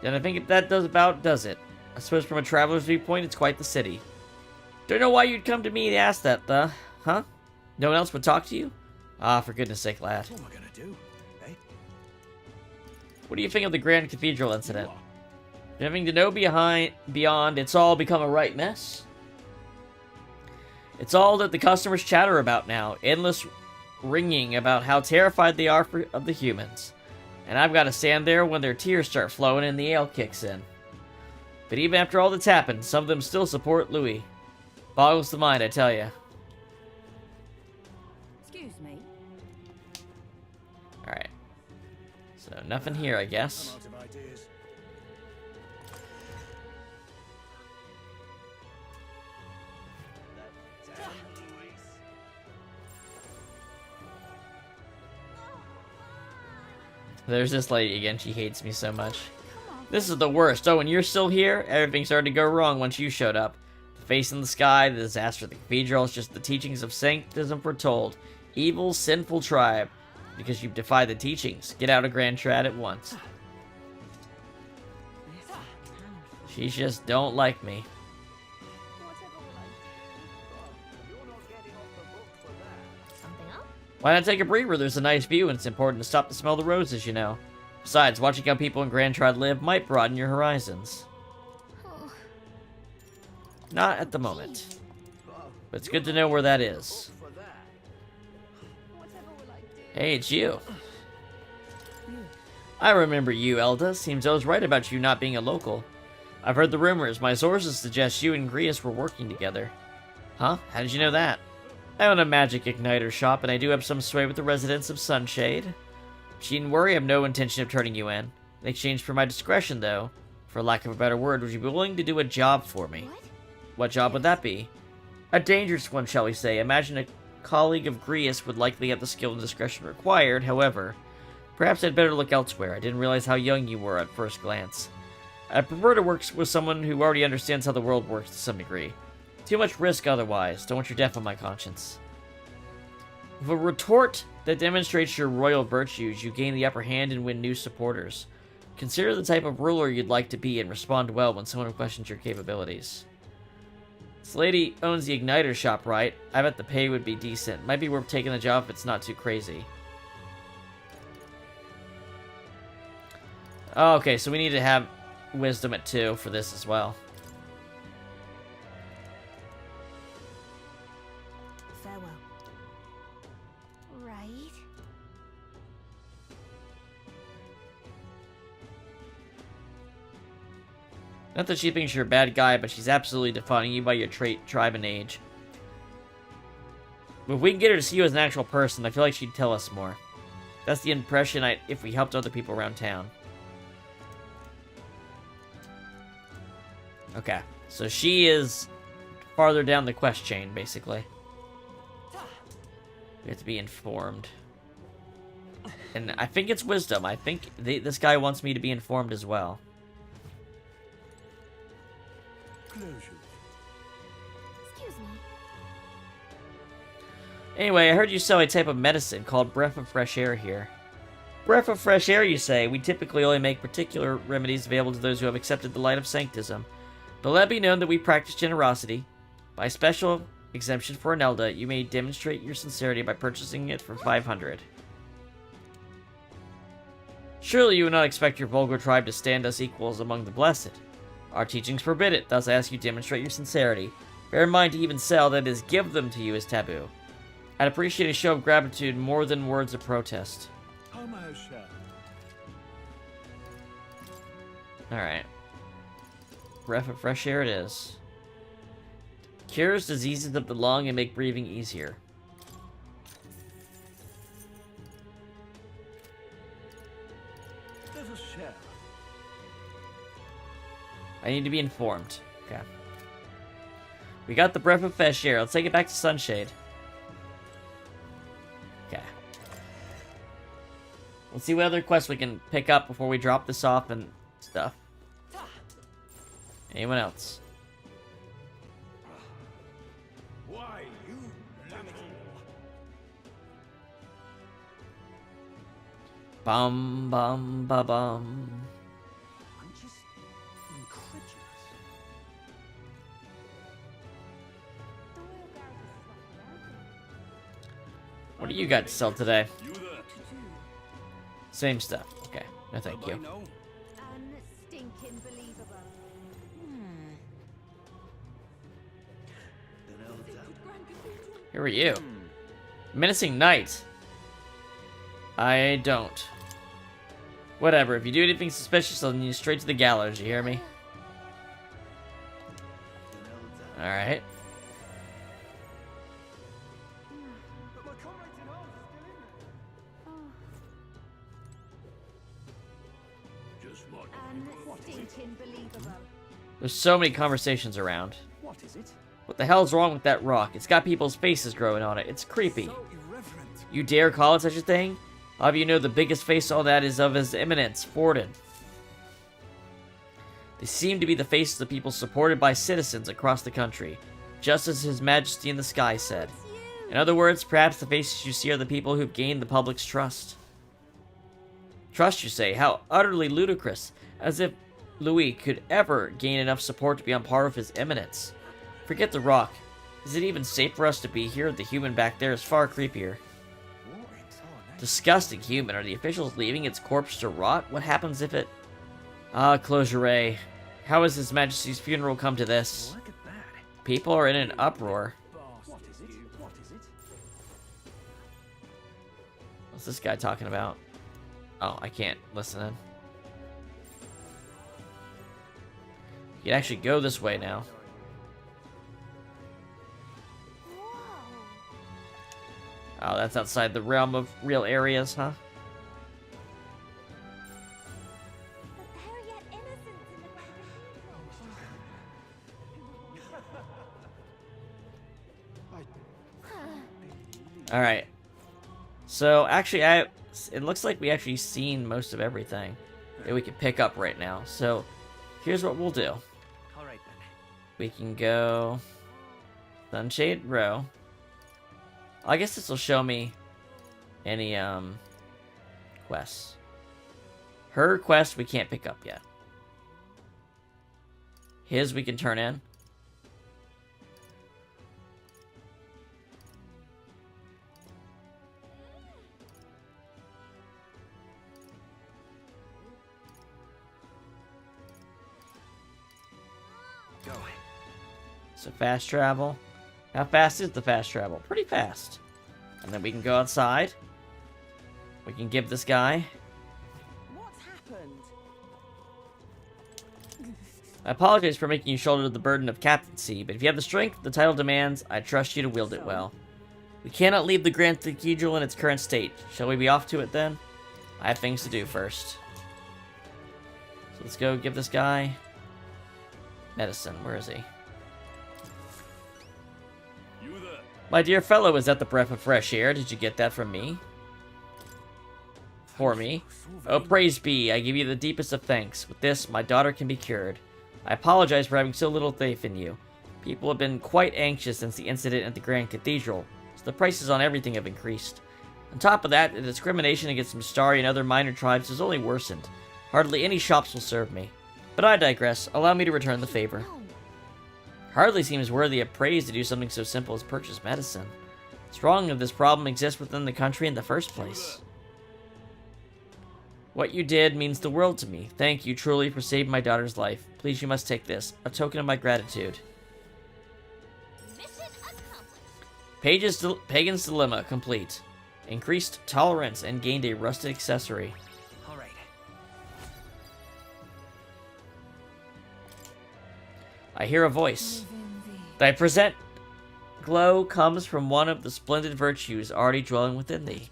And I think that does it. I suppose from a traveler's viewpoint, it's quite the city. Don't know why you'd come to me to ask that, huh? No one else would talk to you? Ah, for goodness sake, lad. What am I gonna do? What do you think of the Grand Cathedral incident? Having to know beyond, it's all become a right mess. It's all that the customers chatter about now. Endless ringing about how terrified they are of the humans. And I've got to stand there when their tears start flowing and the ale kicks in. But even after all that's happened, some of them still support Louis. Boggles the mind, I tell ya. Excuse me. Alright. So, nothing here, I guess. I'm out of ideas. There's this lady again, she hates me so much. This is the worst. Oh, and you're still here? Everything started to go wrong once you showed up. The face in the sky, the disaster at the cathedral, it's just the teachings of sanctism foretold. Evil, sinful tribe. Because you've defied the teachings. Get out of Grand Trad at once. She just don't like me. Why not take a breather? There's a nice view, and it's important to stop to smell the roses, you know. Besides, watching how people in Grand Trod live might broaden your horizons. Not at the moment. But it's good to know where that is. Hey, it's you. I remember you, Elda. Seems I was right about you not being a local. I've heard the rumors. My sources suggest you and Grius were working together. Huh? How did you know that? I own a magic igniter shop, and I do have some sway with the residents of Sunshade. But you needn't worry, I have no intention of turning you in. In exchange for my discretion, though, for lack of a better word, would you be willing to do a job for me? What job would that be? A dangerous one, shall we say. Imagine a colleague of Grius would likely have the skill and discretion required, however. Perhaps I'd better look elsewhere. I didn't realize how young you were at first glance. I prefer to work with someone who already understands how the world works to some degree. Too much risk otherwise. Don't want your death on my conscience. With a retort that demonstrates your royal virtues, you gain the upper hand and win new supporters. Consider the type of ruler you'd like to be and respond well when someone questions your capabilities. This lady owns the igniter shop, right? I bet the pay would be decent. Might be worth taking the job if it's not too crazy. Oh, okay, so we need to have wisdom at 2 for this as well. Farewell. Right. Not that she thinks you're a bad guy, but she's absolutely defining you by your trait, tribe, and age. But if we can get her to see you as an actual person, I feel like she'd tell us more. That's the impression if we helped other people around town. Okay, so she is farther down the quest chain, basically. We have to be informed. And I think it's wisdom. I think this guy wants me to be informed as well. Excuse me. Anyway, I heard you sell a type of medicine called Breath of Fresh Air here. Breath of Fresh Air, you say? We typically only make particular remedies available to those who have accepted the light of sanctism. But let it be known that we practice generosity. By special exemption for an Elda, you may demonstrate your sincerity by purchasing it for 500. Surely you would not expect your vulgar tribe to stand us equals among the blessed. Our teachings forbid it, thus I ask you to demonstrate your sincerity. Bear in mind to even sell, that is, give them to you, is taboo. I'd appreciate a show of gratitude more than words of protest. Alright. Breath of Fresh Air it is. Cures diseases of the lung and make breathing easier. I need to be informed. Okay. We got the Breath of Fresh Air. Let's take it back to Sunshade. Okay. Let's see what other quests we can pick up before we drop this off and stuff. Anyone else? Why, you little... Bum bum ba bum. I'm just incredulous. What do you got to sell today? Same stuff. Okay. No, thank you. Unstinking believable. Who are you? Menacing Knight. I don't. Whatever. If you do anything suspicious, I'll send you straight to the gallows. You hear me? Alright. Unstinking believable. There's so many conversations around. What is it? What the hell's wrong with that rock? It's got people's faces growing on it. It's creepy. You dare call it such a thing? How do you know the biggest face on that is of His Eminence, Forden? They seem to be the faces of people supported by citizens across the country, just as His Majesty in the sky said. In other words, perhaps the faces you see are the people who've gained the public's trust. Trust, you say? How utterly ludicrous. As if Louis could ever gain enough support to be on par with His Eminence. Forget the rock. Is it even safe for us to be here? The human back there is far creepier. Disgusting human. Are the officials leaving its corpse to rot? What happens if it... Ah, Closure. How has His Majesty's funeral come to this? Look at that. People are in an uproar. What is it? What is it? What's this guy talking about? Oh, I can't listen in. You can actually go this way now. Oh, that's outside the realm of real areas, huh? Alright. So, actually, it looks like we actually seen most of everything that we can pick up right now. So, here's what we'll do. Alright then. We can go Sunshade Row. I guess this will show me any quests. Her quest we can't pick up yet. His we can turn in. Go. So fast travel. How fast is the fast travel? Pretty fast. And then we can go outside. We can give this guy. What's happened? I apologize for making you shoulder the burden of captaincy, but if you have the strength the title demands, I trust you to wield it well. We cannot leave the Grand Cathedral in its current state. Shall we be off to it then? I have things to do first. So let's go give this guy medicine. Where is he? My dear fellow, is that the breath of fresh air? Did you get that from me? For me? Oh, praise be. I give you the deepest of thanks. With this, my daughter can be cured. I apologize for having so little faith in you. People have been quite anxious since the incident at the Grand Cathedral, so the prices on everything have increased. On top of that, the discrimination against Mistari and other minor tribes has only worsened. Hardly any shops will serve me. But I digress. Allow me to return the favor. Hardly seems worthy of praise to do something so simple as purchase medicine. It's wrong if this problem exists within the country in the first place. What you did means the world to me. Thank you truly for saving my daughter's life. Please, you must take this, a token of my gratitude. Pagan's Dilemma complete. Increased tolerance and gained a rusted accessory. Alright. I hear a voice. Thy present glow comes from one of the splendid virtues already dwelling within thee.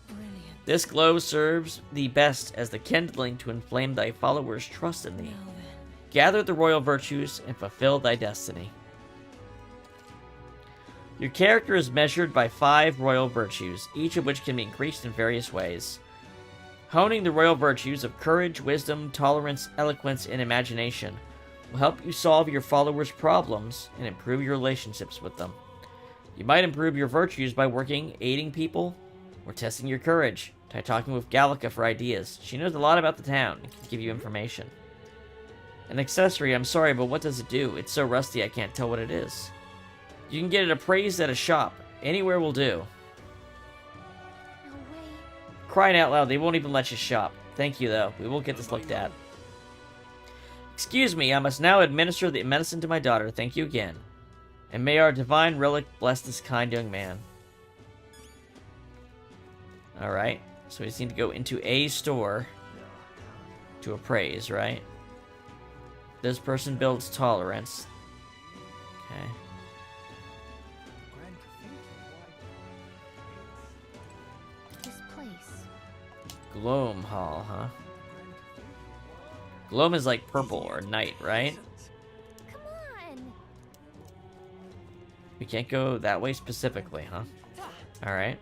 This glow serves thee best as the kindling to inflame thy followers' trust in thee. Gather the royal virtues and fulfill thy destiny. Your character is measured by 5 royal virtues, each of which can be increased in various ways. Honing the royal virtues of courage, wisdom, tolerance, eloquence, and imagination will help you solve your followers' problems and improve your relationships with them. You might improve your virtues by working, aiding people, or testing your courage. Try talking with Gallica for ideas. She knows a lot about the town and can give you information. An accessory, I'm sorry, but what does it do? It's so rusty I can't tell what it is. You can get it appraised at a shop. Anywhere will do. No way. Crying out loud, they won't even let you shop. Thank you, though. We will get this looked at. Excuse me, I must now administer the medicine to my daughter. Thank you again. And may our divine relic bless this kind young man. Alright, so we just need to go into a store to appraise, right? This person builds tolerance. Okay. This place. Gloam Hall, huh? Gloam is like purple or night, right? Come on. We can't go that way specifically, huh? Alright.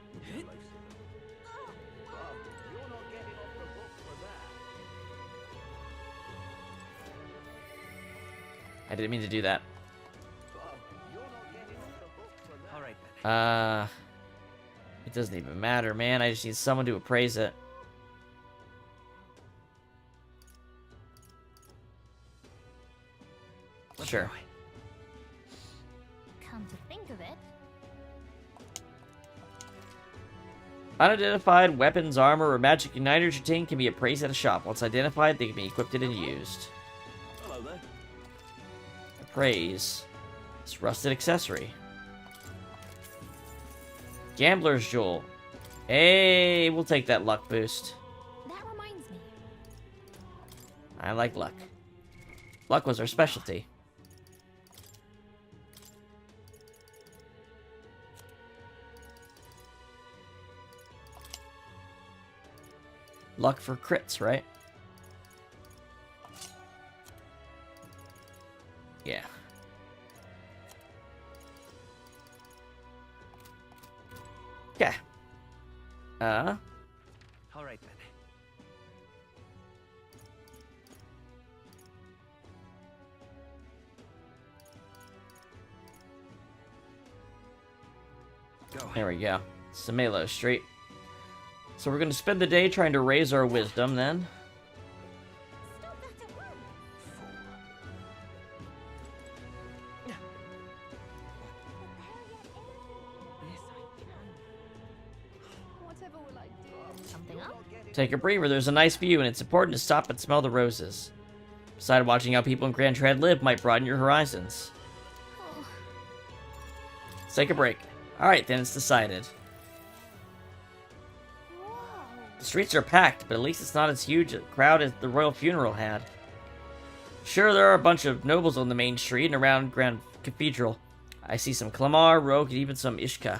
I didn't mean to do that. Alright then. It doesn't even matter, man. I just need someone to appraise it. Sure. Come to think of it. Unidentified weapons, armor, or magic igniters retained can be appraised at a shop. Once identified, they can be equipped and used. Hello there. Appraise. This rusted accessory. Gambler's Jewel. Hey, we'll take that luck boost. That reminds me. I like luck. Luck was our specialty. Luck for crits, right? Yeah. Okay. All right then. There we go. Samelo Street. So we're going to spend the day trying to raise our wisdom then. Whatever will I do? Something up? Take a breather, there's a nice view and it's important to stop and smell the roses. Besides, watching how people in Grand Trad live might broaden your horizons. Let's take a break. Alright, then it's decided. The streets are packed, but at least it's not as huge a crowd as the royal funeral had. Sure, there are a bunch of nobles on the main street and around Grand Cathedral. I see some Clamar, Rogue, and even some Ishka.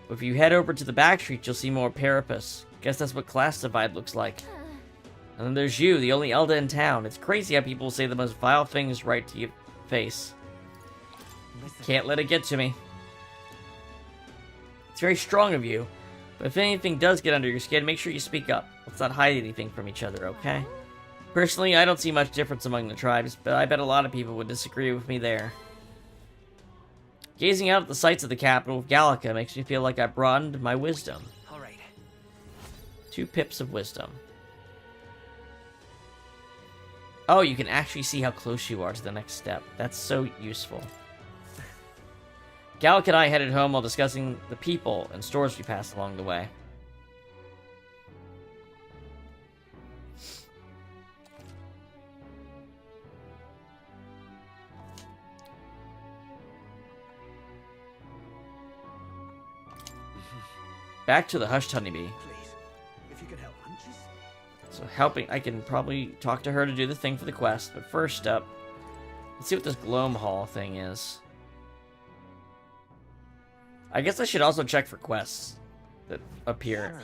But if you head over to the back street, you'll see more Parapus. Guess that's what class divide looks like. And then there's you, the only Elda in town. It's crazy how people say the most vile things right to your face. Can't let it get to me. It's very strong of you. But if anything does get under your skin, make sure you speak up. Let's not hide anything from each other, okay? Personally, I don't see much difference among the tribes, but I bet a lot of people would disagree with me there. Gazing out at the sights of the capital of Gallica makes me feel like I broadened my wisdom. Alright. 2 pips of wisdom. Oh, you can actually see how close you are to the next step. That's so useful. Gallic and I headed home while discussing the people and stores we passed along the way. Back to the hushed honeybee. Please, if you could help, hunches. So helping, I can probably talk to her to do the thing for the quest, but first up, let's see what this Gloam Hall thing is. I guess I should also check for quests that appear.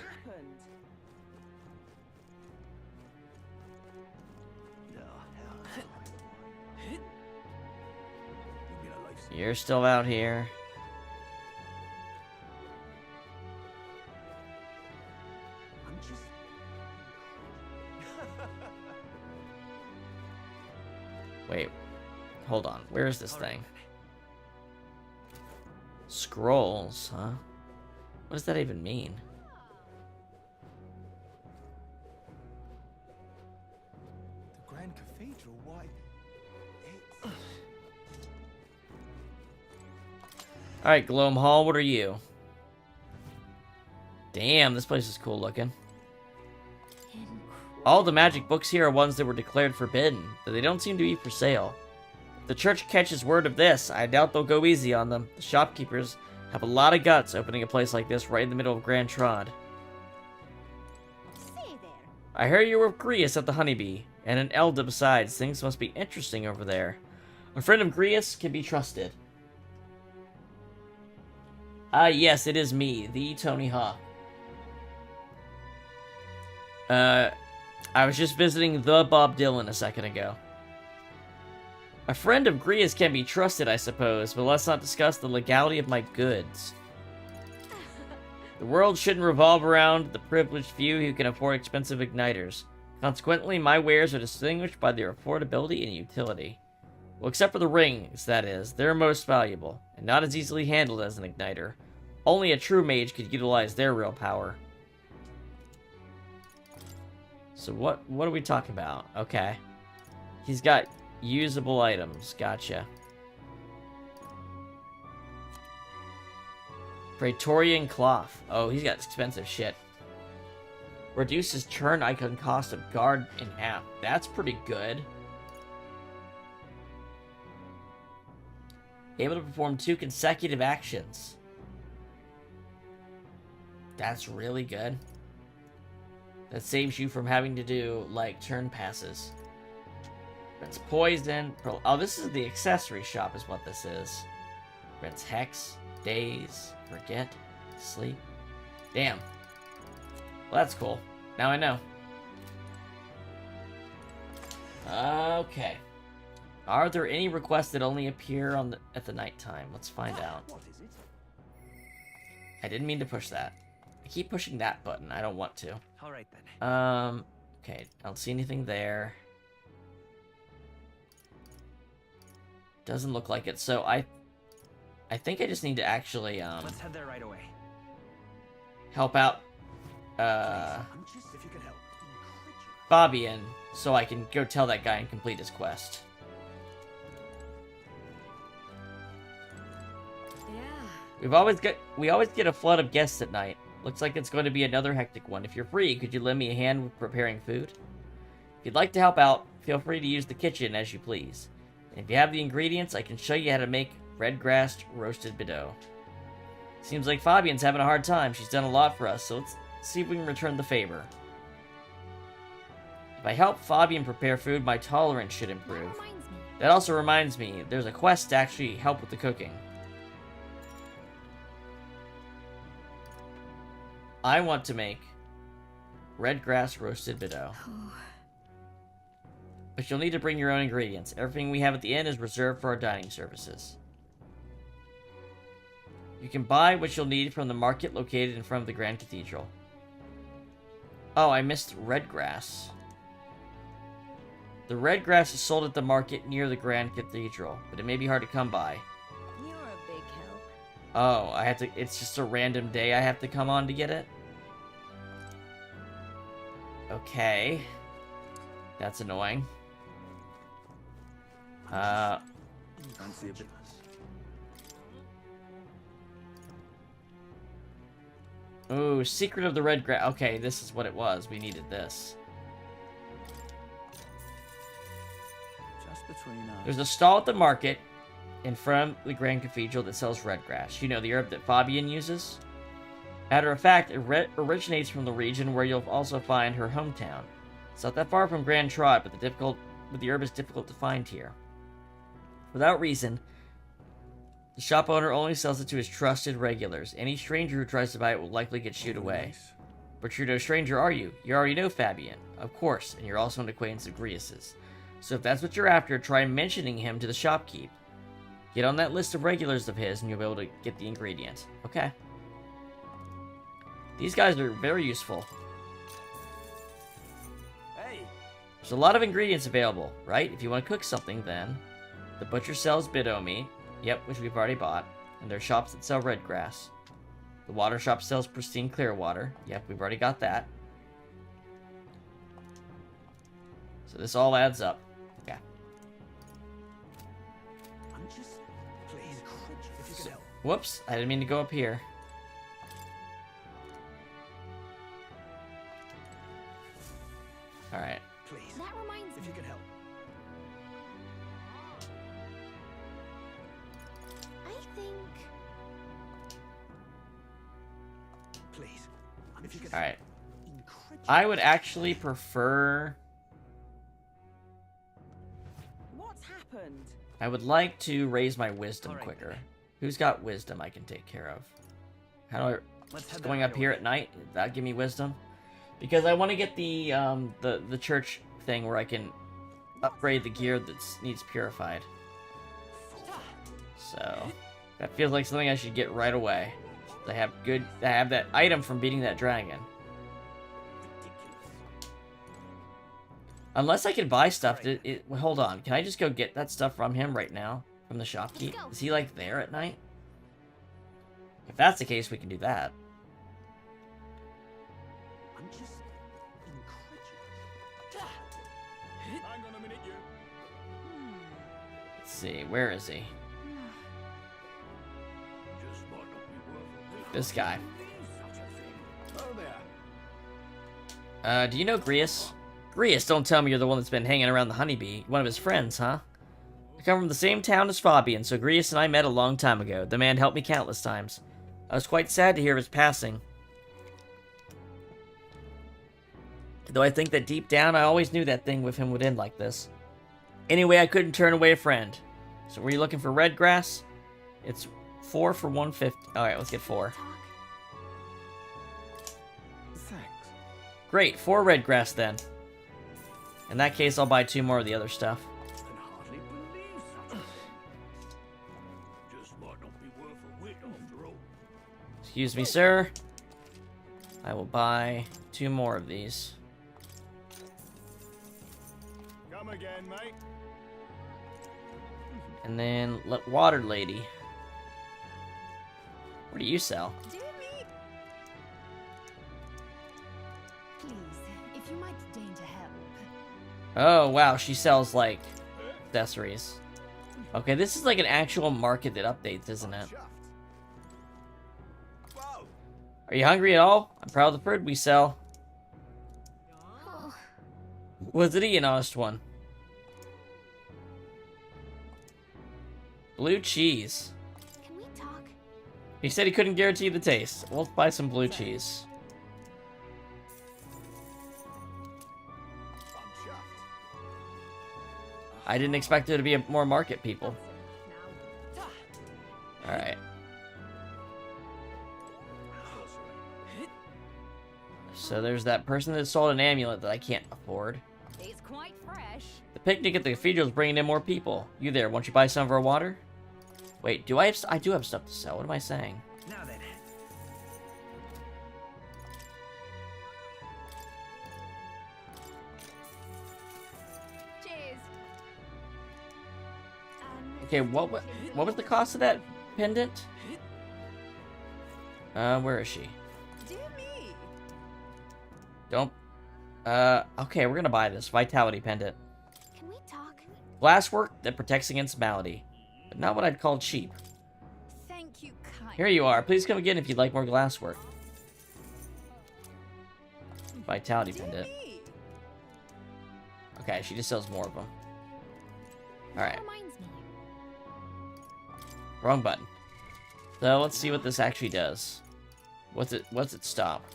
You're still out here. Wait, hold on. Where is this thing? Scrolls, huh? What does that even mean? The Grand Cathedral, why? Alright, Gloam Hall, what are you? Damn, this place is cool looking. All the magic books here are ones that were declared forbidden, but they don't seem to be for sale. If the church catches word of this, I doubt they'll go easy on them. The shopkeepers have a lot of guts opening a place like this right in the middle of Grand Trad. I heard you were with Grius at the Honeybee, and an Elda besides. Things must be interesting over there. A friend of Grius can be trusted. Ah, yes, it is me, the Tony Hawk. I was just visiting the Bob Dylan a second ago. A friend of Grius can be trusted, I suppose, but let's not discuss the legality of my goods. The world shouldn't revolve around the privileged few who can afford expensive igniters. Consequently, my wares are distinguished by their affordability and utility. Well, except for the rings, that is. They're most valuable, and not as easily handled as an igniter. Only a true mage could utilize their real power. So what are we talking about? Okay. He's got usable items. Gotcha. Praetorian Cloth. Oh, he's got expensive shit. Reduces turn icon cost of guard in half. That's pretty good. Able to perform 2 consecutive actions. That's really good. That saves you from having to do, like, turn passes. It's poison. Oh, this is the accessory shop is what this is. It's hex, daze, forget, sleep. Damn. Well, that's cool. Now I know. Okay. Are there any requests that only appear at the nighttime? Let's find out. What is it? I didn't mean to push that. I keep pushing that button. I don't want to. All right then. Okay. I don't see anything there. Doesn't look like it. So I think I just need to actually Let's head there right away. help out If you can help. Fabian so I can go tell that guy and complete his quest. Yeah. We always get a flood of guests at night. Looks like it's going to be another hectic one. If you're free, could you lend me a hand with preparing food? If you'd like to help out, feel free to use the kitchen as you please. And if you have the ingredients, I can show you how to make red-grassed roasted bideau. Seems like Fabian's having a hard time. She's done a lot for us, so let's see if we can return the favor. If I help Fabian prepare food, my tolerance should improve. That also reminds me, there's a quest to actually help with the cooking. I want to make red grass roasted bideau. But you'll need to bring your own ingredients. Everything we have at the inn is reserved for our dining services. You can buy what you'll need from the market located in front of the Grand Cathedral. Oh, I missed red grass. The red grass is sold at the market near the Grand Cathedral, but it may be hard to come by. You're a big help. Oh, I have to. It's just a random day I have to come on to get it? Okay. That's annoying. Fancy a bit. Ooh, Secret of the Red Grass. Okay, this is what it was. We needed this. Just between us. There's a stall at the market in front of the Grand Cathedral that sells red grass. You know, the herb that Fabian uses? Matter of fact, it originates from the region where you'll also find her hometown. It's not that far from Grand Trot, but the herb is difficult to find here. For that reason, the shop owner only sells it to his trusted regulars. Any stranger who tries to buy it will likely get shooed away. But you're no stranger, are you? You already know Fabian, of course, and you're also an acquaintance of Grius's. So if that's what you're after, try mentioning him to the shopkeep. Get on that list of regulars of his, and you'll be able to get the ingredient. Okay. These guys are very useful. Hey. There's a lot of ingredients available, right? If you want to cook something, then the butcher sells bideau meat. Yep, which we've already bought. And there are shops that sell red grass. The water shop sells pristine clear water. Yep, we've already got that. So this all adds up. Okay. Please, if you can help. Whoops, I didn't mean to go up here. Alright. Please. That reminds If you can help. I think... Please. If you can Alright. I would actually prefer... What's happened? I would like to raise my wisdom quicker. Who's got wisdom I can take care of? How do I... Just going up here at night? Did that give me wisdom? Because I want to get the church thing where I can upgrade the gear that needs purified. So that feels like something I should get right away. I have that item from beating that dragon. Unless I can buy stuff. Well, hold on. Can I just go get that stuff from him right now? From the shopkeep? Is he like there at night? If that's the case, we can do that. I'm just incredulous. Hang on a minute, you. Let's see. Where is he? Just might not be worth This guy. Oh there. Do you know Grius? Grius, don't tell me you're the one that's been hanging around the honeybee. One of his friends, huh? I come from the same town as Fabian, so Grius and I met a long time ago. The man helped me countless times. I was quite sad to hear of his passing. Though I think that deep down, I always knew that thing with him would end like this. Anyway, I couldn't turn away a friend. So were you looking for red grass? It's 4 for 150. Alright, let's get 4. Thanks. Great, 4 red grass then. In that case, I'll buy 2 more of the other stuff. Excuse me, sir. I will buy 2 more of these. Come again, mate. And then, water lady. What do you sell? Dear me. Please, if you might deign to help. Oh, wow, she sells, like, accessories. Okay, this is like an actual market that updates, isn't it? Are you hungry at all? I'm proud of the food we sell. Was it an honest one? Blue cheese. Can we talk? He said he couldn't guarantee the taste. We'll buy some blue cheese. I didn't expect there to be more market people. Alright. So there's that person that sold an amulet that I can't afford. It's quite fresh. The picnic at the cathedral is bringing in more people. You there, won't you buy some of our water? Wait, do I have... I do have stuff to sell. What am I saying? Now then. Cheers. Okay, what was the cost of that pendant? Where is she? Dear me. Don't... okay, we're gonna buy this Vitality Pendant. Can we talk? Glasswork that protects against malady, but not what I'd call cheap. Thank you kindly. Here you are. Please come again if you'd like more glasswork. Vitality Pendant. Okay, she just sells more of them. Alright. Wrong button. So let's see what this actually does. What's it stop?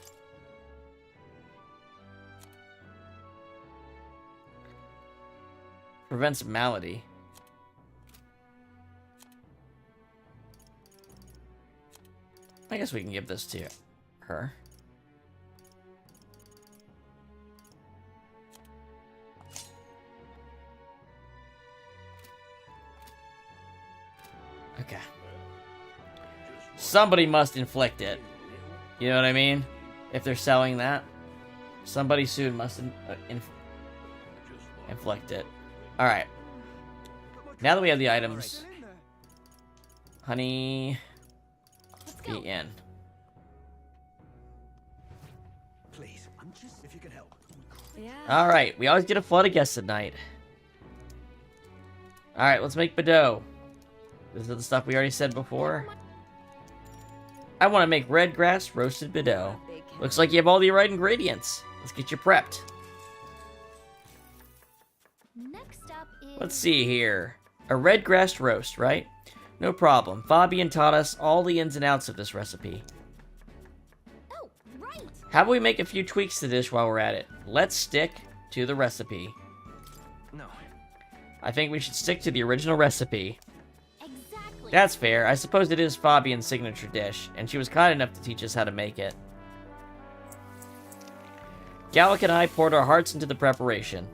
Prevents malady. I guess we can give this to her. Okay. Somebody must inflict it. You know what I mean? If they're selling that, somebody soon must inflict it. Alright. Now that we have the items, honey, be in. Please, I'm just if you can help. Yeah. Alright, we always get a flood of guests at night. Alright, let's make Bordeaux. This is the stuff we already said before. I want to make red grass roasted Bordeaux. Looks like you have all the right ingredients. Let's get you prepped. Next up is... Let's see here. A red grass roast, right? No problem. Fabian taught us all the ins and outs of this recipe. Oh, right. How about we make a few tweaks to the dish while we're at it? Let's stick to the recipe. No. I think we should stick to the original recipe. Exactly. That's fair. I suppose it is Fabian's signature dish, and she was kind enough to teach us how to make it. Gallic and I poured our hearts into the preparation.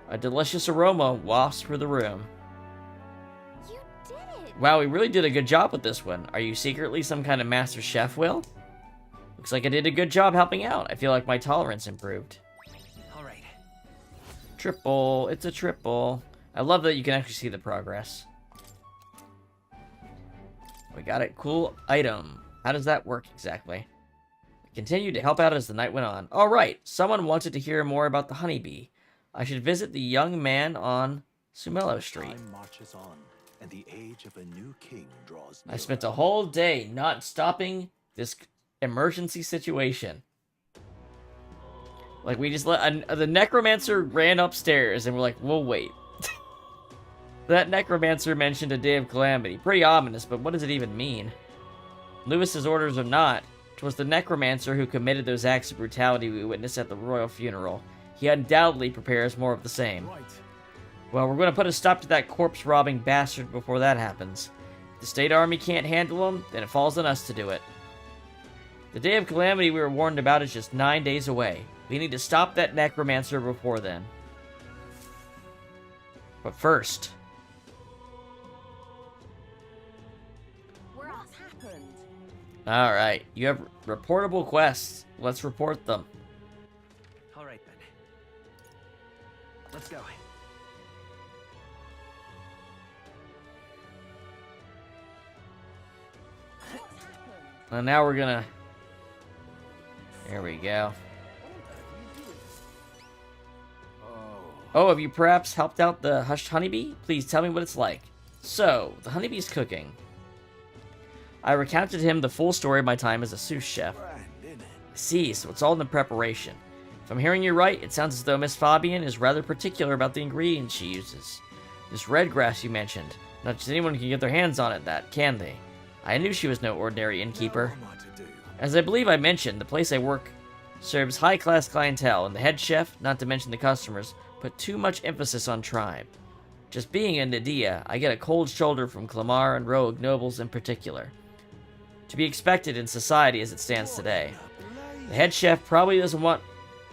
A delicious aroma wafts through the room. You did it. Wow, we really did a good job with this one. Are you secretly some kind of master chef, Will? Looks like I did a good job helping out. I feel like my tolerance improved. All right. Triple. It's a triple. I love that you can actually see the progress. We got it. Cool item. How does that work exactly? I continued to help out as the night went on. All right. Someone wanted to hear more about the honeybee. I should visit the young man on Sumello Street. Time marches on, and the age of a new king draws I nearer. spent a whole day not stopping this emergency situation. Like, we just let... the necromancer ran upstairs, and we're like, whoa, wait. That necromancer mentioned a day of calamity. Pretty ominous, but what does it even mean? Lewis's orders or not, 'twas the necromancer who committed those acts of brutality we witnessed at the royal funeral. He undoubtedly prepares more of the same. Right. Well, we're going to put a stop to that corpse-robbing bastard before that happens. If the state army can't handle him, then it falls on us to do it. The day of calamity we were warned about is just 9 days away. We need to stop that necromancer before then. But first... What's happened? Alright, you have reportable quests. Let's report them. All right, then. Let's go. And now we're gonna... There we go. Oh, have you perhaps helped out the hushed honeybee? Please tell me what it's like. So, the honeybee's cooking. I recounted to him the full story of my time as a sous chef. I see, so it's all in the preparation. If I'm hearing you right, it sounds as though Miss Fabian is rather particular about the ingredients she uses. This red grass you mentioned. Not just anyone can get their hands on it, can they? I knew she was no ordinary innkeeper. As I believe I mentioned, the place I work serves high-class clientele, and the head chef, not to mention the customers, put too much emphasis on tribe. Just being in Nadia, I get a cold shoulder from Clamar and rogue nobles in particular. To be expected in society as it stands today. The head chef probably doesn't want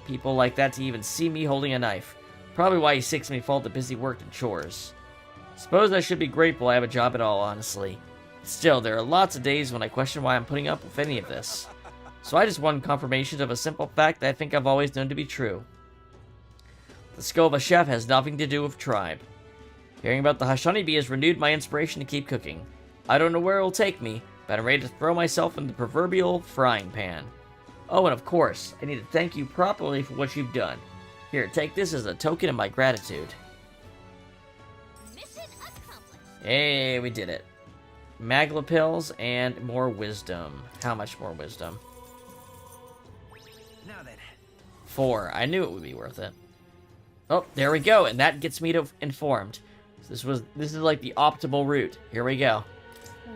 people like that to even see me holding a knife. Probably why he sicks me for all the busy work and chores. Suppose I should be grateful I have a job at all, honestly. Still, there are lots of days when I question why I'm putting up with any of this. So I just want confirmation of a simple fact that I think I've always known to be true. The skill of a chef has nothing to do with tribe. Hearing about the hush honeybee has renewed my inspiration to keep cooking. I don't know where it will take me, but I'm ready to throw myself in the proverbial frying pan. Oh, and of course, I need to thank you properly for what you've done. Here, take this as a token of my gratitude. Mission accomplished. Hey, we did it. Magla pills and more wisdom. How much more wisdom? Now then. 4. I knew it would be worth it. Oh, there we go, and that gets me to informed. This is like the optimal route. Here we go.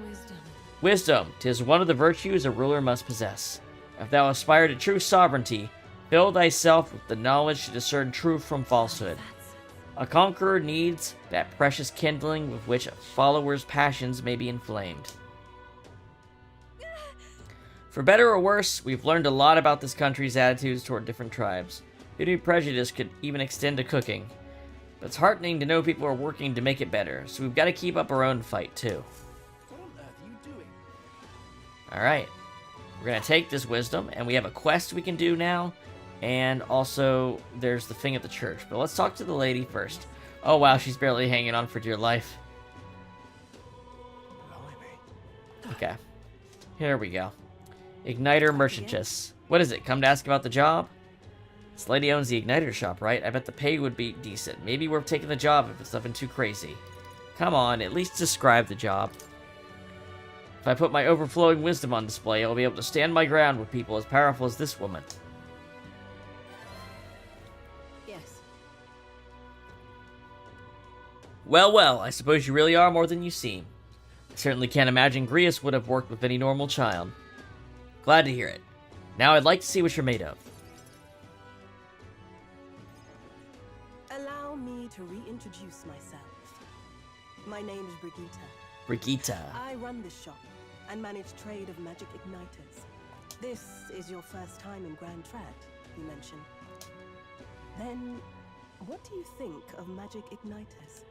Wisdom. Wisdom, 'tis one of the virtues a ruler must possess. If thou aspire to true sovereignty, fill thyself with the knowledge to discern truth from falsehood. A conqueror needs that precious kindling with which a follower's passions may be inflamed. For better or worse, we've learned a lot about this country's attitudes toward different tribes. Any prejudice could even extend to cooking. But it's heartening to know people are working to make it better, so we've got to keep up our own fight, too. What on earth are you doing? Alright. We're going to take this wisdom, and we have a quest we can do now. And also, there's the thing at the church. But let's talk to the lady first. Oh, wow, she's barely hanging on for dear life. Okay. Here we go. Igniter Merchantess. What is it? Come to ask about the job? This lady owns the Igniter shop, right? I bet the pay would be decent. Maybe worth taking the job if it's nothing too crazy. Come on, at least describe the job. If I put my overflowing wisdom on display, I'll be able to stand my ground with people as powerful as this woman. Yes. Well, well, I suppose you really are more than you seem. I certainly can't imagine Grius would have worked with any normal child. Glad to hear it. Now I'd like to see what you're made of. Allow me to reintroduce myself. My name is Brigitte. Brigitte. I run this shop and manage trade of magic igniters. This is your first time in Grand Trad, you mentioned. Then, what do you think of magic igniters?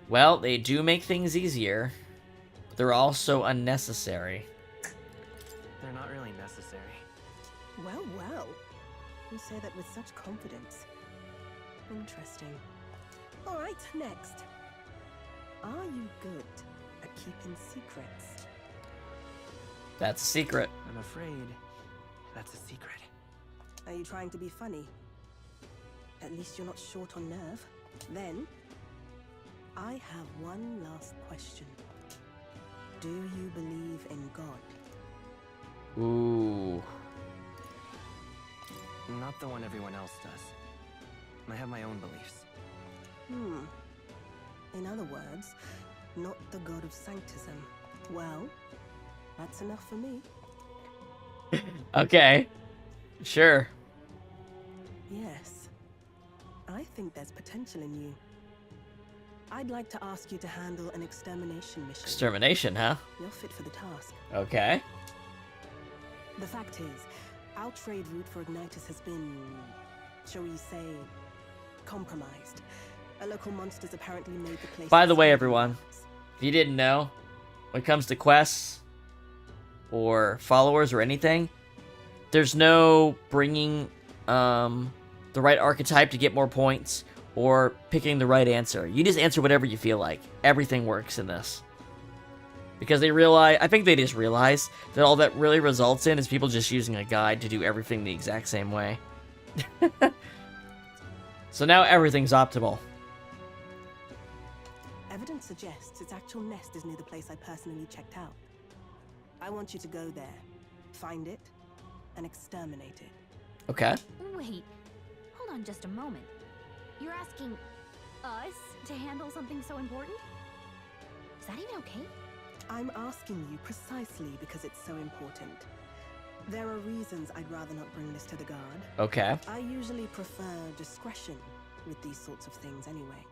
Well, they do make things easier. But they're also unnecessary. They're not really necessary. Well, well. You say that with such confidence. Interesting. All right, next. Are you good at keeping secrets? That's a secret. I'm afraid that's a secret. Are you trying to be funny? At least you're not short on nerve. Then, I have one last question. Do you believe in God? Ooh. Not the one everyone else does. I have my own beliefs. In other words, not the god of sanctism. Well, that's enough for me. Okay. Sure. Yes. I think there's potential in you. I'd like to ask you to handle an extermination mission. Extermination, huh? You're fit for the task. Okay. The fact is, our trade route for Ignitus has been, shall we say, compromised. A local monster's apparently made the place... By the way, everyone, if you didn't know, when it comes to quests or followers or anything, there's no bringing the right archetype to get more points or picking the right answer. You just answer whatever you feel like. Everything works in this. Because they realize, I think they just realize that all that really results in is people just using a guide to do everything the exact same way. So now everything's optimal. Evidence suggests its actual nest is near the place I personally checked out. I want you to go there, find it, and exterminate it. Okay. Wait, hold on just a moment. You're asking us to handle something so important? Is that even okay? I'm asking you precisely because it's so important. There are reasons I'd rather not bring this to the guard. Okay. I usually prefer discretion with these sorts of things anyway.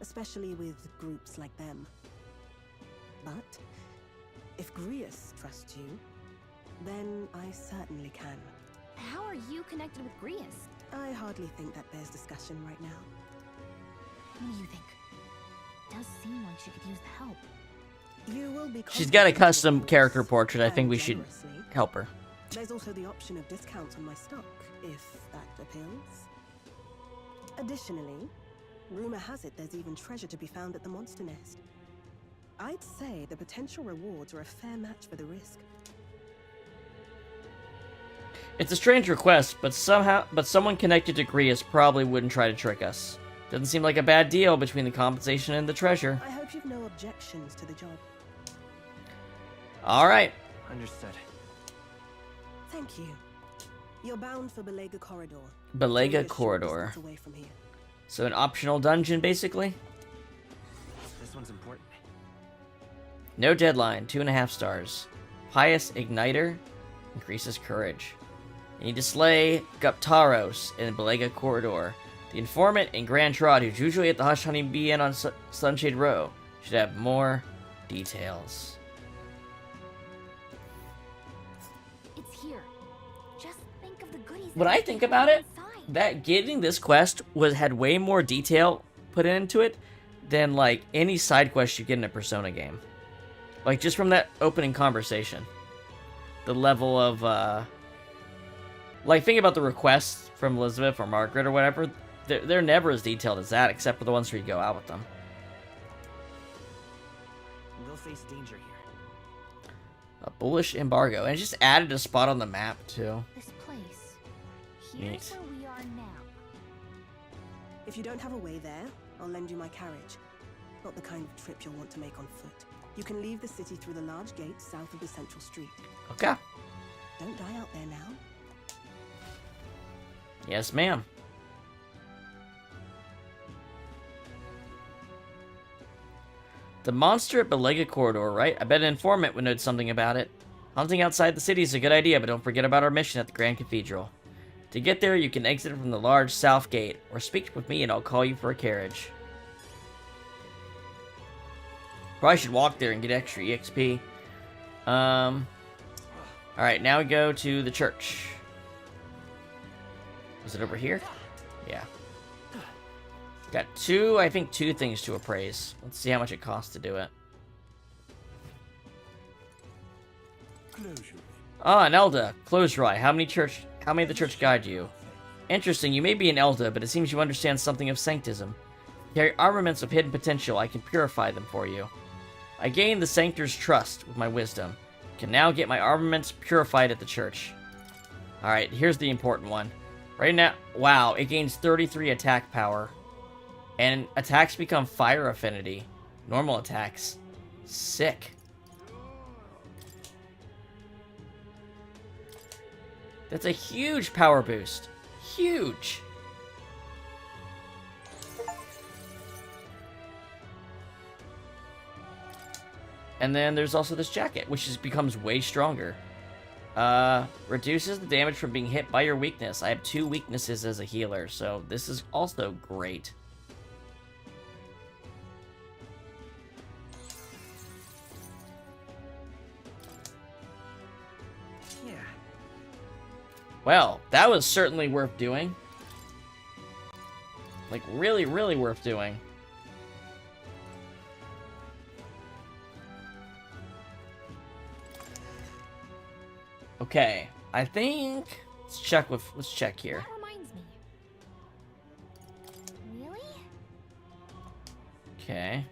Especially with groups like them. But if Grius trusts you, then I certainly can. How are you connected with Grius? I hardly think that bears discussion right now. What do you think? It does seem like she could use the help. You will be She's got a custom character portrait. I think we should help her. There's also the option of discounts on my stock, if that appeals. Additionally, rumor has it there's even treasure to be found at the monster nest. I'd say the potential rewards are a fair match for the risk. It's a strange request, but someone connected to Grius probably wouldn't try to trick us. Doesn't seem like a bad deal between the compensation and the treasure. I hope you've no objections to the job. Alright. Understood. Thank you. You're bound for Belega Corridor. Belega Corridor. Away from here. So an optional dungeon, basically? This one's important. No deadline, 2.5 stars. Pious Igniter increases courage. You need to slay Guptaros in Belega Corridor. The informant in Grand Trot, who's usually at the Hush Honey Bee Inn on Sunshade Row, should have more details. It's here. Just think of the goodies. When I think about it, that getting this quest had way more detail put into it than like any side quest you get in a Persona game. Like just from that opening conversation, the level of like think about the requests from Elizabeth or Margaret or whatever. They're never as detailed as that, except for the ones where you go out with them. We'll face danger here. A bullish embargo, and it just added a spot on the map too. This place. Here's where we are now. If you don't have a way there, I'll lend you my carriage. Not the kind of trip you'll want to make on foot. You can leave the city through the large gate south of the central street. Okay. Don't die out there now. Yes, ma'am. The monster at Belega Corridor, right? I bet an informant would know something about it. Hunting outside the city is a good idea, but don't forget about our mission at the Grand Cathedral. To get there, you can exit from the large south gate, or speak with me and I'll call you for a carriage. Probably should walk there and get extra EXP. Alright, now we go to the church. Is it over here? Yeah. Got I think two things to appraise. Let's see how much it costs to do it. Ah, an Elda. Closure. How many of the church guide you? Interesting, you may be an Elda, but it seems you understand something of sanctism. Carry armaments of hidden potential, I can purify them for you. I gained the Sanctor's trust with my wisdom. Can now get my armaments purified at the church. Alright, here's the important one. Right now, wow, it gains 33 attack power. And attacks become fire affinity. Normal attacks. Sick. That's a huge power boost. Huge. And then there's also this jacket, which becomes way stronger. Reduces the damage from being hit by your weakness. I have 2 weaknesses as a healer, so this is also great. Yeah. Well, that was certainly worth doing. Like, really, really worth doing. Okay, I think let's check here. That reminds me. Really? Okay.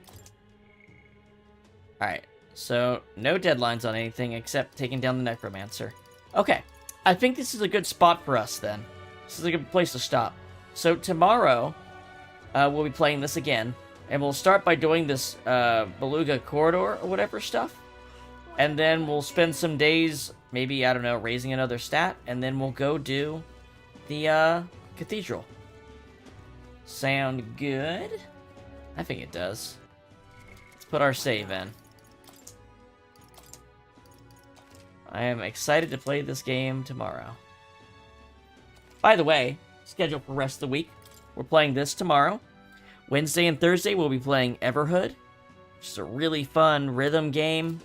Alright, so no deadlines on anything except taking down the Necromancer. Okay, I think this is a good spot for us then. This is a good place to stop. So tomorrow, we'll be playing this again, and we'll start by doing this Beluga Corridor or whatever stuff. And then we'll spend some days, maybe, I don't know, raising another stat, and then we'll go do the Cathedral. Sound good? I think it does. Let's put our save in. I am excited to play this game tomorrow. By the way, schedule for the rest of the week. We're playing this tomorrow. Wednesday and Thursday we'll be playing Everhood, which is a really fun rhythm game.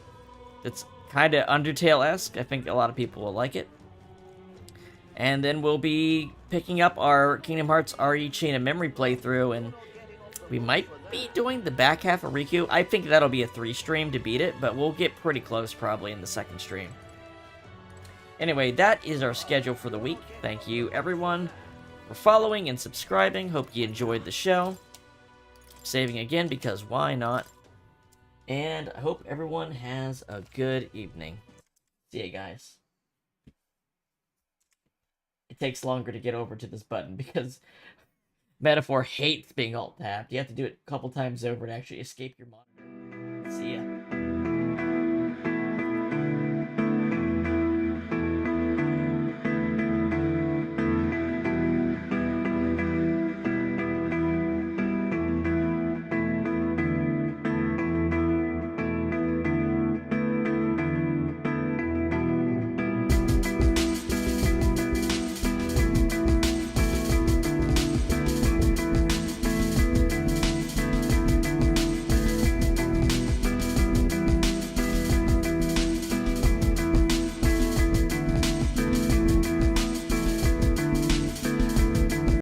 It's kind of Undertale-esque. I think a lot of people will like it. And then we'll be picking up our Kingdom Hearts RE Chain of Memory playthrough, and we might be doing the back half of Riku. I think that'll be a 3-stream to beat it, but we'll get pretty close probably in the 2nd stream. Anyway, that is our schedule for the week. Thank you, everyone, for following and subscribing. Hope you enjoyed the show. Saving again because why not? And I hope everyone has a good evening. See you guys. It takes longer to get over to this button because Metaphor hates being alt-tabbed. You have to do it a couple times over to actually escape your monitor. See ya.